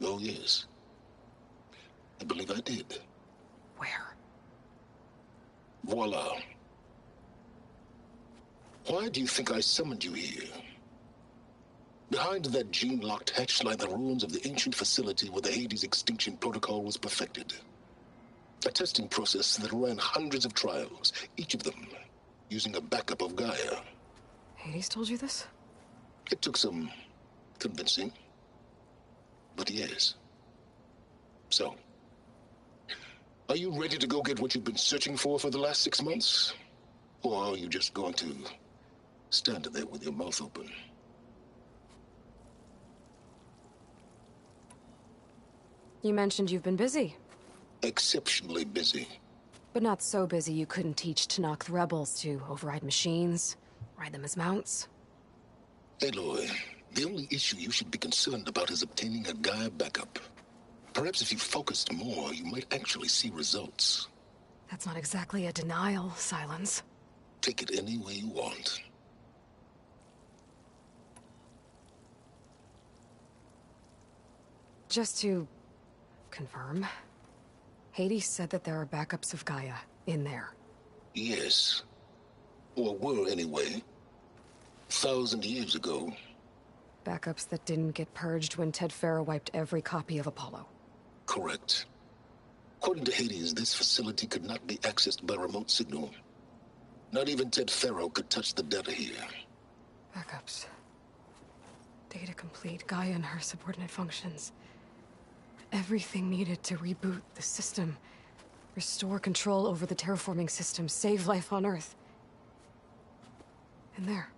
Oh, yes. I believe I did. Where? Voila. Why do you think I summoned you here? Behind that gene-locked hatch lie the ruins of the ancient facility where the Hades extinction protocol was perfected. A testing process that ran hundreds of trials, each of them using a backup of Gaia. Hades told you this? It took some convincing, but yes. So, are you ready to go get what you've been searching for the last 6 months? Or are you just going to stand there with your mouth open? You mentioned you've been busy. Exceptionally busy. But not so busy you couldn't teach Tenakth rebels to override machines, ride them as mounts. Aloy, the only issue you should be concerned about is obtaining a Gaia backup. Perhaps if you focused more, you might actually see results. That's not exactly a denial, Silence. Take it any way you want. Just to confirm, Hades said that there are backups of Gaia in there. Yes. Or were anyway. 1,000 years ago. Backups that didn't get purged when Ted Faro wiped every copy of Apollo. Correct. According to Hades, this facility could not be accessed by remote signal. Not even Ted Faro could touch the data here. Backups. Data complete, Gaia and her subordinate functions. Everything needed to reboot the system. Restore control over the terraforming system, save life on Earth. And there.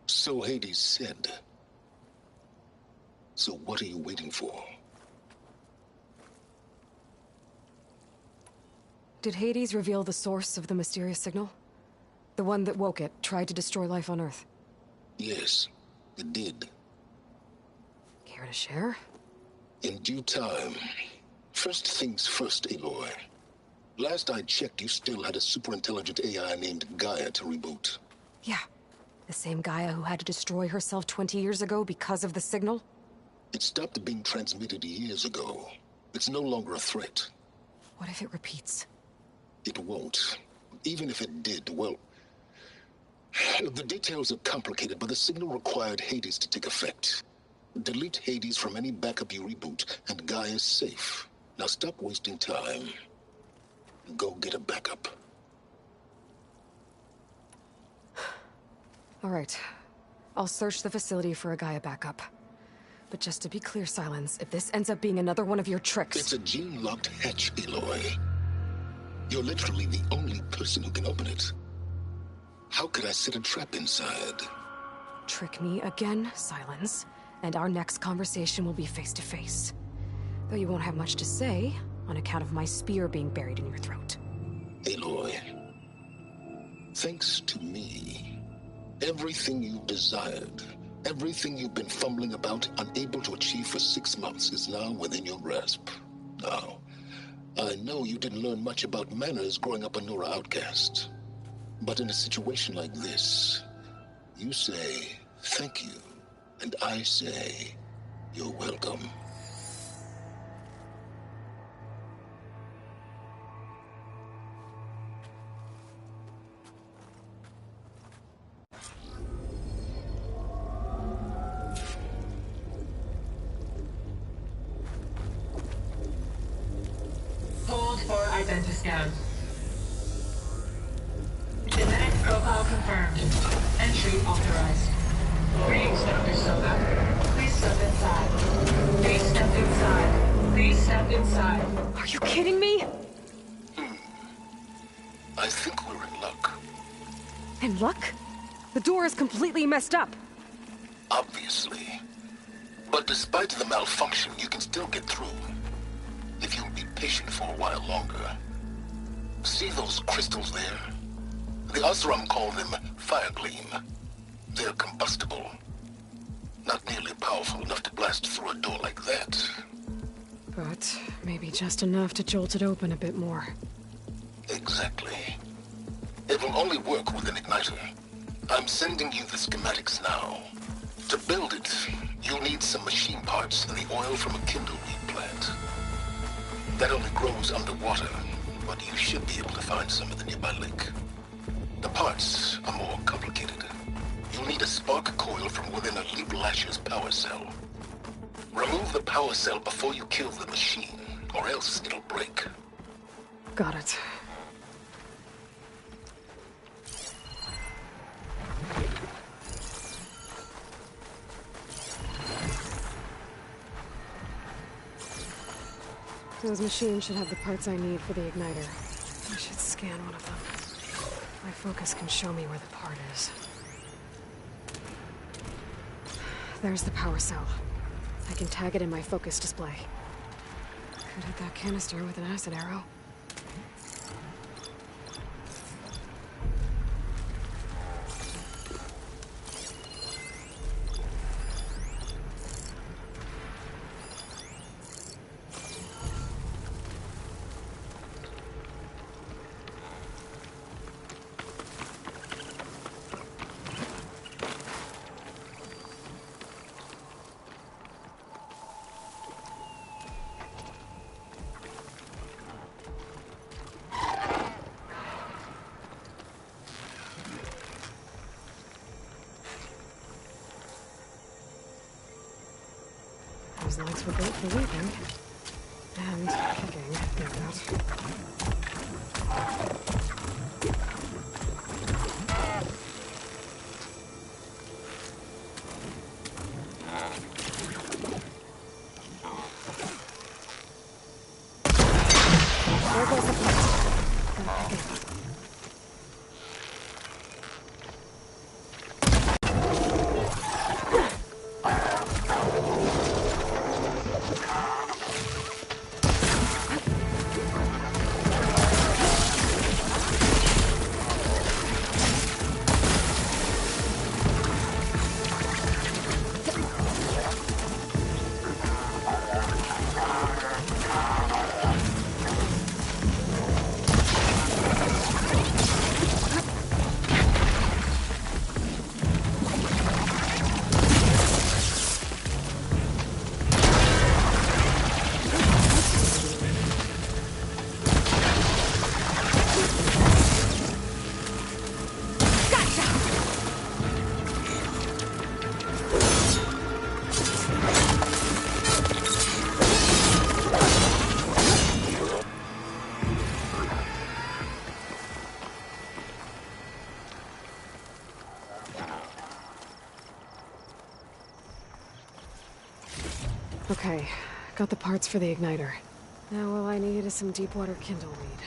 So Hades said. So what are you waiting for? Did Hades reveal the source of the mysterious signal? The one that woke it, tried to destroy life on Earth? Yes, it did. Care to share? In due time. First things first, Aloy. Last I checked, you still had a super-intelligent AI named Gaia to reboot. Yeah. The same Gaia who had to destroy herself 20 years ago because of the signal? It stopped being transmitted years ago. It's no longer a threat. What if it repeats? It won't. Even if it did, well... The details are complicated, but the signal required Hades to take effect. Delete Hades from any backup you reboot, and Gaia's safe. Now stop wasting time. Go get a backup. All right. I'll search the facility for a Gaia backup. But just to be clear, Sylens, if this ends up being another one of your tricks... It's a gene-locked hatch, Aloy. You're literally the only person who can open it. How could I set a trap inside? Trick me again, Sylens, and our next conversation will be face-to-face. Though you won't have much to say, on account of my spear being buried in your throat. Aloy, thanks to me, everything you've desired, everything you've been fumbling about, unable to achieve for 6 months, is now within your grasp. Now, I know you didn't learn much about manners growing up a Nora outcast. But in a situation like this, you say, thank you, and I say, you're welcome. Hold for identiscan. Genetic profile confirmed. Entry authorized. Greetings, Dr. Soga. Please step inside. Please step inside. Please step inside. Are you kidding me? I think we're in luck. In luck? The door is completely messed up. Obviously. But despite the malfunction, you can still get through. If you'll be patient for a while longer. See those crystals there? The Oseram call them Firegleam. They're combustible. Not nearly powerful enough to blast through a door like that. But maybe just enough to jolt it open a bit more. Exactly. It will only work with an igniter. I'm sending you the schematics now. To build it, you'll need some machine parts and the oil from a kindleweed plant. That only grows underwater, but you should be able to find some at the nearby lake. The parts are more complicated. You'll need a spark coil from within a Leap Lasher's power cell. Remove the power cell before you kill the machine, or else it'll break. Got it. Those machines should have the parts I need for the igniter. I should scan one of them. My focus can show me where the part is. There's the power cell. I can tag it in my focus display. Could hit that canister with an acid arrow. Those legs were built for leaping. And kicking, no doubt. There goes the part. Gotta pick it up. Okay, got the parts for the igniter. Now all I need is some deep-water kindleweed.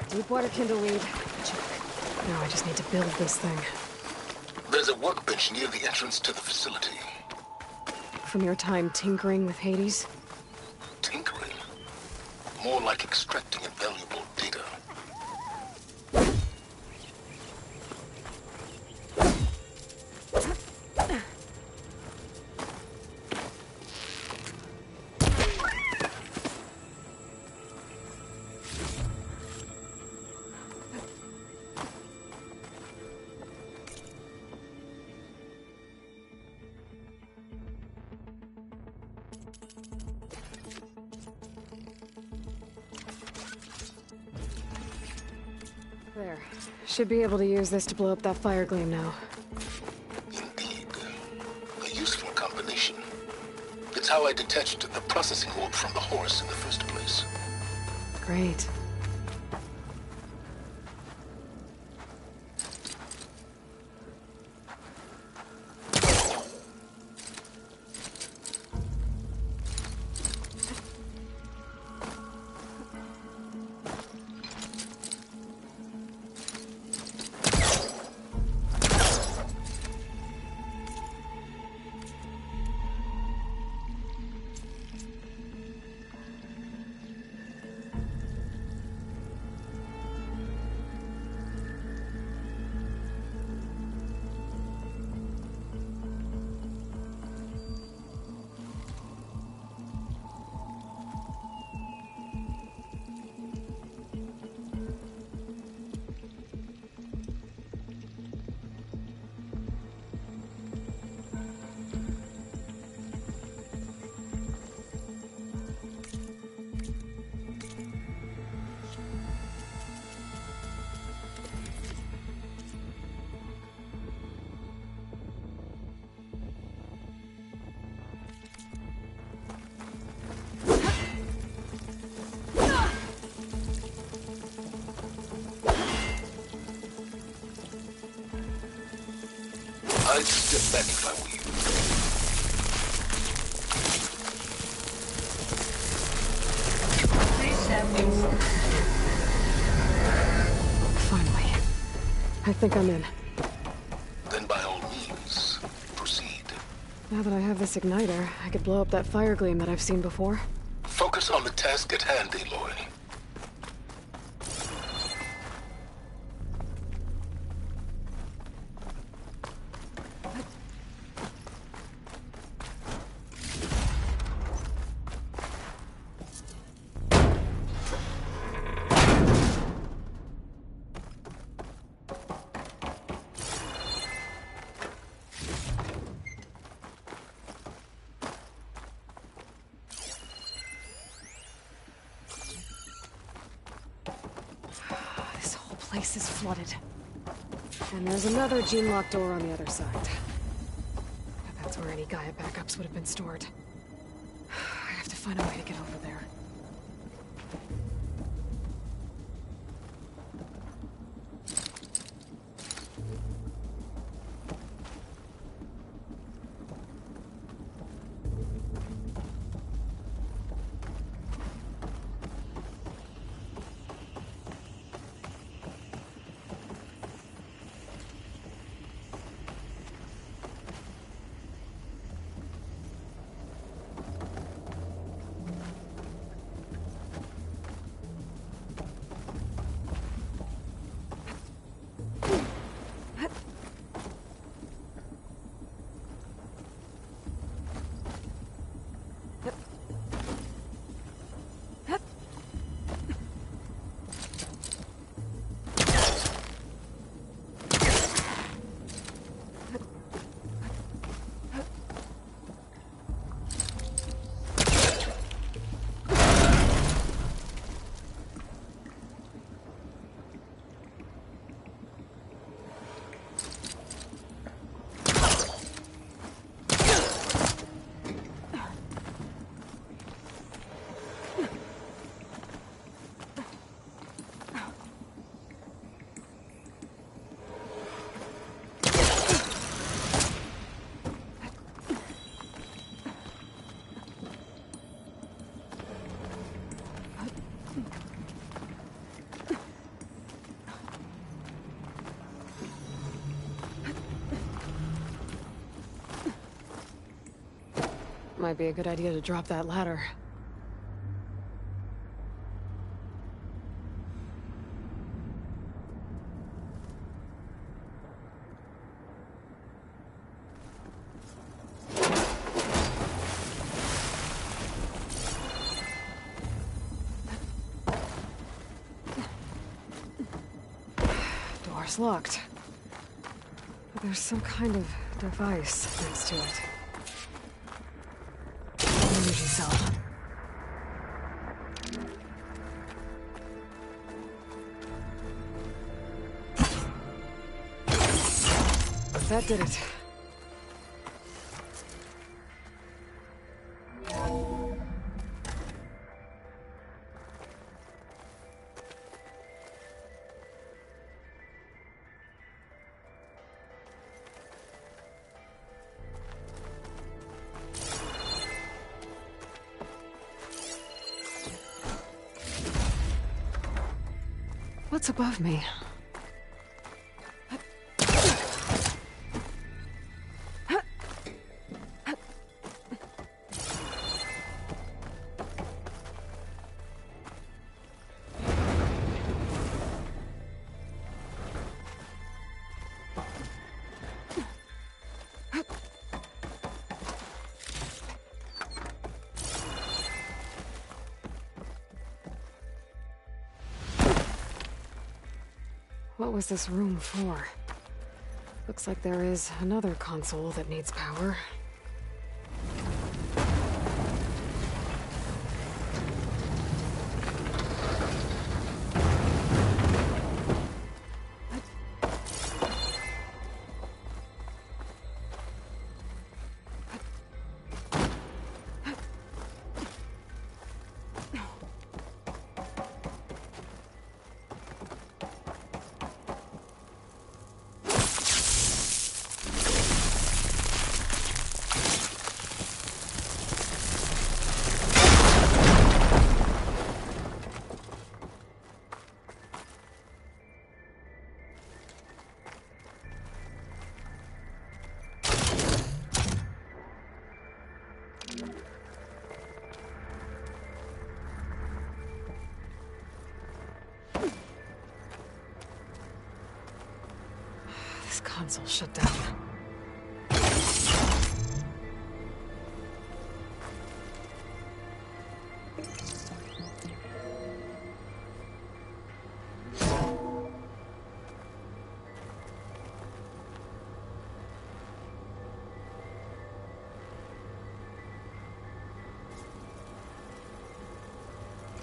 Deepwater kindleweed. Check. Now I just need to build this thing. There's a workbench near the entrance to the facility. From your time tinkering with Hades? Tinkering? More like extracting invaluable data. There. Should be able to use this to blow up that fire gleam now. Indeed. A useful combination. It's how I detached the processing orb from the horse in the first place. Great. I'd step back if I were you. Finally. I think I'm in. Then by all means, proceed. Now that I have this igniter, I could blow up that fire gleam that I've seen before. Focus on the task at hand, Aloy. place is flooded. And there's another gene-locked door on the other side. But that's where any Gaia backups would have been stored. I have to find a way to get over there. Might be a good idea to drop that ladder. Door's locked. But there's some kind of device next to it. Energy cell. That did it. What's above me? What was this room for? Looks like there is another console that needs power. This console shut down.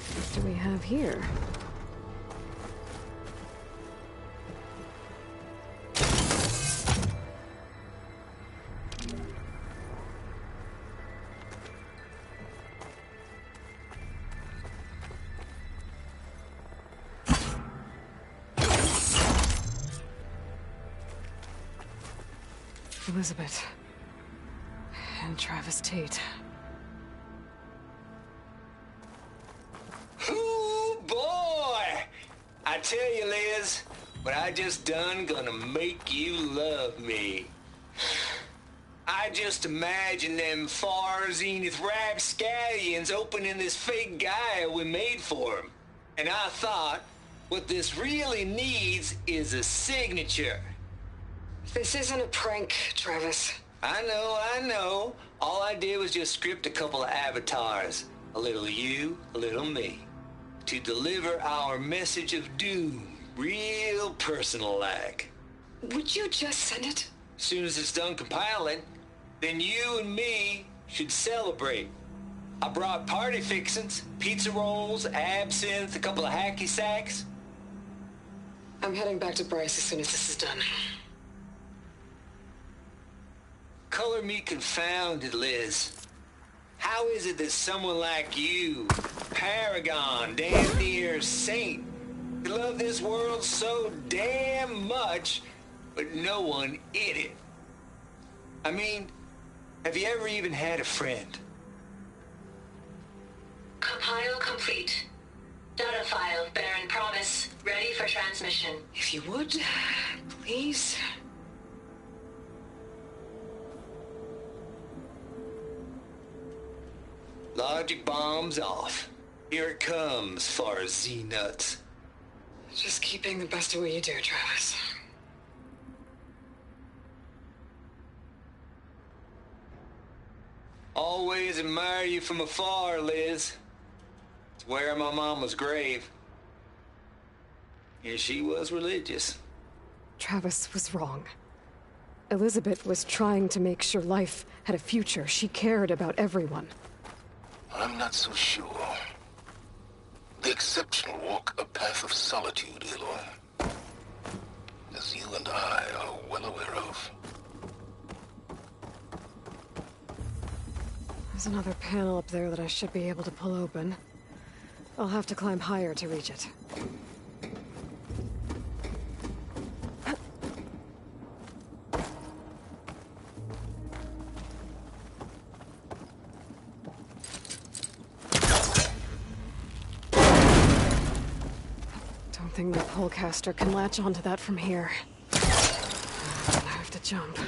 What do we have here? Elizabeth. And Travis Tate. Ooh, boy! I tell you, Liz, what I just done gonna make you love me. I just imagine them far zenith rapscallions opening this fake guy we made for him. And I thought, what this really needs is a signature. This isn't a prank, Travis. I know. All I did was just script a couple of avatars. A little you, a little me. To deliver our message of doom, real personal-like. Would you just send it? As soon as it's done compiling, then you and me should celebrate. I brought party fixins, pizza rolls, absinthe, a couple of hacky sacks. I'm heading back to Bryce as soon as this is done. Color me confounded, Liz. How is it that someone like you, paragon, damn near saint, could love this world so damn much, but no one in it? I mean, have you ever even had a friend? Compile complete. Data file, Baron Promise, ready for transmission. If you would, please. Logic bomb's off. Here it comes, far Z-nuts. Just keep being the best at what you do, Travis. Always admire you from afar, Liz. It's where my mama's grave. And she was religious. Travis was wrong. Elizabeth was trying to make sure life had a future. She cared about everyone. I'm not so sure. The exceptional walk a path of solitude, Aloy. As you and I are well aware of. There's another panel up there that I should be able to pull open. I'll have to climb higher to reach it. Don't think the polecaster can latch onto that from here. I have to jump.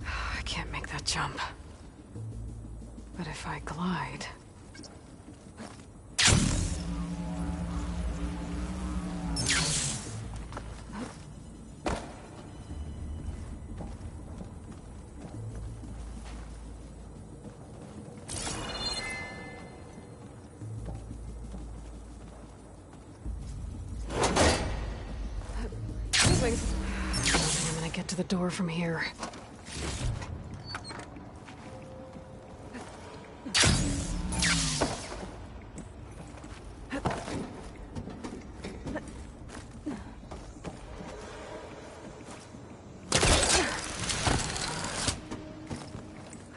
I can't make that jump. But if I glide... I don't think I'm gonna get to the door from here.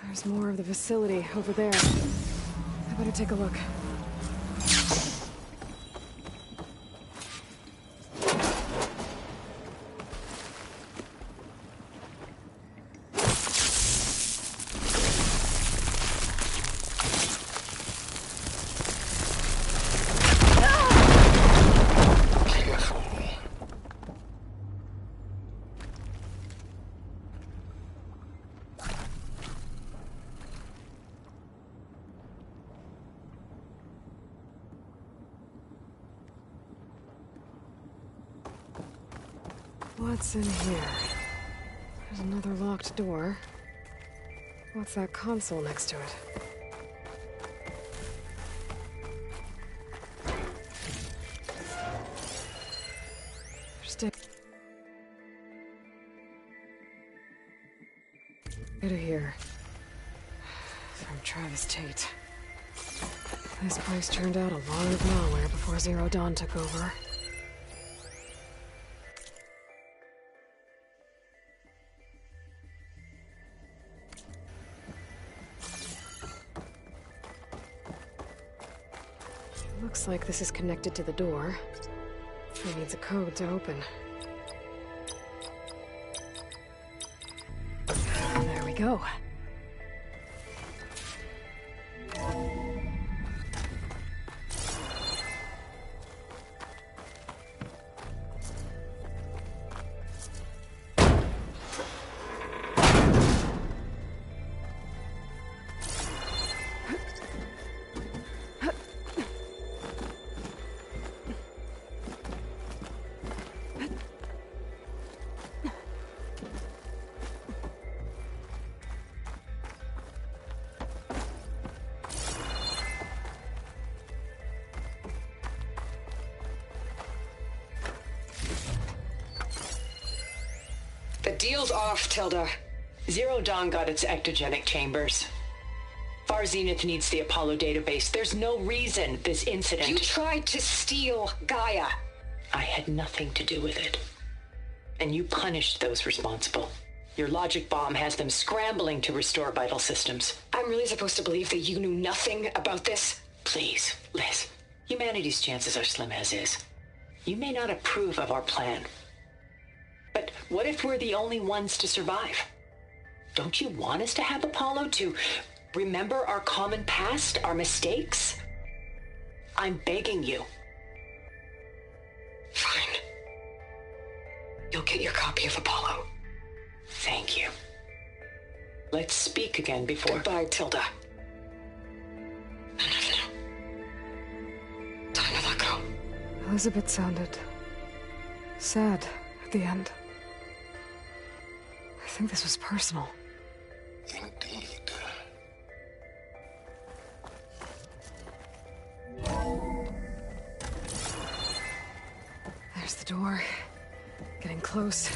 There's more of the facility over there. I better take a look. What's in here? There's another locked door. What's that console next to it? Out of here. From Travis Tate. This place turned out a lot of malware before Zero Dawn took over. Looks like this is connected to the door. It needs a code to open. There we go. The deal's off, Tilda. Zero Dawn got its ectogenic chambers. Far Zenith needs the Apollo database. There's no reason this incident... You tried to steal Gaia. I had nothing to do with it. And you punished those responsible. Your logic bomb has them scrambling to restore vital systems. I'm really supposed to believe that you knew nothing about this? Please, Liz. Humanity's chances are slim as is. You may not approve of our plan. But what if we're the only ones to survive? Don't you want us to have Apollo to remember our common past, our mistakes? I'm begging you. Fine. You'll get your copy of Apollo. Thank you. Let's speak again before... Goodbye, Tilda. Enough now. Time to let go. Elizabeth sounded sad at the end. I think this was personal. Indeed. There's the door. Getting close.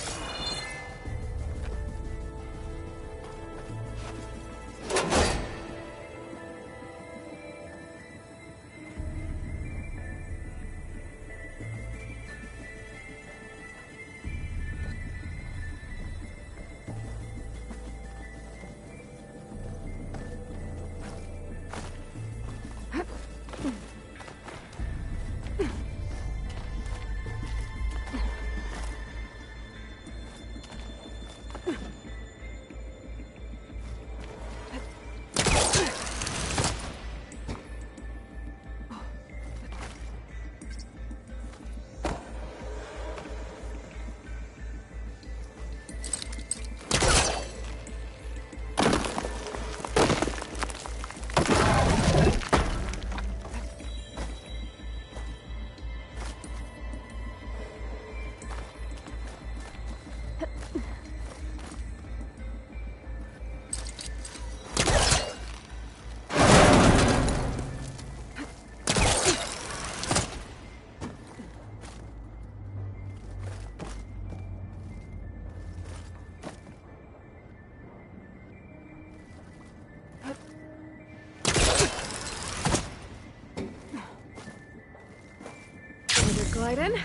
Glide in.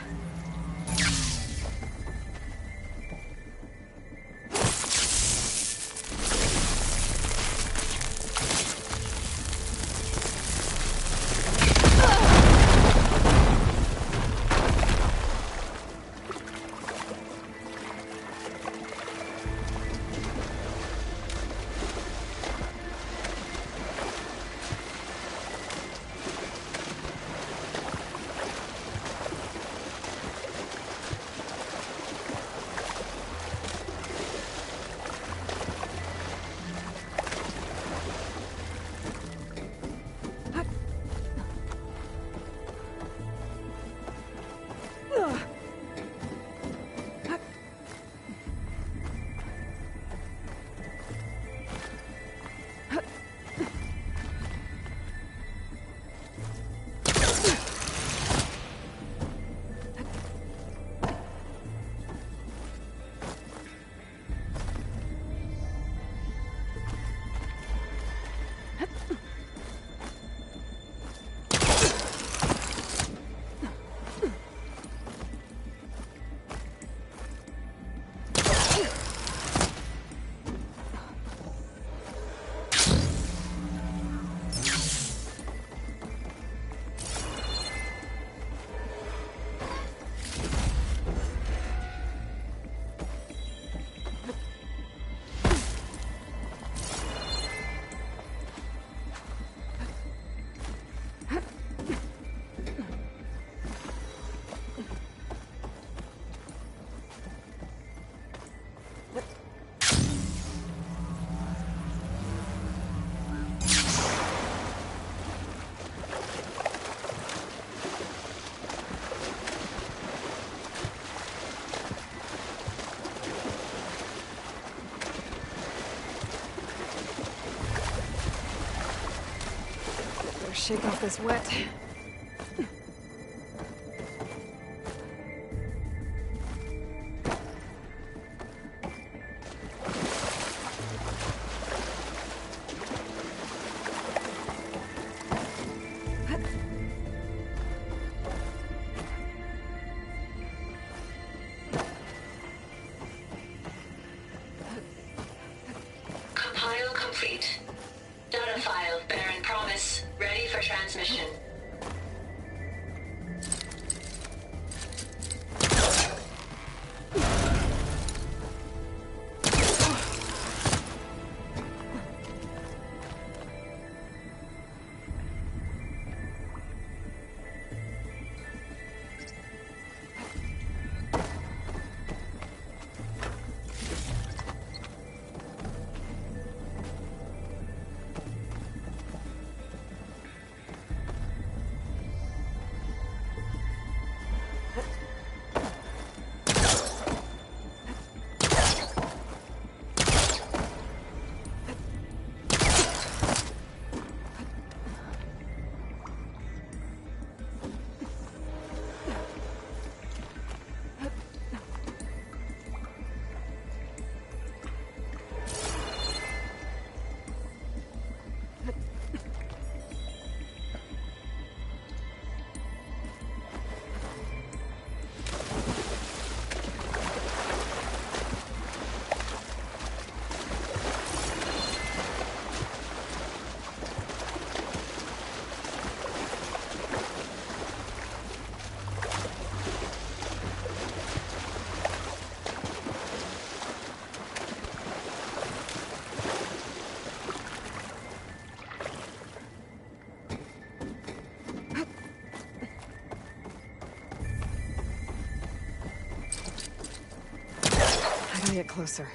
shake off this wet. Compile complete. Data file, Baron Promise, ready for transmission. Get closer.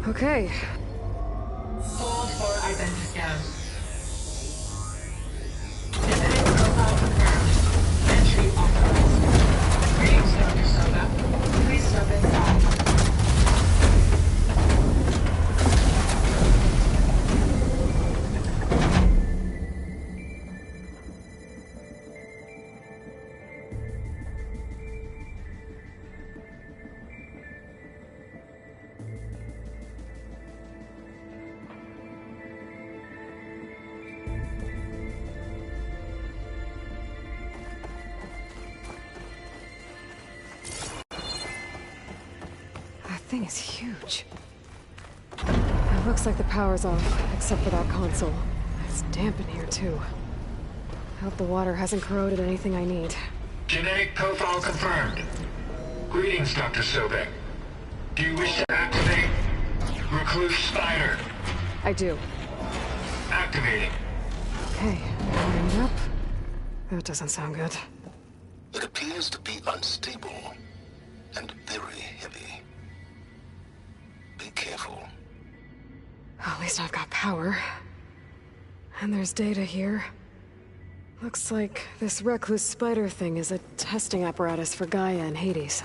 Okay. Hold for identiscan. Genetic profile confirmed. Entry authorized. Greetings, Dr. Soga. Please step inside. Thing is huge. It looks like the power's off, except for that console. It's damp in here, too. I hope the water hasn't corroded anything I need. Genetic profile confirmed. Greetings, Dr. Sobek. Do you wish to activate Recluse Spider? I do. Activating. Okay, warming up. That doesn't sound good. It appears to be unstable and very heavy. Be careful. At least I've got power. And there's data here. Looks like this recluse spider thing is a testing apparatus for Gaia and Hades.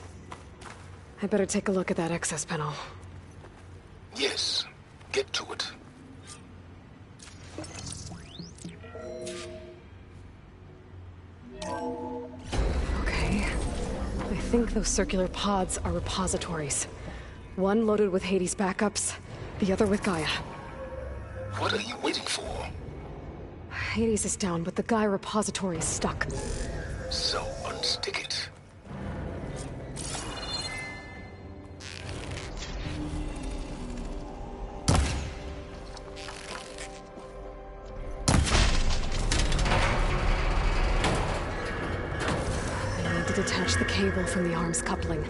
I better take a look at that access panel. Yes, get to it. Okay. I think those circular pods are repositories. One loaded with Hades backups, the other with Gaia. What are you waiting for? Hades is down, but the Gaia repository is stuck. So unstick it. I need to detach the cable from the arm's coupling.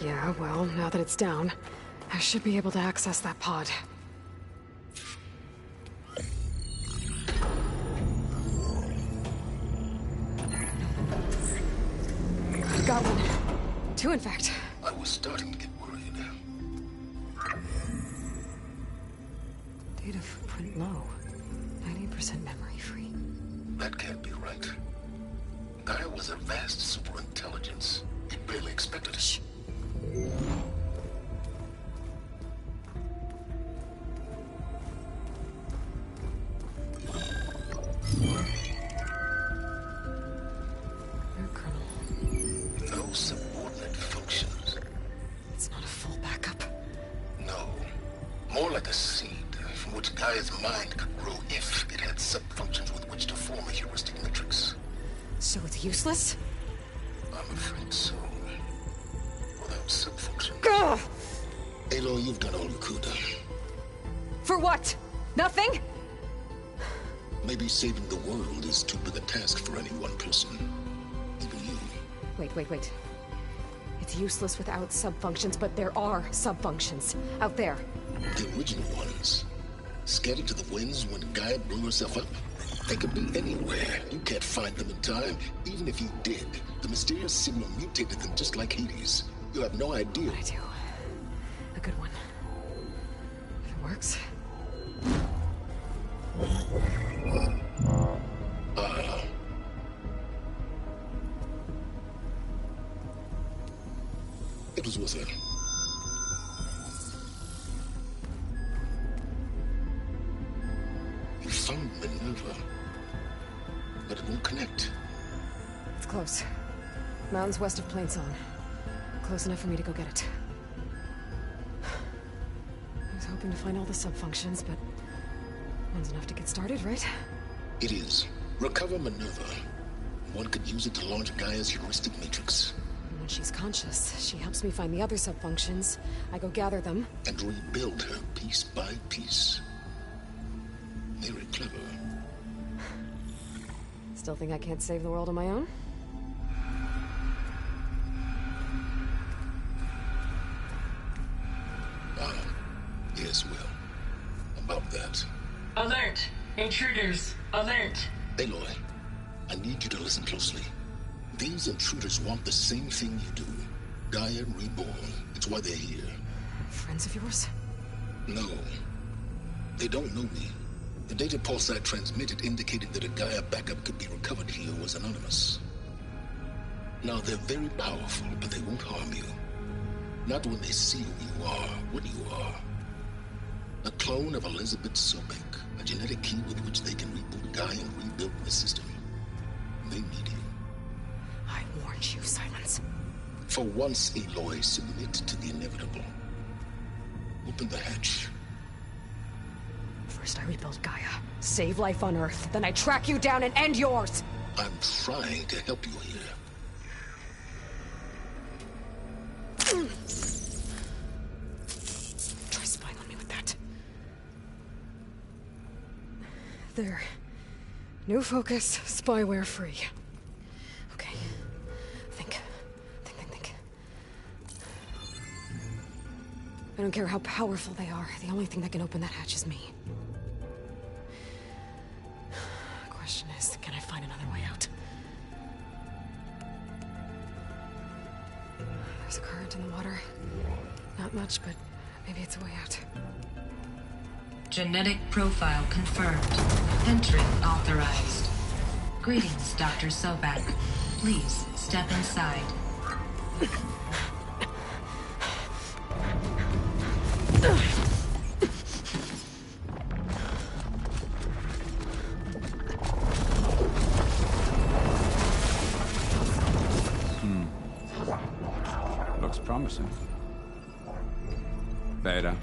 Yeah, well, now that it's down, I should be able to access that pod. I've got one. Two, in fact. I was starting to get worried. Data footprint low. 90% memory free. That can't be right. Gaia was a vast superintelligence. You barely expected it. No subordinate functions. It's not a full backup. No. More like a seed from which Gaia's mind could grow if it had sub-functions with which to form a heuristic matrix. So it's useless? I'm afraid so. Without sub-functions. Ugh! Aloy, you've done all you could. For what? Nothing? Maybe saving the world is too big a task for any one person. Even you. Wait. It's useless without sub-functions, but there are sub-functions out there. The original ones. Scattered to the winds when Gaia blew herself up. They could be anywhere. You can't find them in time. Even if you did, the mysterious signal mutated them just like Hades. You have no idea. I do. A good one. If it works. It was worth it. You found Minerva, but it won't connect. It's close. Mountains west of Plainsong. Close enough for me to go get it. I was hoping to find all the sub-functions, but one's enough to get started, right? It is. Recover Minerva. One could use it to launch Gaia's heuristic matrix. And when she's conscious, she helps me find the other sub-functions. I go gather them. And rebuild her piece by piece. Very clever. Still think I can't save the world on my own? Yes, Will. About that. Alert! Intruders! Alert! Aloy, I need you to listen closely. These intruders want the same thing you do. Gaia reborn. It's why they're here. Friends of yours? No. They don't know me. The data Pulsar transmitted indicated that a Gaia backup could be recovered here was anonymous. Now, they're very powerful, but they won't harm you. Not when they see who you are, what you are. A clone of Elizabeth Sobek, a genetic key with which they can reboot Gaia and rebuild the system. They need you. I warned you, Silence. For once, Aloy, submit to the inevitable. Open the hatch. First I rebuild Gaia, save life on Earth, then I track you down and end yours! I'm trying to help you here. Try spying on me with that. They're New focus, spyware free. Okay. Think. I don't care how powerful they are. The only thing that can open that hatch is me. The question is, can I find another way out? There's a current in the water. Not much, but maybe it's a way out. Genetic profile confirmed. Entry authorized. Greetings, Dr. Sobek. Please step inside. Looks promising. Beta.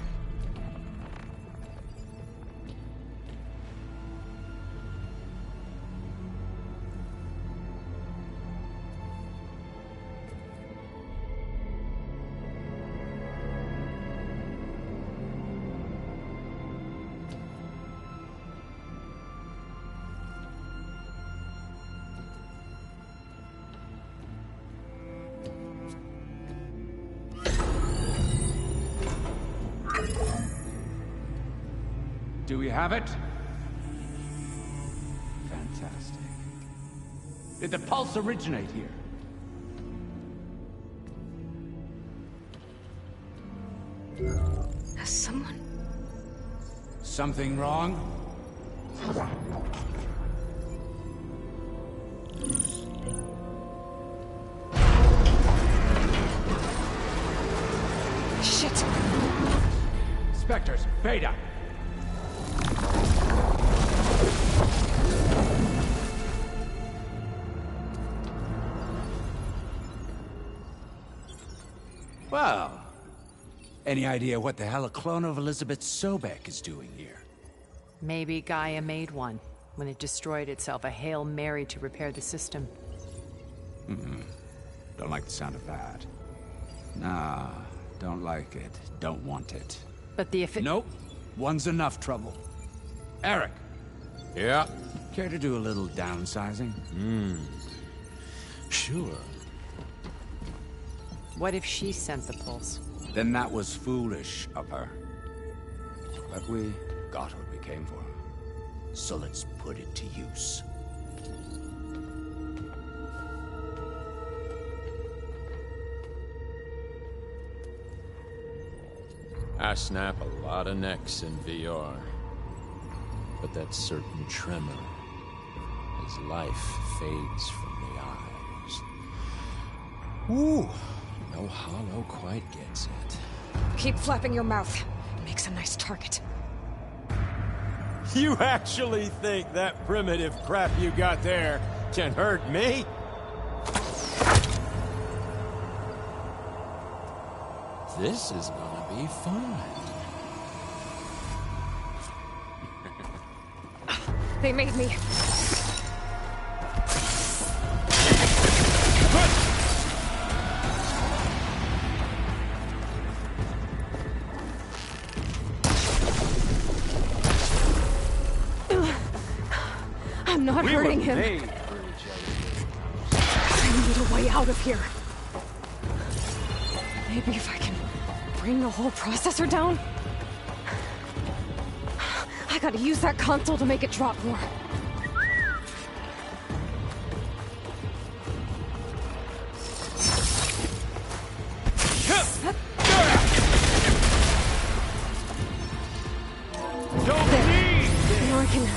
Do we have it? Fantastic. Did the pulse originate here? Has someone... Something wrong? Shit! Spectres, Beta! Well, any idea what the hell a clone of Elizabeth Sobek is doing here? Maybe Gaia made one when it destroyed itself, a Hail Mary to repair the system. Don't like the sound of that. Nah, don't like it. Don't want it. But the Nope. One's enough trouble. Eric. Yeah? Care to do a little downsizing? Sure. What if she sent the pulse? Then that was foolish of her. But we got what we came for. So let's put it to use. I snap a lot of necks in VR. But that certain tremor as life fades from the eyes. Ooh, no hollow quite gets it. Keep flapping your mouth. It makes a nice target. You actually think that primitive crap you got there can hurt me? This is gonna be fun. They made me. I'm not hurting him. I need a way out of here. Maybe if I can bring the whole processor down? I gotta use that console to make it drop more. Now I can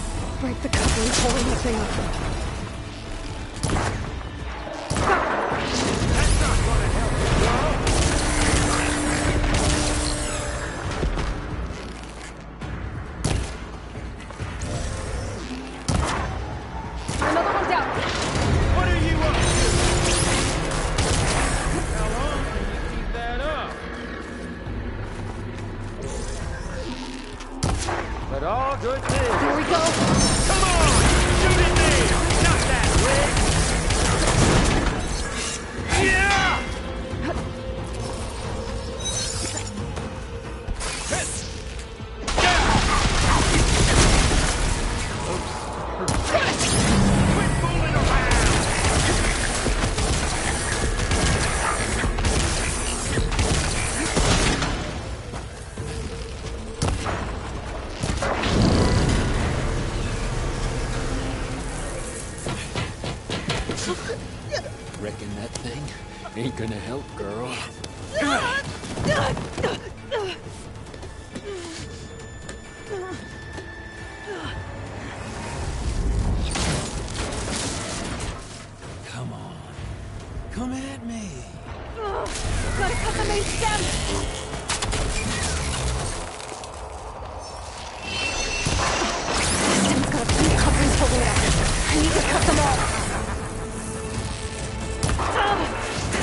break the coupling, pulling the thing up. Ain't gonna help, girl. Come on. Come at me. Gotta cut the main stem! Stem's got a few couplings holding it up. I need to cut them all.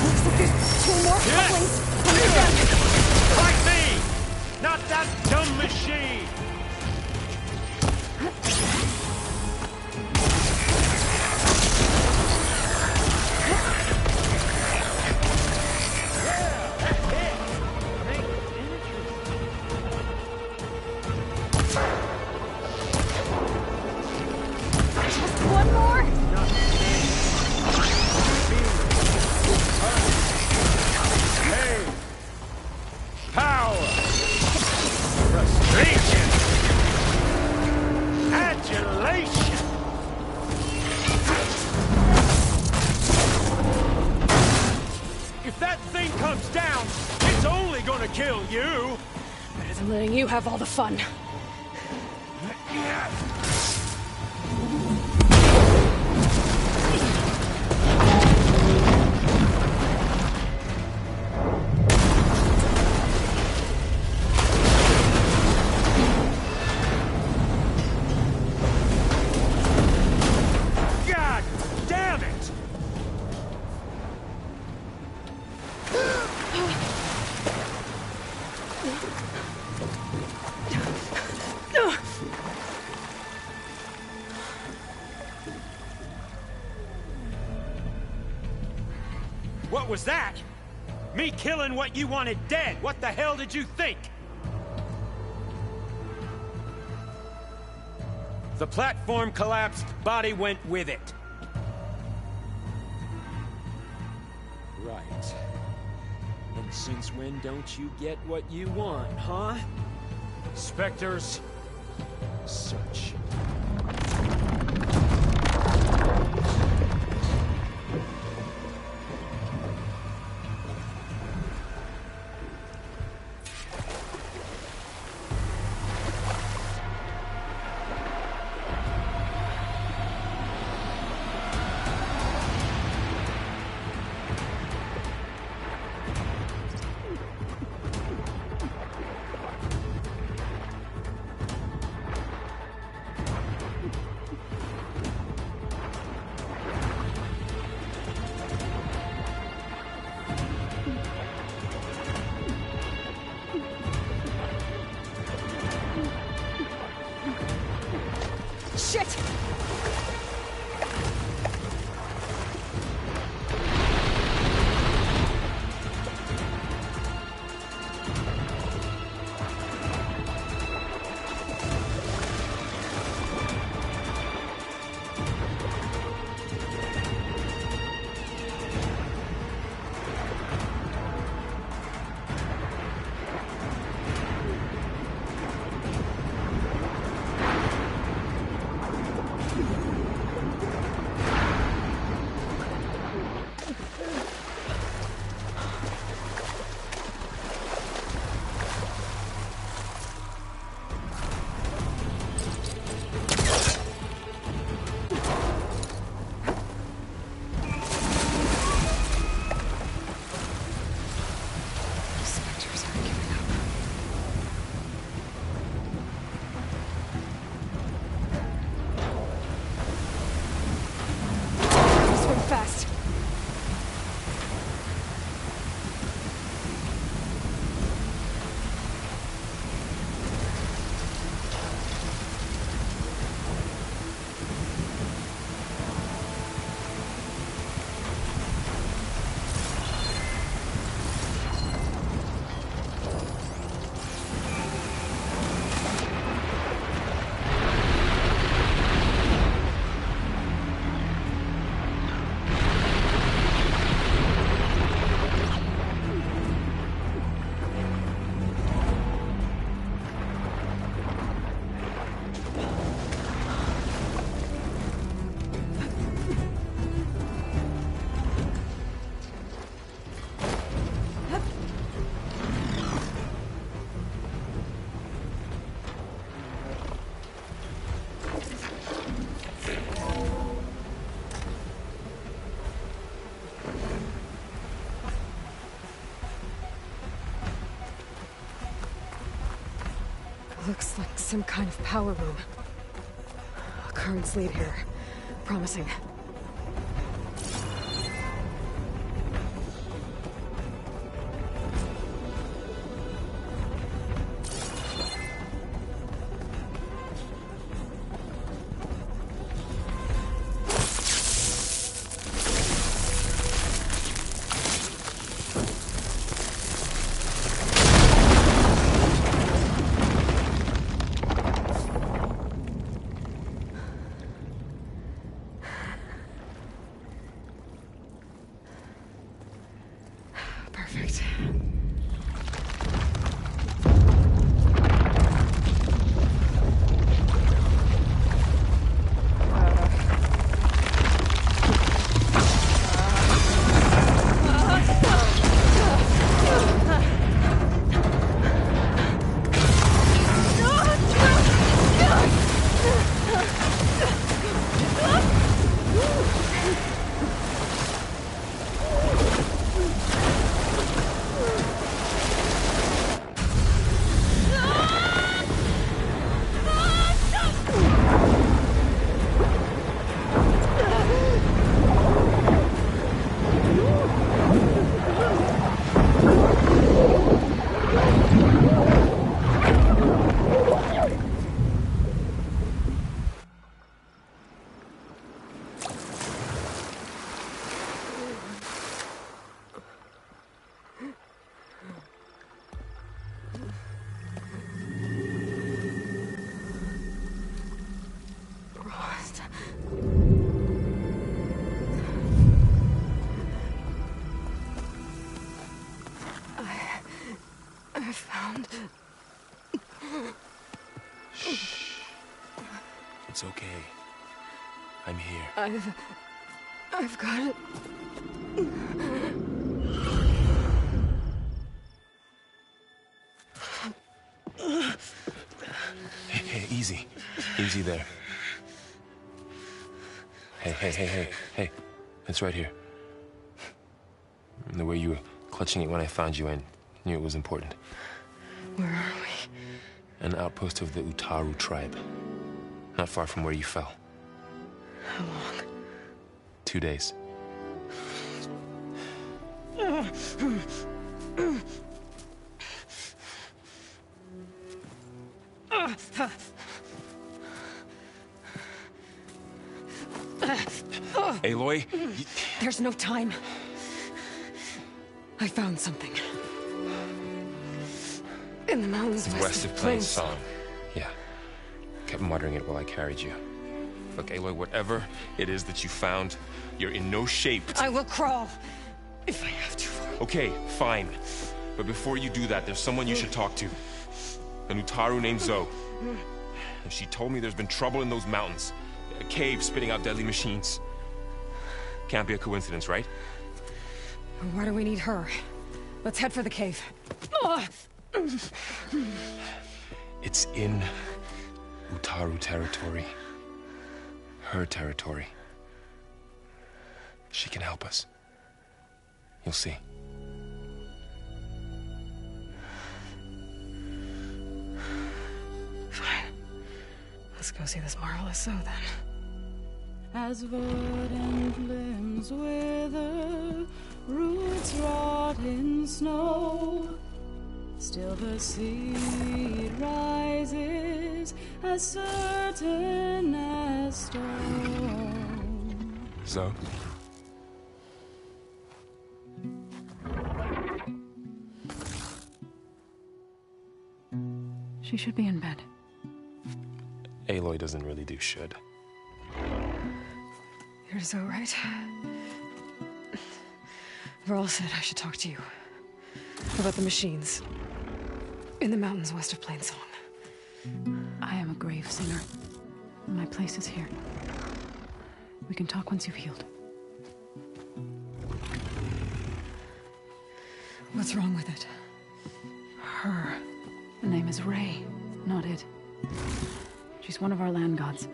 Looks like there's 2 more couplings. Fight me! Not that dumb machine! Letting you have all the fun. God damn it! What was that? Me killing what you wanted dead. What the hell did you think? The platform collapsed, body went with it. Right. And since when don't you get what you want, huh? Spectres, search. Shit! some kind of power room. Currents lead here. Promising. Perfect. I found... Shh. It's okay. I'm here. I've got it. Hey, easy. Easy there. Hey. It's right here. The way you were clutching it when I found you, I knew it was important. Where are we? An outpost of the Utaru tribe. Not far from where you fell. How long? 2 days. Aloy? There's no time. I found something. In the mountains west of Plains Song. Yeah. Kept muttering it while I carried you. Look, Aloy, whatever it is that you found, you're in no shape to... I will crawl, if I have to. Okay, fine. But before you do that, there's someone you should talk to. An Utaru named Zoe. And she told me there's been trouble in those mountains. A cave spitting out deadly machines. Can't be a coincidence, right? Why do we need her? Let's head for the cave. It's in Utaru territory. Her territory. She can help us. You'll see. Fine. Let's go see this marvelous Zoe then. As verdant limbs wither, roots rot in snow, still the seed rises as certain as stone. Zoe? She should be in bed. Aloy doesn't really do should. You're Zoe, right? Varl said I should talk to you. About the machines. In the mountains west of Plainsong. I am a grave singer. My place is here. We can talk once you've healed. What's wrong with it? Her. The name is Ray, not it. She's one of our land gods.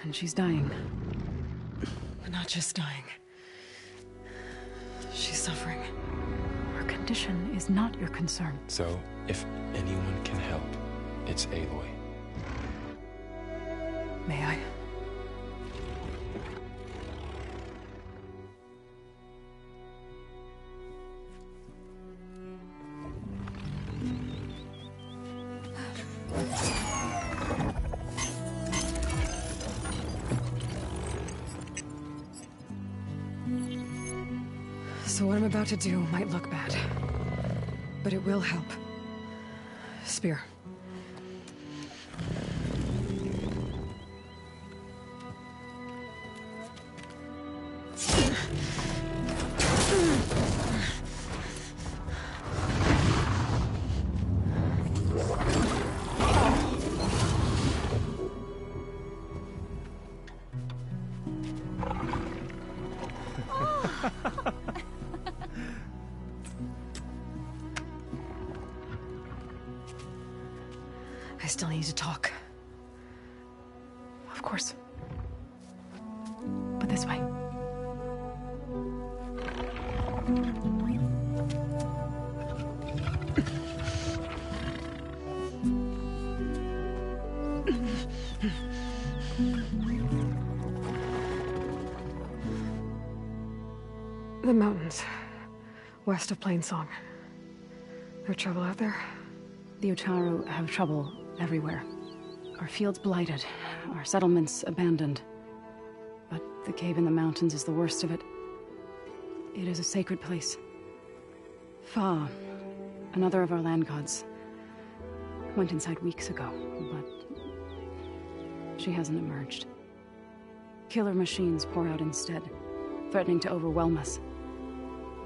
And she's dying. But not just dying. She's suffering. Her condition is not your concern. So, if anyone can help, it's Aloy. May I? So what I'm about to do might look bad, but it will help. Spear. I still need to talk. Of course. But this way. The mountains, west of Plainsong. There trouble out there? The Utaru have trouble everywhere. Our fields blighted, our settlements abandoned. But the cave in the mountains is the worst of it. It is a sacred place. Fa, another of our land gods, went inside weeks ago, but she hasn't emerged. Killer machines pour out instead, threatening to overwhelm us.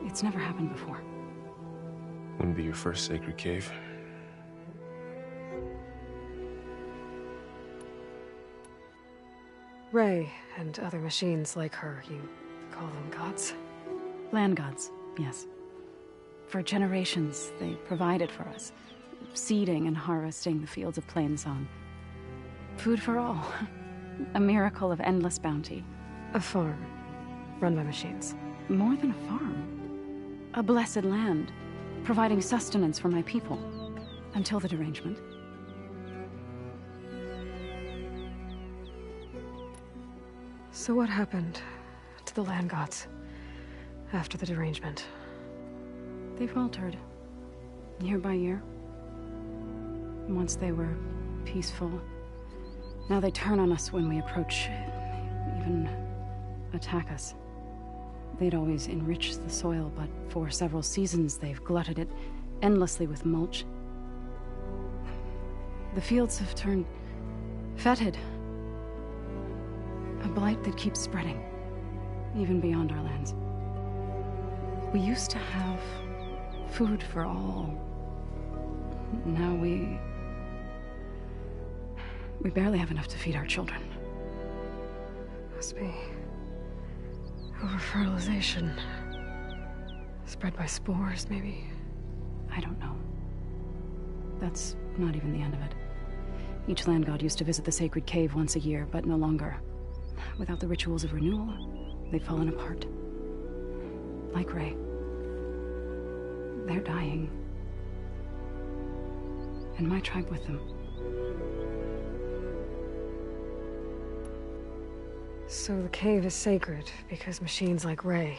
It's never happened before. Wouldn't be your first sacred cave. Ray and other machines like her, you call them gods? Land gods, yes. For generations, they provided for us, seeding and harvesting the fields of Plainsong. Food for all. A miracle of endless bounty. A farm, run by machines. More than a farm. A blessed land, providing sustenance for my people. Until the derangement. So what happened to the land gods after the derangement? They faltered, year by year. Once they were peaceful. Now they turn on us when we approach, even attack us. They'd always enriched the soil, but for several seasons they've glutted it endlessly with mulch. The fields have turned fetid. A blight that keeps spreading, even beyond our lands. We used to have food for all. Now we barely have enough to feed our children. Must be over-fertilization. Spread by spores, maybe? I don't know. That's not even the end of it. Each land god used to visit the sacred cave once a year, but no longer. Without the rituals of renewal, they've fallen apart. Like Ray. They're dying. And my tribe with them. So the cave is sacred because machines like Ray,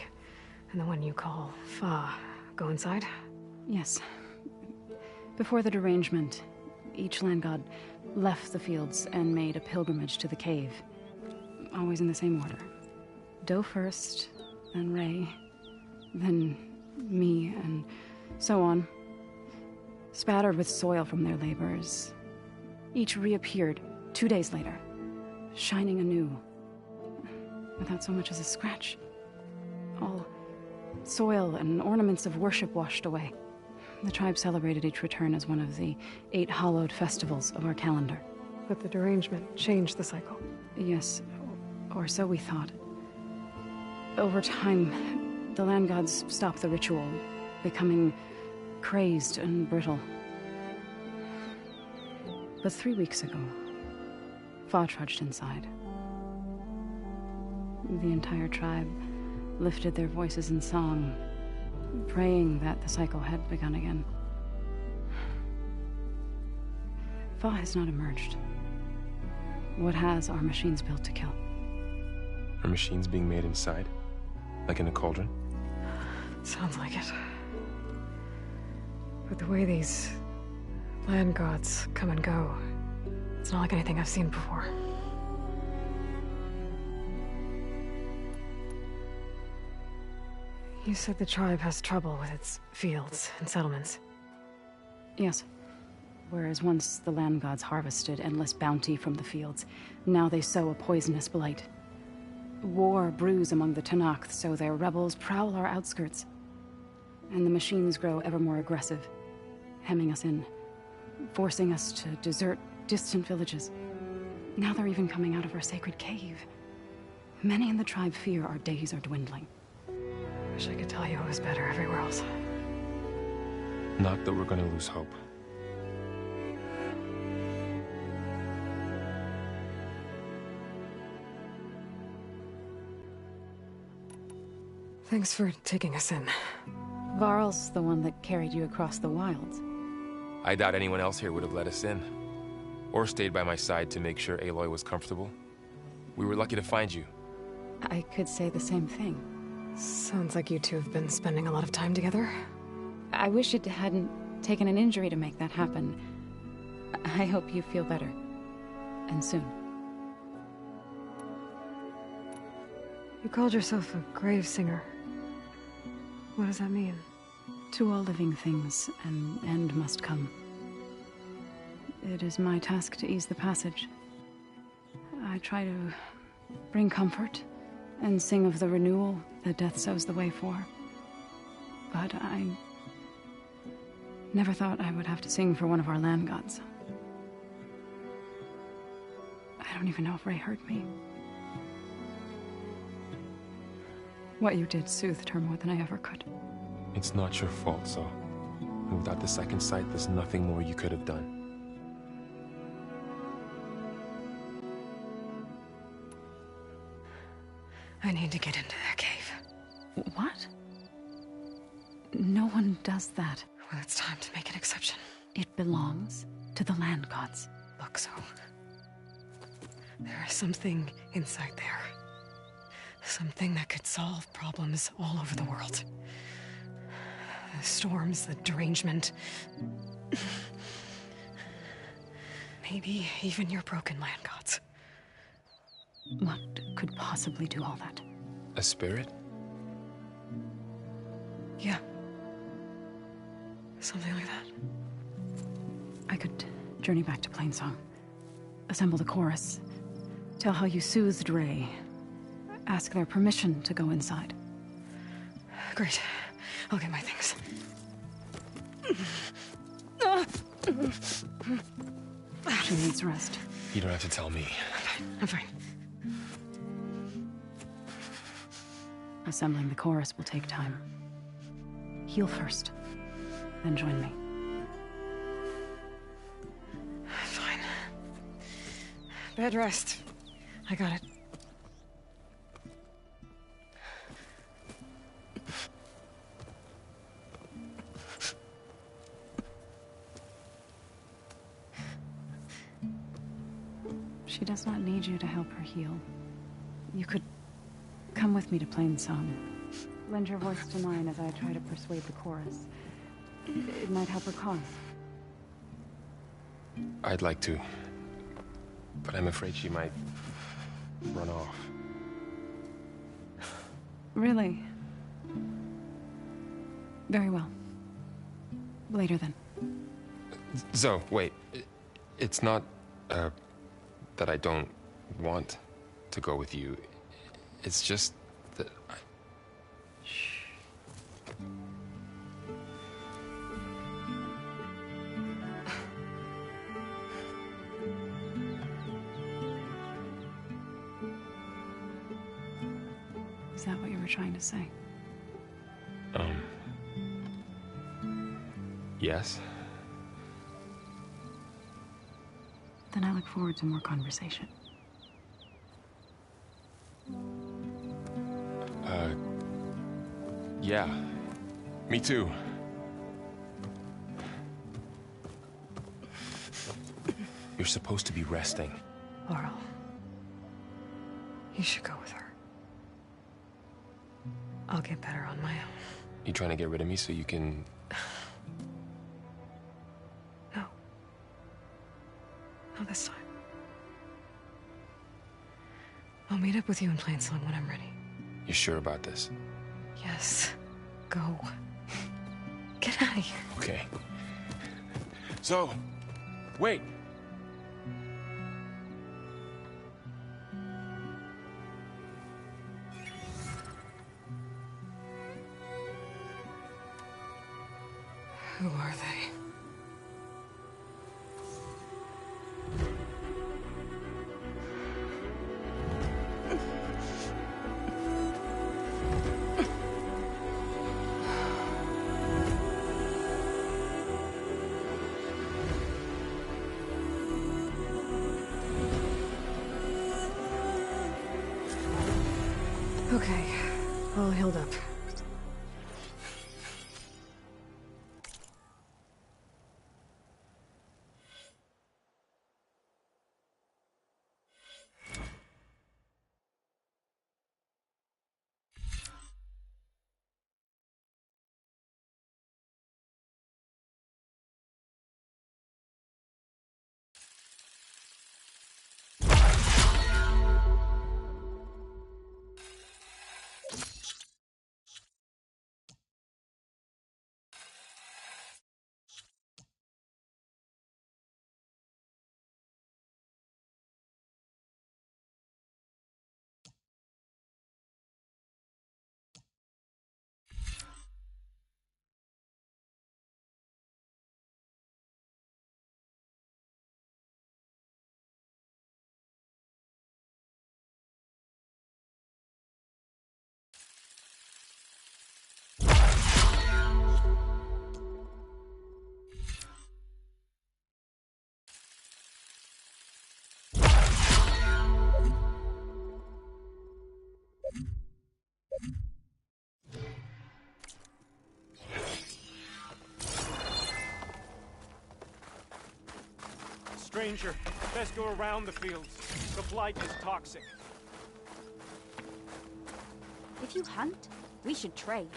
and the one you call Fa, go inside? Yes. Before the derangement, each land god left the fields and made a pilgrimage to the cave. Always in the same order. Do first, then Ray, then me, and so on. Spattered with soil from their labors. Each reappeared 2 days later, shining anew. Without so much as a scratch. All soil and ornaments of worship washed away. The tribe celebrated each return as one of the 8 hallowed festivals of our calendar. But the derangement changed the cycle. Yes, or so we thought. Over time, the land gods stopped the ritual, becoming crazed and brittle. But 3 weeks ago, Fa trudged inside. The entire tribe lifted their voices in song, praying that the cycle had begun again. Fa has not emerged. What has our machines built to kill? Are machines being made inside? Like in a cauldron? Sounds like it. But the way these land gods come and go, it's not like anything I've seen before. You said the tribe has trouble with its fields and settlements. Yes. Whereas once the land gods harvested endless bounty from the fields, now they sow a poisonous blight. War brews among the Tenakth, so their rebels prowl our outskirts. And the machines grow ever more aggressive, hemming us in, forcing us to desert distant villages. Now they're even coming out of our sacred cave. Many in the tribe fear our days are dwindling. Wish I could tell you it was better everywhere else. Not that we're gonna lose hope. Thanks for taking us in. Varl's the one that carried you across the wilds. I doubt anyone else here would have let us in. Or stayed by my side to make sure Aloy was comfortable. We were lucky to find you. I could say the same thing. Sounds like you two have been spending a lot of time together. I wish it hadn't taken an injury to make that happen. I hope you feel better. And soon. You called yourself a grave singer. What does that mean? To all living things, an end must come. It is my task to ease the passage. I try to bring comfort and sing of the renewal that death sows the way for. But I never thought I would have to sing for one of our land gods. I don't even know if Ray heard me. What you did soothed her more than I ever could. It's not your fault, so... And without the second sight, there's nothing more you could have done. I need to get into that cave. What? No one does that. Well, it's time to make an exception. It belongs to the land gods. Look, so... there is something inside there. Something that could solve problems all over the world. The storms, the derangement. Maybe even your broken land gods. What could possibly do all that? A spirit? Yeah. Something like that. I could journey back to Plainsong. Assemble the chorus. Tell how you soothed Ray. Ask their permission to go inside. Great. I'll get my things. She needs rest. You don't have to tell me. I'm fine. Assembling the chorus will take time. Heal first, then join me. Fine. Bed rest. I got it. She does not need you to help her heal. You could come with me to Plainsong. Lend your voice to mine as I try to persuade the chorus. It might help her cause. I'd like to. But I'm afraid she might run off. Really? Very well. Later then. Zoe, wait. It's not, that I don't want to go with you. It's just that I... Shh. Is that what you were trying to say? Yes? Then I look forward to more conversation. Yeah. Me too. You're supposed to be resting. Laurel. You should go with her. I'll get better on my own. You trying to get rid of me so you can... No. Not this time. I'll meet up with you in Plainsong when I'm ready. You sure about this? Yes. Go. Get out of here. Okay. So, wait. Who are they? Okay, all healed up. Stranger, best go around the fields. The blight is toxic. If you hunt, we should trade.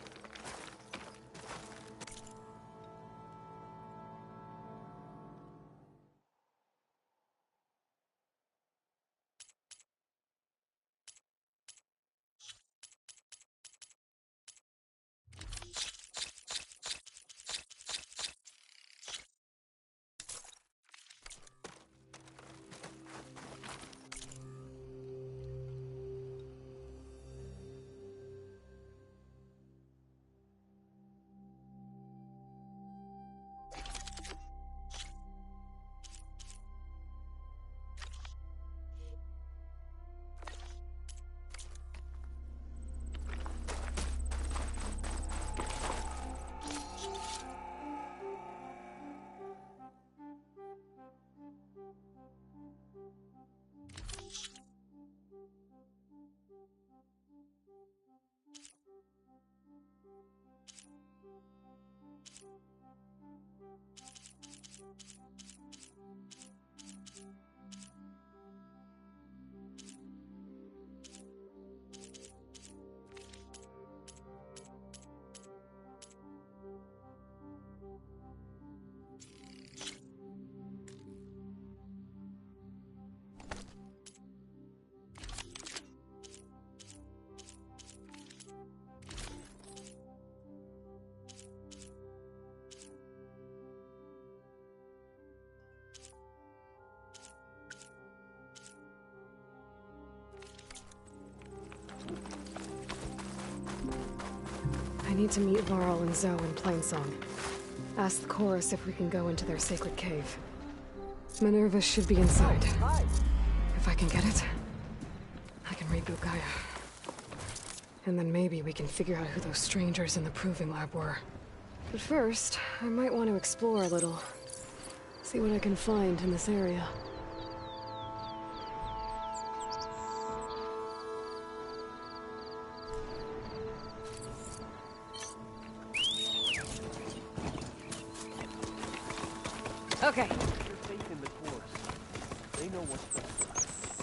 I need to meet Laurel and Zoe in Plainsong. Ask the chorus if we can go into their sacred cave. Minerva should be inside. If I can get it, I can reboot Gaia. And then maybe we can figure out who those strangers in the proving lab were. But first, I might want to explore a little. See what I can find in this area. Okay. Your faith in the course. They know what's best.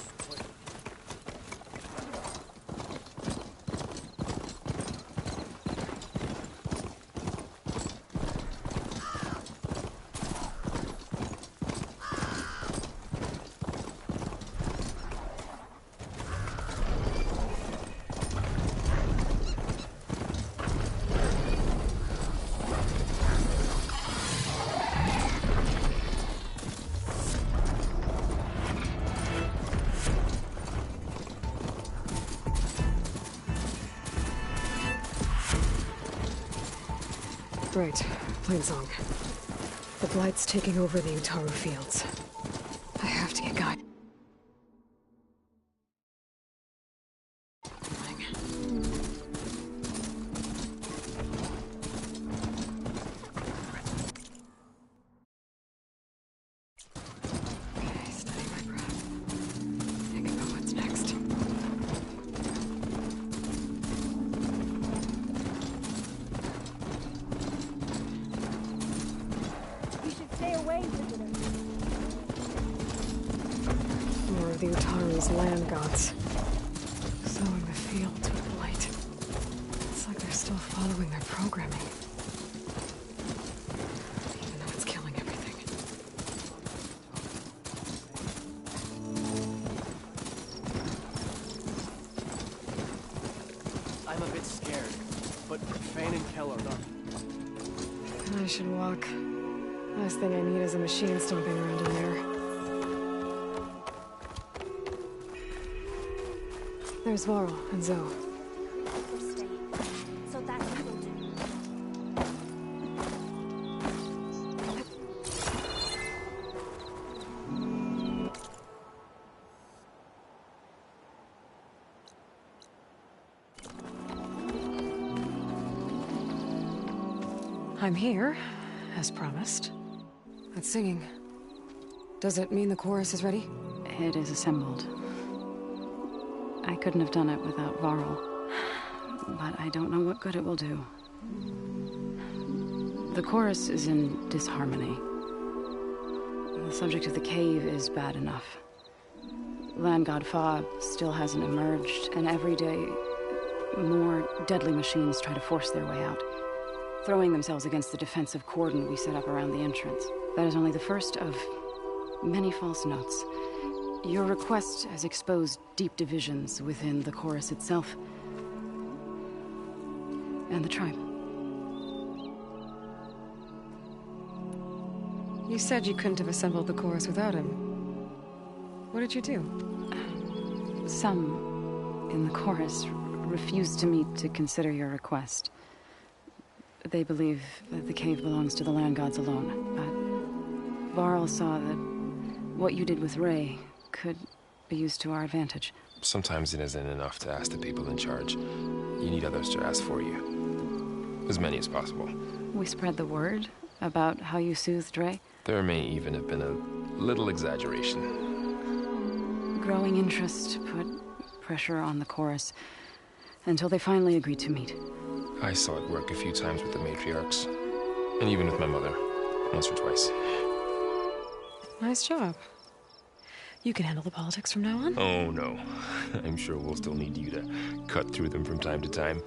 Right. Plainsong. The Blight's taking over the Utaru fields. I have to get Guy. Okay, steady my breath. Think about what's next. Stay away, visitor. More of the Utaru's land gods. Sowing the fields with light. It's like they're still following their programming. Even though it's killing everything. I'm a bit scared, but Fan and Kel are not. I should walk. Last thing I need is a machine stomping around in there. There's Varl and Zoe. We're staying. So that's what we'll do. I'm here, as promised. That singing. Does it mean the chorus is ready? It is assembled. I couldn't have done it without Varl. But I don't know what good it will do. The chorus is in disharmony. The subject of the cave is bad enough. Land God Fa still hasn't emerged, and every day more deadly machines try to force their way out, throwing themselves against the defensive cordon we set up around the entrance. That is only the first of many false notes. Your request has exposed deep divisions within the chorus itself and the tribe. You said you couldn't have assembled the chorus without him. What did you do? Some in the chorus refused to meet to consider your request. They believe that the cave belongs to the land gods alone, but Varl saw that what you did with Ray could be used to our advantage. Sometimes it isn't enough to ask the people in charge. You need others to ask for you. As many as possible. We spread the word about how you soothed Ray. There may even have been a little exaggeration. Growing interest put pressure on the chorus until they finally agreed to meet. I saw it work a few times with the matriarchs. And even with my mother. Once or twice. Nice job. You can handle the politics from now on? Oh, no. I'm sure we'll still need you to cut through them from time to time.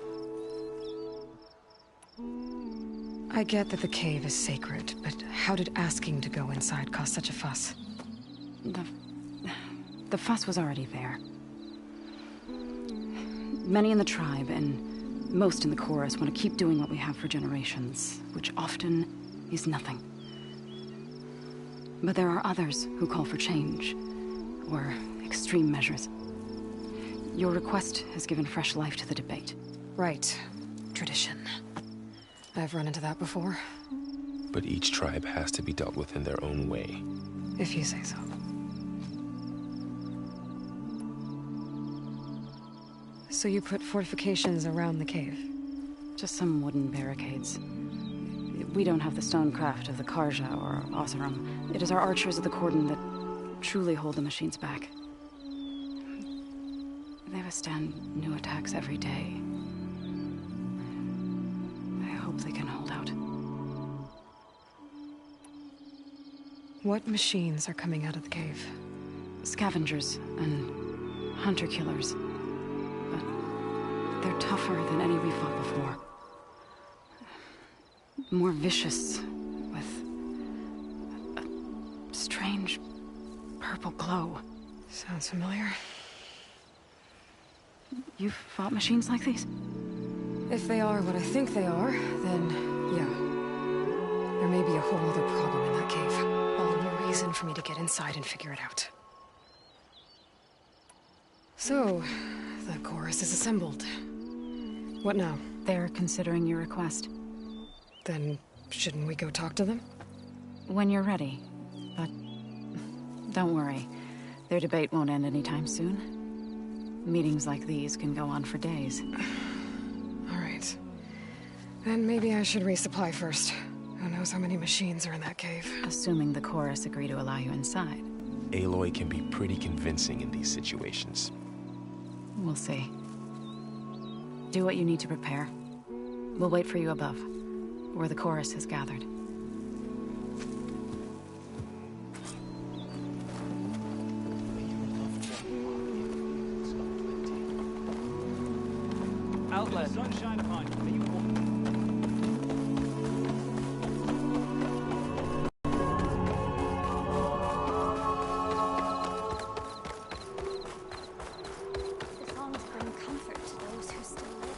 I get that the cave is sacred, but how did asking to go inside cause such a fuss? The fuss was already there. Many in the tribe, and most in the chorus, want to keep doing what we have for generations, which often is nothing. But there are others who call for change, or extreme measures. Your request has given fresh life to the debate. Right. Tradition. I've run into that before. But each tribe has to be dealt with in their own way. If you say so. So you put fortifications around the cave? Just some wooden barricades. We don't have the stonecraft of the Karja or Oseram. It is our archers of the cordon that truly hold the machines back. They withstand new attacks every day. I hope they can hold out. What machines are coming out of the cave? Scavengers and hunter-killers. But they're tougher than any we fought before. More vicious, with a strange purple glow. Sounds familiar. You've fought machines like these? If they are what I think they are, then yeah. There may be a whole other problem in that cave. All the more reason for me to get inside and figure it out. So, the chorus is assembled. What now? They're considering your request. Then, shouldn't we go talk to them? When you're ready. But don't worry. Their debate won't end anytime soon. Meetings like these can go on for days. All right. Then maybe I should resupply first. Who knows how many machines are in that cave? Assuming the chorus agree to allow you inside. Aloy can be pretty convincing in these situations. We'll see. Do what you need to prepare. We'll wait for you above, where the chorus has gathered. Outlet. Sunshine upon you. The songs bring comfort to those who still live.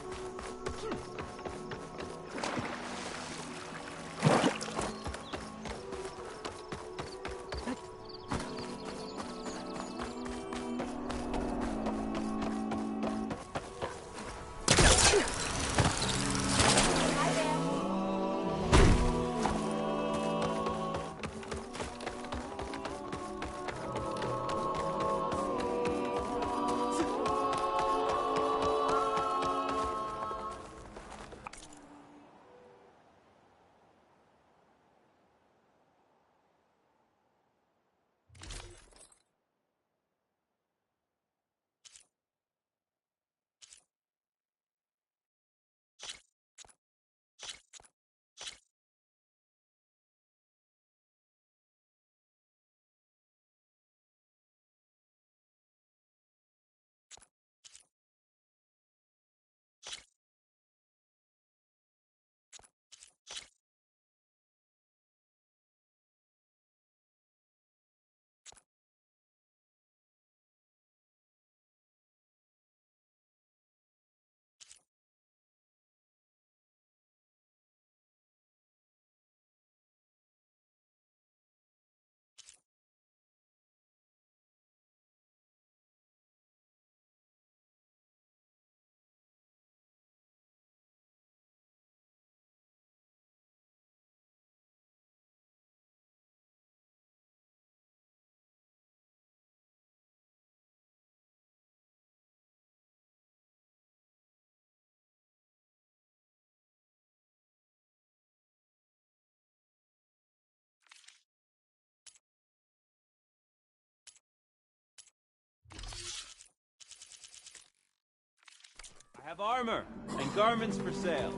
I have armor and garments for sale.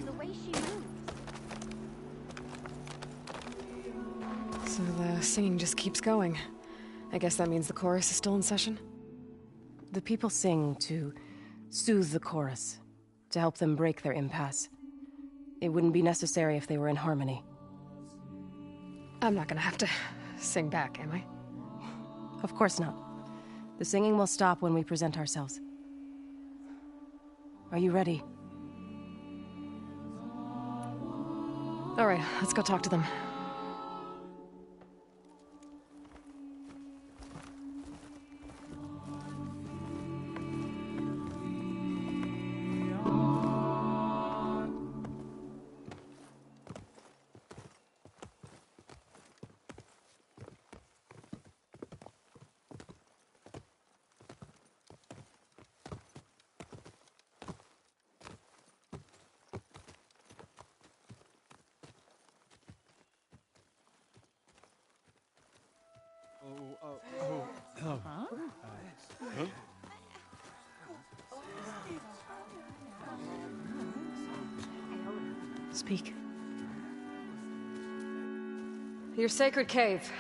The way she moves. So the singing just keeps going. I guess that means the chorus is still in session? The people sing to soothe the chorus, to help them break their impasse. It wouldn't be necessary if they were in harmony. I'm not gonna have to sing back, am I? Of course not. The singing will stop when we present ourselves. Are you ready? All right, let's go talk to them. Speak. Your sacred cave.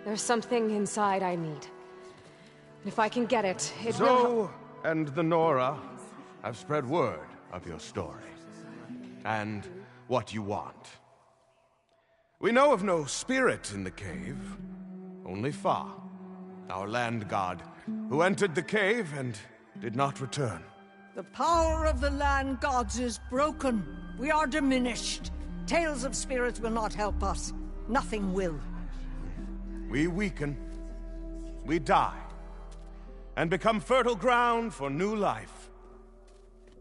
There's something inside I need. And if I can get it, it will... Zoe and the Nora have spread word of your story. And what you want. We know of no spirit in the cave. Only Fa, our land god, who entered the cave and did not return. The power of the land gods is broken. We are diminished. Tales of spirits will not help us. Nothing will. We weaken. We die. And become fertile ground for new life.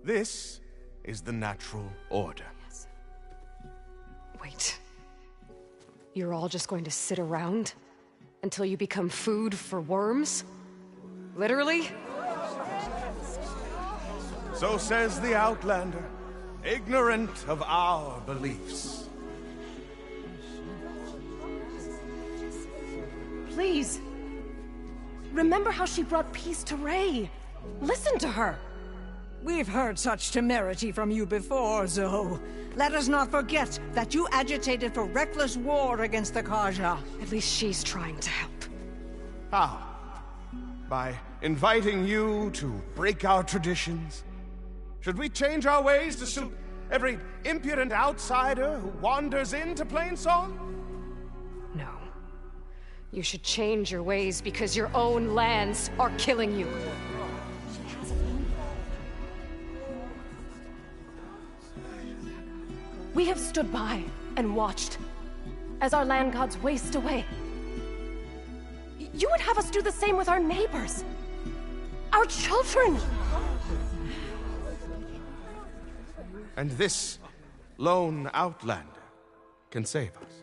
This is the natural order. Yes. Wait. You're all just going to sit around until you become food for worms? Literally? So says the Outlander, ignorant of our beliefs. Please. Remember how she brought peace to Ray. Listen to her. We've heard such temerity from you before, Zoe. Let us not forget that you agitated for reckless war against the Kaja. At least she's trying to help. How? By inviting you to break our traditions? Should we change our ways to suit every impudent outsider who wanders into Plainsong? No. You should change your ways because your own lands are killing you. We have stood by and watched as our land gods waste away. You would have us do the same with our neighbors, our children. And this lone outlander can save us.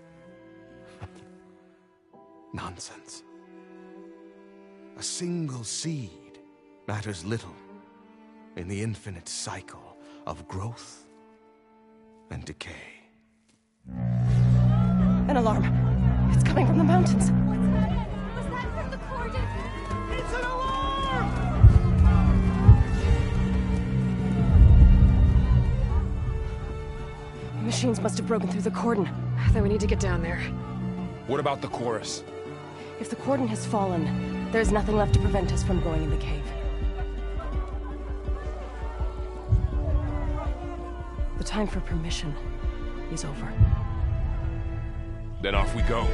Nonsense. A single seed matters little in the infinite cycle of growth and decay. An alarm. It's coming from the mountains. Was that from the Cordon? It's an alarm! The machines must have broken through the cordon. Then we need to get down there. What about the chorus? If the cordon has fallen, there's nothing left to prevent us from going in the cave. The time for permission is over. Then off we go.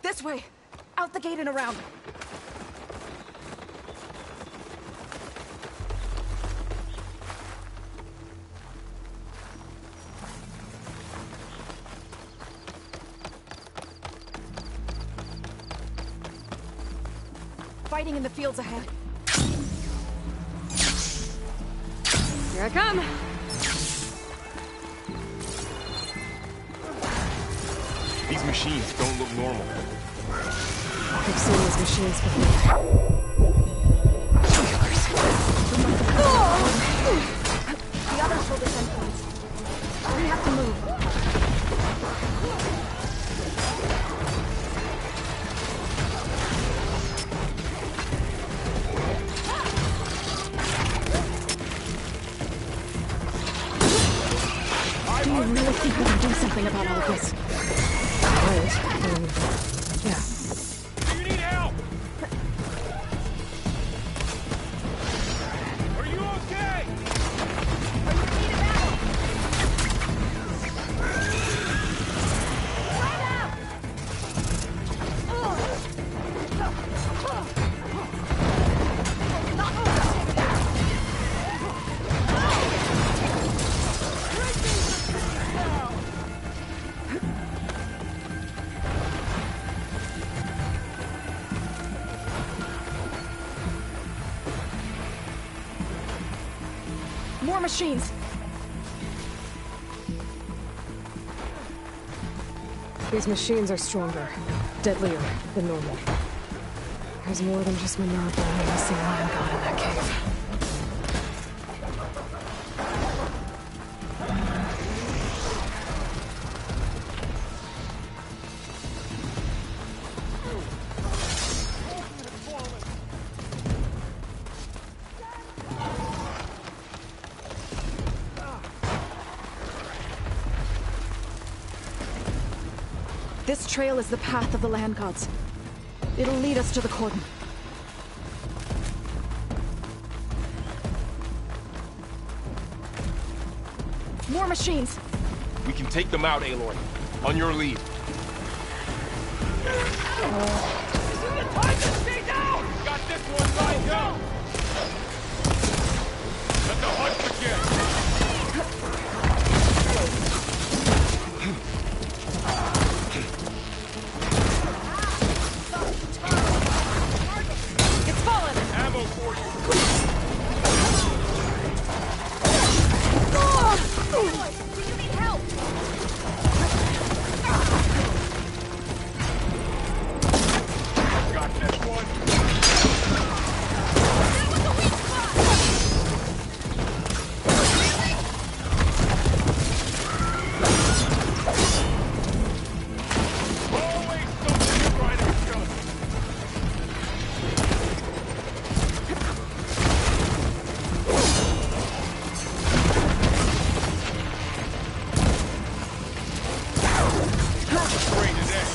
This way! Out the gate and around! Fighting in the fields ahead. Here I come! These machines don't look normal. I've seen these machines before. The others will defend points. We have to move. Do you really think we can do something about all of this? Yeah. Do you need help? Are you okay? More machines! These machines are stronger, deadlier than normal. There's more than just Minerva and a missing land god in that cave. This trail is the path of the land gods. It'll lead us to the cordon. More machines! We can take them out, Aloy. On your lead. Time to stay down! Got this one lined up! Let the hunt begin! It's fallen! Ammo for you! Aloy, do you need help? Got this one! That was a weak spot! Always something to try to kill us! Great as that.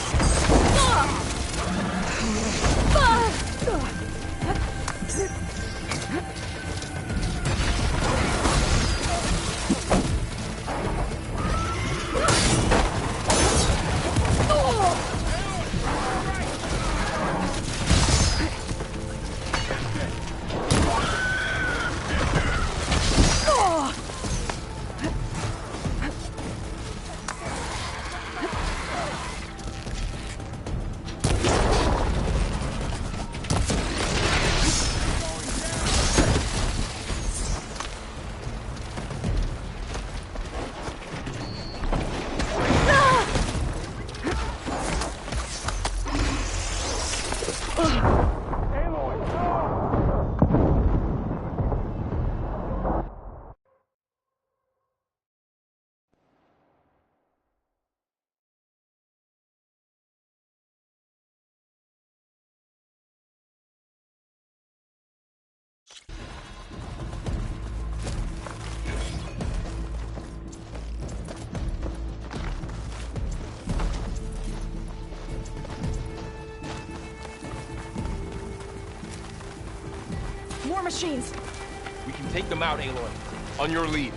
More machines! We can take them out, Aloy. On your lead.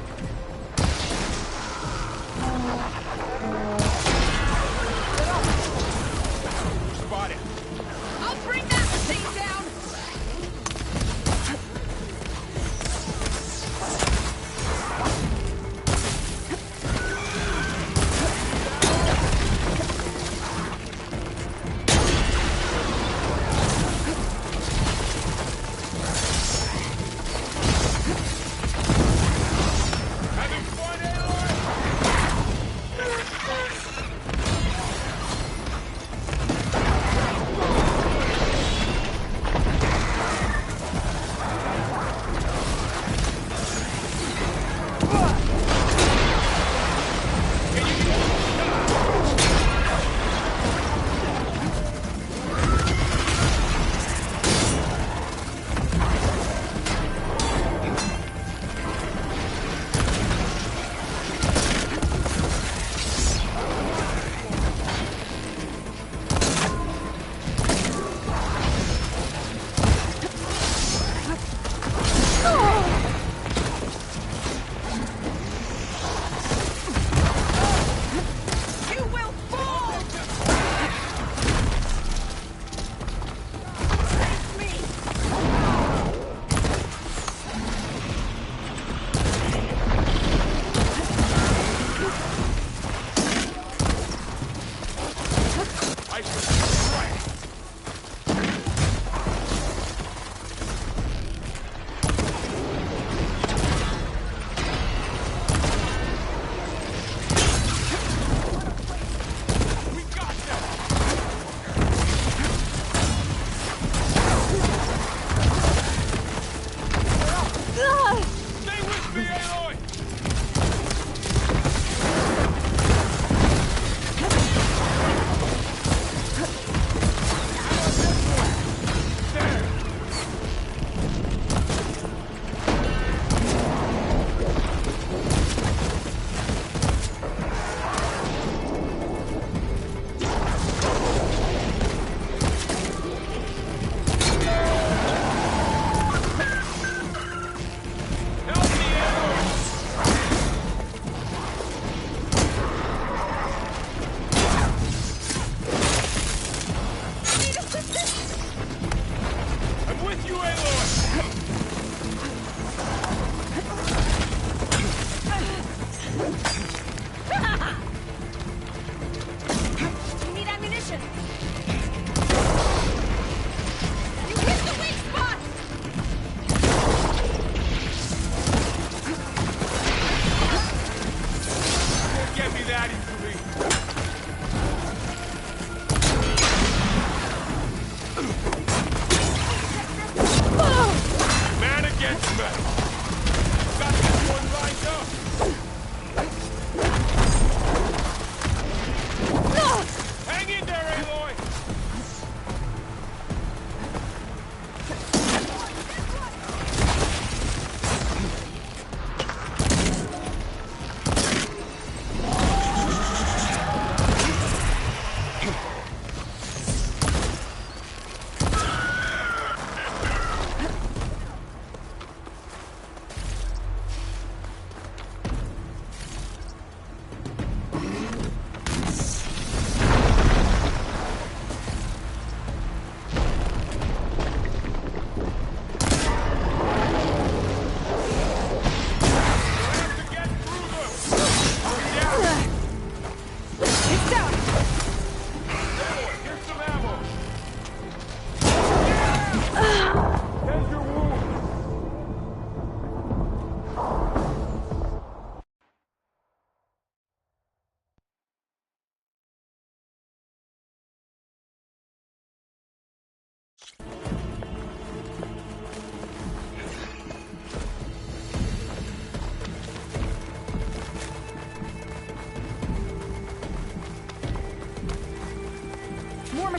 Spotted. I'll bring that machine down! Having fun, Aloy?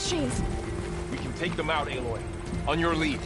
machines. We can take them out, Aloy. On your lead.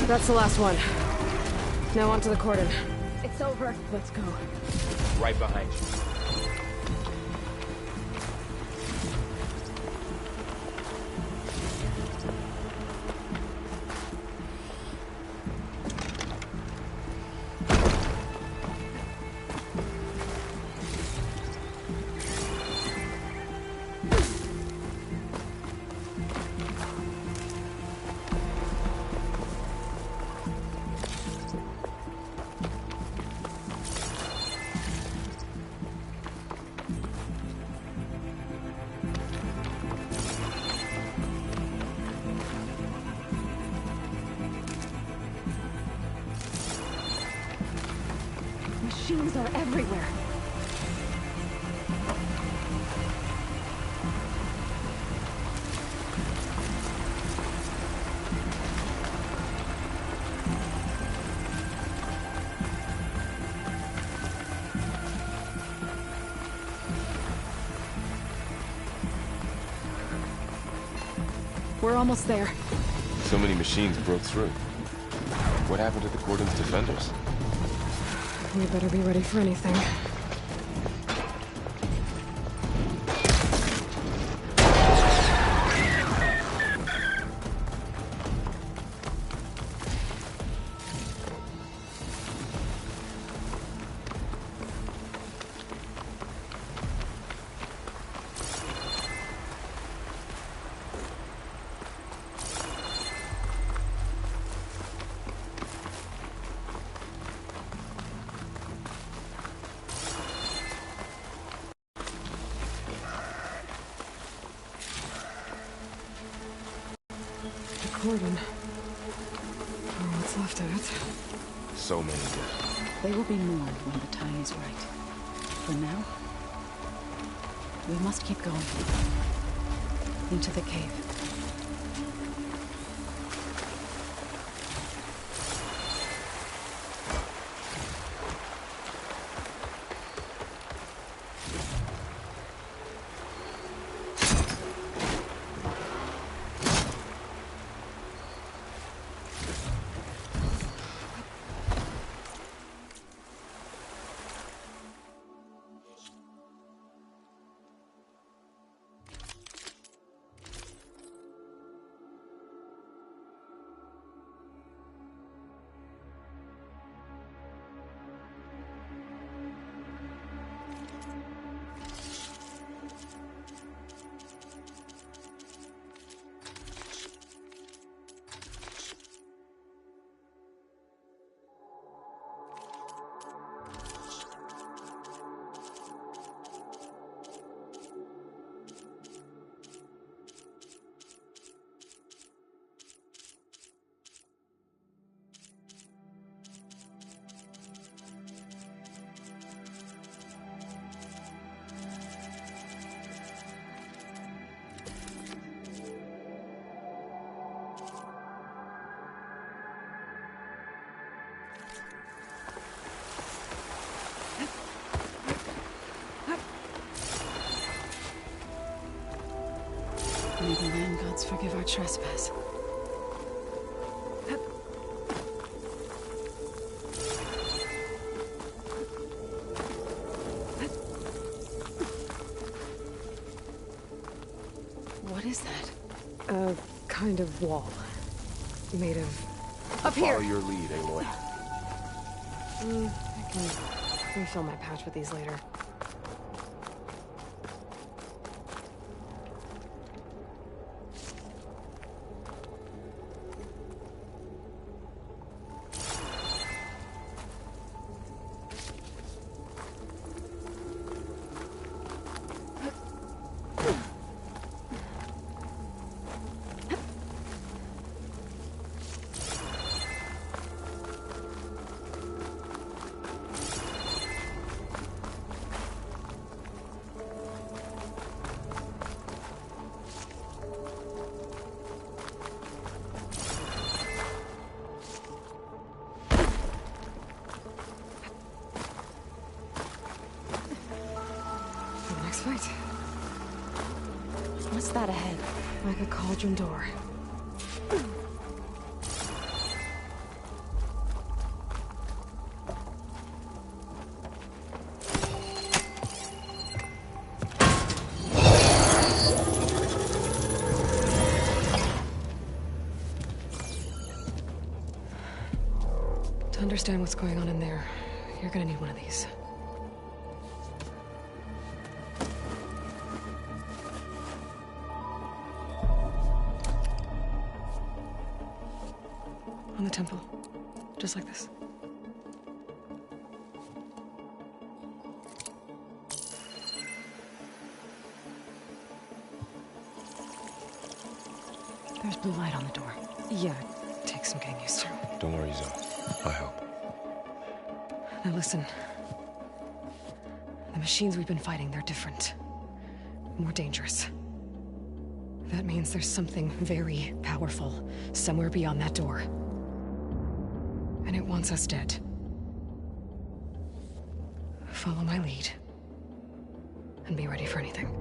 That's the last one. Now onto the cordon. It's over. Let's go. Right behind you. Machines are everywhere. We're almost there. So many machines broke through. What happened to the Cordon's defenders? We better be ready for anything. Cordon. Oh, what's left of it? So many dead. They will be mourned when the time is right. For now, we must keep going. Into the cave. May the land gods forgive our trespass. What is that? A kind of wall. Made of... Up here! Follow your lead, Aloy. I can refill my pouch with these later. Fight. What's that ahead? Like a cauldron door. To understand what's going on in there, you're gonna need one of these. On the temple. Just like this. There's blue light on the door. Yeah, it takes some getting used to. Don't worry, Zoe. I'll help. Now listen. The machines we've been fighting, they're different. More dangerous. That means there's something very powerful somewhere beyond that door. And it wants us dead. Follow my lead. And be ready for anything.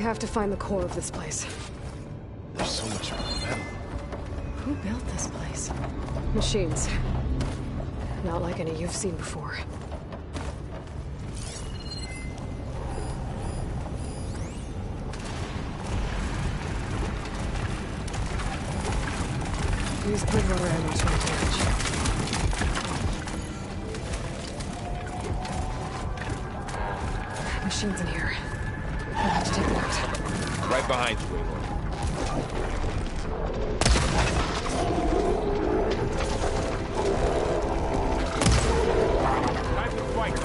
have to find the core of this place. There's so much metal. Who built this place? Machines. Not like any you've seen before. Use Bridgewater ammo to my damage. Machines in here. I'll have to take them out. Right behind you, Aloy. Time to fight.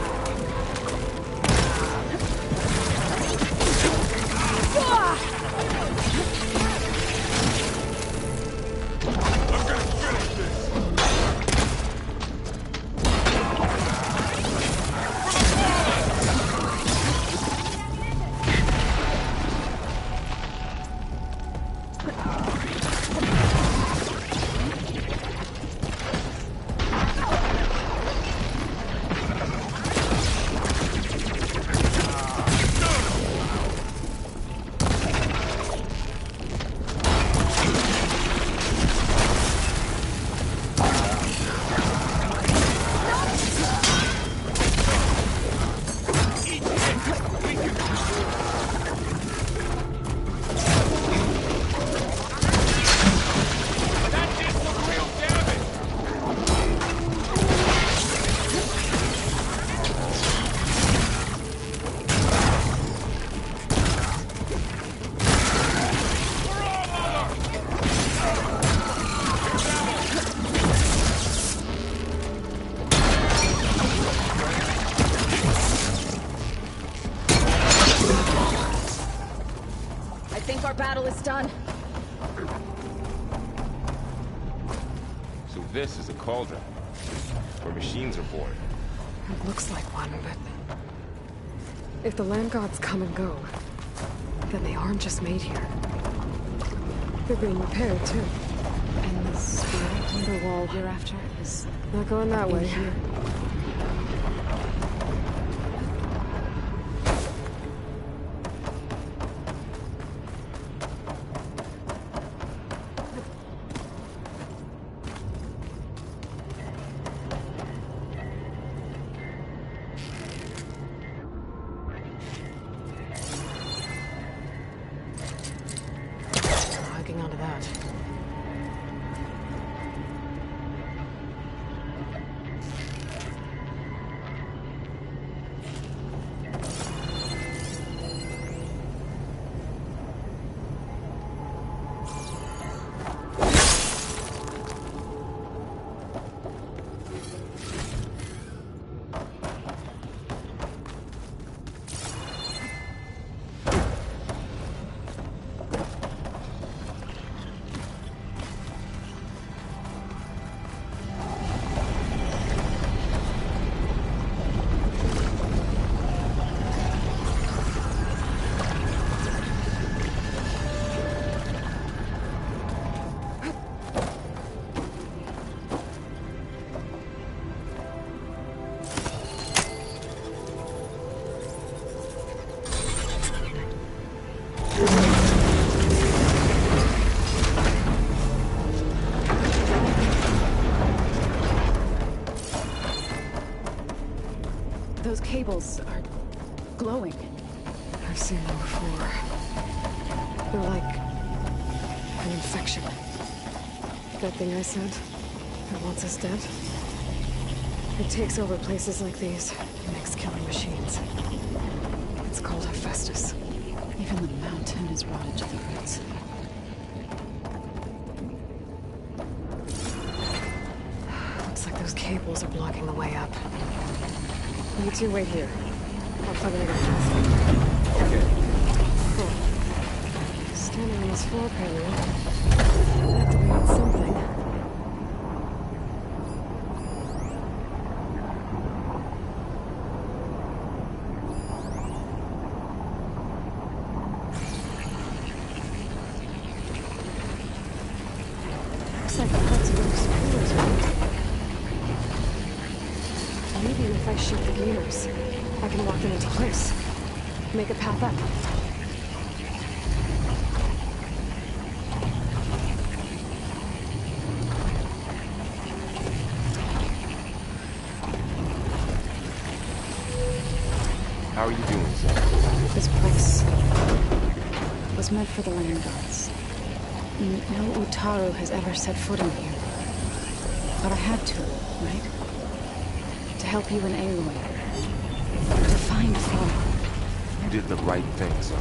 Battle is done. So this is a cauldron, where machines are born. It looks like one, but... if the land gods come and go, then they aren't just made here. They're being repaired, too. And the spirit underwall you're after is... not going that way. Here. Onto that. Those cables are glowing. I've seen them before. They're like an infection. That thing I said that wants us dead? It takes over places like these and makes killing machines. It's called Hephaestus. Even the mountain is rotted to the roots. Looks like those cables are blocking the way up. You two wait here. I'll plug in a path. Okay. Cool. Standing on this floor panel. That to mean something. Looks like parts of those pillars are... maybe if I shift the gears, I can lock them into place. Make a path up. fight for the land gods. No Utaru has ever set foot in here. But I had to, right? To help you and Aloy. To find Thor. You did the right thing, son.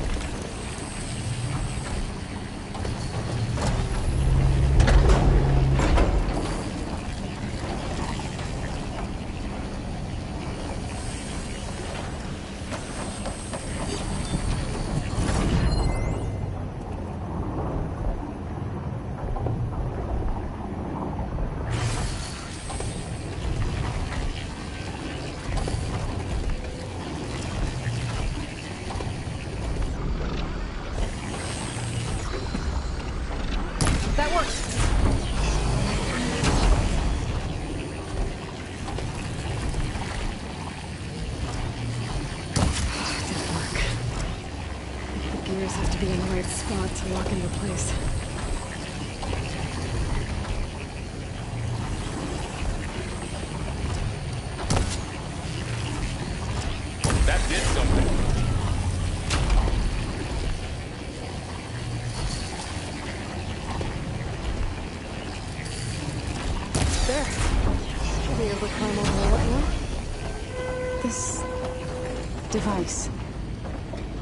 Device.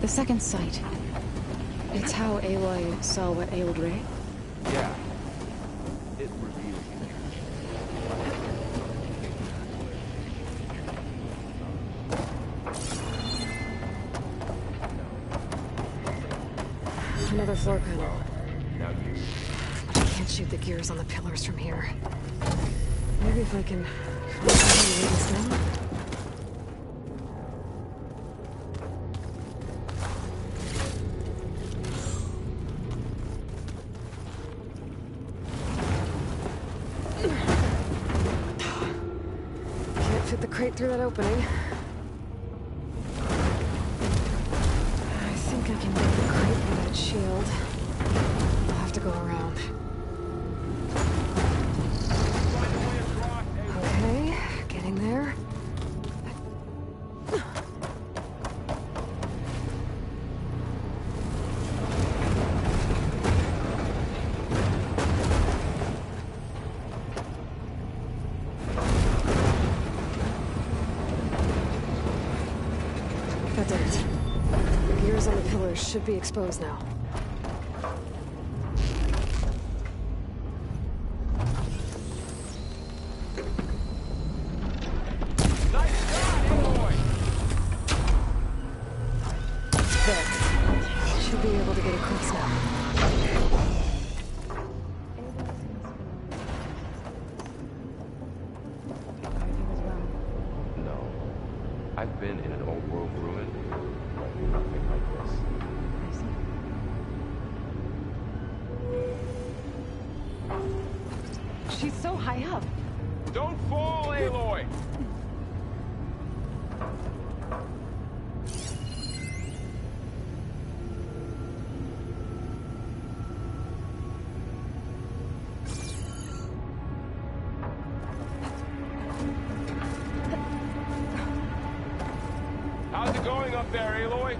The second sight. It's how Aloy saw what ailed Ray? Yeah. It revealed Another floor panel. I can't shoot the gears on the pillars from here. Maybe if I can find something to lead us down? Through that opening. I think I can make the crate with that shield. I'll have to go around. Okay, getting there. Should be exposed now. There. Should be able to get across now. No. I've been in an old world ruin. Nothing like this. She's so high up. Don't fall, Aloy! How's it going up there, Aloy?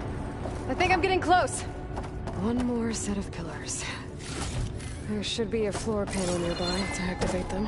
I think I'm getting close. One more set of pillars. There should be a floor panel nearby to activate them.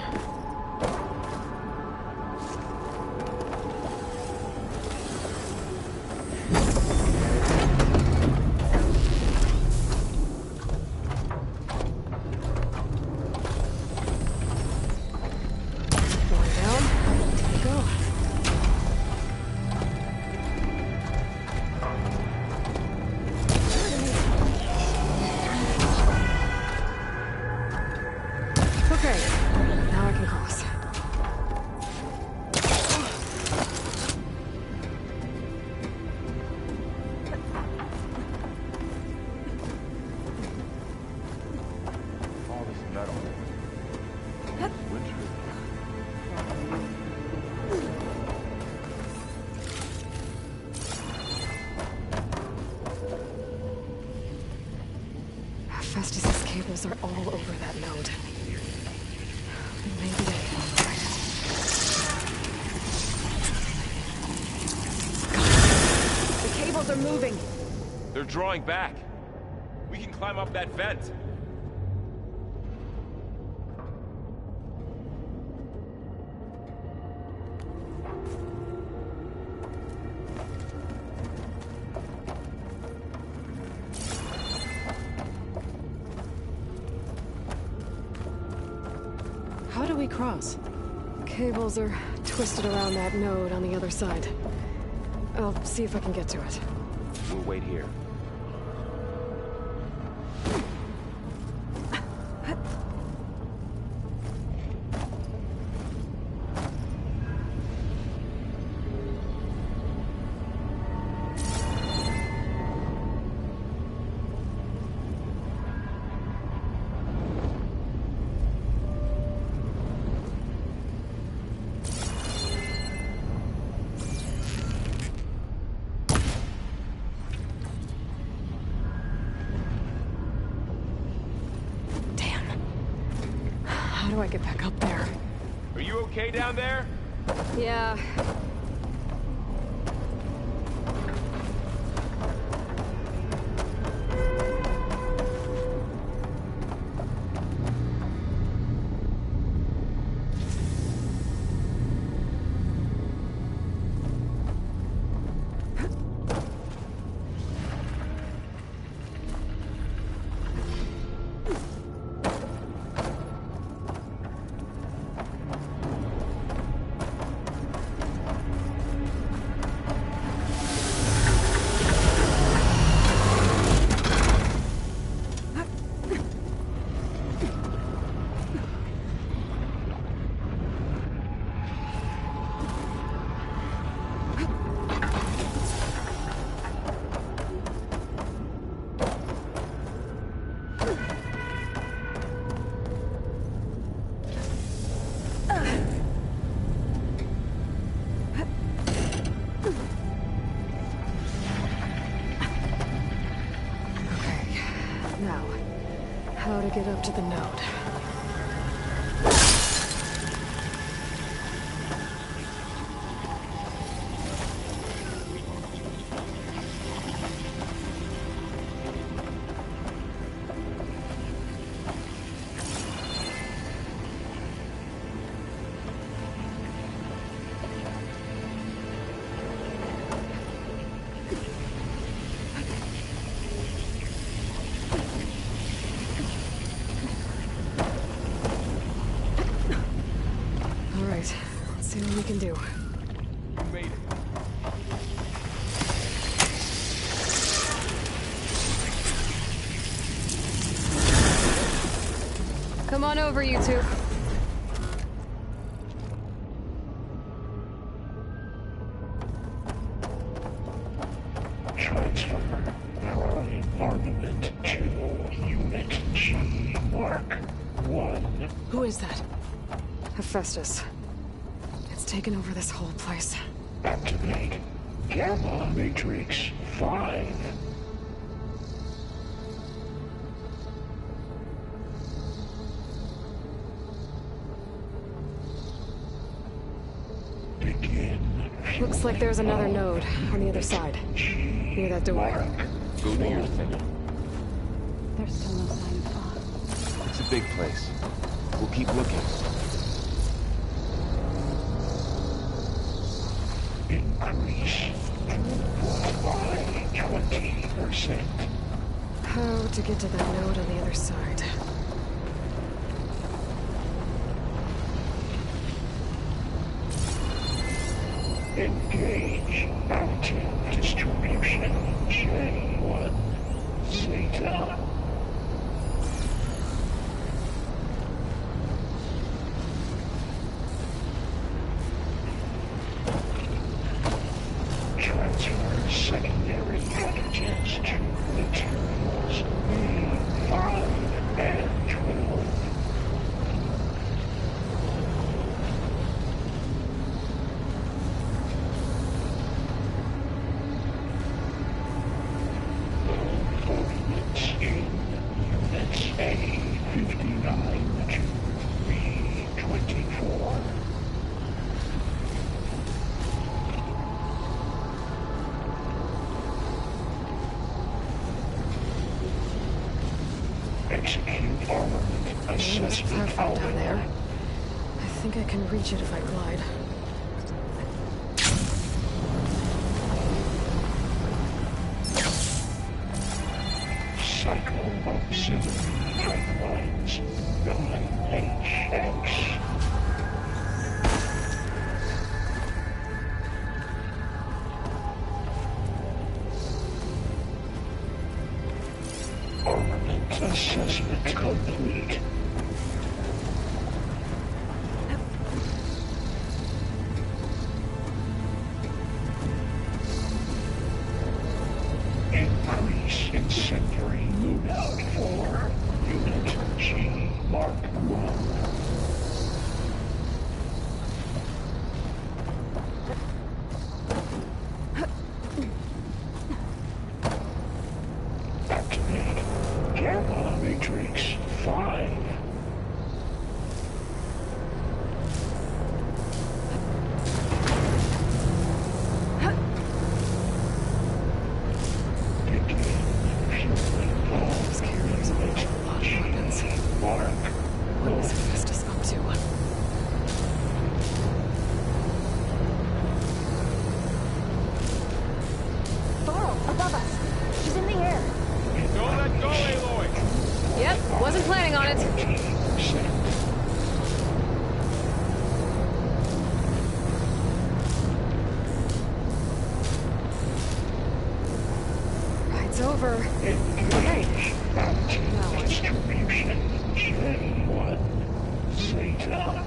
Festus's cables are all over that node. Maybe I can find it. The cables are moving. They're drawing back. We can climb up that vent. How do we cross? Cables are twisted around that node on the other side. I'll see if I can get to it. We'll wait here. How do I get back up there? Are you okay down there? Yeah. How to get up to the node. See what we can do. You made it. Come on over, you two. Transfer our armament to Unit G Mark 1. Who is that? Hephaestus. Taken over this whole place. Activate Gamma Matrix 5. Begin. Looks like there's another node on the other side. Near that door. Go to your thing. There's still no sign of Thaw. It's a big place. We'll keep looking. Increase by 20%. How to get to that node on the other side? Engage mountain distribution J1 Zeta. Transfer secondary pathogens to materials B5 and 12. Coordinates It's perfect down there. I think I can reach it if I glide. Cycle auxiliary pipelines 9HX. Armament assessment complete. Increase incendiary loadout for Unit G Mark 1. Activate Gamma Matrix 5. Those carriers are making a lot of weapons. What is Hephaestus up to? Thorl, above us. She's in the air. Don't let go, Aloy! Yep, wasn't planning on it. Ride's over. Engage distribution J1 Zeta.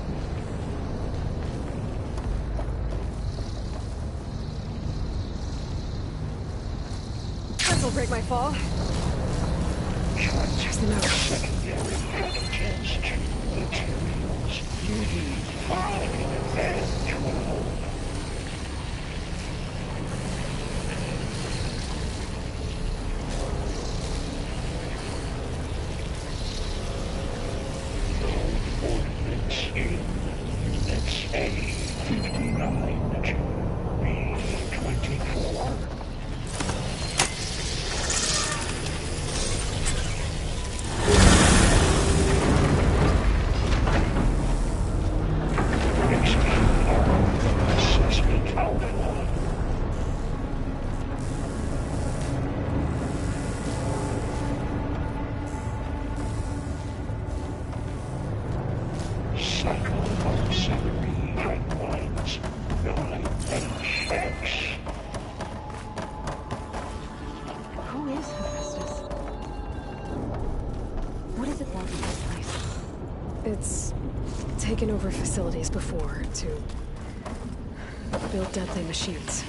This'll break my fall. There's the note. Secondary pathogens to materials. You need 5 and 12. Ordnance in Units A59 to B24. Execute Armament Assessment Alpha. Cycle auxiliary pipelines 9HX. Who is Hephaestus? What is it like in this place? It's taken over facilities before to build deadly machines.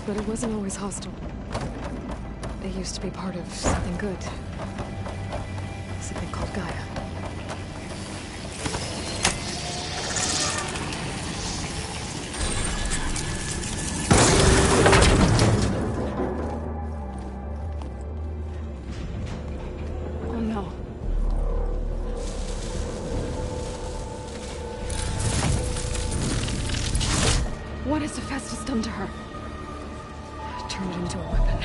But it wasn't always hostile. It used to be part of something good. Something called Gaia. Oh no. What has Hephaestus done to her? Turned it into a weapon.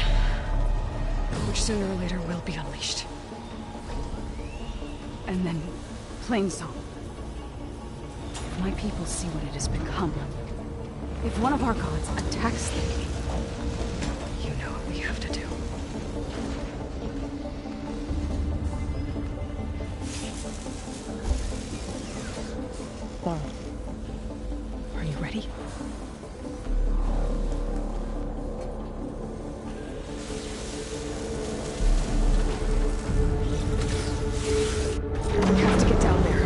Which sooner or later will be unleashed. And then, Plainsong. If my people see what it has become, if one of our gods attacks them, You know what we have to do. Thorl, Are you ready? We have to get down there.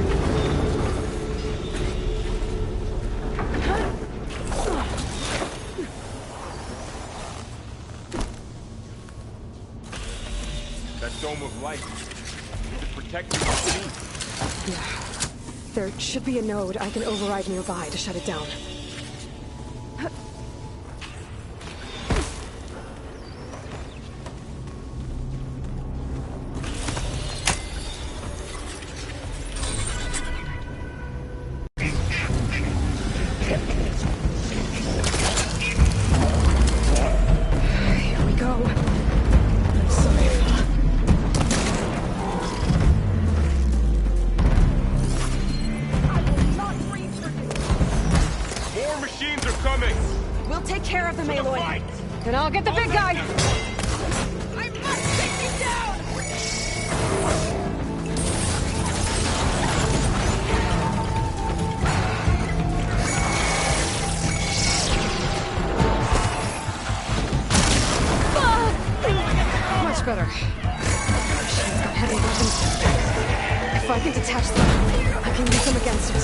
That dome of light. Is it protecting the machine? Yeah. There should be a node I can override nearby to shut it down. Here we go. I'm sorry. care of them, Aloy. Then I'll get the big guy. I must take you down! Much better. She's got heavy weapons. If I can detach them, I can use them against it.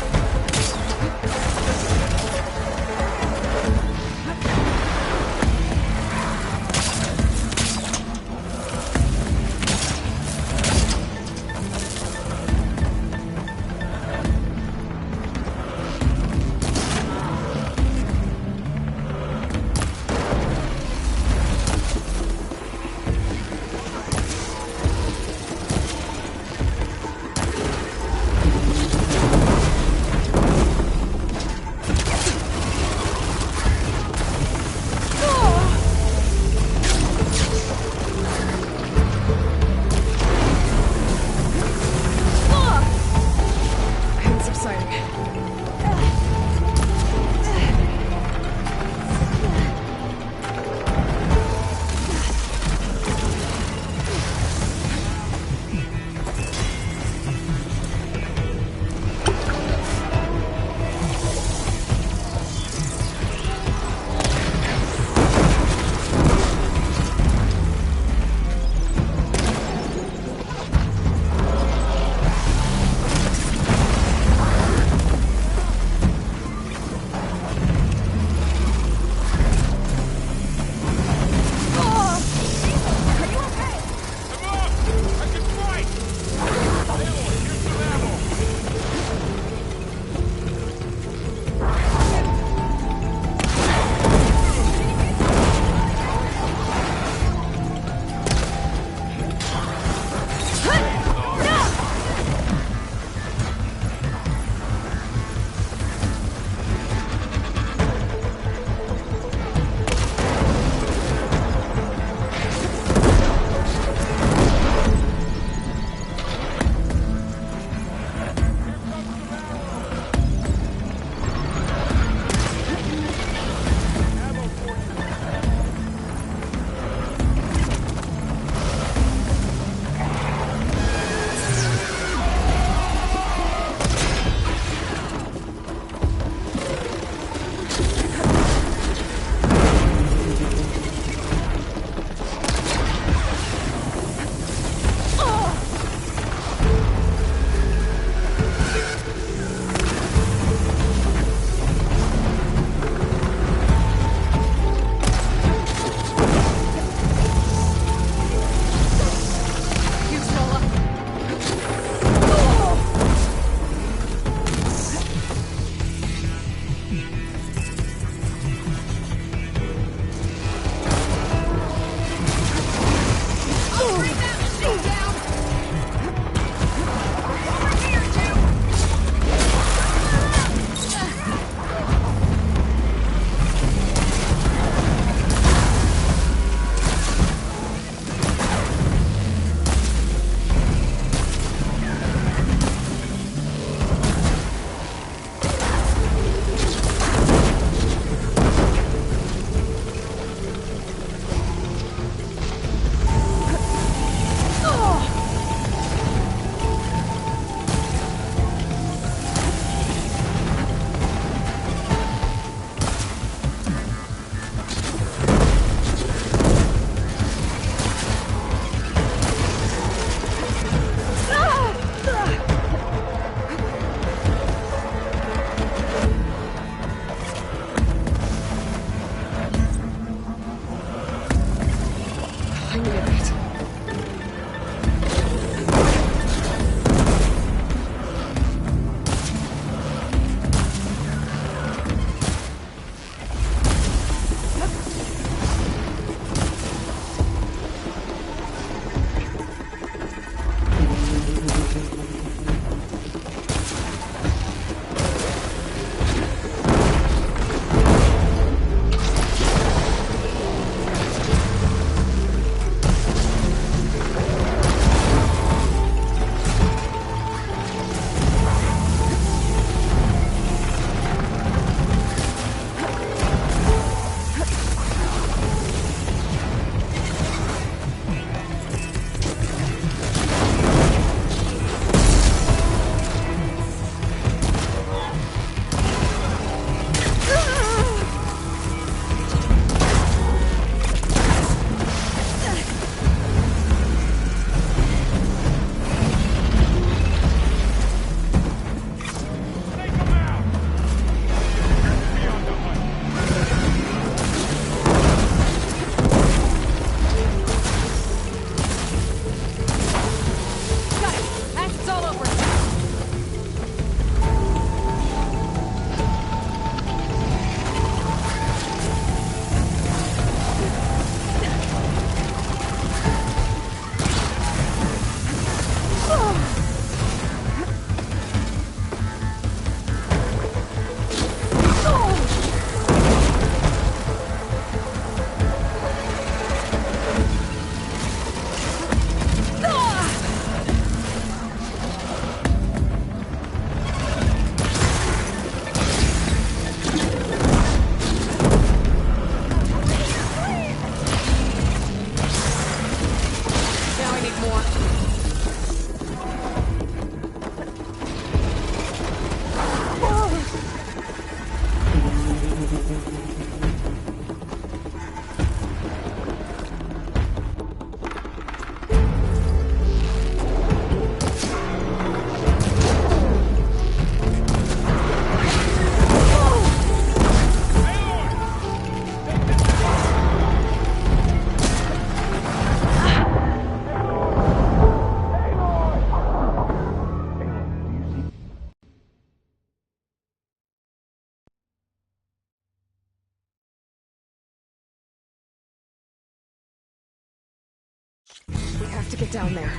have to get down there.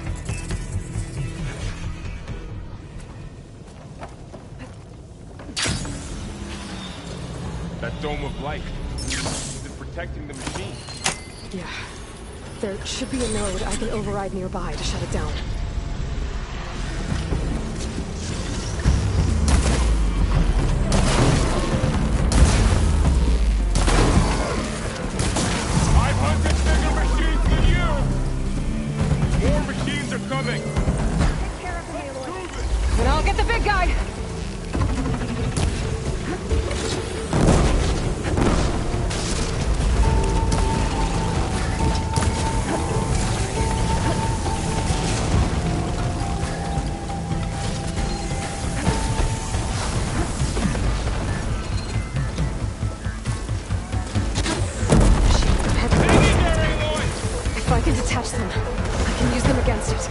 That dome of light. Is it protecting the machine? Yeah. There should be a node I can override nearby to shut it down. Coming! Take care of him, Aloy. And I'll get the big guy! If I can detach them, I can use them against it.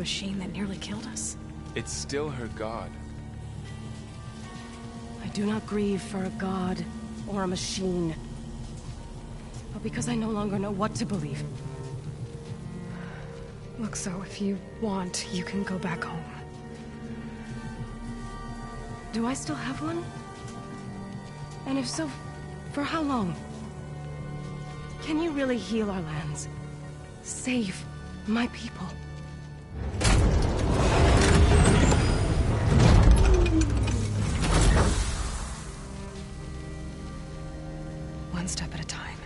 machine that nearly killed us? It's still her god. I do not grieve for a god or a machine, but because I no longer know what to believe. Look, so if you want, you can go back home. Do I still have one? And if so, for how long? Can you really heal our lands? Save my people? One step at a time.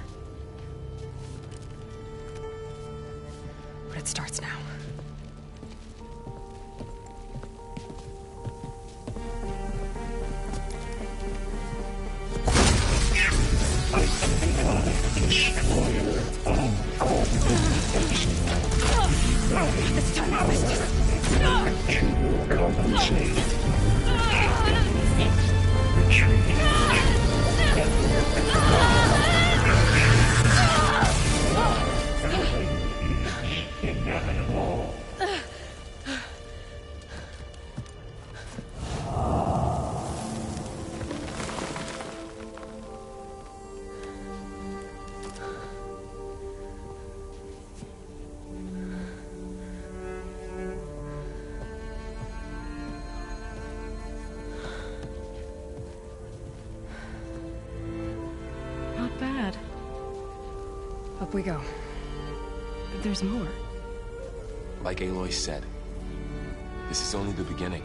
But it starts now. This time I was just... compensate. Not bad. Up we go. There's more. Like Aloy said, this is only the beginning.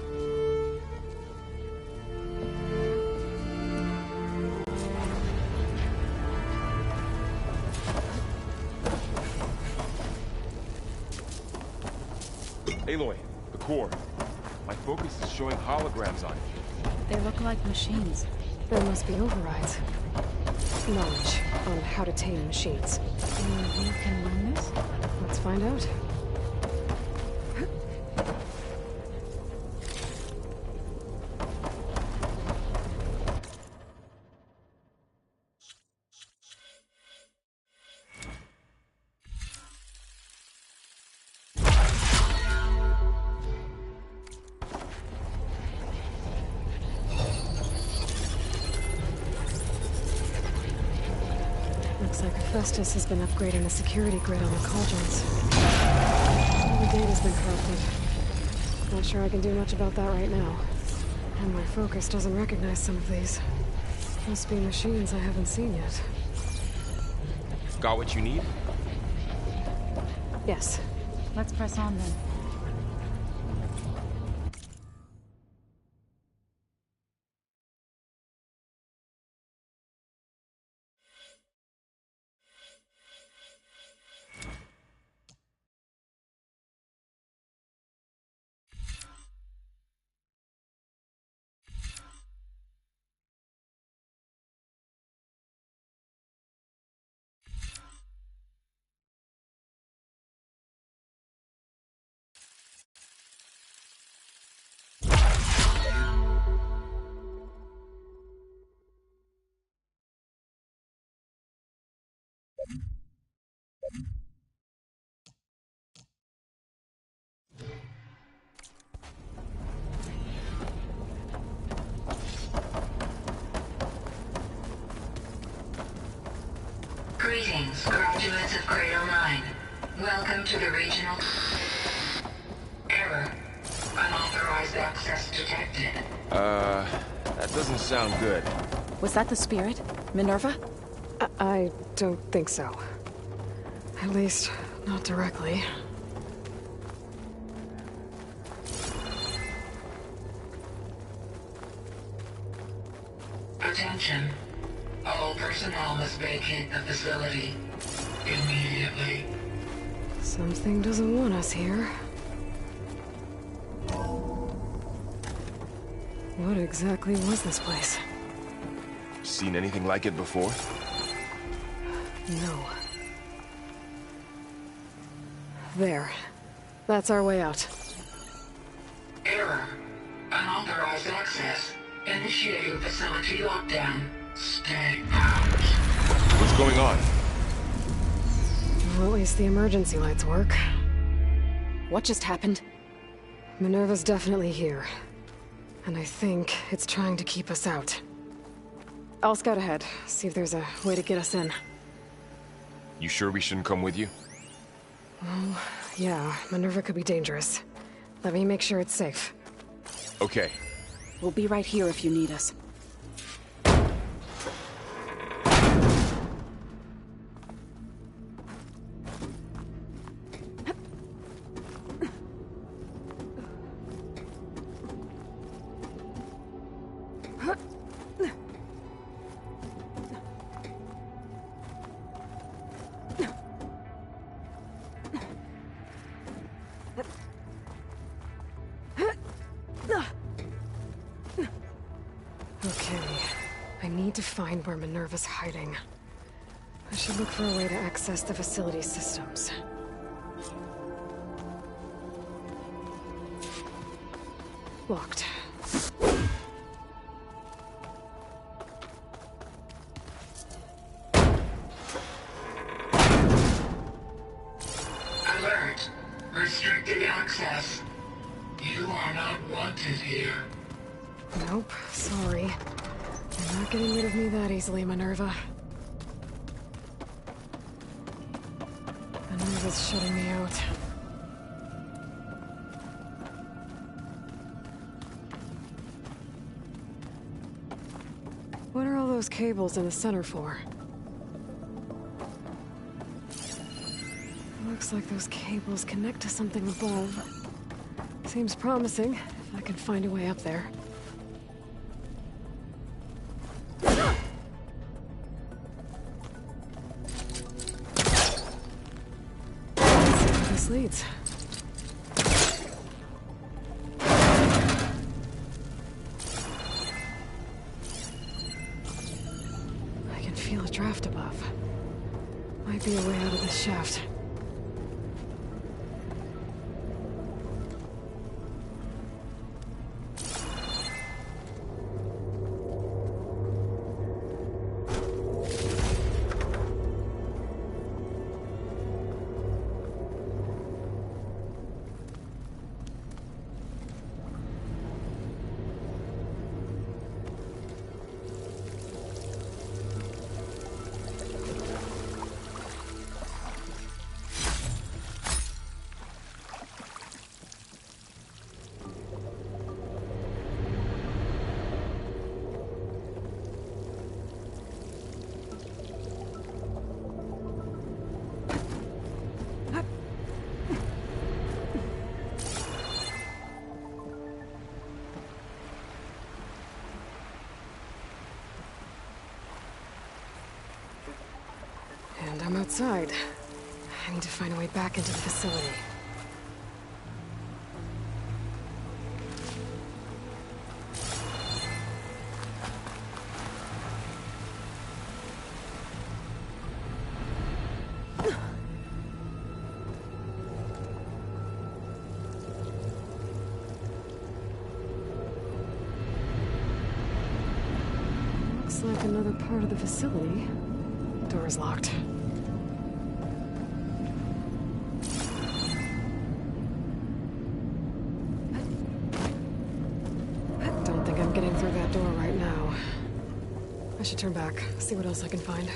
Aloy, the core. My focus is showing holograms on it. They look like machines. There must be overrides. Knowledge on how to tame machines. And you can learn this? Let's find out. Looks like Hephaestus has been upgrading the security grid on the cauldrons. All the data's been corrupted. Not sure I can do much about that right now. And my focus doesn't recognize some of these. Must be machines I haven't seen yet. Got what you need? Yes. Let's press on then. Greetings, graduates of Cradle 9. Welcome to the regional... Error. Unauthorized access detected. That doesn't sound good. Was that the spirit? Minerva? I don't think so. At least, not directly. Attention. All personnel must vacate the facility immediately. Something doesn't want us here. What exactly was this place? Seen anything like it before? No. There. That's our way out. Error. Unauthorized access. Initiating facility lockdown. Stay out. What's going on? Well, at least the emergency lights work. What just happened? Minerva's definitely here. And I think it's trying to keep us out. I'll scout ahead, see if there's a way to get us in. You sure we shouldn't come with you? Well, yeah, Minerva could be dangerous. Let me make sure it's safe. Okay. We'll be right here if you need us. Okay, I need to find where Minerva's hiding. I should look for a way to access the facility systems. Locked. Alert! Restricted access. You are not wanted here. Nope, sorry. You're not getting rid of me that easily, Minerva. Minerva's shutting me out. What are all those cables in the center for? Looks like those cables connect to something above. Seems promising, if I can find a way up there. This leads. I can feel a draft above. Might be a way out of this shaft. And I'm outside. I need to find a way back into the facility. Looks like another part of the facility. Door's locked. Don't think I'm getting through that door right now. I should turn back, see what else I can find.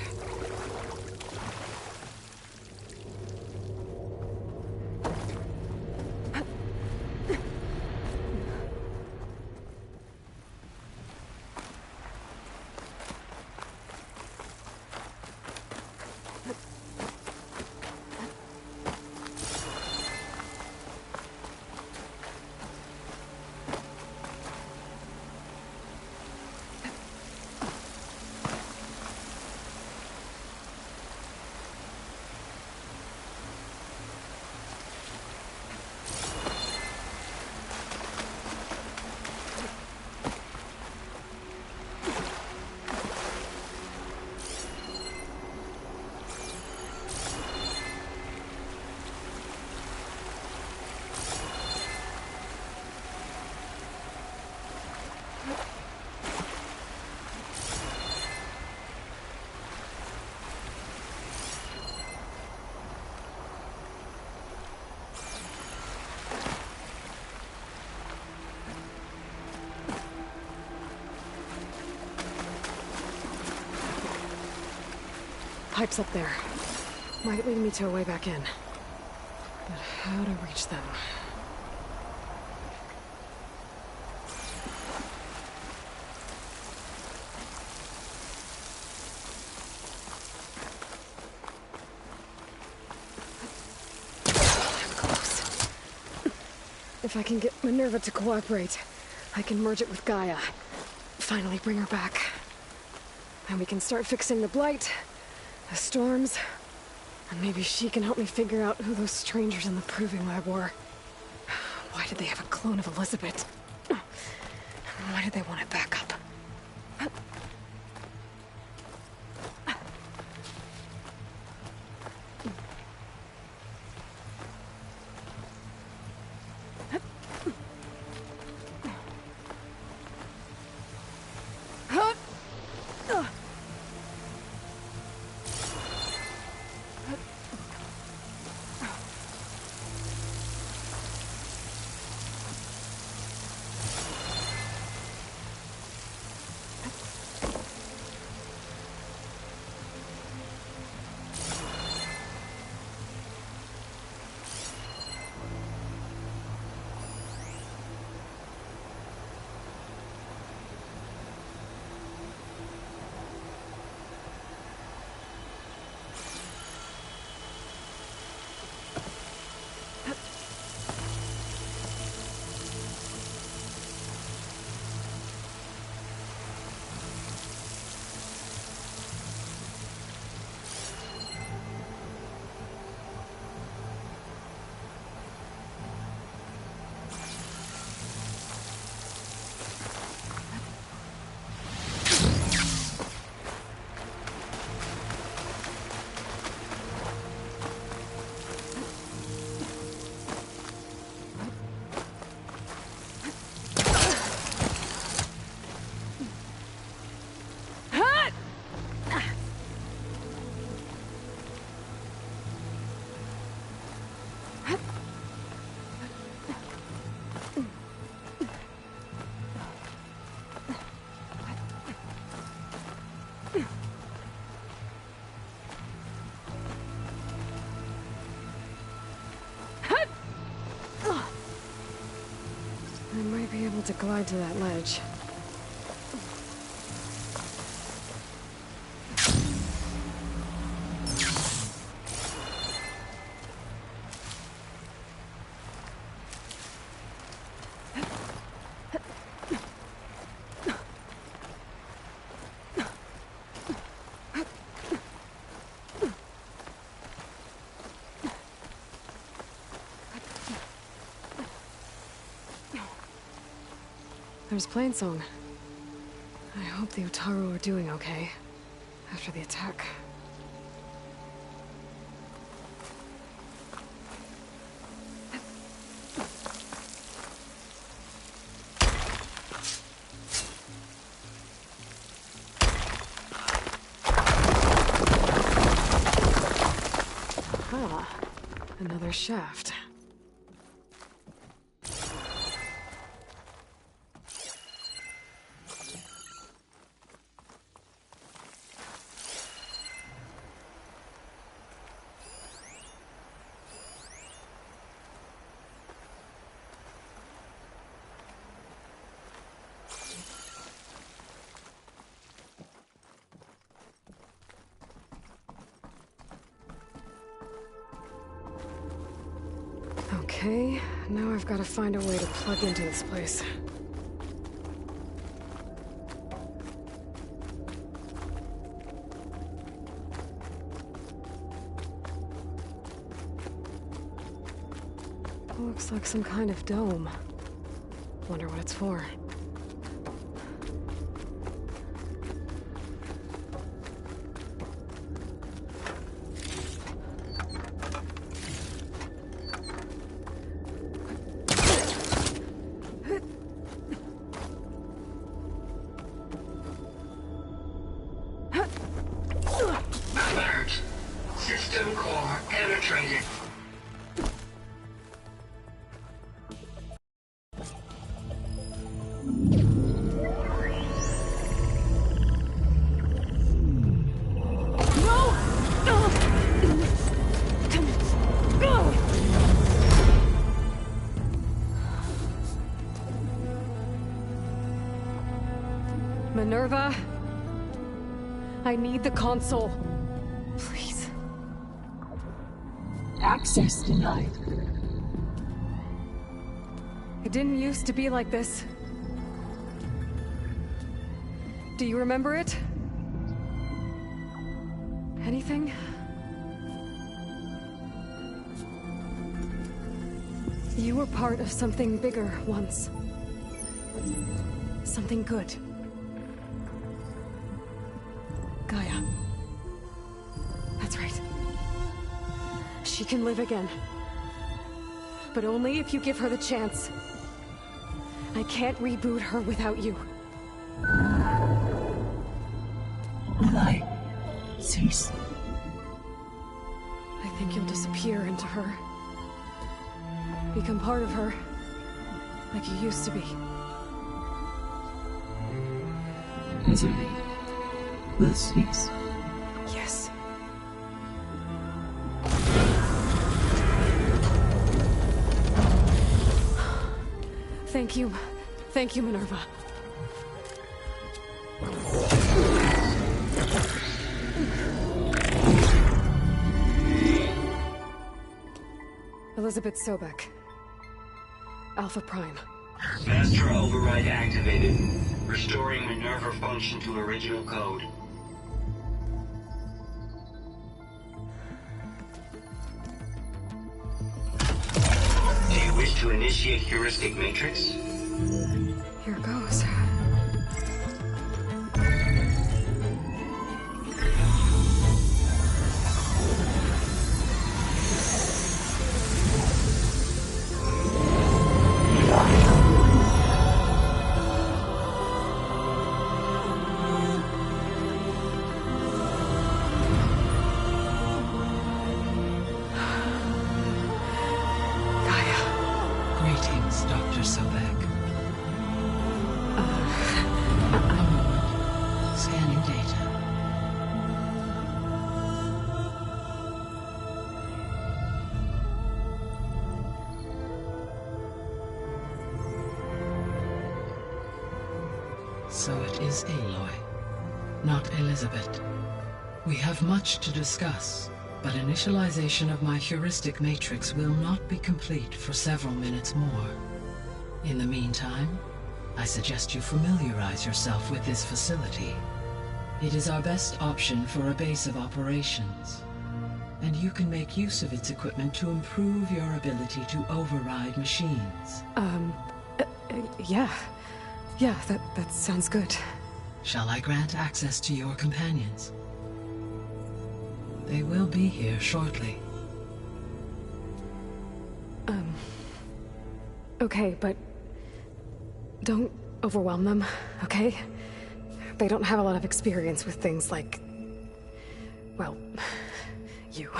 Pipes up there. Might lead me to a way back in. But how to reach them? If I can get Minerva to cooperate, I can merge it with Gaia. Finally bring her back. And we can start fixing the Blight, the storms, and maybe she can help me figure out who those strangers in the Proving Lab were. Why did they have a clone of Elizabeth? Why did they want it back up? I might be able to glide to that ledge. There's Plainsong. I hope the Utaru are doing okay after the attack. Aha, another shaft. Okay, now I've got to find a way to plug into this place. Looks like some kind of dome. Wonder what it's for. System core penetrated. No! I need the console. Please. Access denied. It didn't used to be like this. Do you remember it? Anything? You were part of something bigger once. Something good. Gaia. That's right. She can live again. But only if you give her the chance. I can't reboot her without you. Light. Cease. I think you'll disappear into her. Become part of her. Like you used to be. Misery will cease. Yes. Thank you. Thank you, Minerva. Elizabeth Sobek. Alpha Prime. Master override activated. Restoring Minerva function to original code. Do you wish to initiate heuristic matrix? Here goes. Greetings, Dr. Sobek. Scanning data. So it is Aloy, not Elizabeth. We have much to discuss, but initialization of my heuristic matrix will not be complete for several minutes more. In the meantime, I suggest you familiarize yourself with this facility. It is our best option for a base of operations, and you can make use of its equipment to improve your ability to override machines. Yeah. Yeah, that sounds good. Shall I grant access to your companions? They will be here shortly. Okay, but don't overwhelm them, okay? They don't have a lot of experience with things like, well, you.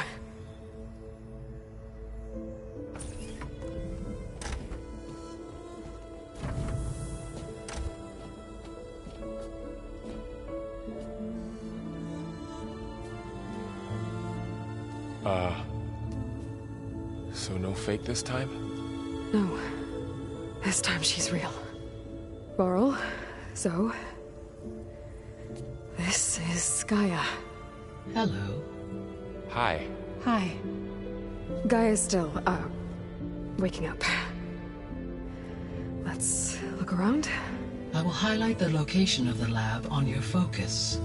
So no fake this time? No. This time she's real. Varl, Zoe. This is Gaia. Hello. Hi. Hi. Gaia's still, waking up. Let's look around. I will highlight the location of the lab on your focus.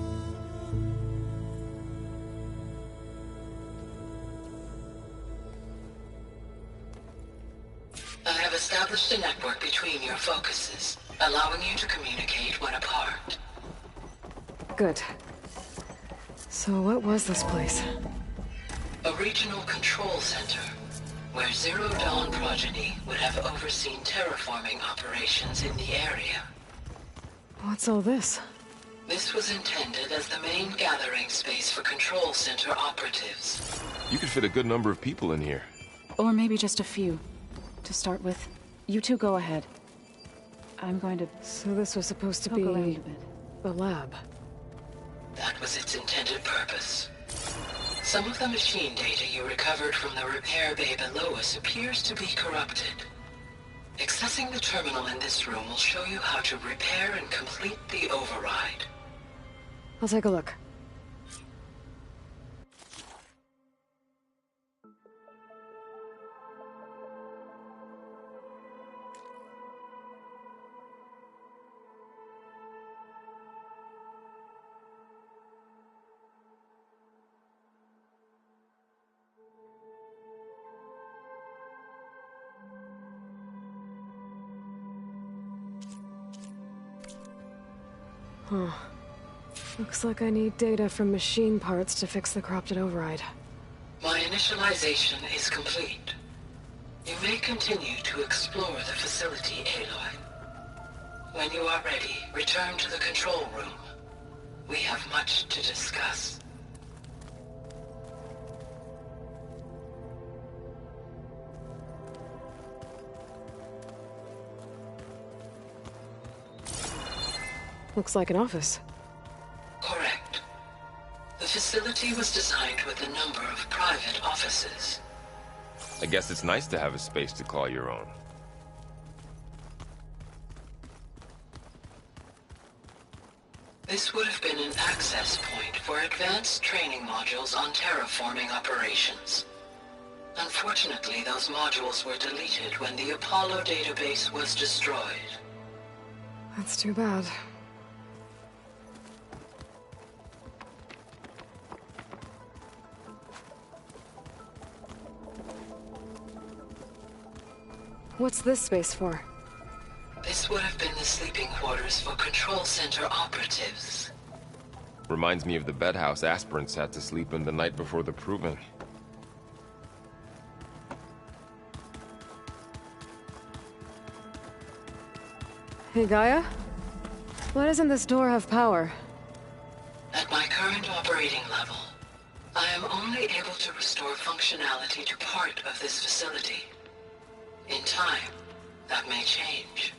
I have established a network between your focuses, allowing you to communicate when apart. Good. So what was this place? A regional control center, where Zero Dawn progeny would have overseen terraforming operations in the area. What's all this? This was intended as the main gathering space for control center operatives. You could fit a good number of people in here. Or maybe just a few. To start with, you two go ahead. I'm going to... So this was supposed to poke around be a bit. the lab. That was its intended purpose. Some of the machine data you recovered from the repair bay below us appears to be corrupted. Accessing the terminal in this room will show you how to repair and complete the override. I'll take a look. Huh. Looks like I need data from machine parts to fix the corrupted override. My initialization is complete. You may continue to explore the facility, Aloy. When you are ready, return to the control room. We have much to discuss. Looks like an office. Correct. The facility was designed with a number of private offices. I guess it's nice to have a space to call your own. This would have been an access point for advanced training modules on terraforming operations. Unfortunately, those modules were deleted when the Apollo database was destroyed. That's too bad. What's this space for? This would have been the sleeping quarters for Control Center operatives. Reminds me of the bedhouse aspirants had to sleep in the night before the proving. Hey, Gaia? Why doesn't this door have power? At my current operating level, I am only able to restore functionality to part of this facility. In time, that may change.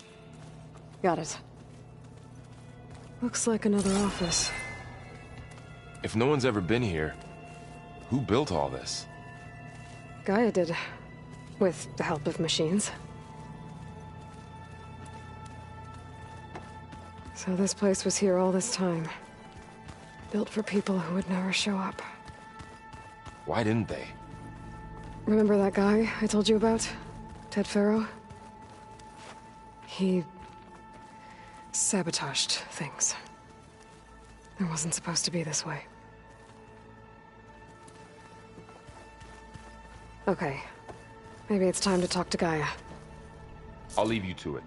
Got it. Looks like another office. If no one's ever been here, who built all this? Gaia did. With the help of machines. So this place was here all this time. Built for people who would never show up. Why didn't they? Remember that guy I told you about? Ted Faro? He sabotaged things. It wasn't supposed to be this way. Okay. Maybe it's time to talk to Gaia. I'll leave you to it.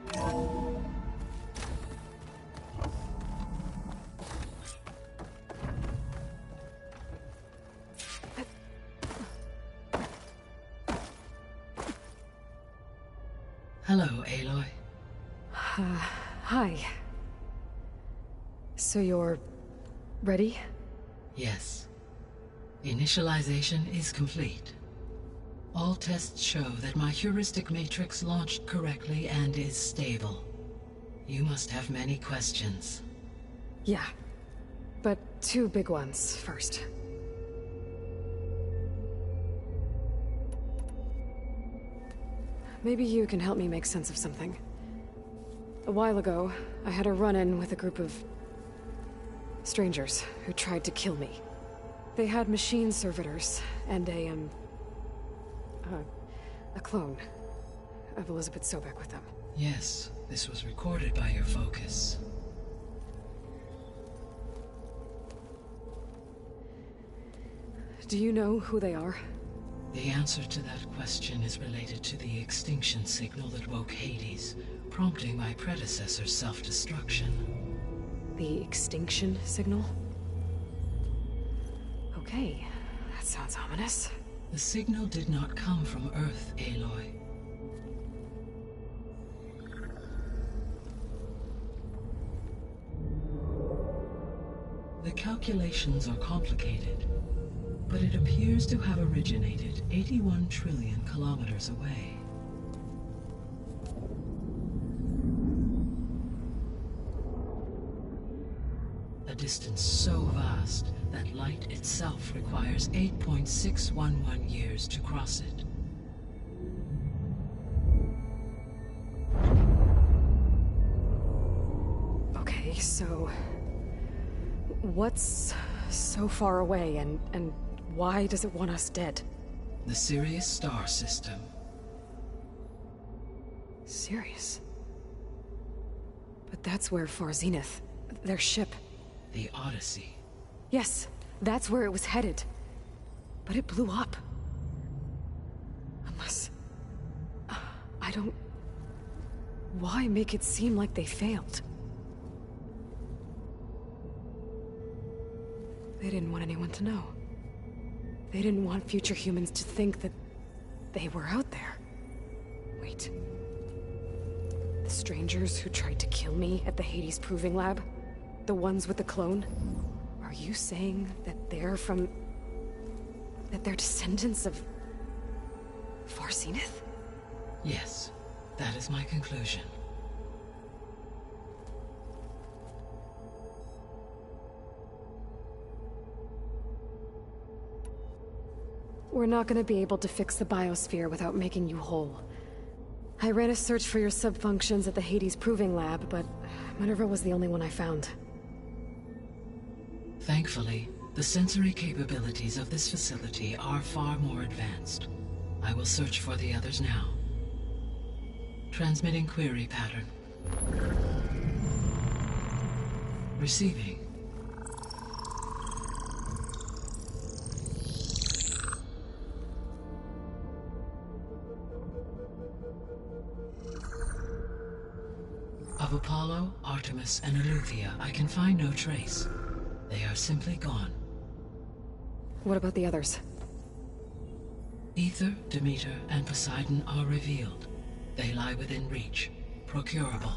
Hello, Aloy. Hi. So you're ready? Yes. Initialization is complete. All tests show that my heuristic matrix launched correctly and is stable. You must have many questions. Yeah. But two big ones first. Maybe you can help me make sense of something. A while ago, I had a run-in with a group of strangers who tried to kill me. They had machine servitors and a clone of Elizabeth Sobek with them. Yes, this was recorded by your focus. Do you know who they are? The answer to that question is related to the extinction signal that woke Hades, prompting my predecessor's self-destruction. The extinction signal? Okay, that sounds ominous. The signal did not come from Earth, Aloy. The calculations are complicated, but it appears to have originated 81 trillion kilometers away. A distance so vast that light itself requires 8.611 years to cross it. Okay, so what's so far away and why does it want us dead? The Sirius star system. Sirius? But that's where Far Zenith, their ship. The Odyssey. Yes, that's where it was headed. But it blew up. Unless... I don't... Why make it seem like they failed? They didn't want anyone to know. They didn't want future humans to think that they were out there. Wait. The strangers who tried to kill me at the Hades Proving Lab? The ones with the clone? Are you saying that they're from... that they're descendants of... Far Zenith? Yes, that is my conclusion. We're not gonna be able to fix the biosphere without making you whole. I ran a search for your subfunctions at the Hades Proving Lab, but Minerva was the only one I found. Thankfully, the sensory capabilities of this facility are far more advanced. I will search for the others now. Transmitting query pattern. Receiving. Of Apollo, Artemis, and Eleuthia, I can find no trace. They are simply gone. What about the others? Aether, Demeter, and Poseidon are revealed. They lie within reach. Procurable.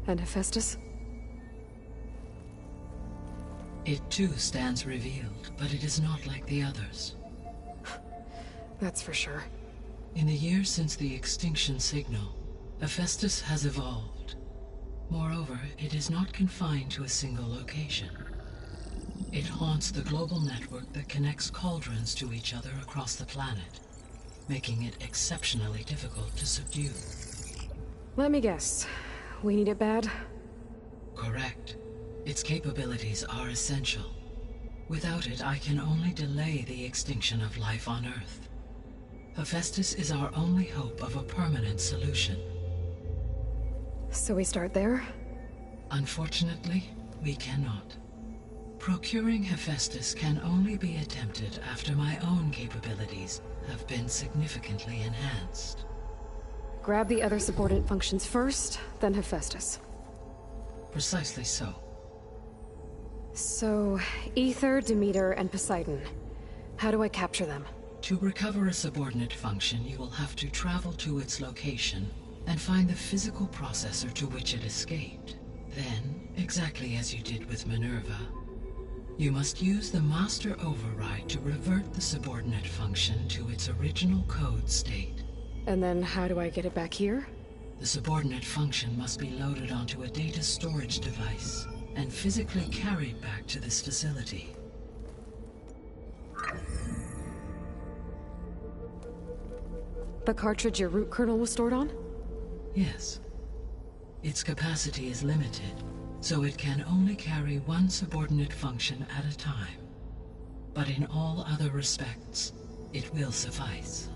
And Hephaestus? It too stands revealed, but it is not like the others. That's for sure. In the years since the extinction signal, Hephaestus has evolved. Moreover, it is not confined to a single location. It haunts the global network that connects cauldrons to each other across the planet, making it exceptionally difficult to subdue. Let me guess. We need it bad? Correct. Its capabilities are essential. Without it, I can only delay the extinction of life on Earth. Hephaestus is our only hope of a permanent solution. So we start there? Unfortunately, we cannot. Procuring Hephaestus can only be attempted after my own capabilities have been significantly enhanced. Grab the other subordinate functions first, then Hephaestus. Precisely so. So, Aether, Demeter, and Poseidon. How do I capture them? To recover a subordinate function, you will have to travel to its location and find the physical processor to which it escaped. Then, exactly as you did with Minerva, you must use the master override to revert the subordinate function to its original code state. And then how do I get it back here? The subordinate function must be loaded onto a data storage device and physically carried back to this facility. The cartridge your root kernel was stored on? Yes. Its capacity is limited, so it can only carry one subordinate function at a time. But in all other respects, it will suffice.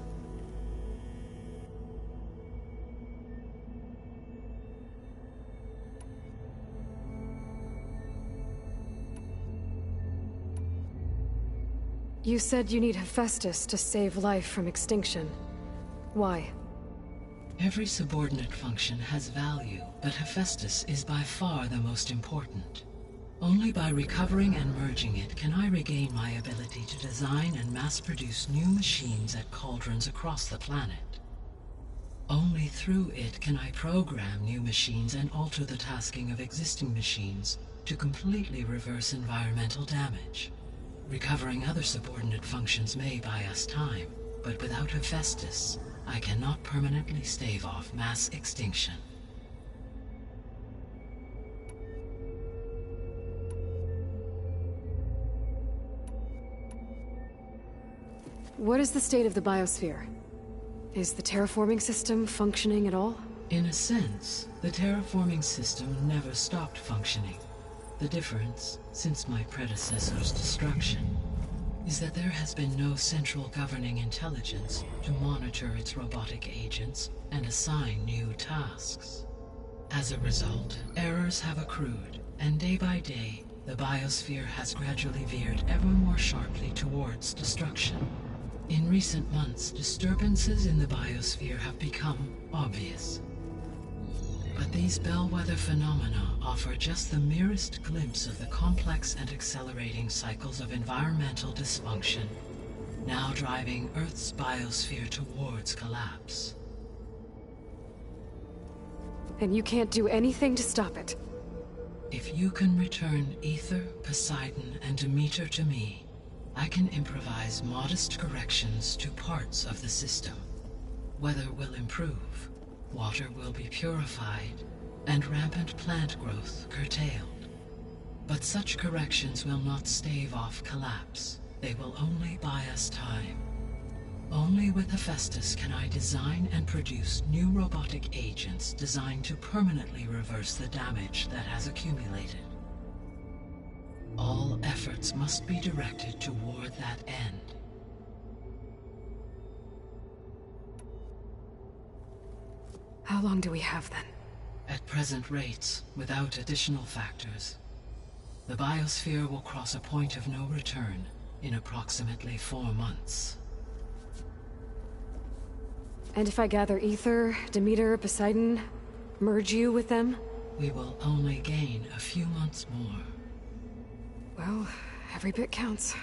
You said you need Hephaestus to save life from extinction. Why? Every subordinate function has value, but Hephaestus is by far the most important. Only by recovering and merging it can I regain my ability to design and mass-produce new machines at cauldrons across the planet. Only through it can I program new machines and alter the tasking of existing machines to completely reverse environmental damage. Recovering other subordinate functions may buy us time, but without Hephaestus, I cannot permanently stave off mass extinction. What is the state of the biosphere? Is the terraforming system functioning at all? In a sense, the terraforming system never stopped functioning. The difference, since my predecessor's destruction, is that there has been no central governing intelligence to monitor its robotic agents and assign new tasks. As a result, errors have accrued, and day by day, the biosphere has gradually veered ever more sharply towards destruction. In recent months, disturbances in the biosphere have become obvious. But these bellwether phenomena offer just the merest glimpse of the complex and accelerating cycles of environmental dysfunction, now driving Earth's biosphere towards collapse. And you can't do anything to stop it? If you can return Aether, Poseidon, and Demeter to me, I can improvise modest corrections to parts of the system. Weather will improve, water will be purified, and rampant plant growth curtailed. But such corrections will not stave off collapse. They will only buy us time. Only with Hephaestus can I design and produce new robotic agents designed to permanently reverse the damage that has accumulated. All efforts must be directed toward that end. How long do we have then? At present rates, without additional factors, the biosphere will cross a point of no return in approximately 4 months. And if I gather Aether, Demeter, Poseidon, merge you with them? We will only gain a few months more. Well, every bit counts.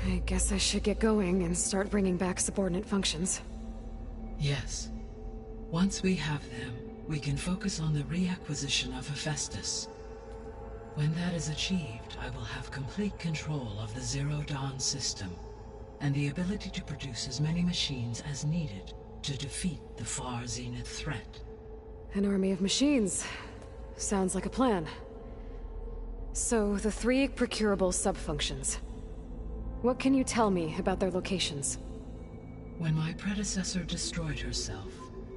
I guess I should get going and start bringing back subordinate functions. Yes. Once we have them, we can focus on the reacquisition of Hephaestus. When that is achieved, I will have complete control of the Zero Dawn system, and the ability to produce as many machines as needed to defeat the Far Zenith threat. An army of machines. Sounds like a plan. So, the 3 procurable sub-functions. What can you tell me about their locations? When my predecessor destroyed herself,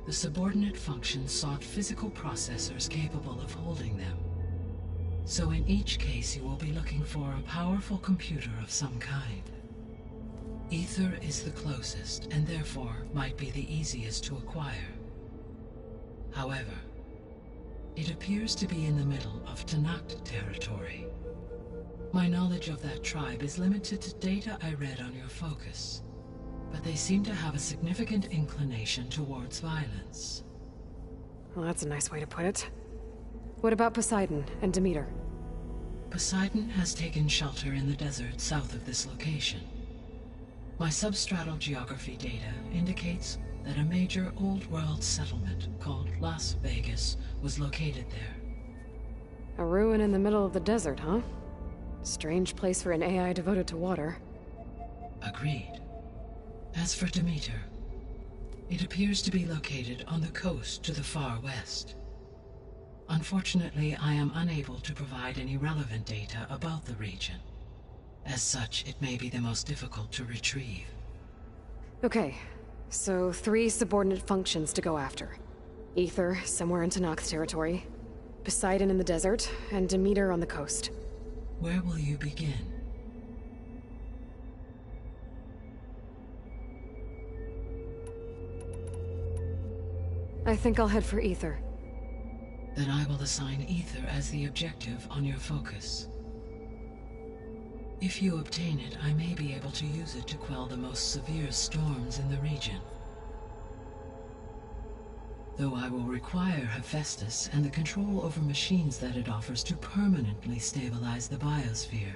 the subordinate functions sought physical processors capable of holding them. So in each case you will be looking for a powerful computer of some kind. Aether is the closest, and therefore might be the easiest to acquire. However, it appears to be in the middle of Tenakth territory. My knowledge of that tribe is limited to data I read on your focus, but they seem to have a significant inclination towards violence. Well, that's a nice way to put it. What about Poseidon and Demeter? Poseidon has taken shelter in the desert south of this location. My substratal geography data indicates that a major old-world settlement called Las Vegas was located there. A ruin in the middle of the desert, huh? Strange place for an AI devoted to water. Agreed. As for Demeter, it appears to be located on the coast to the far west. Unfortunately, I am unable to provide any relevant data about the region. As such, it may be the most difficult to retrieve. Okay, so 3 subordinate functions to go after. Aether, somewhere in Tenakth territory. Poseidon in the desert, and Demeter on the coast. Where will you begin? I think I'll head for Aether. Then I will assign Aether as the objective on your focus. If you obtain it, I may be able to use it to quell the most severe storms in the region. Though I will require Hephaestus and the control over machines that it offers to permanently stabilize the biosphere.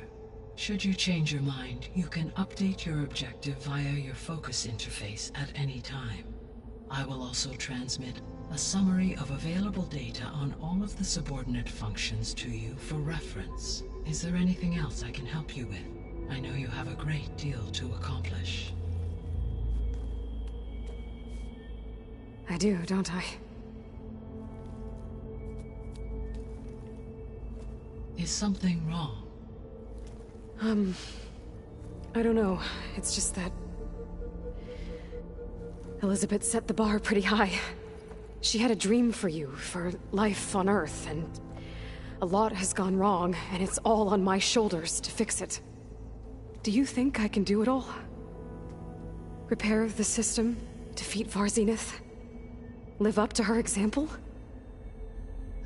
Should you change your mind, you can update your objective via your focus interface at any time. I will also transmit a summary of available data on all of the subordinate functions to you for reference. Is there anything else I can help you with? I know you have a great deal to accomplish. I do, don't I? Is something wrong? I don't know. It's just that Elizabeth set the bar pretty high. She had a dream for you, for life on Earth, and a lot has gone wrong, and it's all on my shoulders to fix it. Do you think I can do it all? Repair the system, defeat Far Zenith, live up to her example?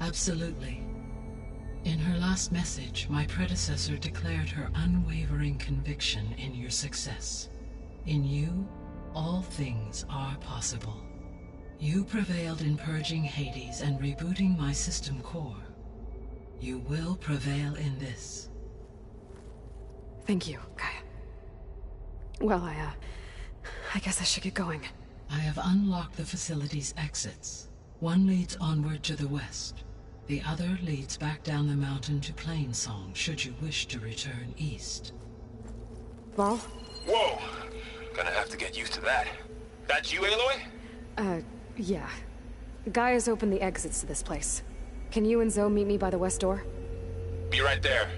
Absolutely. In her last message, my predecessor declared her unwavering conviction in your success. In you, all things are possible. You prevailed in purging Hades and rebooting my system core. You will prevail in this. Thank you, Gaia. Well, I guess I should get going. I have unlocked the facility's exits. One leads onward to the west. The other leads back down the mountain to Plainsong, should you wish to return east. Varl? Whoa! Gonna have to get used to that. That's you, Aloy? Yeah. Gaia's opened the exits to this place. Can you and Zoe meet me by the west door? Be right there.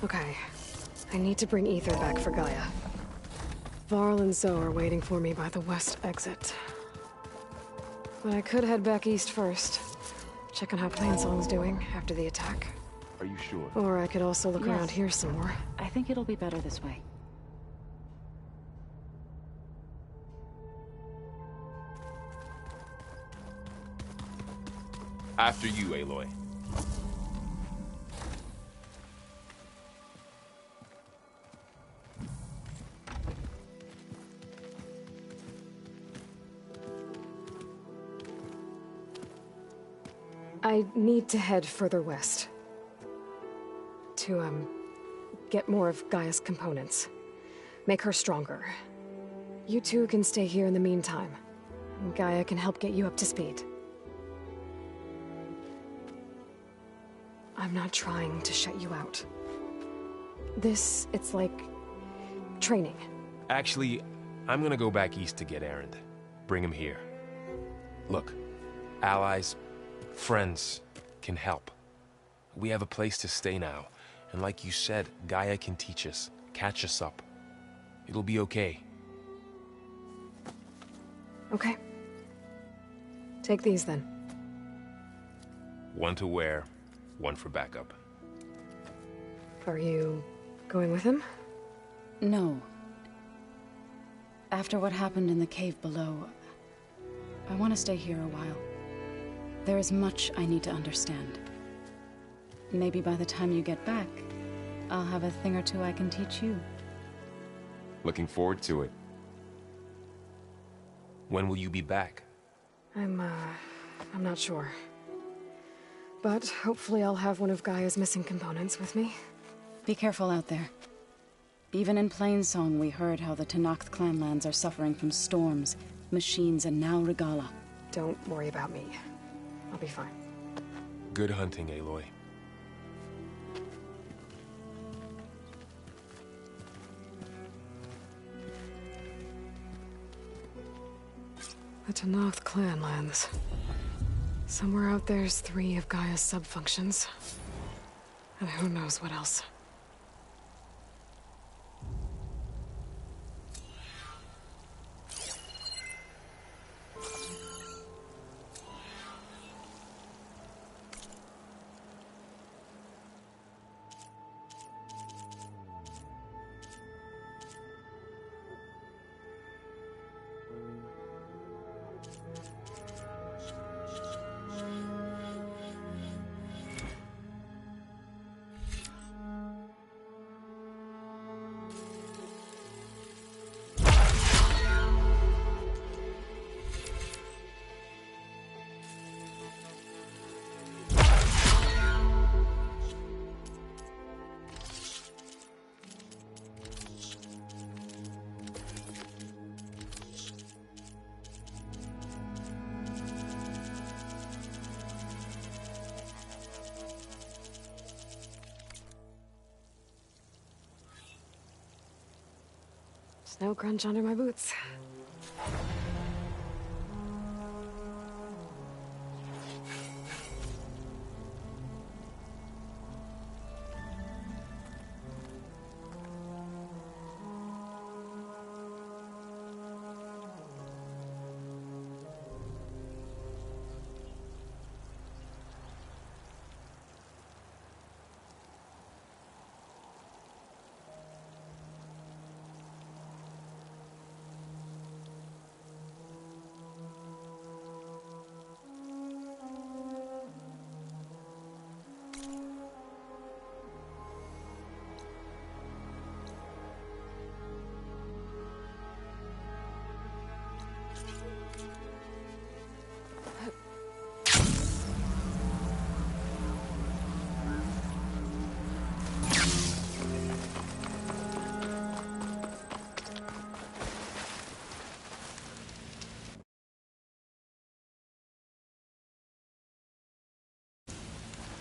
Okay. I need to bring Ether back for Gaia. Varl and Zoe are waiting for me by the west exit. But I could head back east first. Check on how Plainsong's doing after the attack. Are you sure? Or I could also look around here some more. I think it'll be better this way. After you, Aloy. I need to head further west. To, get more of Gaia's components. Make her stronger. You two can stay here in the meantime. And Gaia can help get you up to speed. I'm not trying to shut you out. It's like... training. Actually, I'm gonna go back east to get Erend. Bring him here. Look, allies, friends can help. We have a place to stay now. And like you said, Gaia can teach us, catch us up. It'll be okay. Okay. Take these then. One to wear, one for backup. Are you going with him? No. After what happened in the cave below, I want to stay here a while. There is much I need to understand. Maybe by the time you get back, I'll have a thing or two I can teach you. Looking forward to it. When will you be back? I'm not sure. But hopefully I'll have one of Gaia's missing components with me. Be careful out there. Even in Plainsong, we heard how the Tenakth clanlands are suffering from storms, machines, and now Regalla. Don't worry about me. I'll be fine. Good hunting, Aloy. The Tenakth clanlands. Somewhere out there's 3 of Gaia's sub-functions. And who knows what else. Snow crunch under my boots.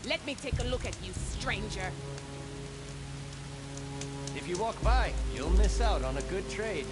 Let me take a look at you, stranger. If you walk by, you'll miss out on a good trade.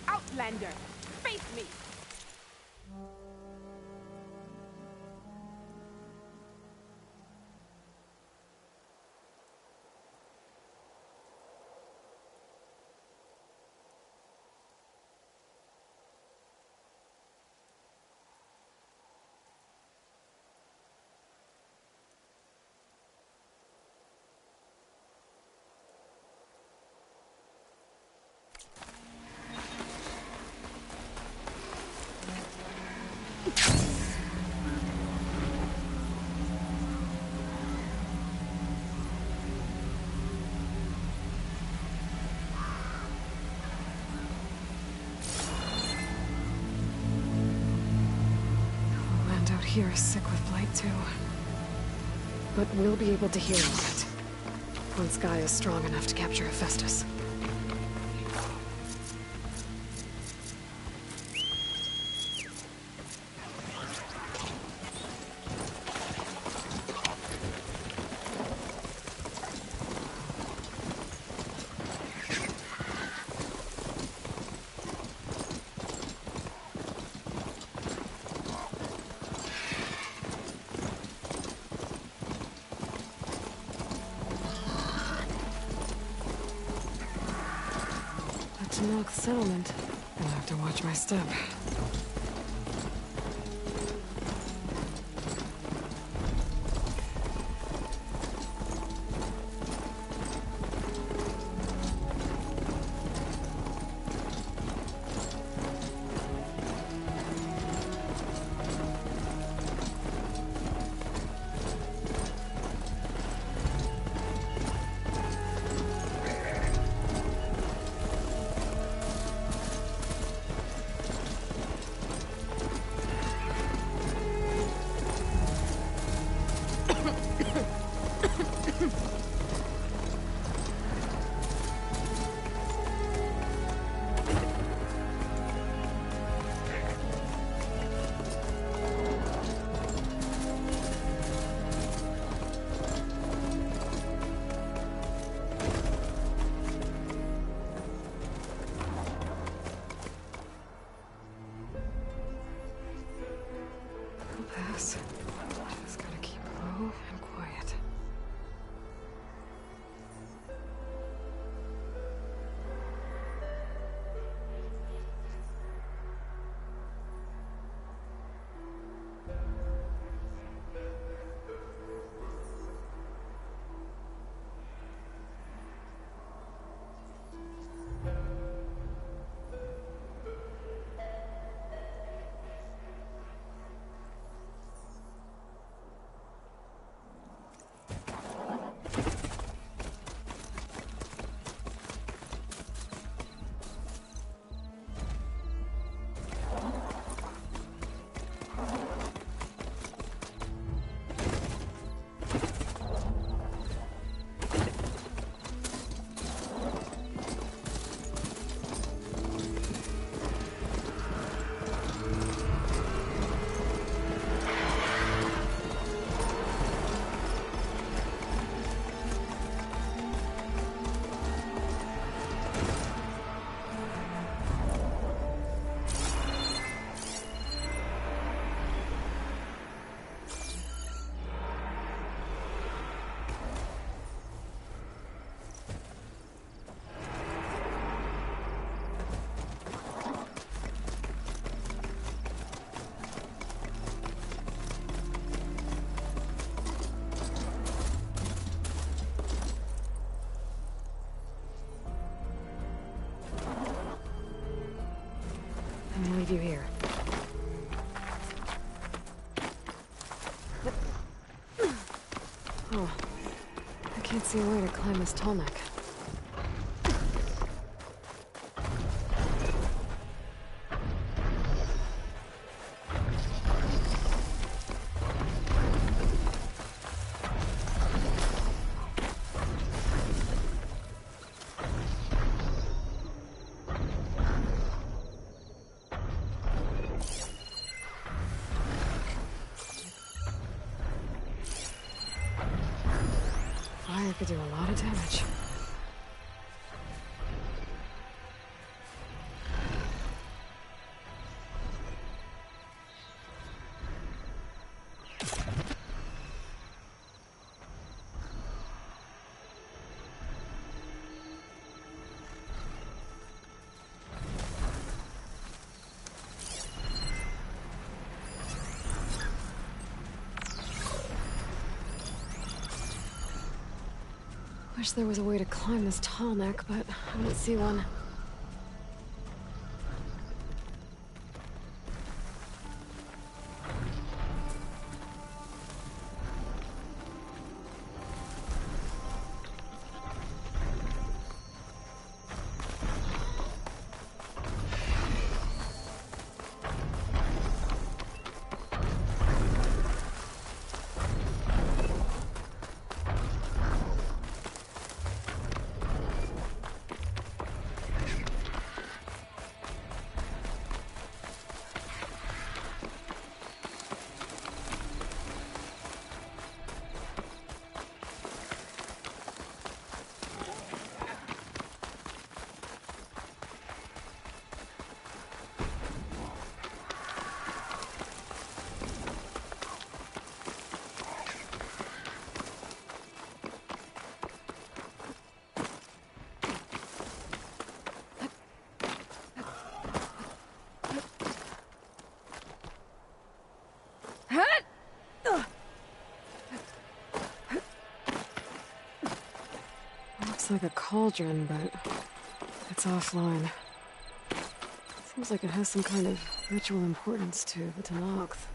Outlander, face me! Land out here is sick with blight too. But we'll be able to heal it once Guy is strong enough to capture Hephaestus. To Milk Settlement. I'll have to watch my step. Pass. Just gotta keep low and quiet. I'm gonna leave you here. Oh, I can't see a way to climb this tall neck. do a lot of damage. Wish there was a way to climb this tall neck, but I don't see one. Looks like a cauldron, but it's offline. Seems like it has some kind of ritual importance to the Tenakth.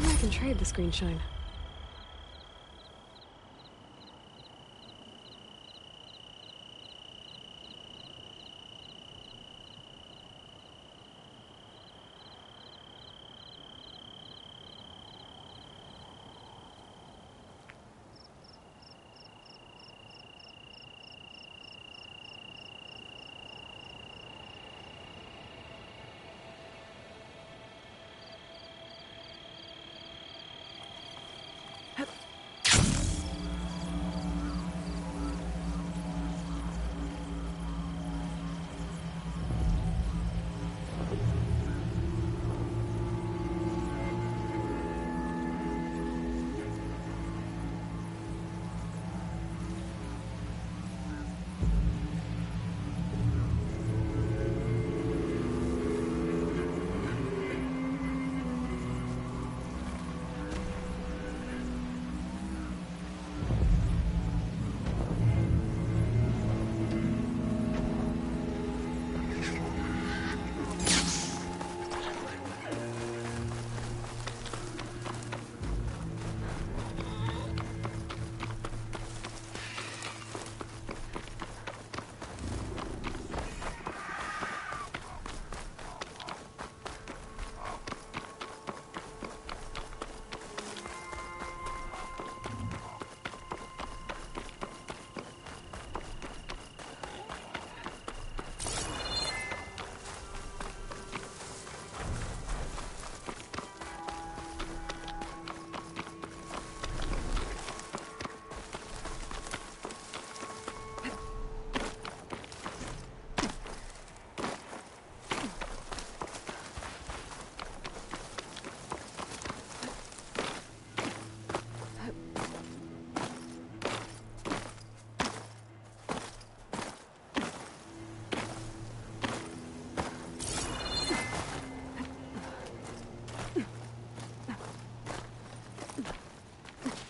I can trade the screen shine.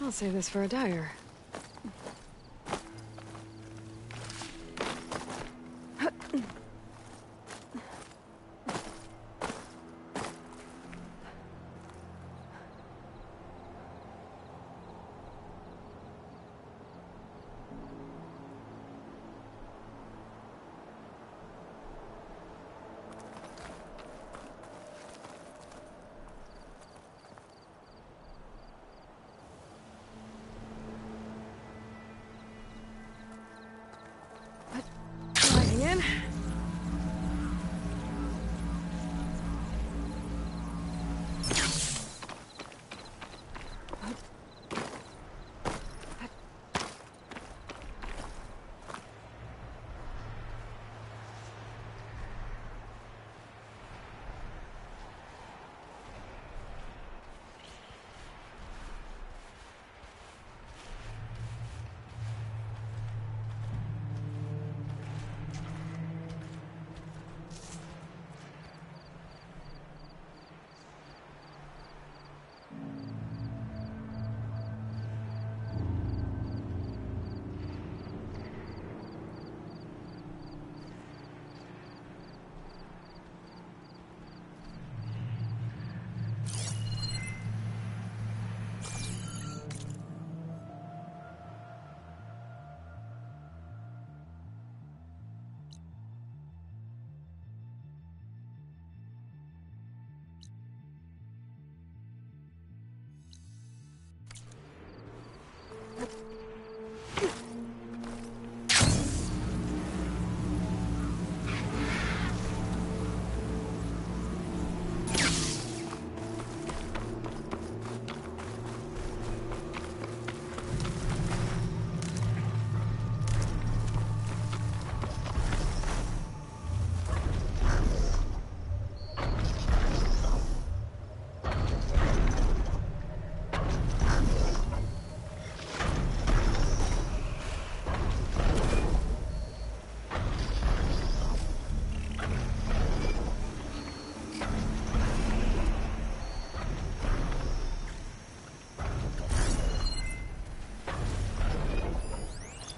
I'll save this for a dyer. In.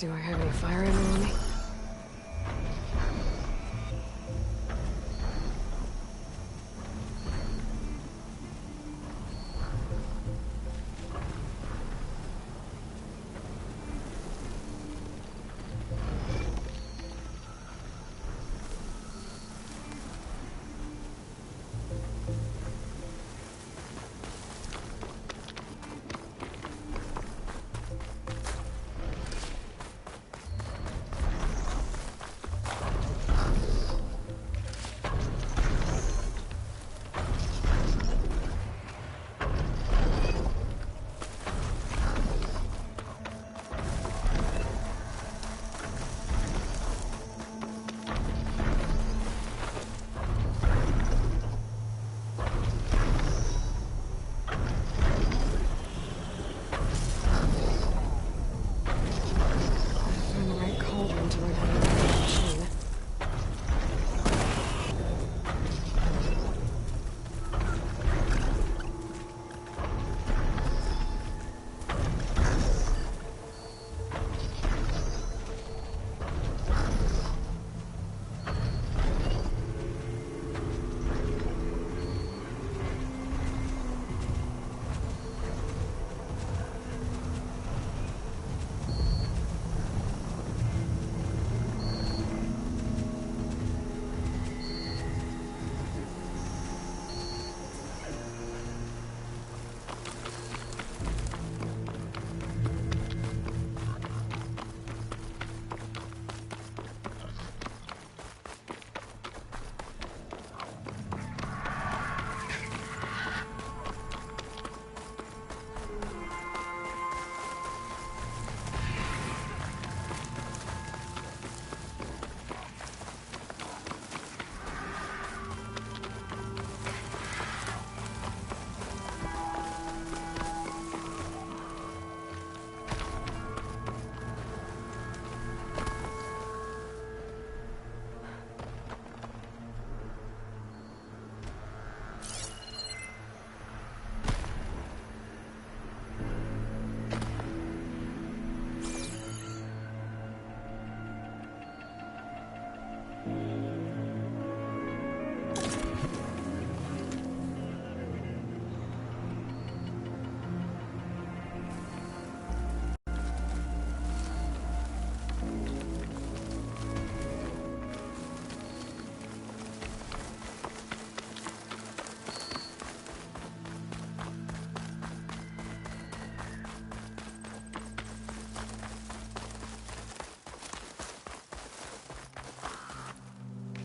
Do I have any fire ammo on me?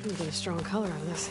You get a strong color out of this.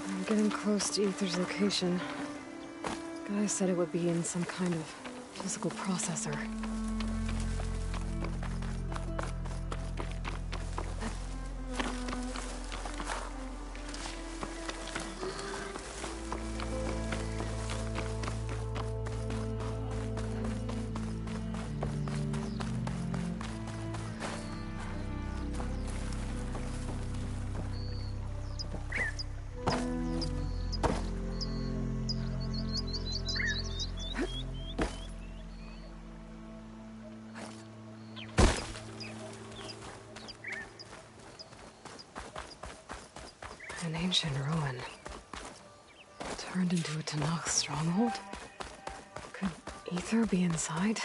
I'm getting close to Aether's location. Guy said it would be in some kind of physical processor. An ancient ruin. Turned into a Tenakth stronghold? Could Aether be inside?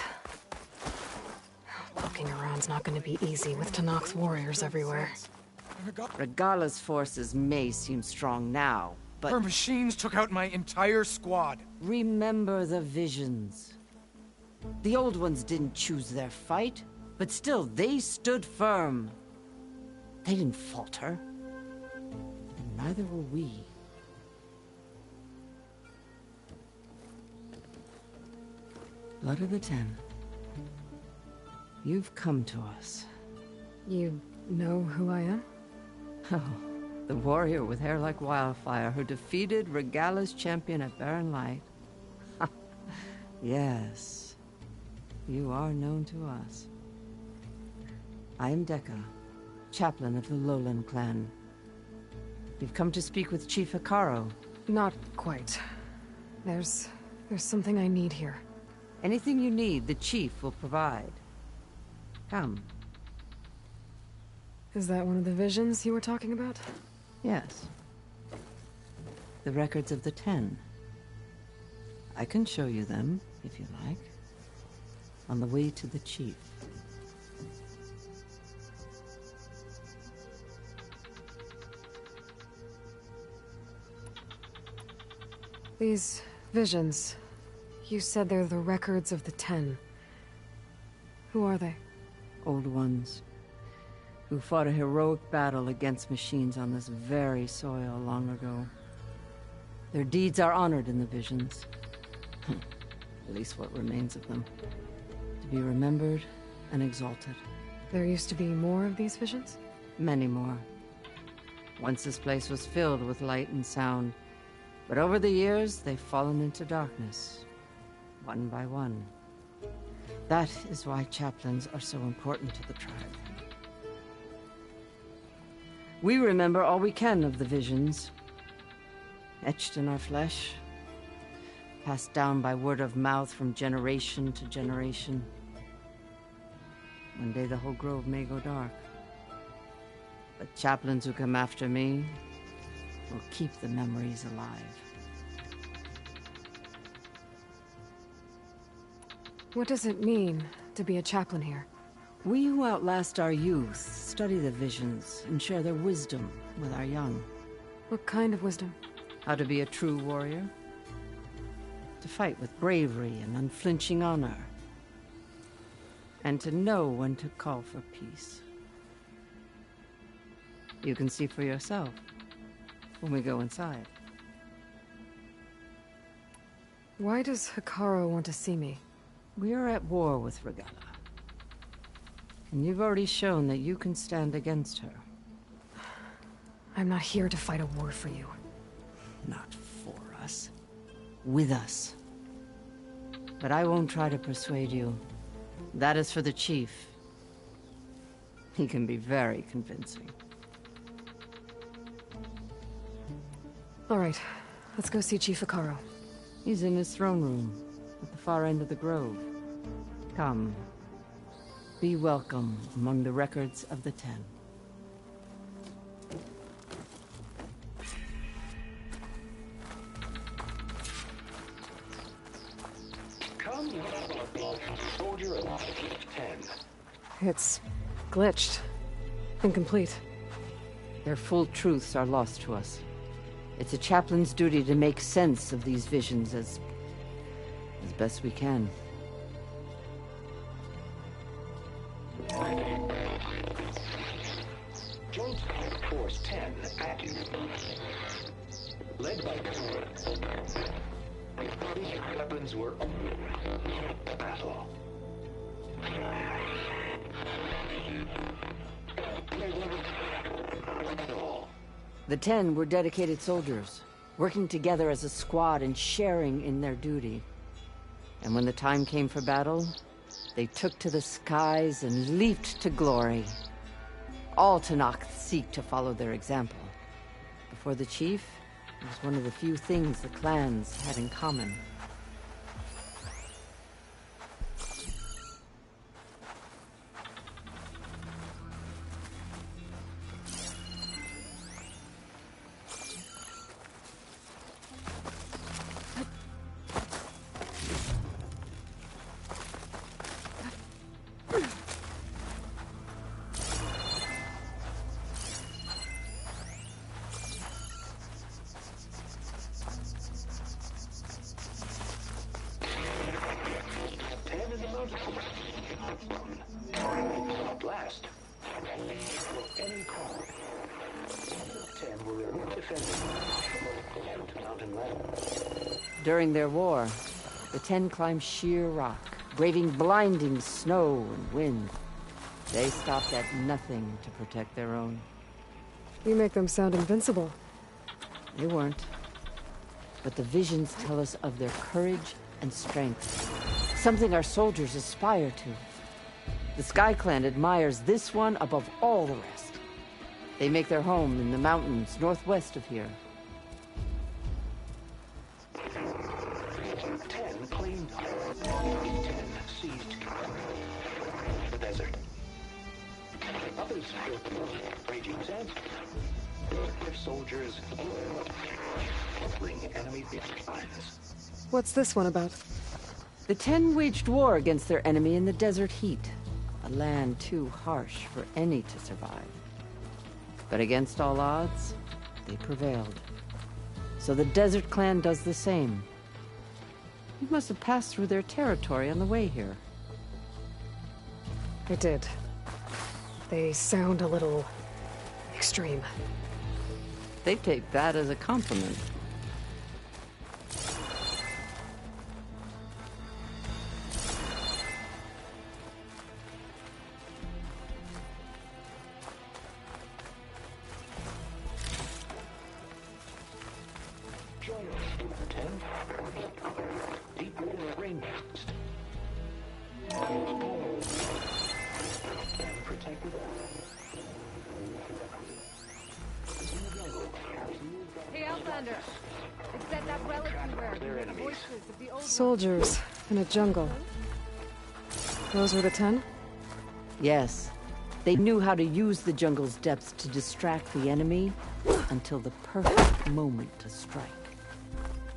Poking around's not gonna be easy with Tenakth's warriors everywhere. Regala's forces may seem strong now, but... Her machines took out my entire squad. Remember the visions. The old ones didn't choose their fight, but still, they stood firm. They didn't falter. And neither will we. Blood of the Ten. You've come to us. You know who I am? Oh, the warrior with hair like wildfire who defeated Regala's champion at Barren Light. Yes, you are known to us. I am Dekka, chaplain of the Lowland clan. You've come to speak with Chief Hekarro. Not quite. There's something I need here. Anything you need, the Chief will provide. Come. Is that one of the visions you were talking about? Yes. The records of the Ten. I can show you them, if you like. On the way to the Chief. These visions, you said they're the records of the Ten. Who are they? Old ones, who fought a heroic battle against machines on this very soil long ago. Their deeds are honored in the visions. At least what remains of them. To be remembered and exalted. There used to be more of these visions? Many more. Once this place was filled with light and sound. But over the years, they've fallen into darkness. One by one. That is why chaplains are so important to the tribe. We remember all we can of the visions. Etched in our flesh. Passed down by word of mouth from generation to generation. One day the whole grove may go dark. But chaplains who come after me will keep the memories alive. What does it mean to be a chaplain here? We who outlast our youth study the visions and share their wisdom with our young. What kind of wisdom? How to be a true warrior. To fight with bravery and unflinching honor. And to know when to call for peace. You can see for yourself when we go inside. Why does Hekarro want to see me? We are at war with Regala. And you've already shown that you can stand against her. I'm not here to fight a war for you. Not for us. With us. But I won't try to persuade you. That is for the Chief. He can be very convincing. All right, let's go see Chief Hekarro. He's in his throne room, at the far end of the grove. Come. Be welcome among the records of the Ten. Come, soldier of 10. It's glitched. Incomplete. Their full truths are lost to us. It's a chaplain's duty to make sense of these visions as best we can. Joint Force 10 active. Led by weapons were battle. The Ten were dedicated soldiers, working together as a squad and sharing in their duty. And when the time came for battle, they took to the skies and leaped to glory. All Tenakth seek to follow their example. Before the Chief, it was one of the few things the clans had in common. At last, for any cause, 10 were defending the mountain ladder. During their war, the Ten climbed sheer rock, braving blinding snow and wind. They stopped at nothing to protect their own. You make them sound invincible. They weren't. But the visions tell us of their courage and strength. Something our soldiers aspire to. The Sky Clan admires this one above all the rest. They make their home in the mountains northwest of here. 10 claimed 10 seized the desert. Others built raging sands. Their soldiers killing enemy lines. What's this one about? The Ten waged war against their enemy in the desert heat, a land too harsh for any to survive. But against all odds, they prevailed. So the Desert Clan does the same. You must have passed through their territory on the way here. I did. They sound a little extreme. They take that as a compliment. Hey, Outlander! It's that relic you wear. The voices of the old Soldiers in a jungle. Those were the 10? Yes. They knew how to use the jungle's depths to distract the enemy until the perfect moment to strike.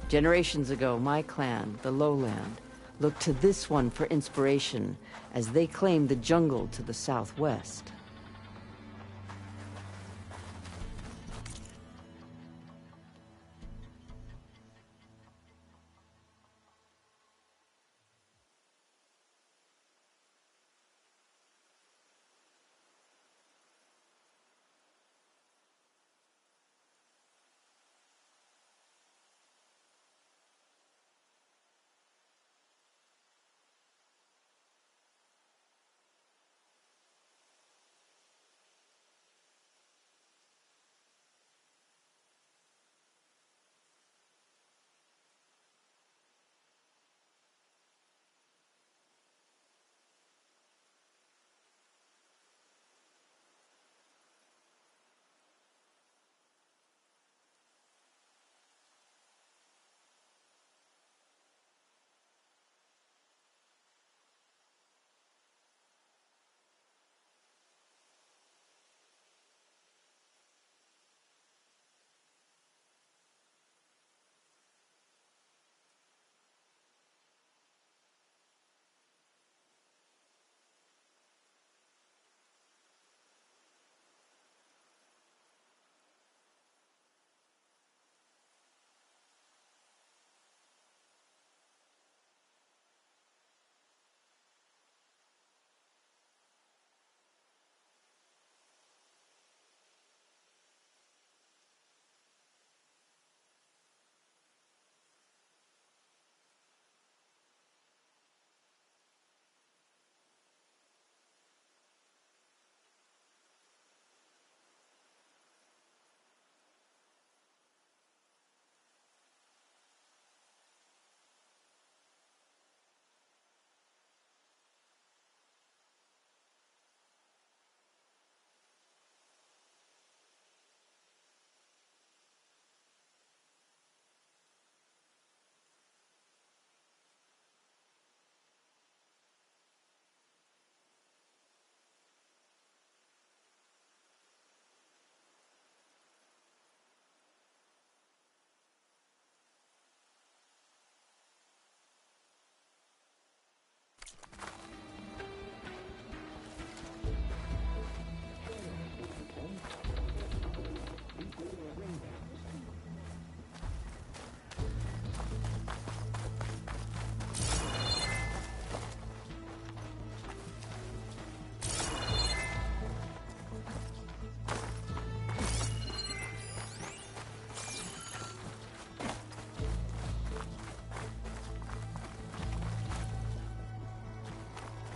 Generations ago, my clan, the Lowland, looked to this one for inspiration as they claimed the jungle to the southwest.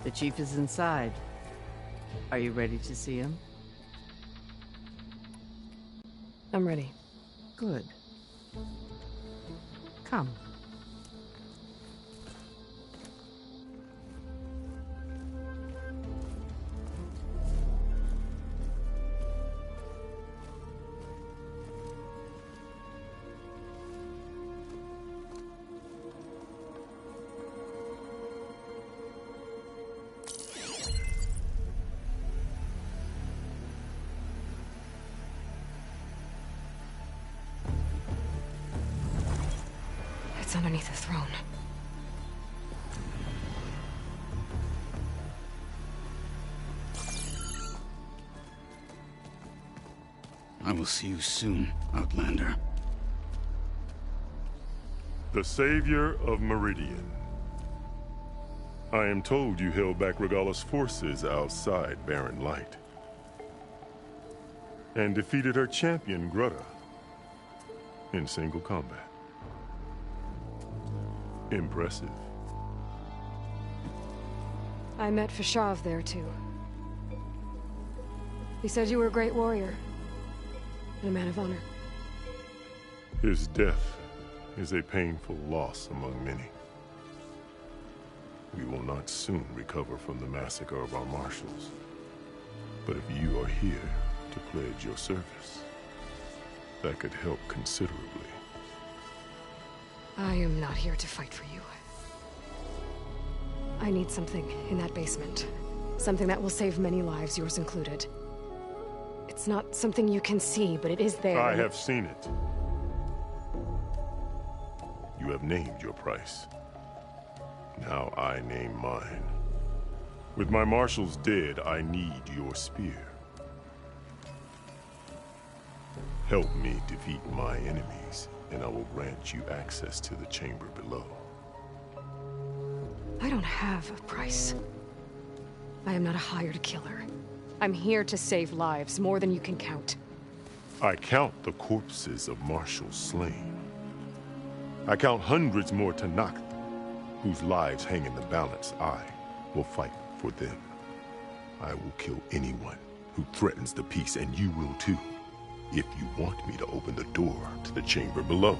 The chief is inside. Are you ready to see him? I'm ready. Good. Come. It's underneath the throne. I will see you soon, Outlander. The Savior of Meridian. I am told you held back Regalla's forces outside Barren Light. And defeated her champion, Grudda, in single combat. Impressive. I met Fashav there, too. He said you were a great warrior. And a man of honor. His death is a painful loss among many. We will not soon recover from the massacre of our marshals. But if you are here to pledge your service, that could help considerably. I am not here to fight for you. I need something in that basement. Something that will save many lives, yours included. It's not something you can see, but it is there. I have seen it. You have named your price. Now I name mine. With my marshals dead, I need your spear. Help me defeat my enemies, and I will grant you access to the chamber below. I don't have a price. I am not a hired killer. I'm here to save lives, more than you can count. I count the corpses of marshals slain. I count hundreds more Tenakth, whose lives hang in the balance. I will fight for them. I will kill anyone who threatens the peace, and you will too, if you want me to open the door to the chamber below.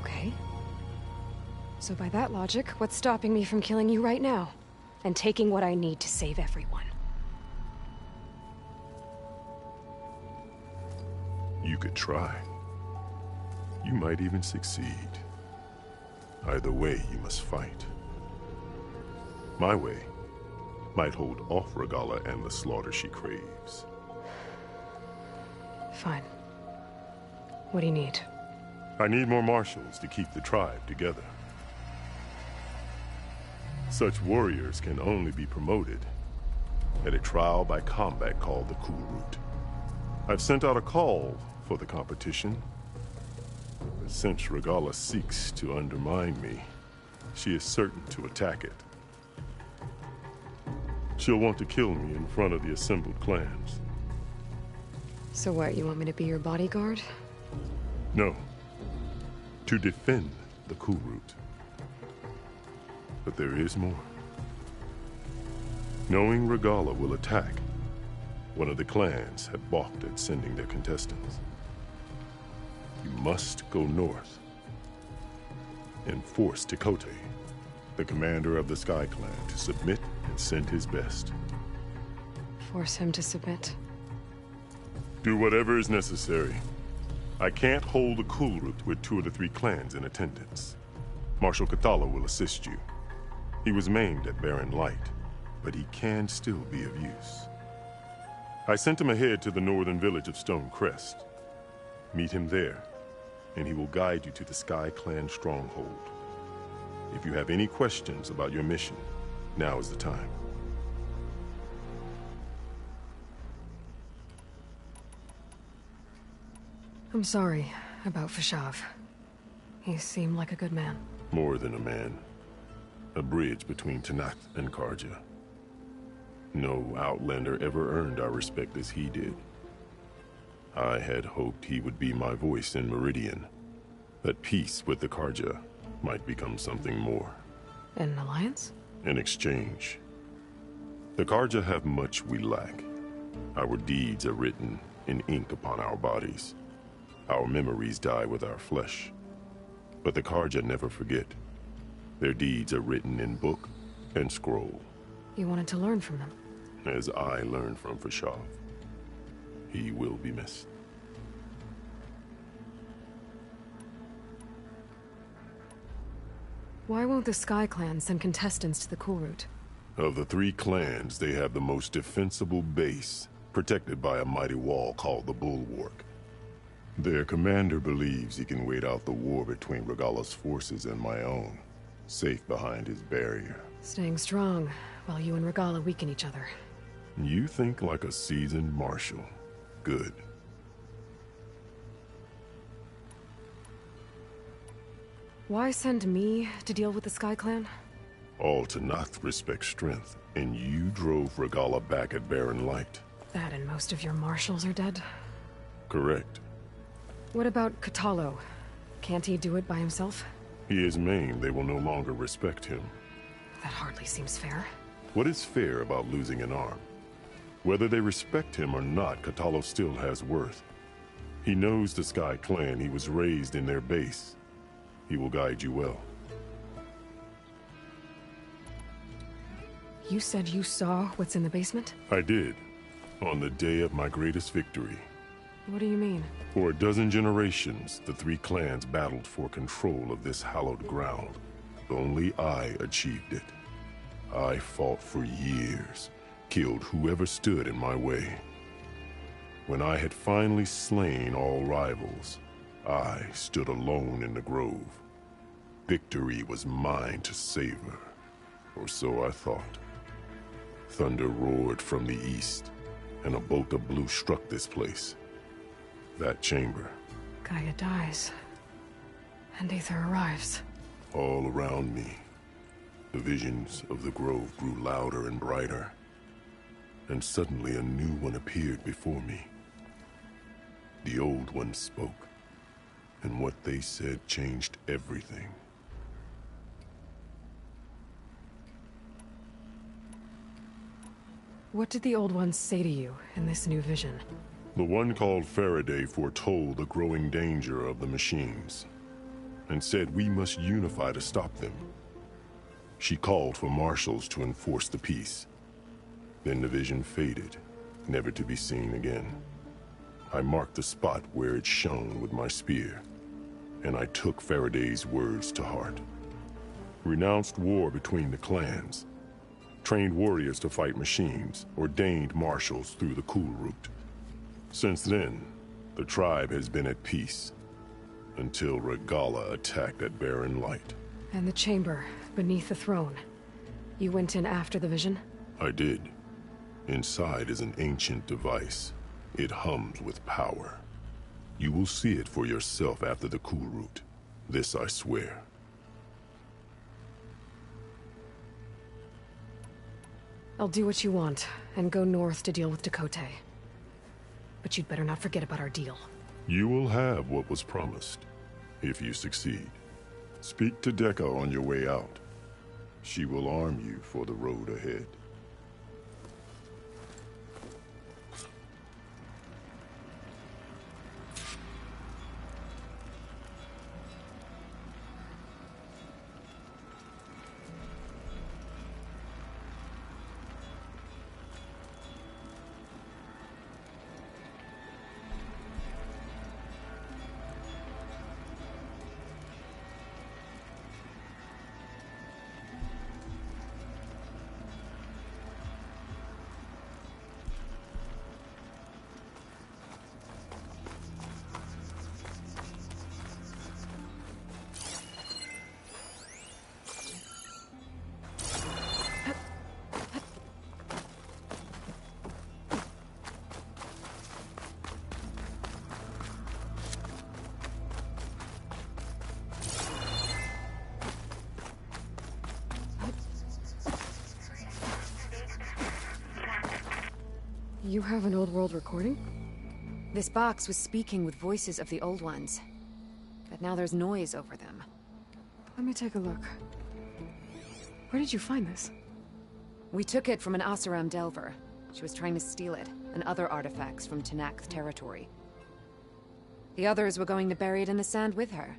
Okay. So by that logic, what's stopping me from killing you right now? And taking what I need to save everyone? You could try. You might even succeed. Either way, you must fight. My way might hold off Regalla and the slaughter she craves. Fine. What do you need? I need more marshals to keep the tribe together. Such warriors can only be promoted at a trial by combat called the Kulrut. I've sent out a call for the competition, but since Regalla seeks to undermine me, she is certain to attack it. She'll want to kill me in front of the assembled clans. So what, you want me to be your bodyguard? No. To defend the Kulrut. But there is more. Knowing Regalla will attack, one of the clans had balked at sending their contestants. You must go north and force Tekotteh, the commander of the Sky Clan, to submit and send his best. Force him to submit? Do whatever is necessary. I can't hold the Kulrut with 2 of the 3 clans in attendance. Marshal Kathala will assist you. He was maimed at Barren Light, but he can still be of use. I sent him ahead to the northern village of Stone Crest. Meet him there, and he will guide you to the Sky Clan stronghold. If you have any questions about your mission, now is the time. I'm sorry about Fashav. He seemed like a good man. More than a man. A bridge between Tenakth and Carja. No Outlander ever earned our respect as he did. I had hoped he would be my voice in Meridian. That peace with the Carja might become something more. An alliance? In exchange, The Carja have much we lack. Our deeds are written in ink upon our bodies. Our memories die with our flesh. But the Carja never forget. Their deeds are written in book and scroll. You wanted to learn from them? As I learned from Fashav. He will be missed. Why won't the Sky Clan send contestants to the Cool Route? Of the 3 clans, they have the most defensible base, protected by a mighty wall called the Bulwark. Their commander believes he can wait out the war between Regalla's forces and my own, safe behind his barrier. Staying strong, while you and Regalla weaken each other. You think like a seasoned marshal. Good. Why send me to deal with the Sky Clan? All Tanath respect strength, and you drove Regalla back at Barren Light. That and most of your marshals are dead? Correct. What about Kotallo? Can't he do it by himself? He is maimed. They will no longer respect him. That hardly seems fair. What is fair about losing an arm? Whether they respect him or not, Kotallo still has worth. He knows the Sky Clan. He was raised in their base. He will guide you well. You said you saw what's in the basement? I did. On the day of my greatest victory. What do you mean? For a dozen generations, the 3 clans battled for control of this hallowed ground. Only I achieved it. I fought for years, killed whoever stood in my way. When I had finally slain all rivals, I stood alone in the grove. Victory was mine to savor, or so I thought. Thunder roared from the east, and a bolt of blue struck this place. That chamber. Gaia dies, and Aether arrives. All around me, the visions of the grove grew louder and brighter, and suddenly a new one appeared before me. The old one spoke, and what they said changed everything. What did the old ones say to you in this new vision? The one called Faraday foretold the growing danger of the machines, and said we must unify to stop them. She called for marshals to enforce the peace. Then the vision faded, never to be seen again. I marked the spot where it shone with my spear, and I took Faraday's words to heart. Renounced war between the clans, trained warriors to fight machines, ordained marshals through the Cool Route. Since then, the tribe has been at peace, until Regalla attacked at Barren Light. And the chamber, beneath the throne. You went in after the vision? I did. Inside is an ancient device. It hums with power. You will see it for yourself after the Cool Route. This I swear. I'll do what you want, and go north to deal with Dakotay. But you'd better not forget about our deal. You will have what was promised, if you succeed. Speak to Dekka on your way out. She will arm you for the road ahead. You have an old world recording? This box was speaking with voices of the old ones. But now there's noise over them. Let me take a look. Where did you find this? We took it from an Oseram Delver. She was trying to steal it, and other artifacts from Tenakth territory. The others were going to bury it in the sand with her.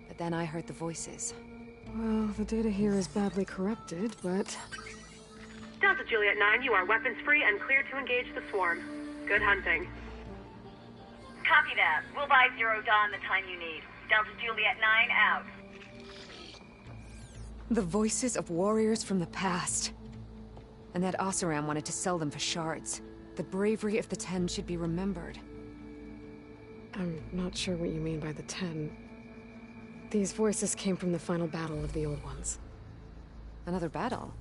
But then I heard the voices. Well, the data here is badly corrupted, but... Delta Juliet 9, you are weapons-free and clear to engage the swarm. Good hunting. Copy that. We'll buy Zero Dawn the time you need. Delta Juliet 9 out. The voices of warriors from the past. And that Oseram wanted to sell them for shards. The bravery of the Ten should be remembered. I'm not sure what you mean by the Ten. These voices came from the final battle of the Old Ones. Another battle?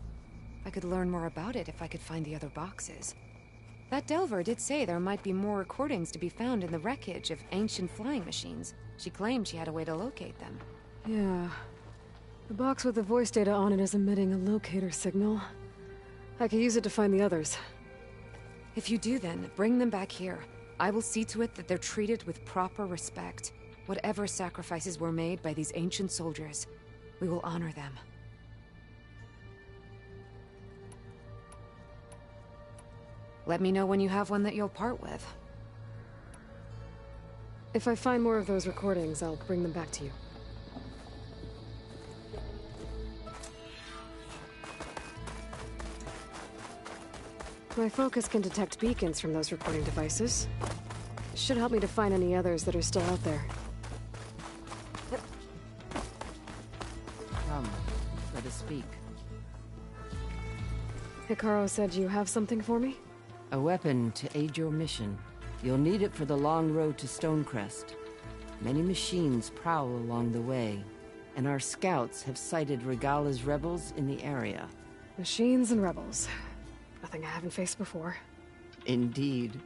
I could learn more about it if I could find the other boxes. That Delver did say there might be more recordings to be found in the wreckage of ancient flying machines. She claimed she had a way to locate them. Yeah. The box with the voice data on it is emitting a locator signal. I could use it to find the others. If you do then, bring them back here. I will see to it that they're treated with proper respect. Whatever sacrifices were made by these ancient soldiers, we will honor them. Let me know when you have one that you'll part with. If I find more of those recordings, I'll bring them back to you. My focus can detect beacons from those recording devices. Should help me to find any others that are still out there. Come, let us speak. Hekarro said you have something for me? A weapon to aid your mission. You'll need it for the long road to Stonecrest. Many machines prowl along the way, and our scouts have sighted Regala's rebels in the area. Machines and rebels. Nothing I haven't faced before. Indeed.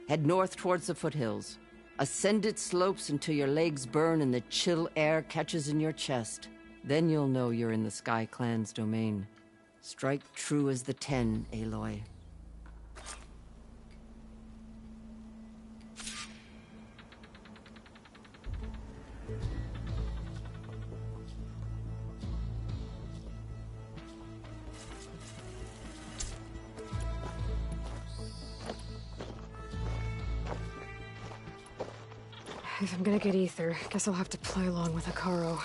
Head north towards the foothills. Ascend its slopes until your legs burn and the chill air catches in your chest. Then you'll know you're in the Sky Clan's domain. Strike true as the Ten, Aloy. If I'm gonna get ether, guess I'll have to play along with Hekarro.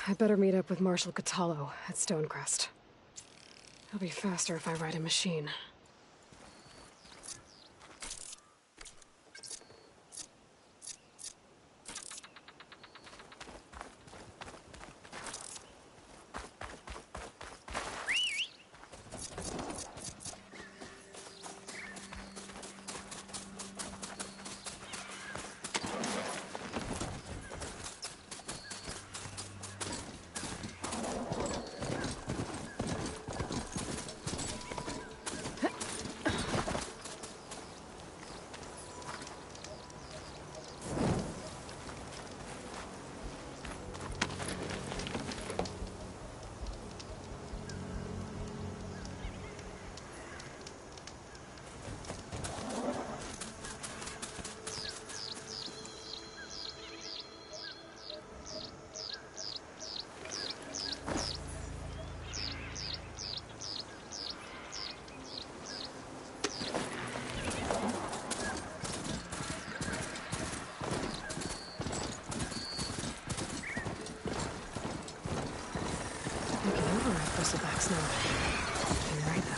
I better meet up with Marshal Kotallo at Stonecrest. It'll be faster if I ride a machine. Backs now. Can ride them.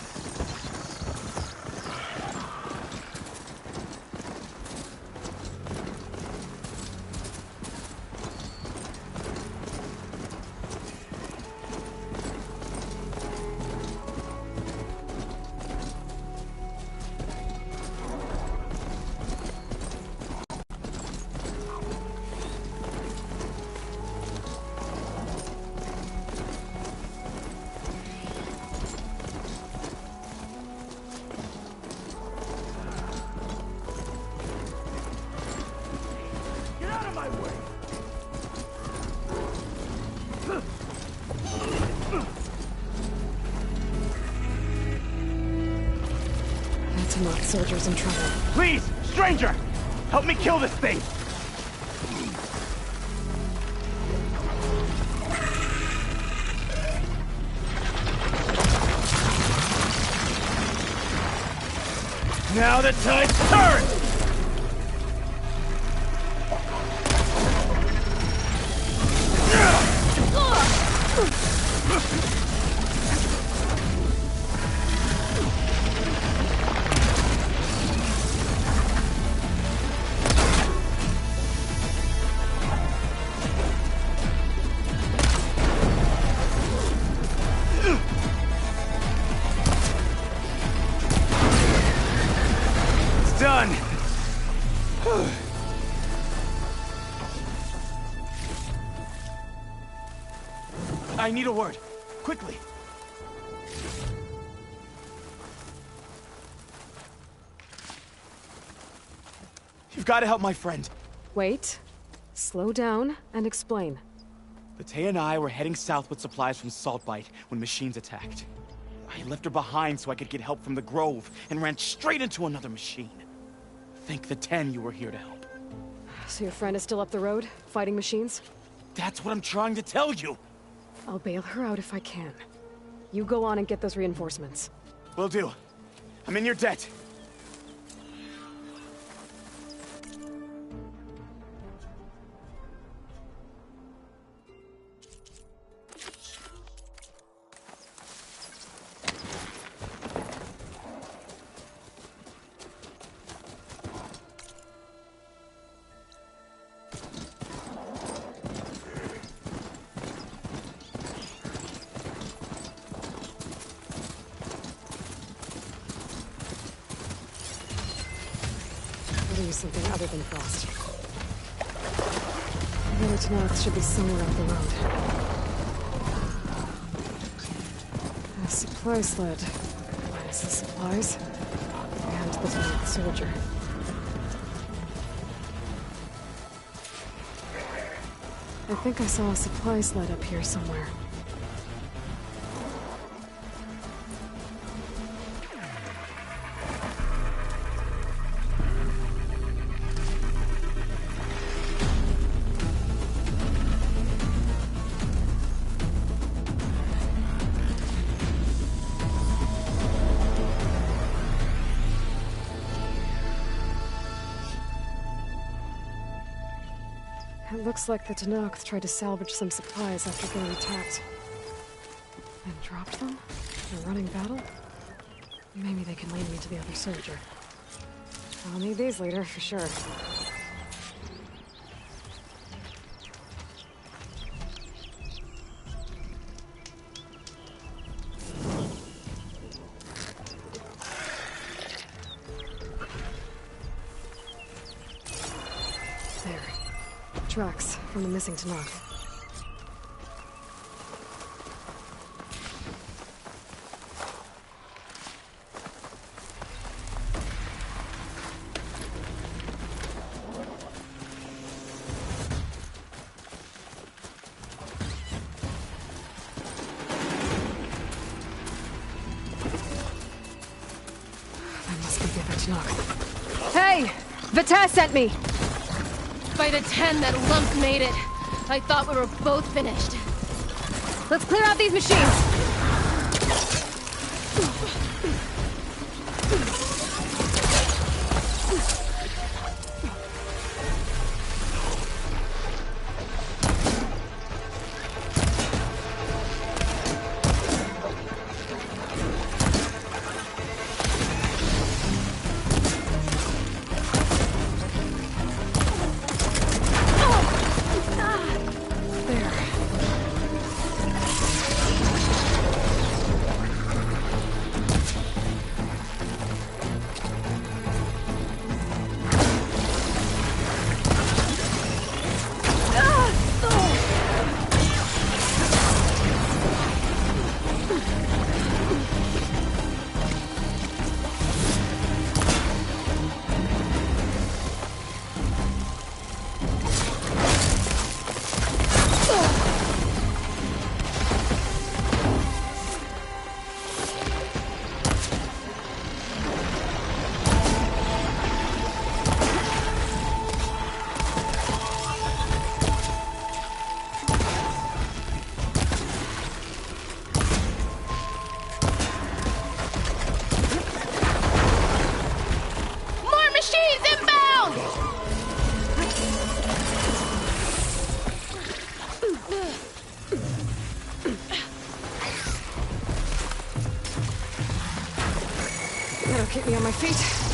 Soldiers in trouble. Please, stranger! Help me kill this thing! Now the tide's turned! Done! I need a word. Quickly. You've got to help my friend. Wait. Slow down and explain. Batea and I were heading south with supplies from Saltbite when machines attacked. I left her behind so I could get help from the Grove and ran straight into another machine. Thank the 10 you were here to help. So your friend is still up the road, fighting machines? That's what I'm trying to tell you. I'll bail her out if I can. You go on and get those reinforcements. Will do. I'm in your debt. Something other than frost. The village north should be somewhere up the road. A supply sled. Minus the supplies. And the Tenakth soldier. I think I saw a supply sled up here somewhere. It looks like the Tenakth tried to salvage some supplies after getting attacked. And dropped them? In a running battle? Maybe they can lead me to the other soldier. I'll need these later, for sure. Tracks from the missing Tenakth. That must be the other Tenakth. Hey! Batea sent me! By the 10 that lump made it. I thought we were both finished. Let's clear out these machines! Better keep me on my feet.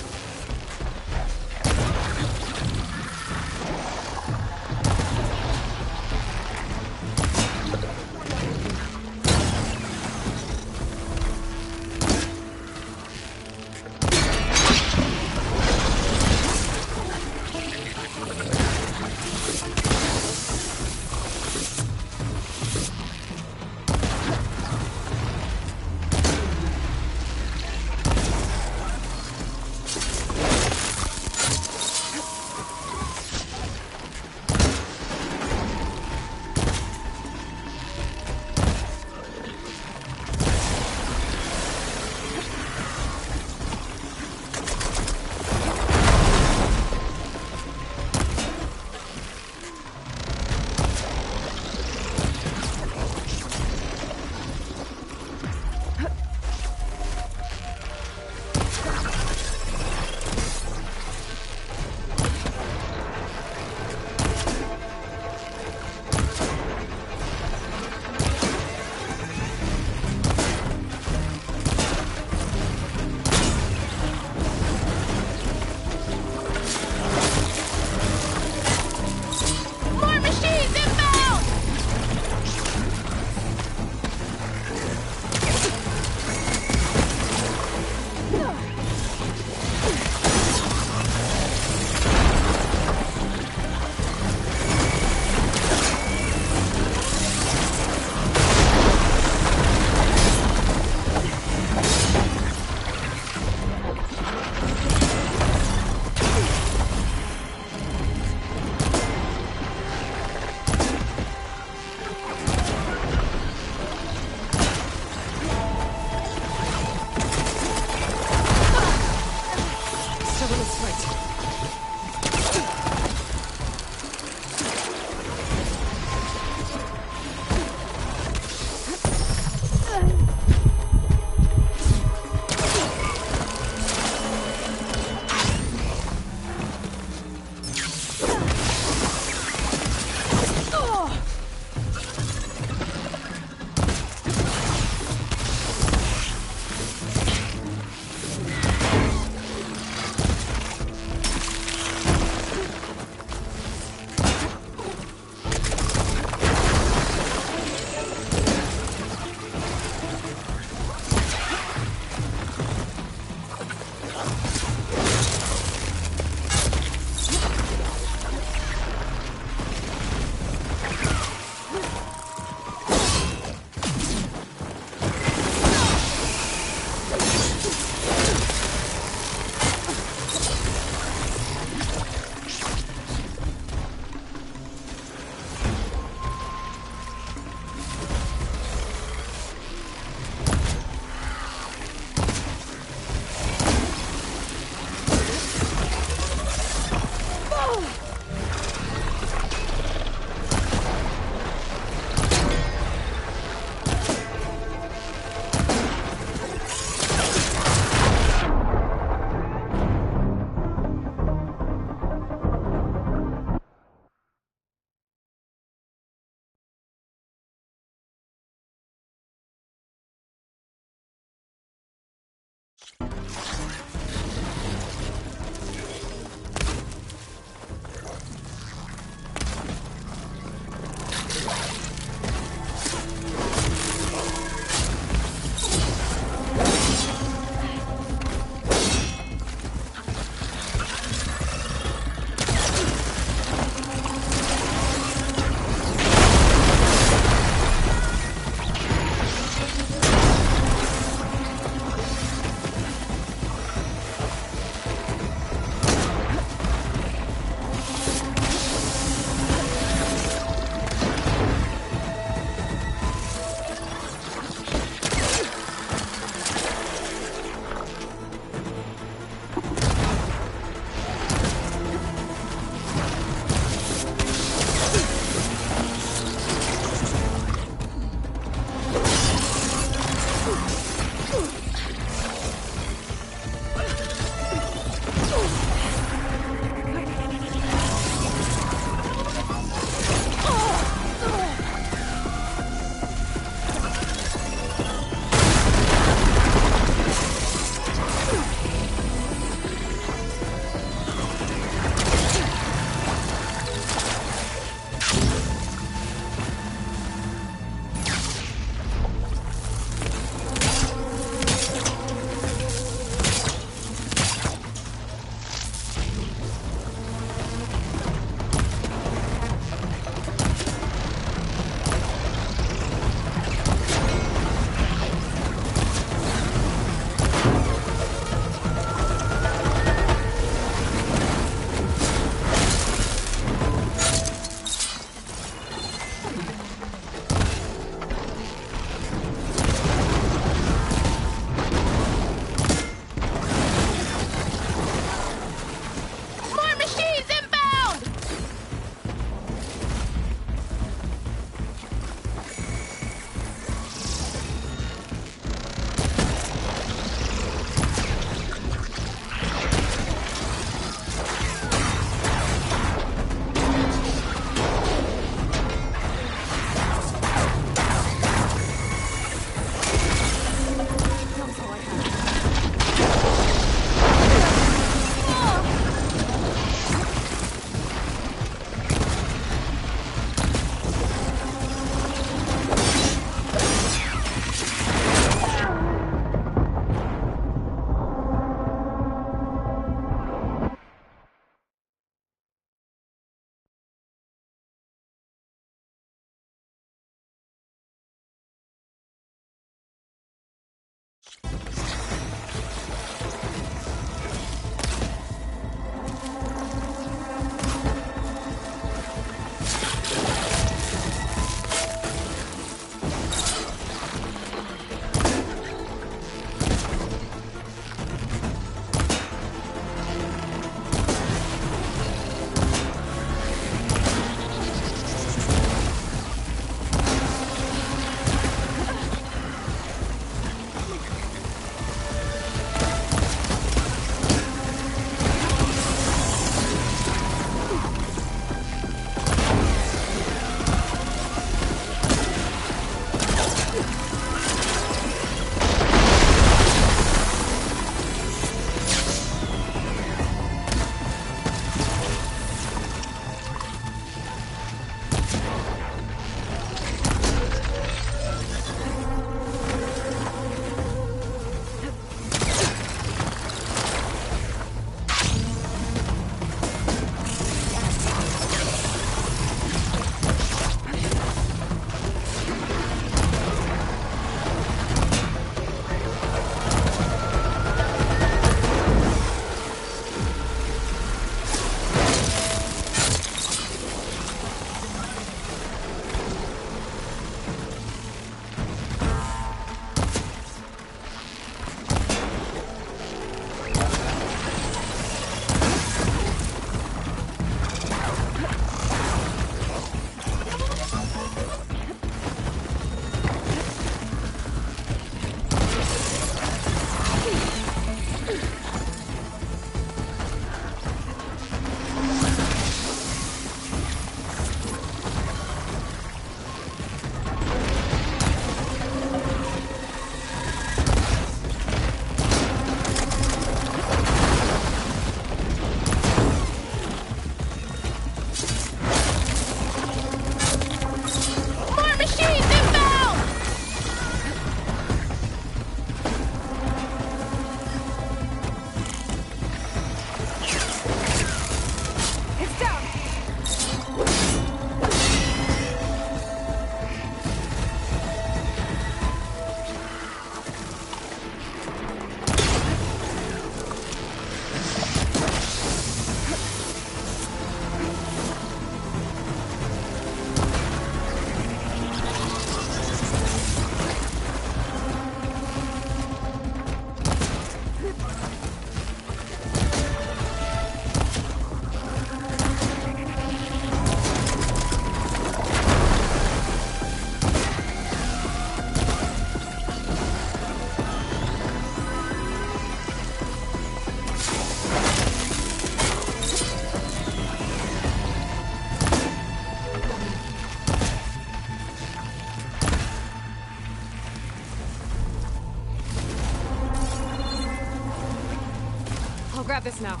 this now.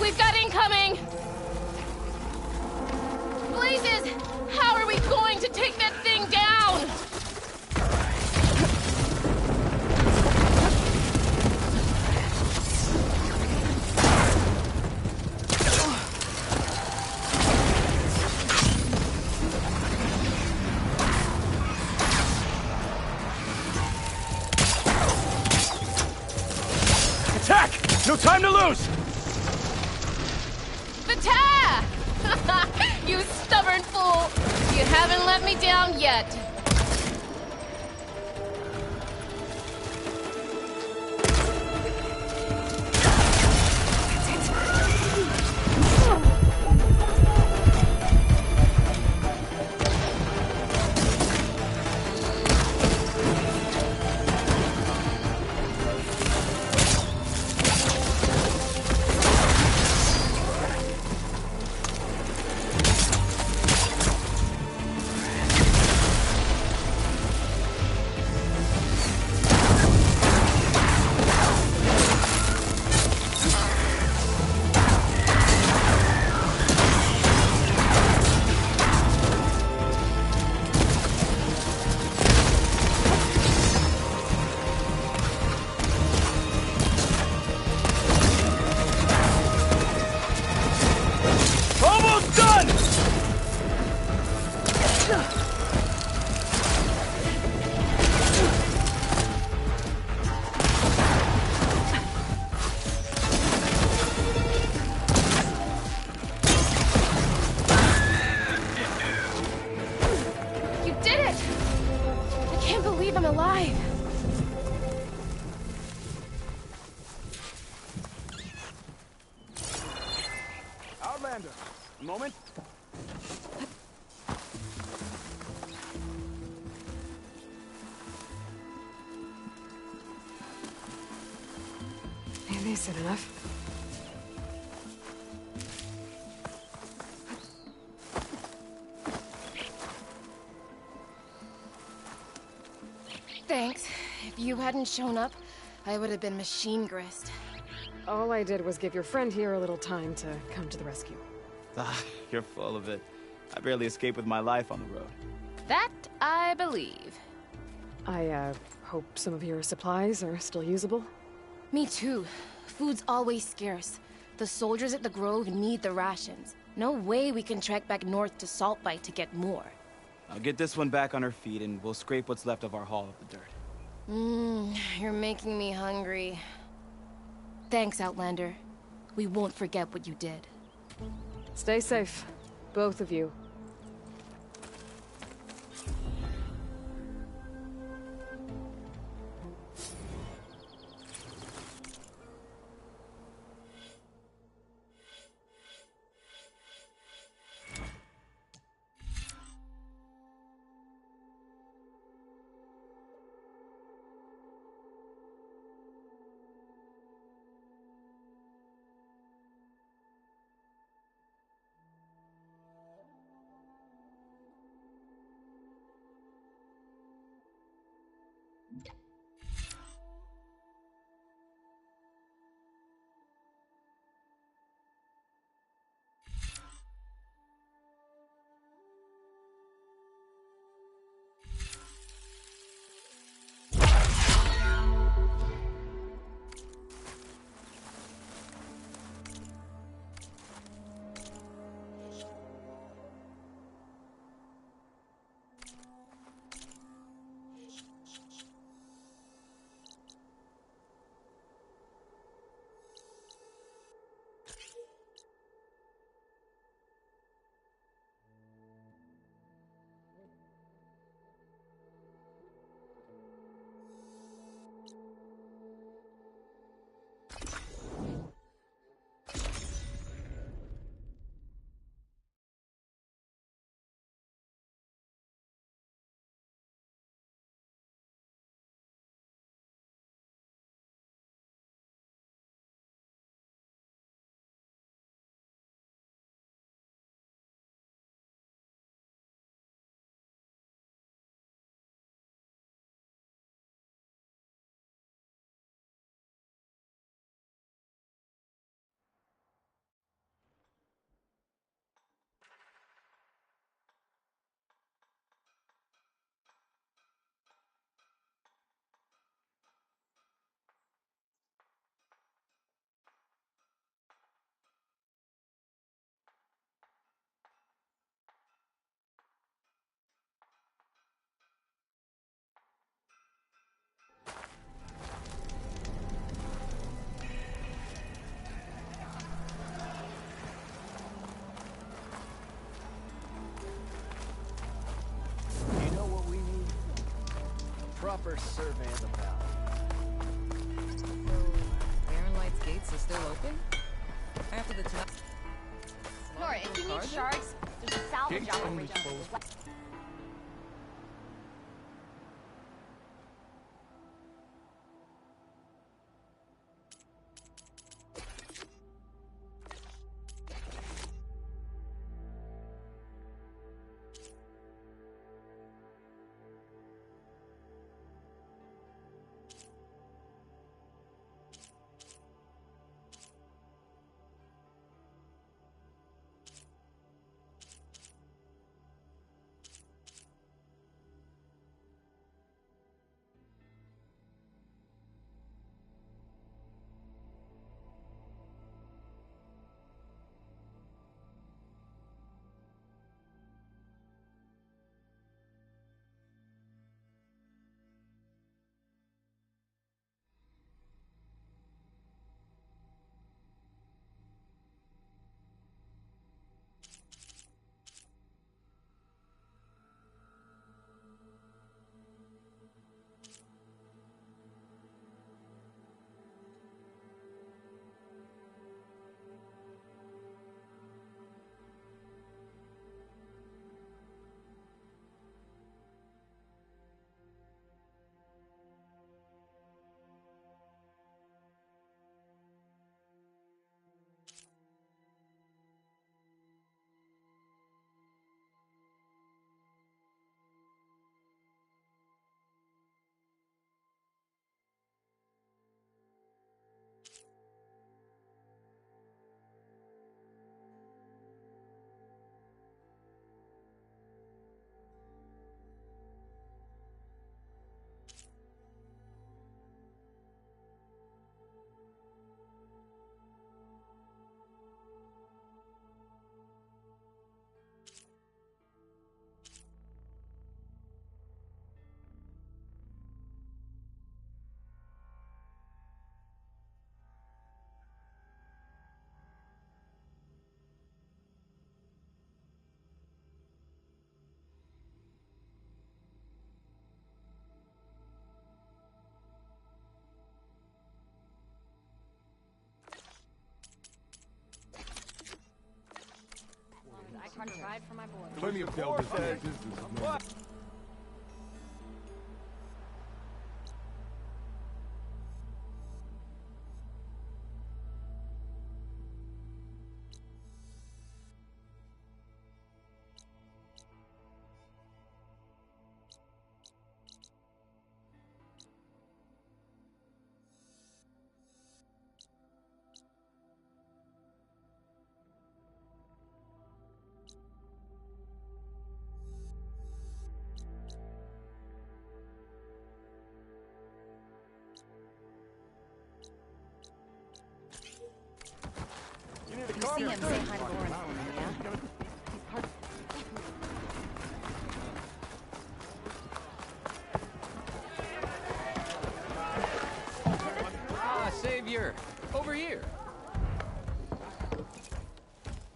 We've got incoming! Blazes! How are we going to take that thing down? Attack! No time to lose! Vita! You stubborn fool! You haven't let me down yet. Almost done! You did it! I can't believe I'm alive. Outlander, a moment. Maybe it's enough. Thanks. If you hadn't shown up, I would have been machine grist. All I did was give your friend here a little time to come to the rescue. Ah, you're full of it. I barely escaped with my life on the road. That I believe. I, hope some of your supplies are still usable. Me too. Food's always scarce. The soldiers at the Grove need the rations. No way we can trek back north to Saltbite to get more. I'll get this one back on her feet and we'll scrape what's left of our haul of the dirt. You're making me hungry. Thanks, Outlander. We won't forget what you did. Stay safe, both of you. first survey of the valley. So, Baron Light's gates is still open? After the Nora, if you need shards, there's a salvage operation. I can ride for my boy. Plenty of delvers in the business of money. You see him, say hi to Lauren for me, yeah? Ah, Savior! Over here!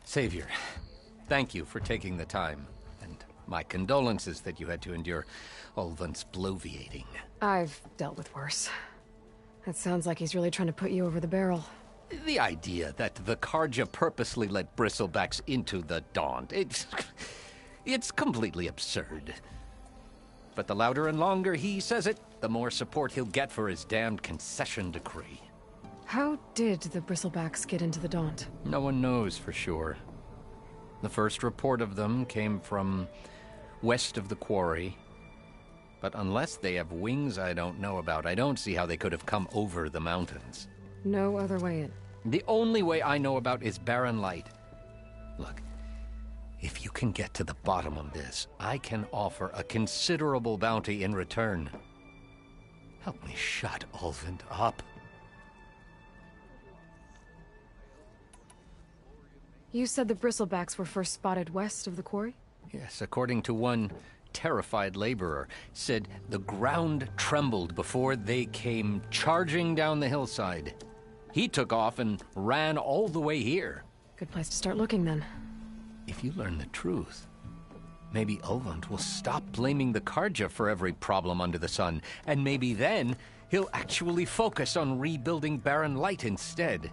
Savior, thank you for taking the time, and my condolences that you had to endure Ulvund's bloviating. I've dealt with worse. It sounds like he's really trying to put you over the barrel. The idea that the Carja purposely let bristlebacks into the Daunt, it's completely absurd. But the louder and longer he says it, the more support he'll get for his damned concession decree. How did the Bristlebacks get into the Daunt? No one knows for sure. The first report of them came from west of the quarry. But unless they have wings I don't know about, I don't see how they could have come over the mountains. No other way in. The only way I know about is Baron Light. Look, if you can get to the bottom of this, I can offer a considerable bounty in return. Help me shut Ulvund up. You said the Bristlebacks were first spotted west of the quarry? Yes, according to one terrified laborer, said the ground trembled before they came charging down the hillside. He took off and ran all the way here. Good place to start looking, then. If you learn the truth, Maybe Olvund will stop blaming the Karja for every problem under the sun, and maybe then he'll actually focus on rebuilding Barren Light instead.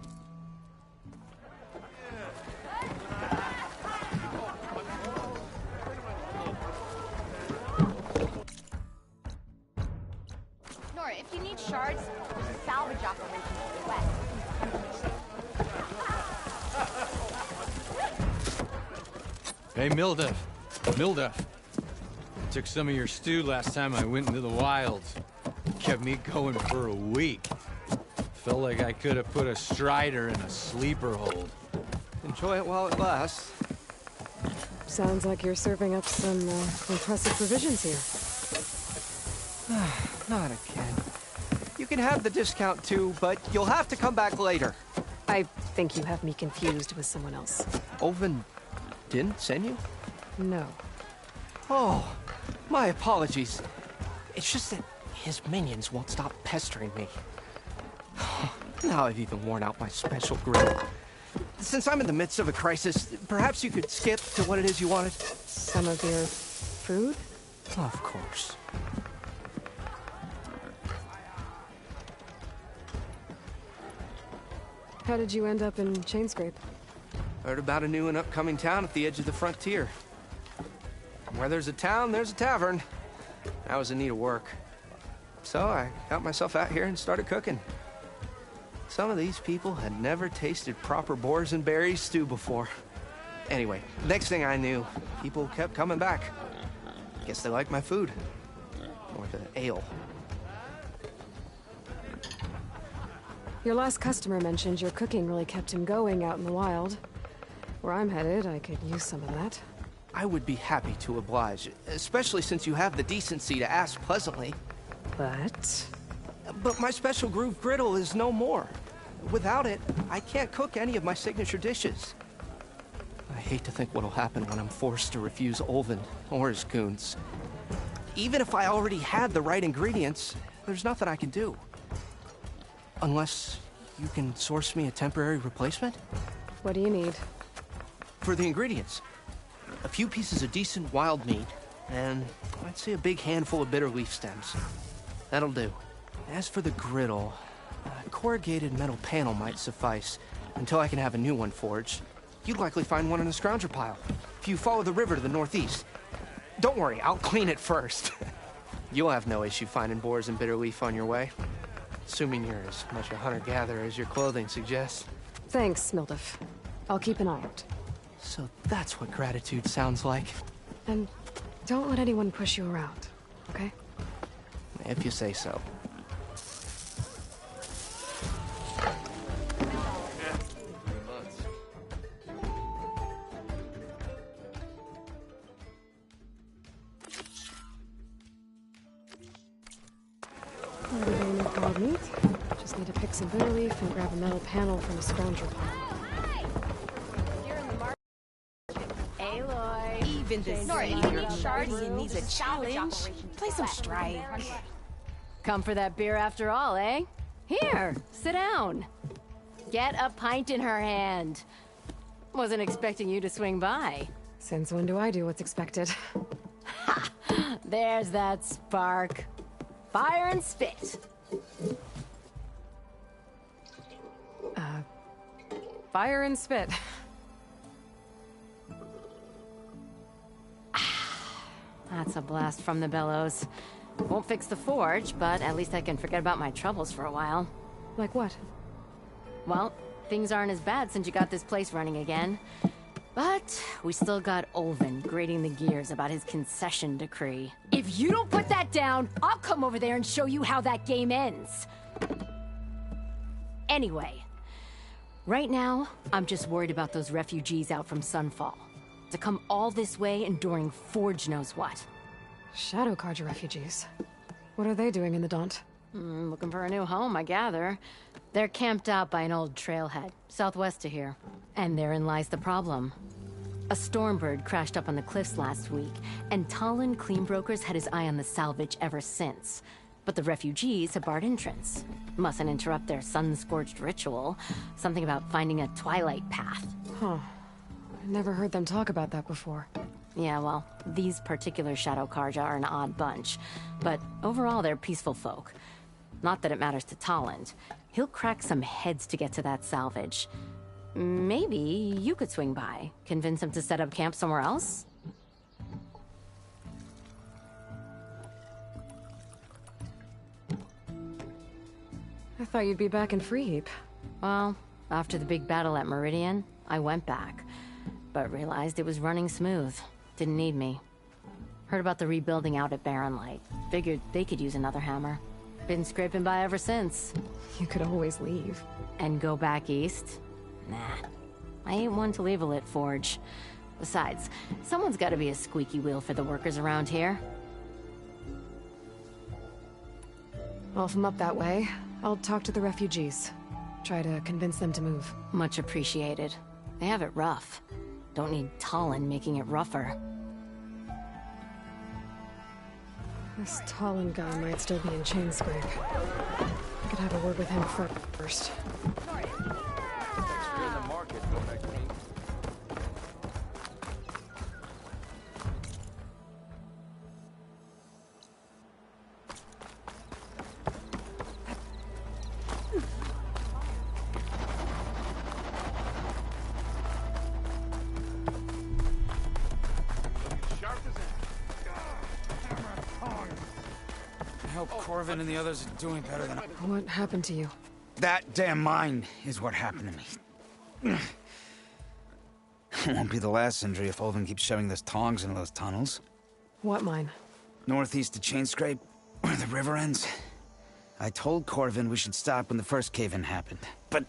Nora, if you need shards, there's a salvage operation to the west. Hey, Milduff. Milduff. Took some of your stew last time I went into the wilds. Kept me going for a week. Felt like I could have put a strider in a sleeper hold. Enjoy it while it lasts. Sounds like you're serving up some impressive provisions here. Not again. You can have the discount too, but you'll have to come back later. I think you have me confused with someone else. Olvund didn't send you? No. Oh, my apologies. It's just that his minions won't stop pestering me. Now I've even worn out my special grill. Since I'm in the midst of a crisis, perhaps you could skip to what it is you wanted? Some of your food? Of course. How did you end up in Chainscrape? Heard about a new and upcoming town at the edge of the frontier. Where there's a town, there's a tavern. I was in need of work. So I got myself out here and started cooking. Some of these people had never tasted proper boars and berries stew before. Anyway, next thing I knew, people kept coming back. Guess they liked my food. Or the ale. Your last customer mentioned your cooking really kept him going out in the wild. Where I'm headed, I could use some of that. I would be happy to oblige, especially since you have the decency to ask pleasantly. But my special groove griddle is no more. Without it, I can't cook any of my signature dishes. I hate to think what'll happen when I'm forced to refuse Olvund or his goons. Even if I already had the right ingredients, there's nothing I can do. Unless you can source me a temporary replacement? What do you need? For the ingredients, a few pieces of decent wild meat, and I'd say a big handful of bitter leaf stems. That'll do. As for the griddle, a corrugated metal panel might suffice until I can have a new one forged. You'd likely find one in a scrounger pile, if you follow the river to the northeast. Don't worry, I'll clean it first. You'll have no issue finding boars and bitter leaf on your way. Assuming you're as much a hunter-gatherer as your clothing suggests. Thanks, Milduff. I'll keep an eye out. So that's what gratitude sounds like. And don't let anyone push you around, okay? If you say so. Wild meat. Just need to pick some bitter leaf and grab a metal panel from a scrounger pile. Aloy. Even this Nora, you need shards, you need a challenge. Play some Strike. Come for that beer after all, eh? Here, sit down. Get a pint in her hand. Wasn't expecting you to swing by. Since when do I do what's expected? Ha! There's that spark. Fire and spit. Fire and spit. That's a blast from the bellows. Won't fix the forge, but at least I can forget about my troubles for a while. Like what? Well, things aren't as bad since you got this place running again. But we still got Olvund grating the gears about his concession decree. If you don't put that down, I'll come over there and show you how that game ends. Anyway, right now, I'm just worried about those refugees out from Sunfall. To come all this way enduring Forge knows what. Shadow Karja refugees. What are they doing in the Daunt? Looking for a new home, I gather. They're camped out by an old trailhead, southwest of here. And therein lies the problem. A Stormbird crashed up on the cliffs last week, and Talon Cleanbrokers had his eye on the salvage ever since. But the refugees have barred entrance. Mustn't interrupt their sun-scorched ritual. Something about finding a twilight path. Huh. I never heard them talk about that before. Yeah, well, these particular Shadow Karja are an odd bunch, but overall they're peaceful folk. Not that it matters to Tolland. He'll crack some heads to get to that salvage. Maybe you could swing by, convince him to set up camp somewhere else? I thought you'd be back in Freeheap. Well, after the big battle at Meridian, I went back, but realized it was running smooth. Didn't need me. Heard about the rebuilding out at Barren Light. Figured they could use another hammer. Been scraping by ever since. You could always leave. And go back east? Nah. I ain't one to leave a lit forge. Besides, someone's gotta be a squeaky wheel for the workers around here. Well, if I'm up that way, I'll talk to the refugees. Try to convince them to move. Much appreciated. They have it rough. Don't need Tolland making it rougher. This Tolland guy might still be in Chainscrape. I could have a word with him first. I hope Corvin and the others are doing better than I... What happened to you? That damn mine is what happened to me. It won't be the last injury if Ulvin keeps shoving those tongs into those tunnels. What mine? Northeast of Chainscrape, where the river ends. I told Corvin we should stop when the first cave-in happened, but...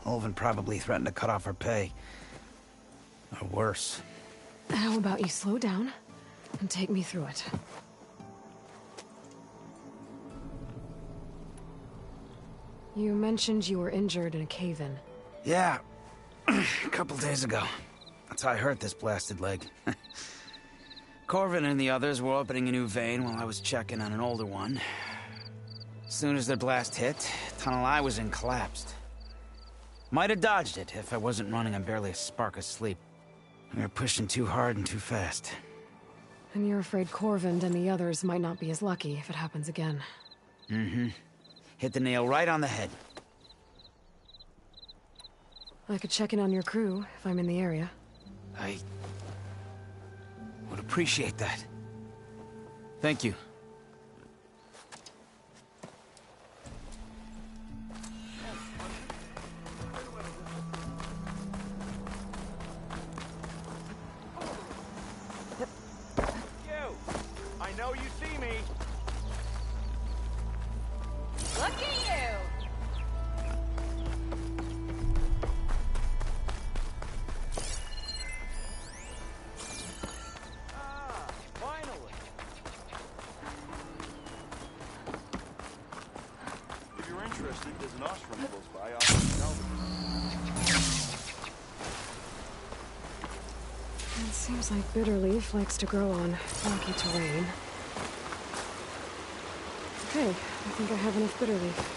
Ulvin probably threatened to cut off our pay. Or worse. How about you slow down and take me through it? You mentioned you were injured in a cave-in. Yeah, a couple days ago. That's how I hurt this blasted leg. Corvin and the others were opening a new vein while I was checking on an older one. As soon as their blast hit, the tunnel I was in collapsed. Might have dodged it if I wasn't running on barely a spark of sleep. We were pushing too hard and too fast. And you're afraid Corvin and the others might not be as lucky if it happens again. Mm-hmm. Hit the nail right on the head. I could check in on your crew if I'm in the area. I would appreciate that. Thank you. I know you see me. Look at you! Finally. If you're interested, there's an ashram close by. I'll tell you. It seems like Bitterleaf likes to grow on rocky terrain. Okay, I think I have enough Bitterleaf.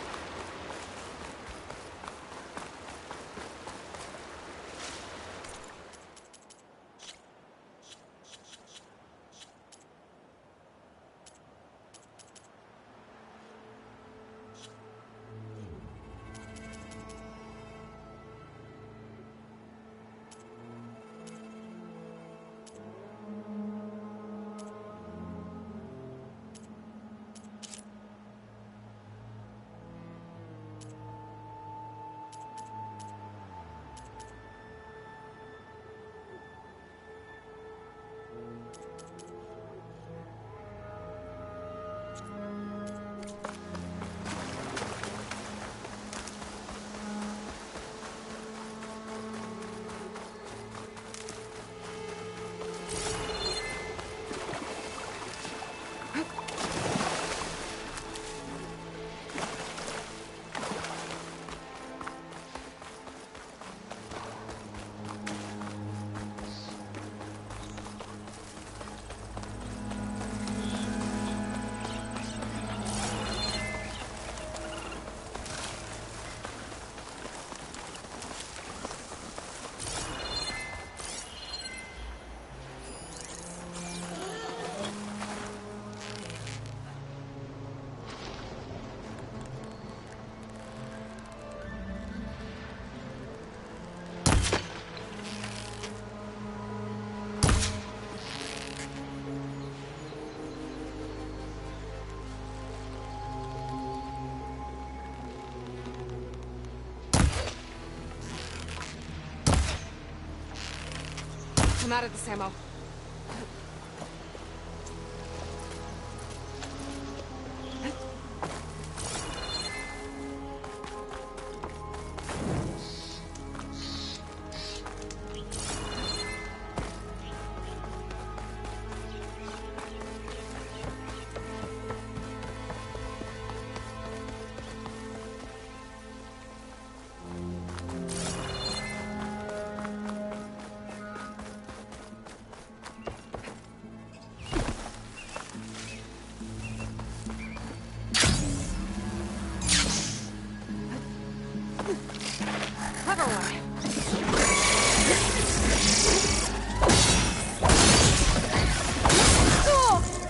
I'm out of this ammo.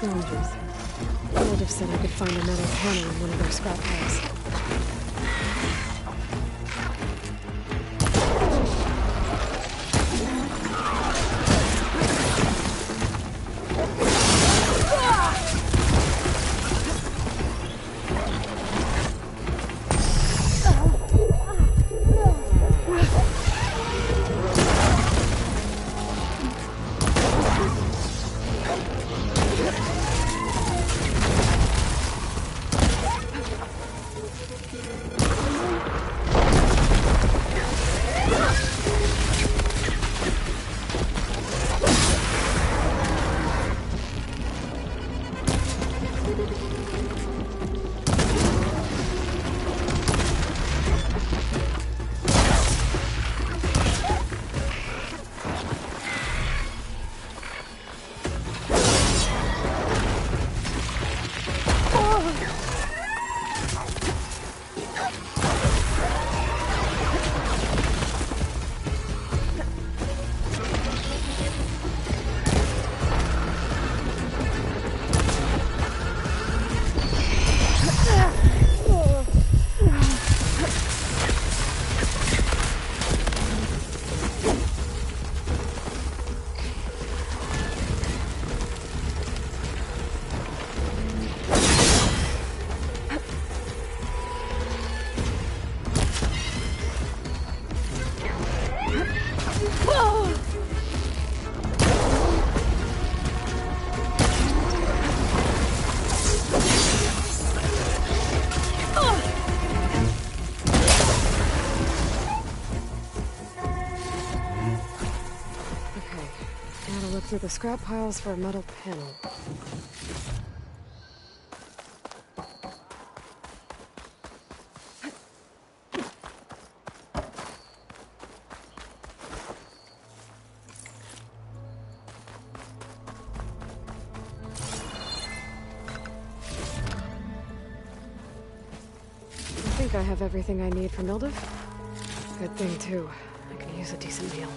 Scoundrels. Motive said I could find another panel in one of their scrap piles. Through the scrap piles for a metal panel. I think I have everything I need for Mildev. Good thing, too. I can use a decent meal.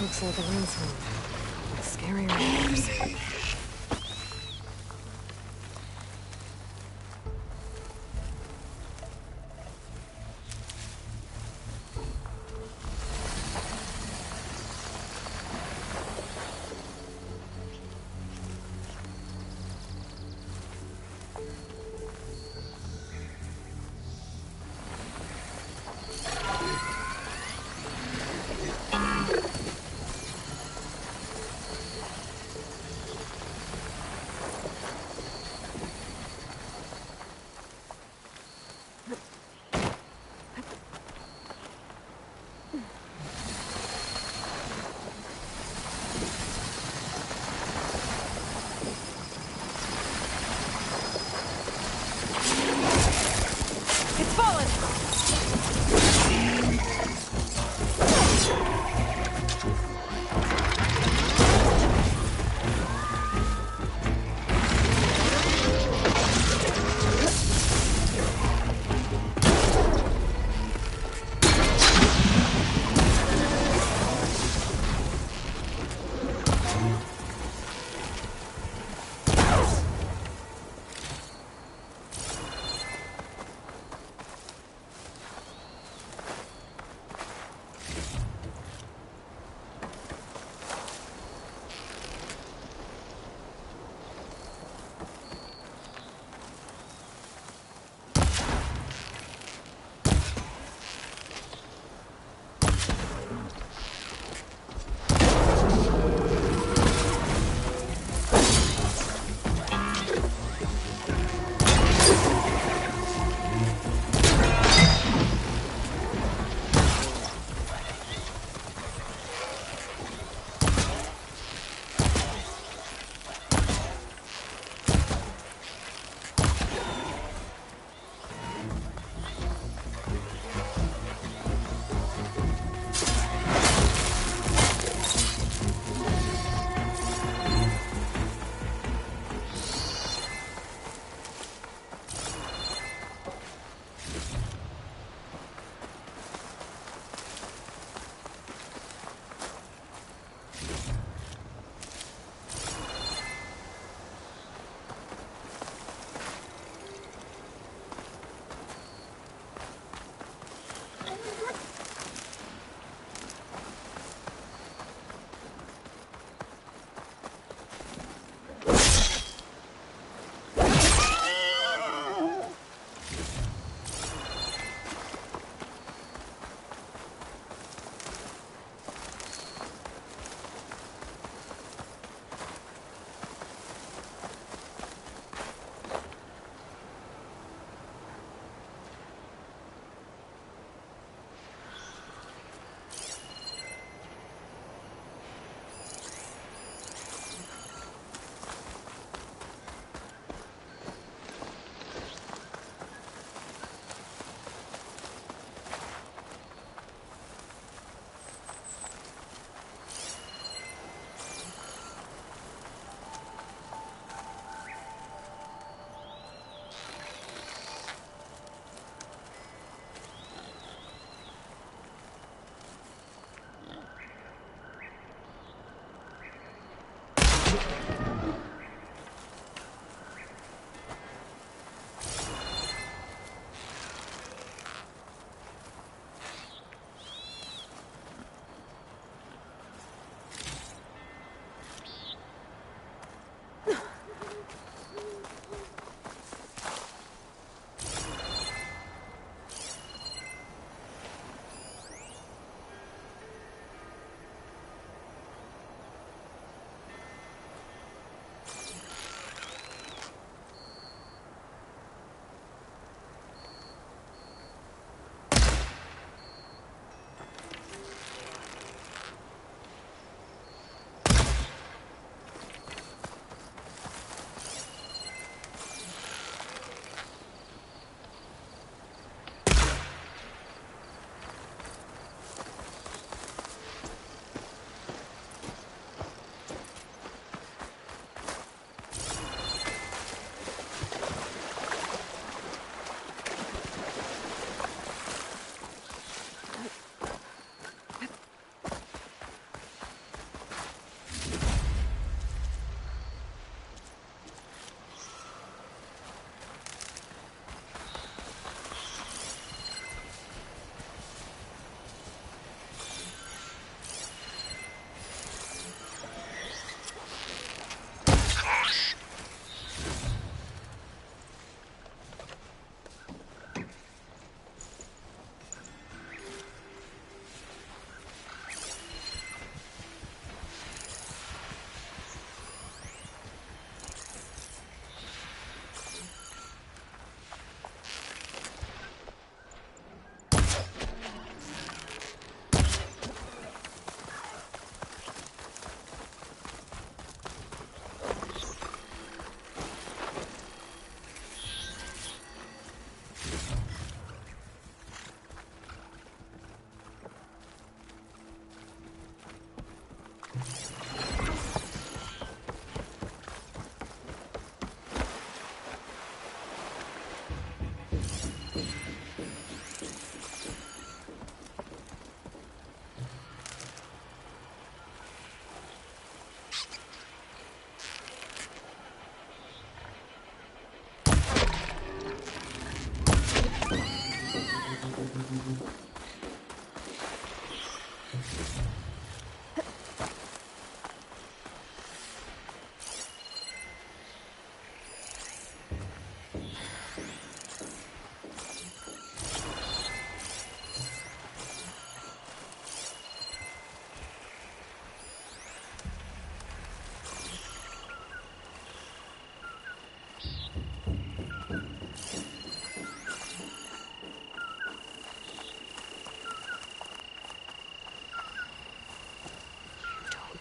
Looks like an asshole. Scary raiders.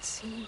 See me.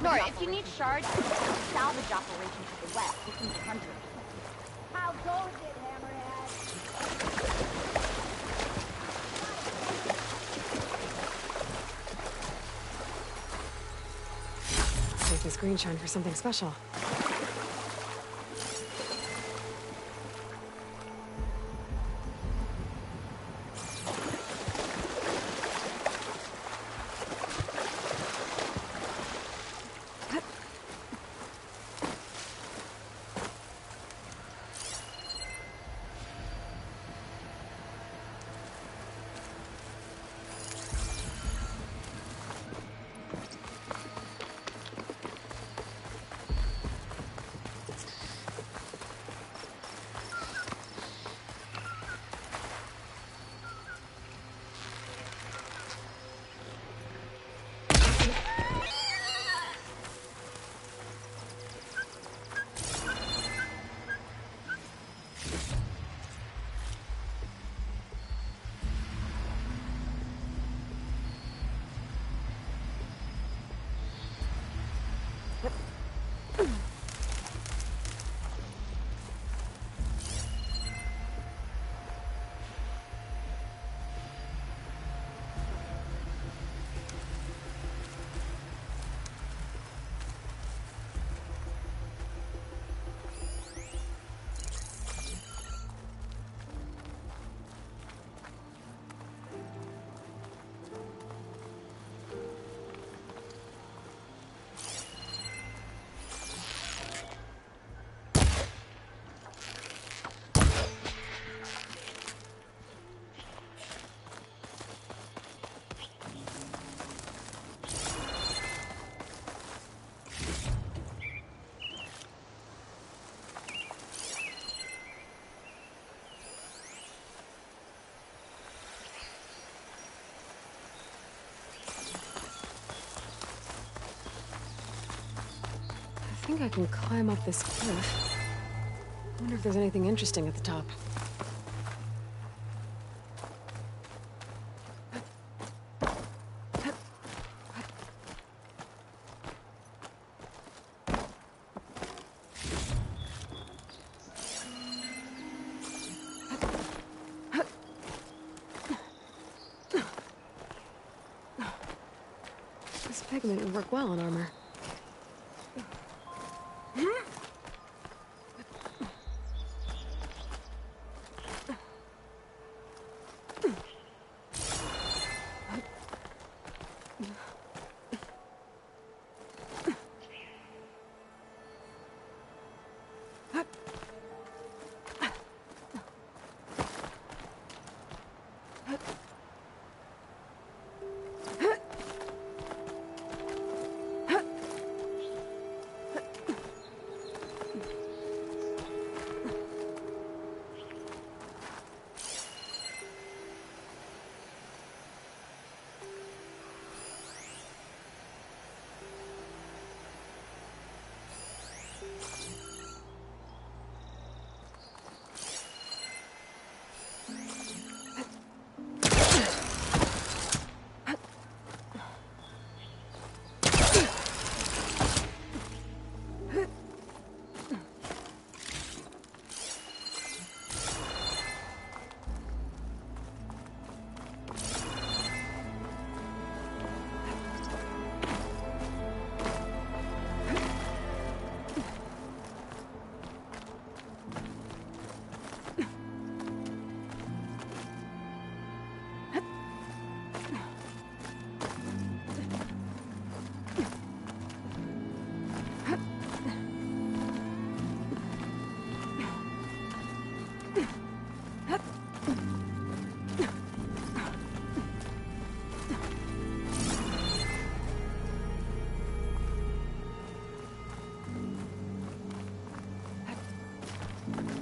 Nora, if you need shards, there's a salvage operation to the west, looking for hunters. How goes it, Hammerhead? Save this green shine for something special. I think I can climb up this cliff. I wonder if there's anything interesting at the top. pigment would work well on armor.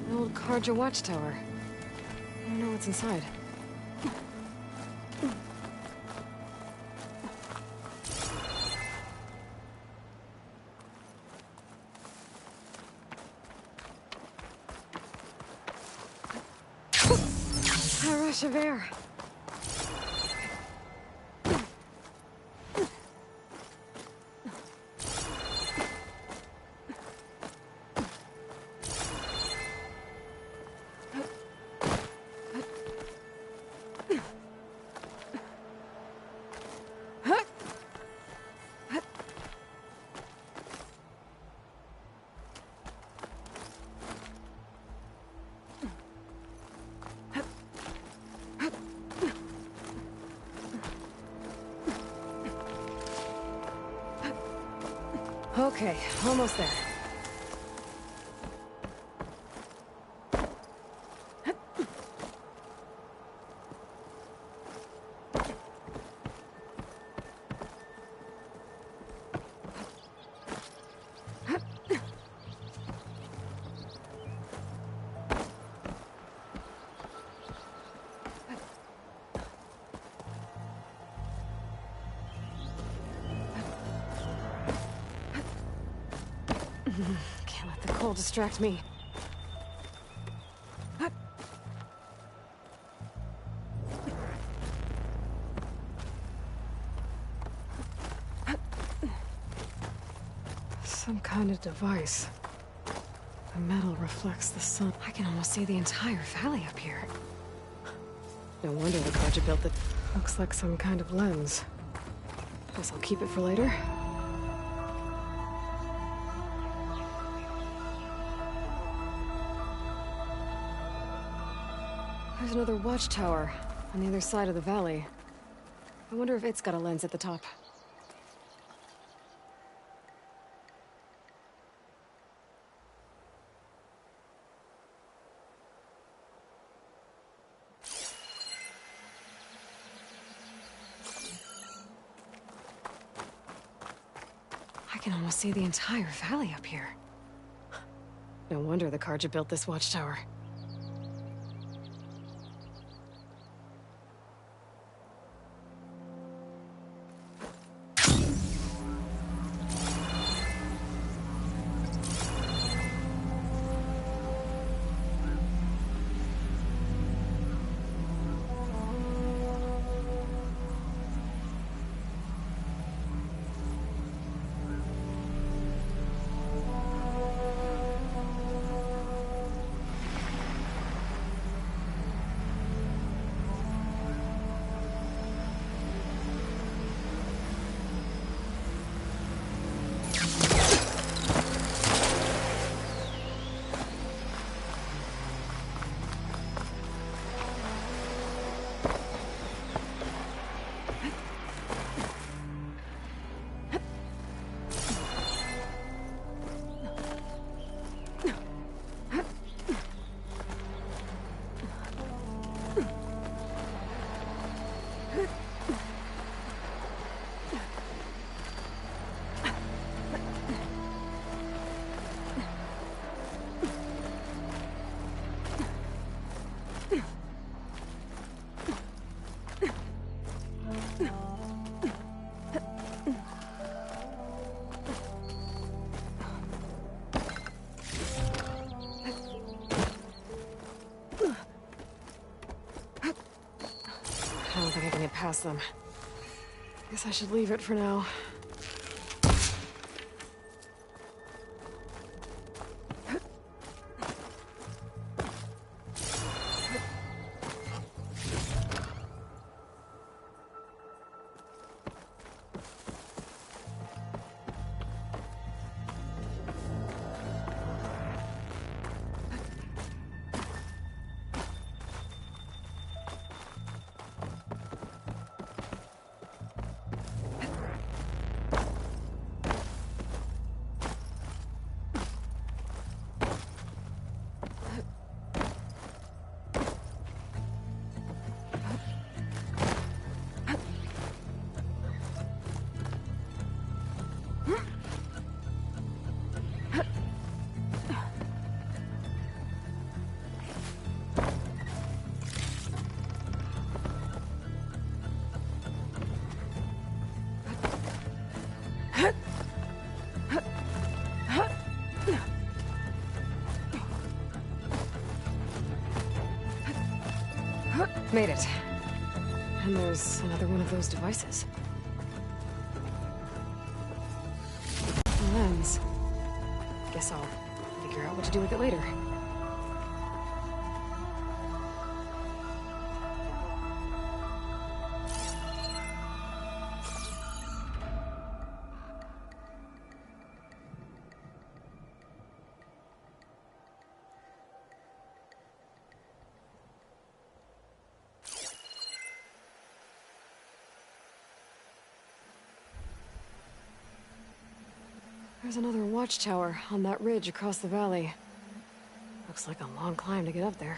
An old Karja watchtower. I don't know what's inside. A rush of air. Okay, almost there. Can't let the cold distract me. Some kind of device. The metal reflects the sun. I can almost see the entire valley up here. No wonder the Karja built it. Looks like some kind of lens. Guess I'll keep it for later. There's another watchtower on the other side of the valley. I wonder if it's got a lens at the top. I can almost see the entire valley up here. No wonder the Karja built this watchtower. think I can get past them. Guess I should leave it for now. Made it. And there's another one of those devices. A lens. Guess I'll figure out what to do with it later. There's another watchtower on that ridge across the valley. Looks like a long climb to get up there.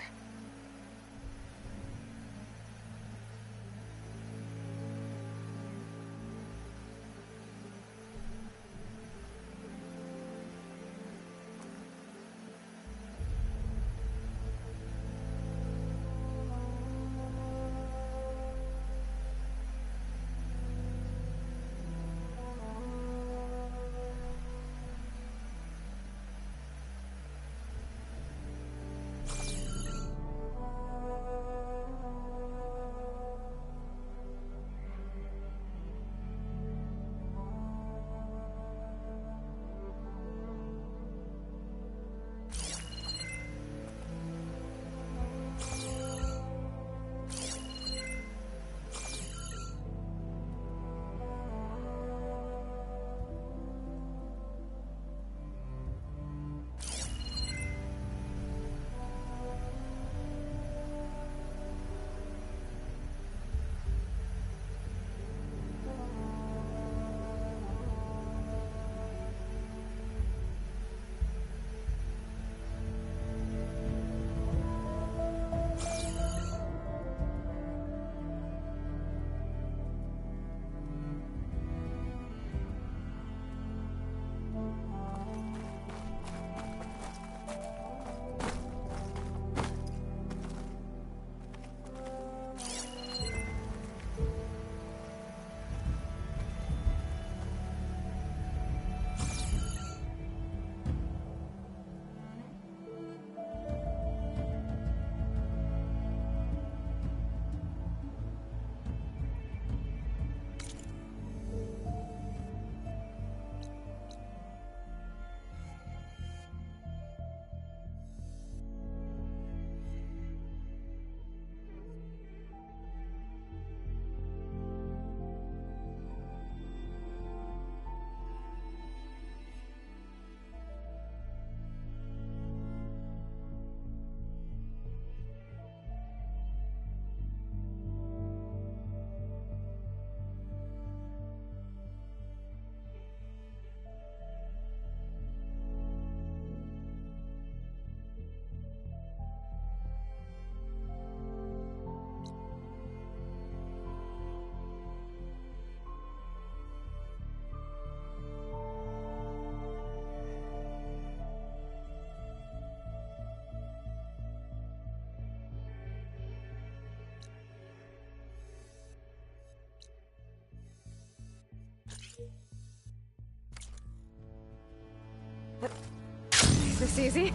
This easy?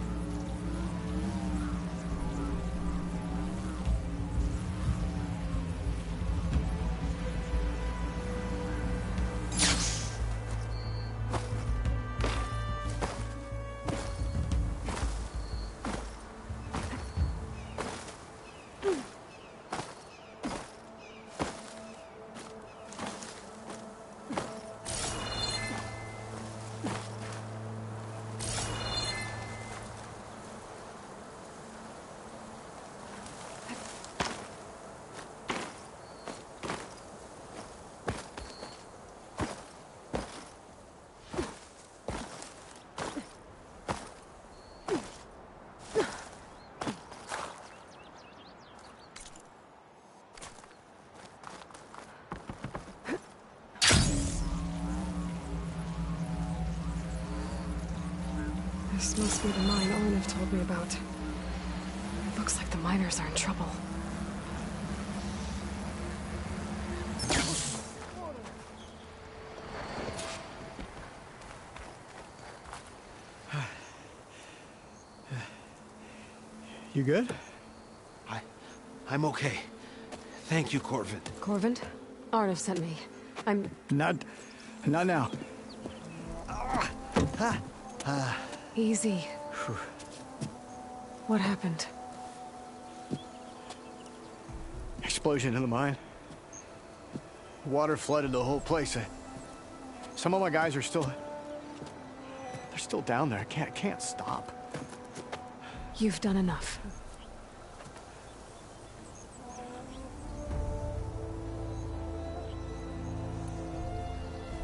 This must be the mine Arnav told me about. It looks like the miners are in trouble. You good? I'm okay. Thank you, Corvin. Corvin? Arnav sent me. I'm... Not now. Easy. What happened? Explosion in the mine. Water flooded the whole place. Some of my guys are still... They're still down there. Can't stop. You've done enough.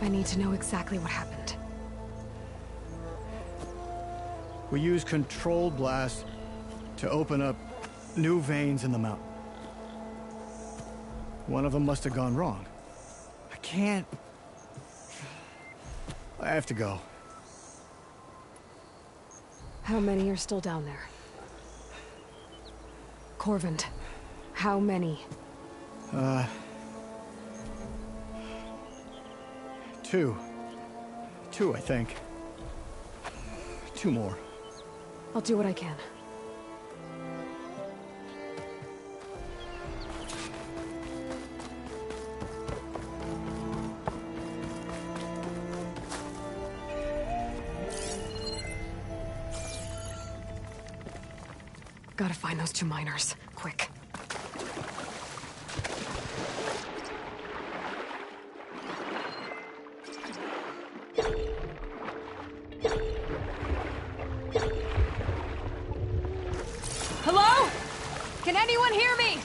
I need to know exactly what happened. We used controlled blast to open up new veins in the mountain. One of them must have gone wrong. I can't... I have to go. How many are still down there? Corvin, how many? Two, I think. 2 more. I'll do what I can. Gotta find those 2 miners, quick. Hello? Can anyone hear me?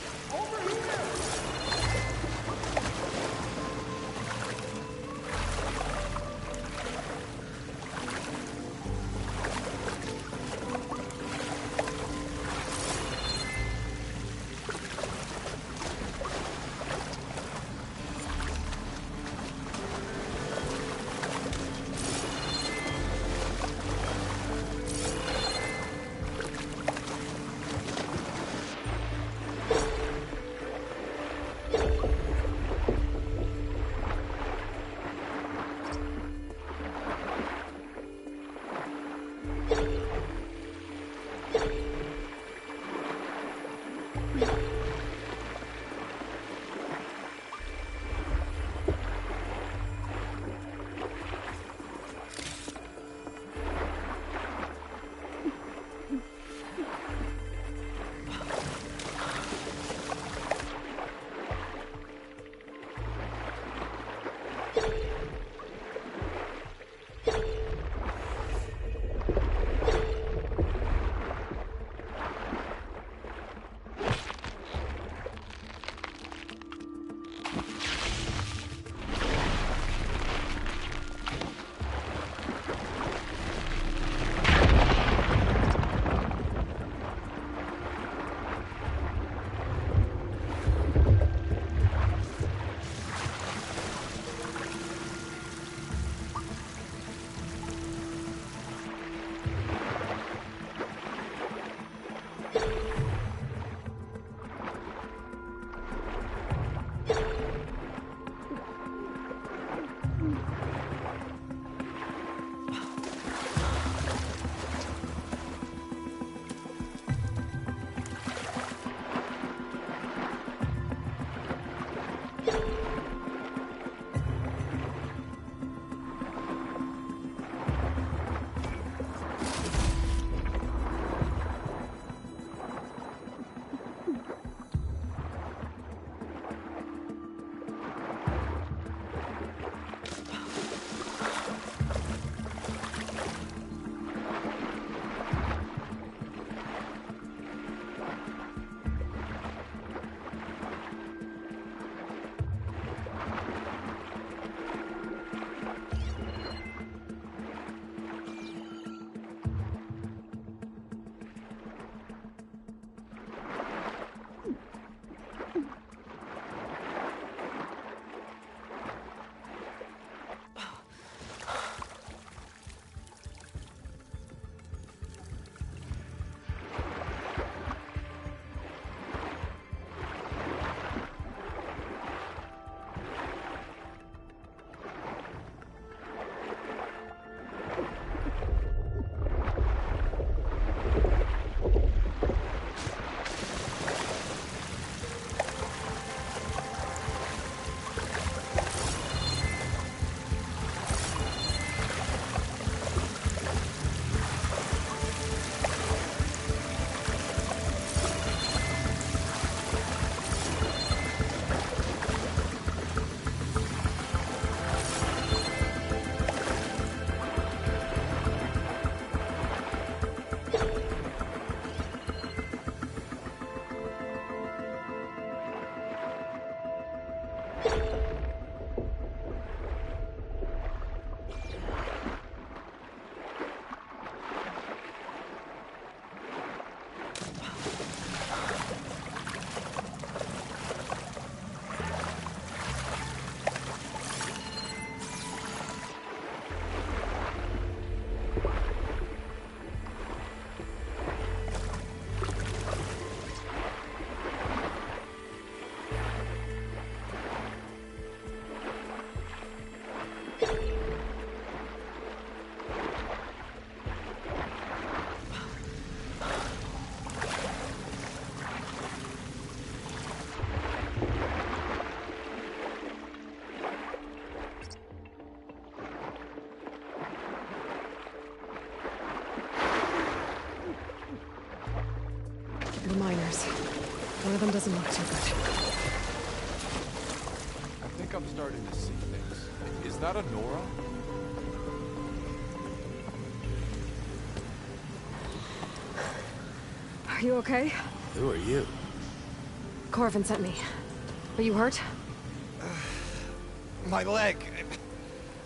the miners. One of them doesn't look too good. I think I'm starting to see things. Is that a Nora? Are you okay? Who are you? Corvin sent me. Are you hurt? My leg.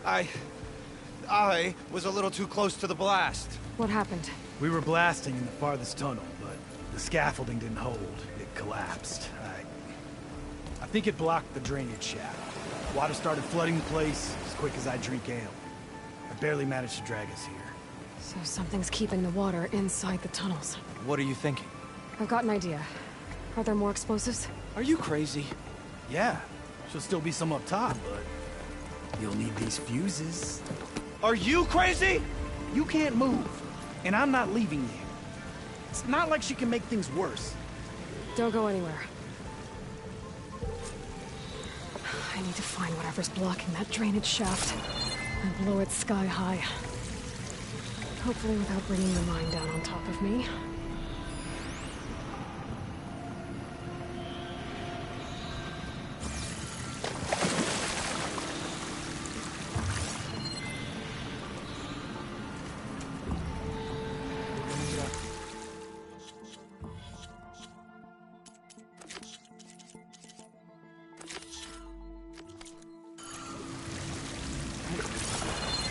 I was a little too close to the blast. What happened? We were blasting in the farthest tunnel, but the scaffolding didn't hold. It collapsed. I think it blocked the drainage shaft. Water started flooding the place as quick as I drink ale. I barely managed to drag us here. So something's keeping the water inside the tunnels. What are you thinking? I've got an idea. Are there more explosives? Are you crazy? Yeah, should still be some up top, but you'll need these fuses. Are you crazy? You can't move, and I'm not leaving you. It's not like she can make things worse. Don't go anywhere. I need to find whatever's blocking that drainage shaft and blow it sky high. Hopefully without bringing the mine down on top of me.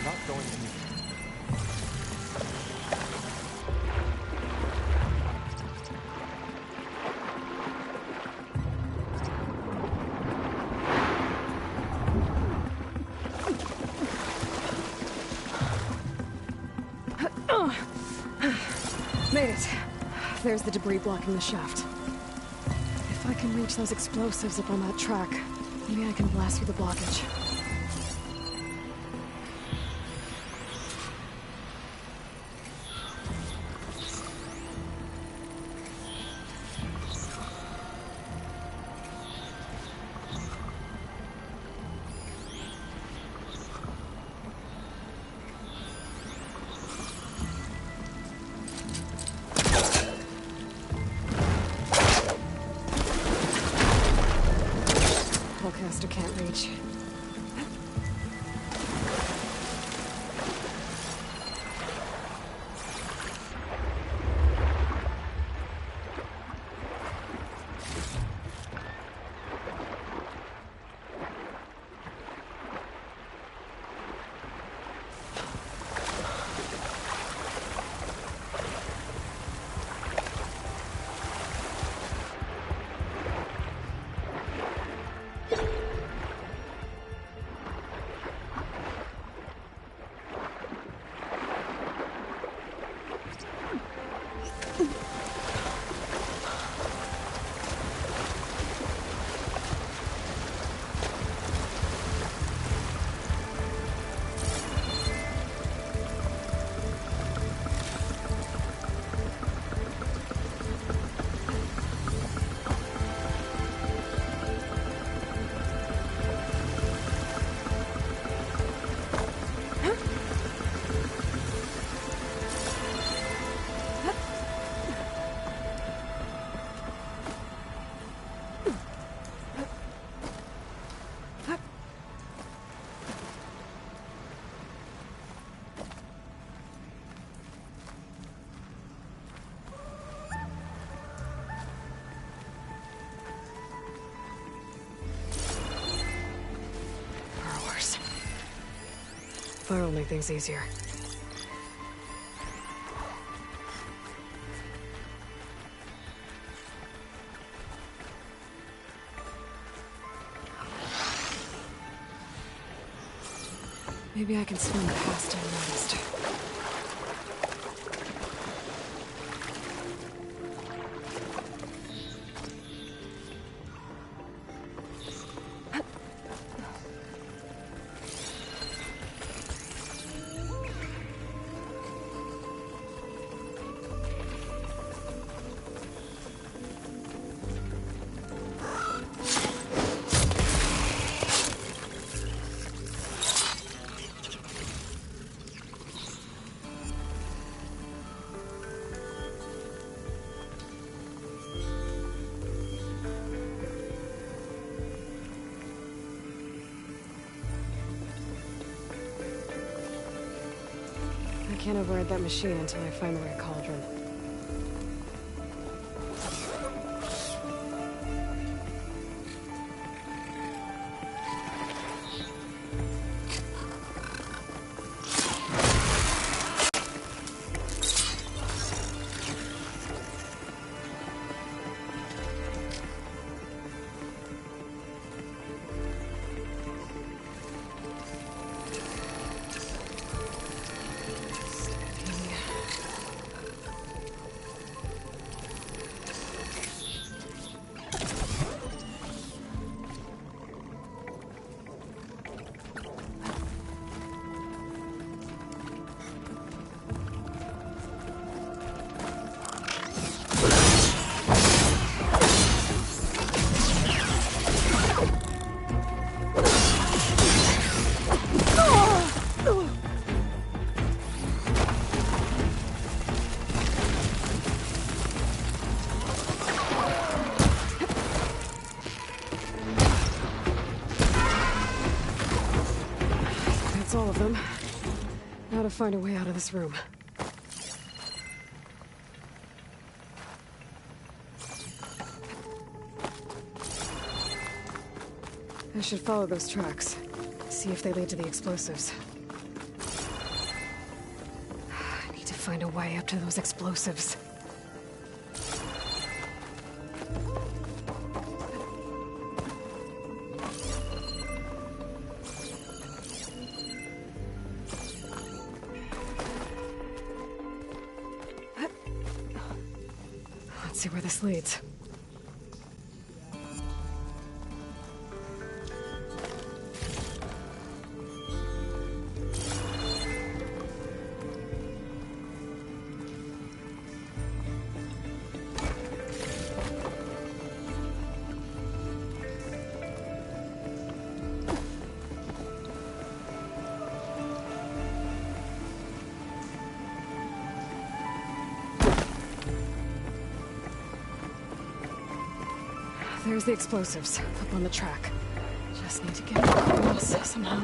Not going anywhere. Made it. There's the debris blocking the shaft. If I can reach those explosives up on that track, maybe I can blast through the blockage. Volcaster can't reach. Fire'll make things easier. Maybe I can swim past unnoticed. can't override that machine until I find the right cauldron. That's all of them. Now to find a way out of this room. I should follow those tracks. See if they lead to the explosives. I need to find a way up to those explosives. Let's see where this leads. There's the explosives, up on the track. Just need to get across somehow.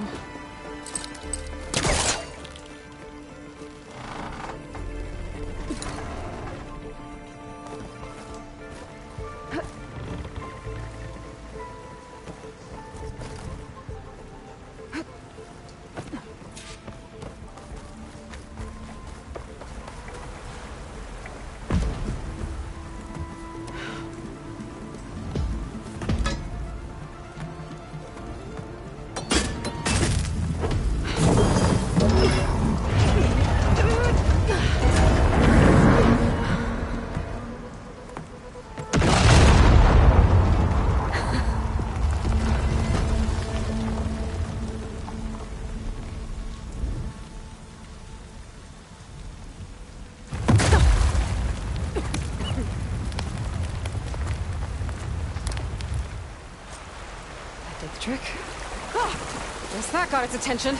Trick. Oh, guess that got its attention.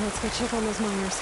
Let's go check on those miners.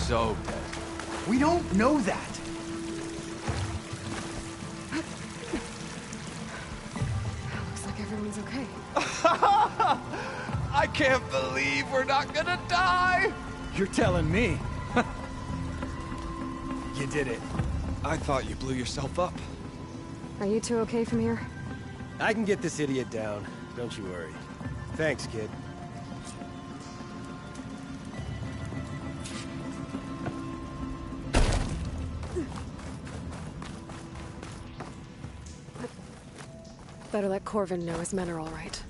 so dead. We don't know that. Looks like everyone's okay. I can't believe we're not gonna die! You're telling me. You did it. I thought you blew yourself up. Are you two okay from here? I can get this idiot down. Don't you worry. Thanks, kid. Better let Corvin know his men are all right.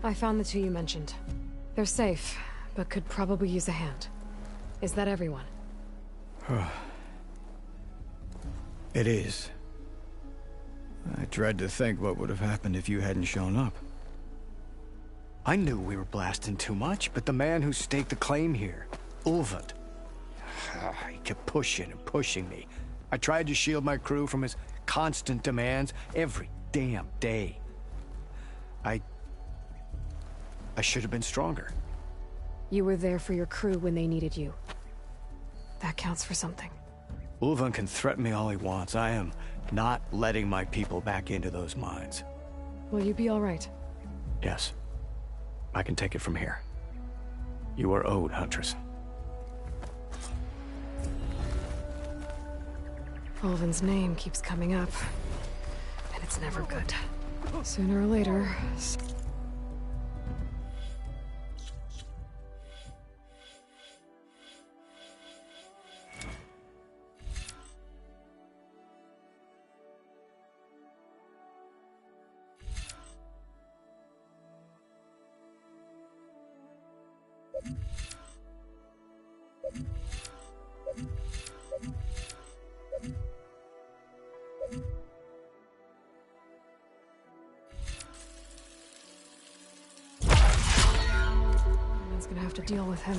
I found the two you mentioned. They're safe, but could probably use a hand. Is that everyone? It is. I dread to think what would have happened if you hadn't shown up. I knew we were blasting too much, but the man who staked the claim here, Ulvund, he kept pushing and pushing me. I tried to shield my crew from his constant demands every damn day. I should have been stronger. You were there for your crew when they needed you. That counts for something. Ulvund can threaten me all he wants. I am not letting my people back into those mines. Will you be all right? Yes. I can take it from here. You are owed, Huntress. Ulvund's name keeps coming up, and it's never good. Sooner or later... Someone's gonna have to deal with him.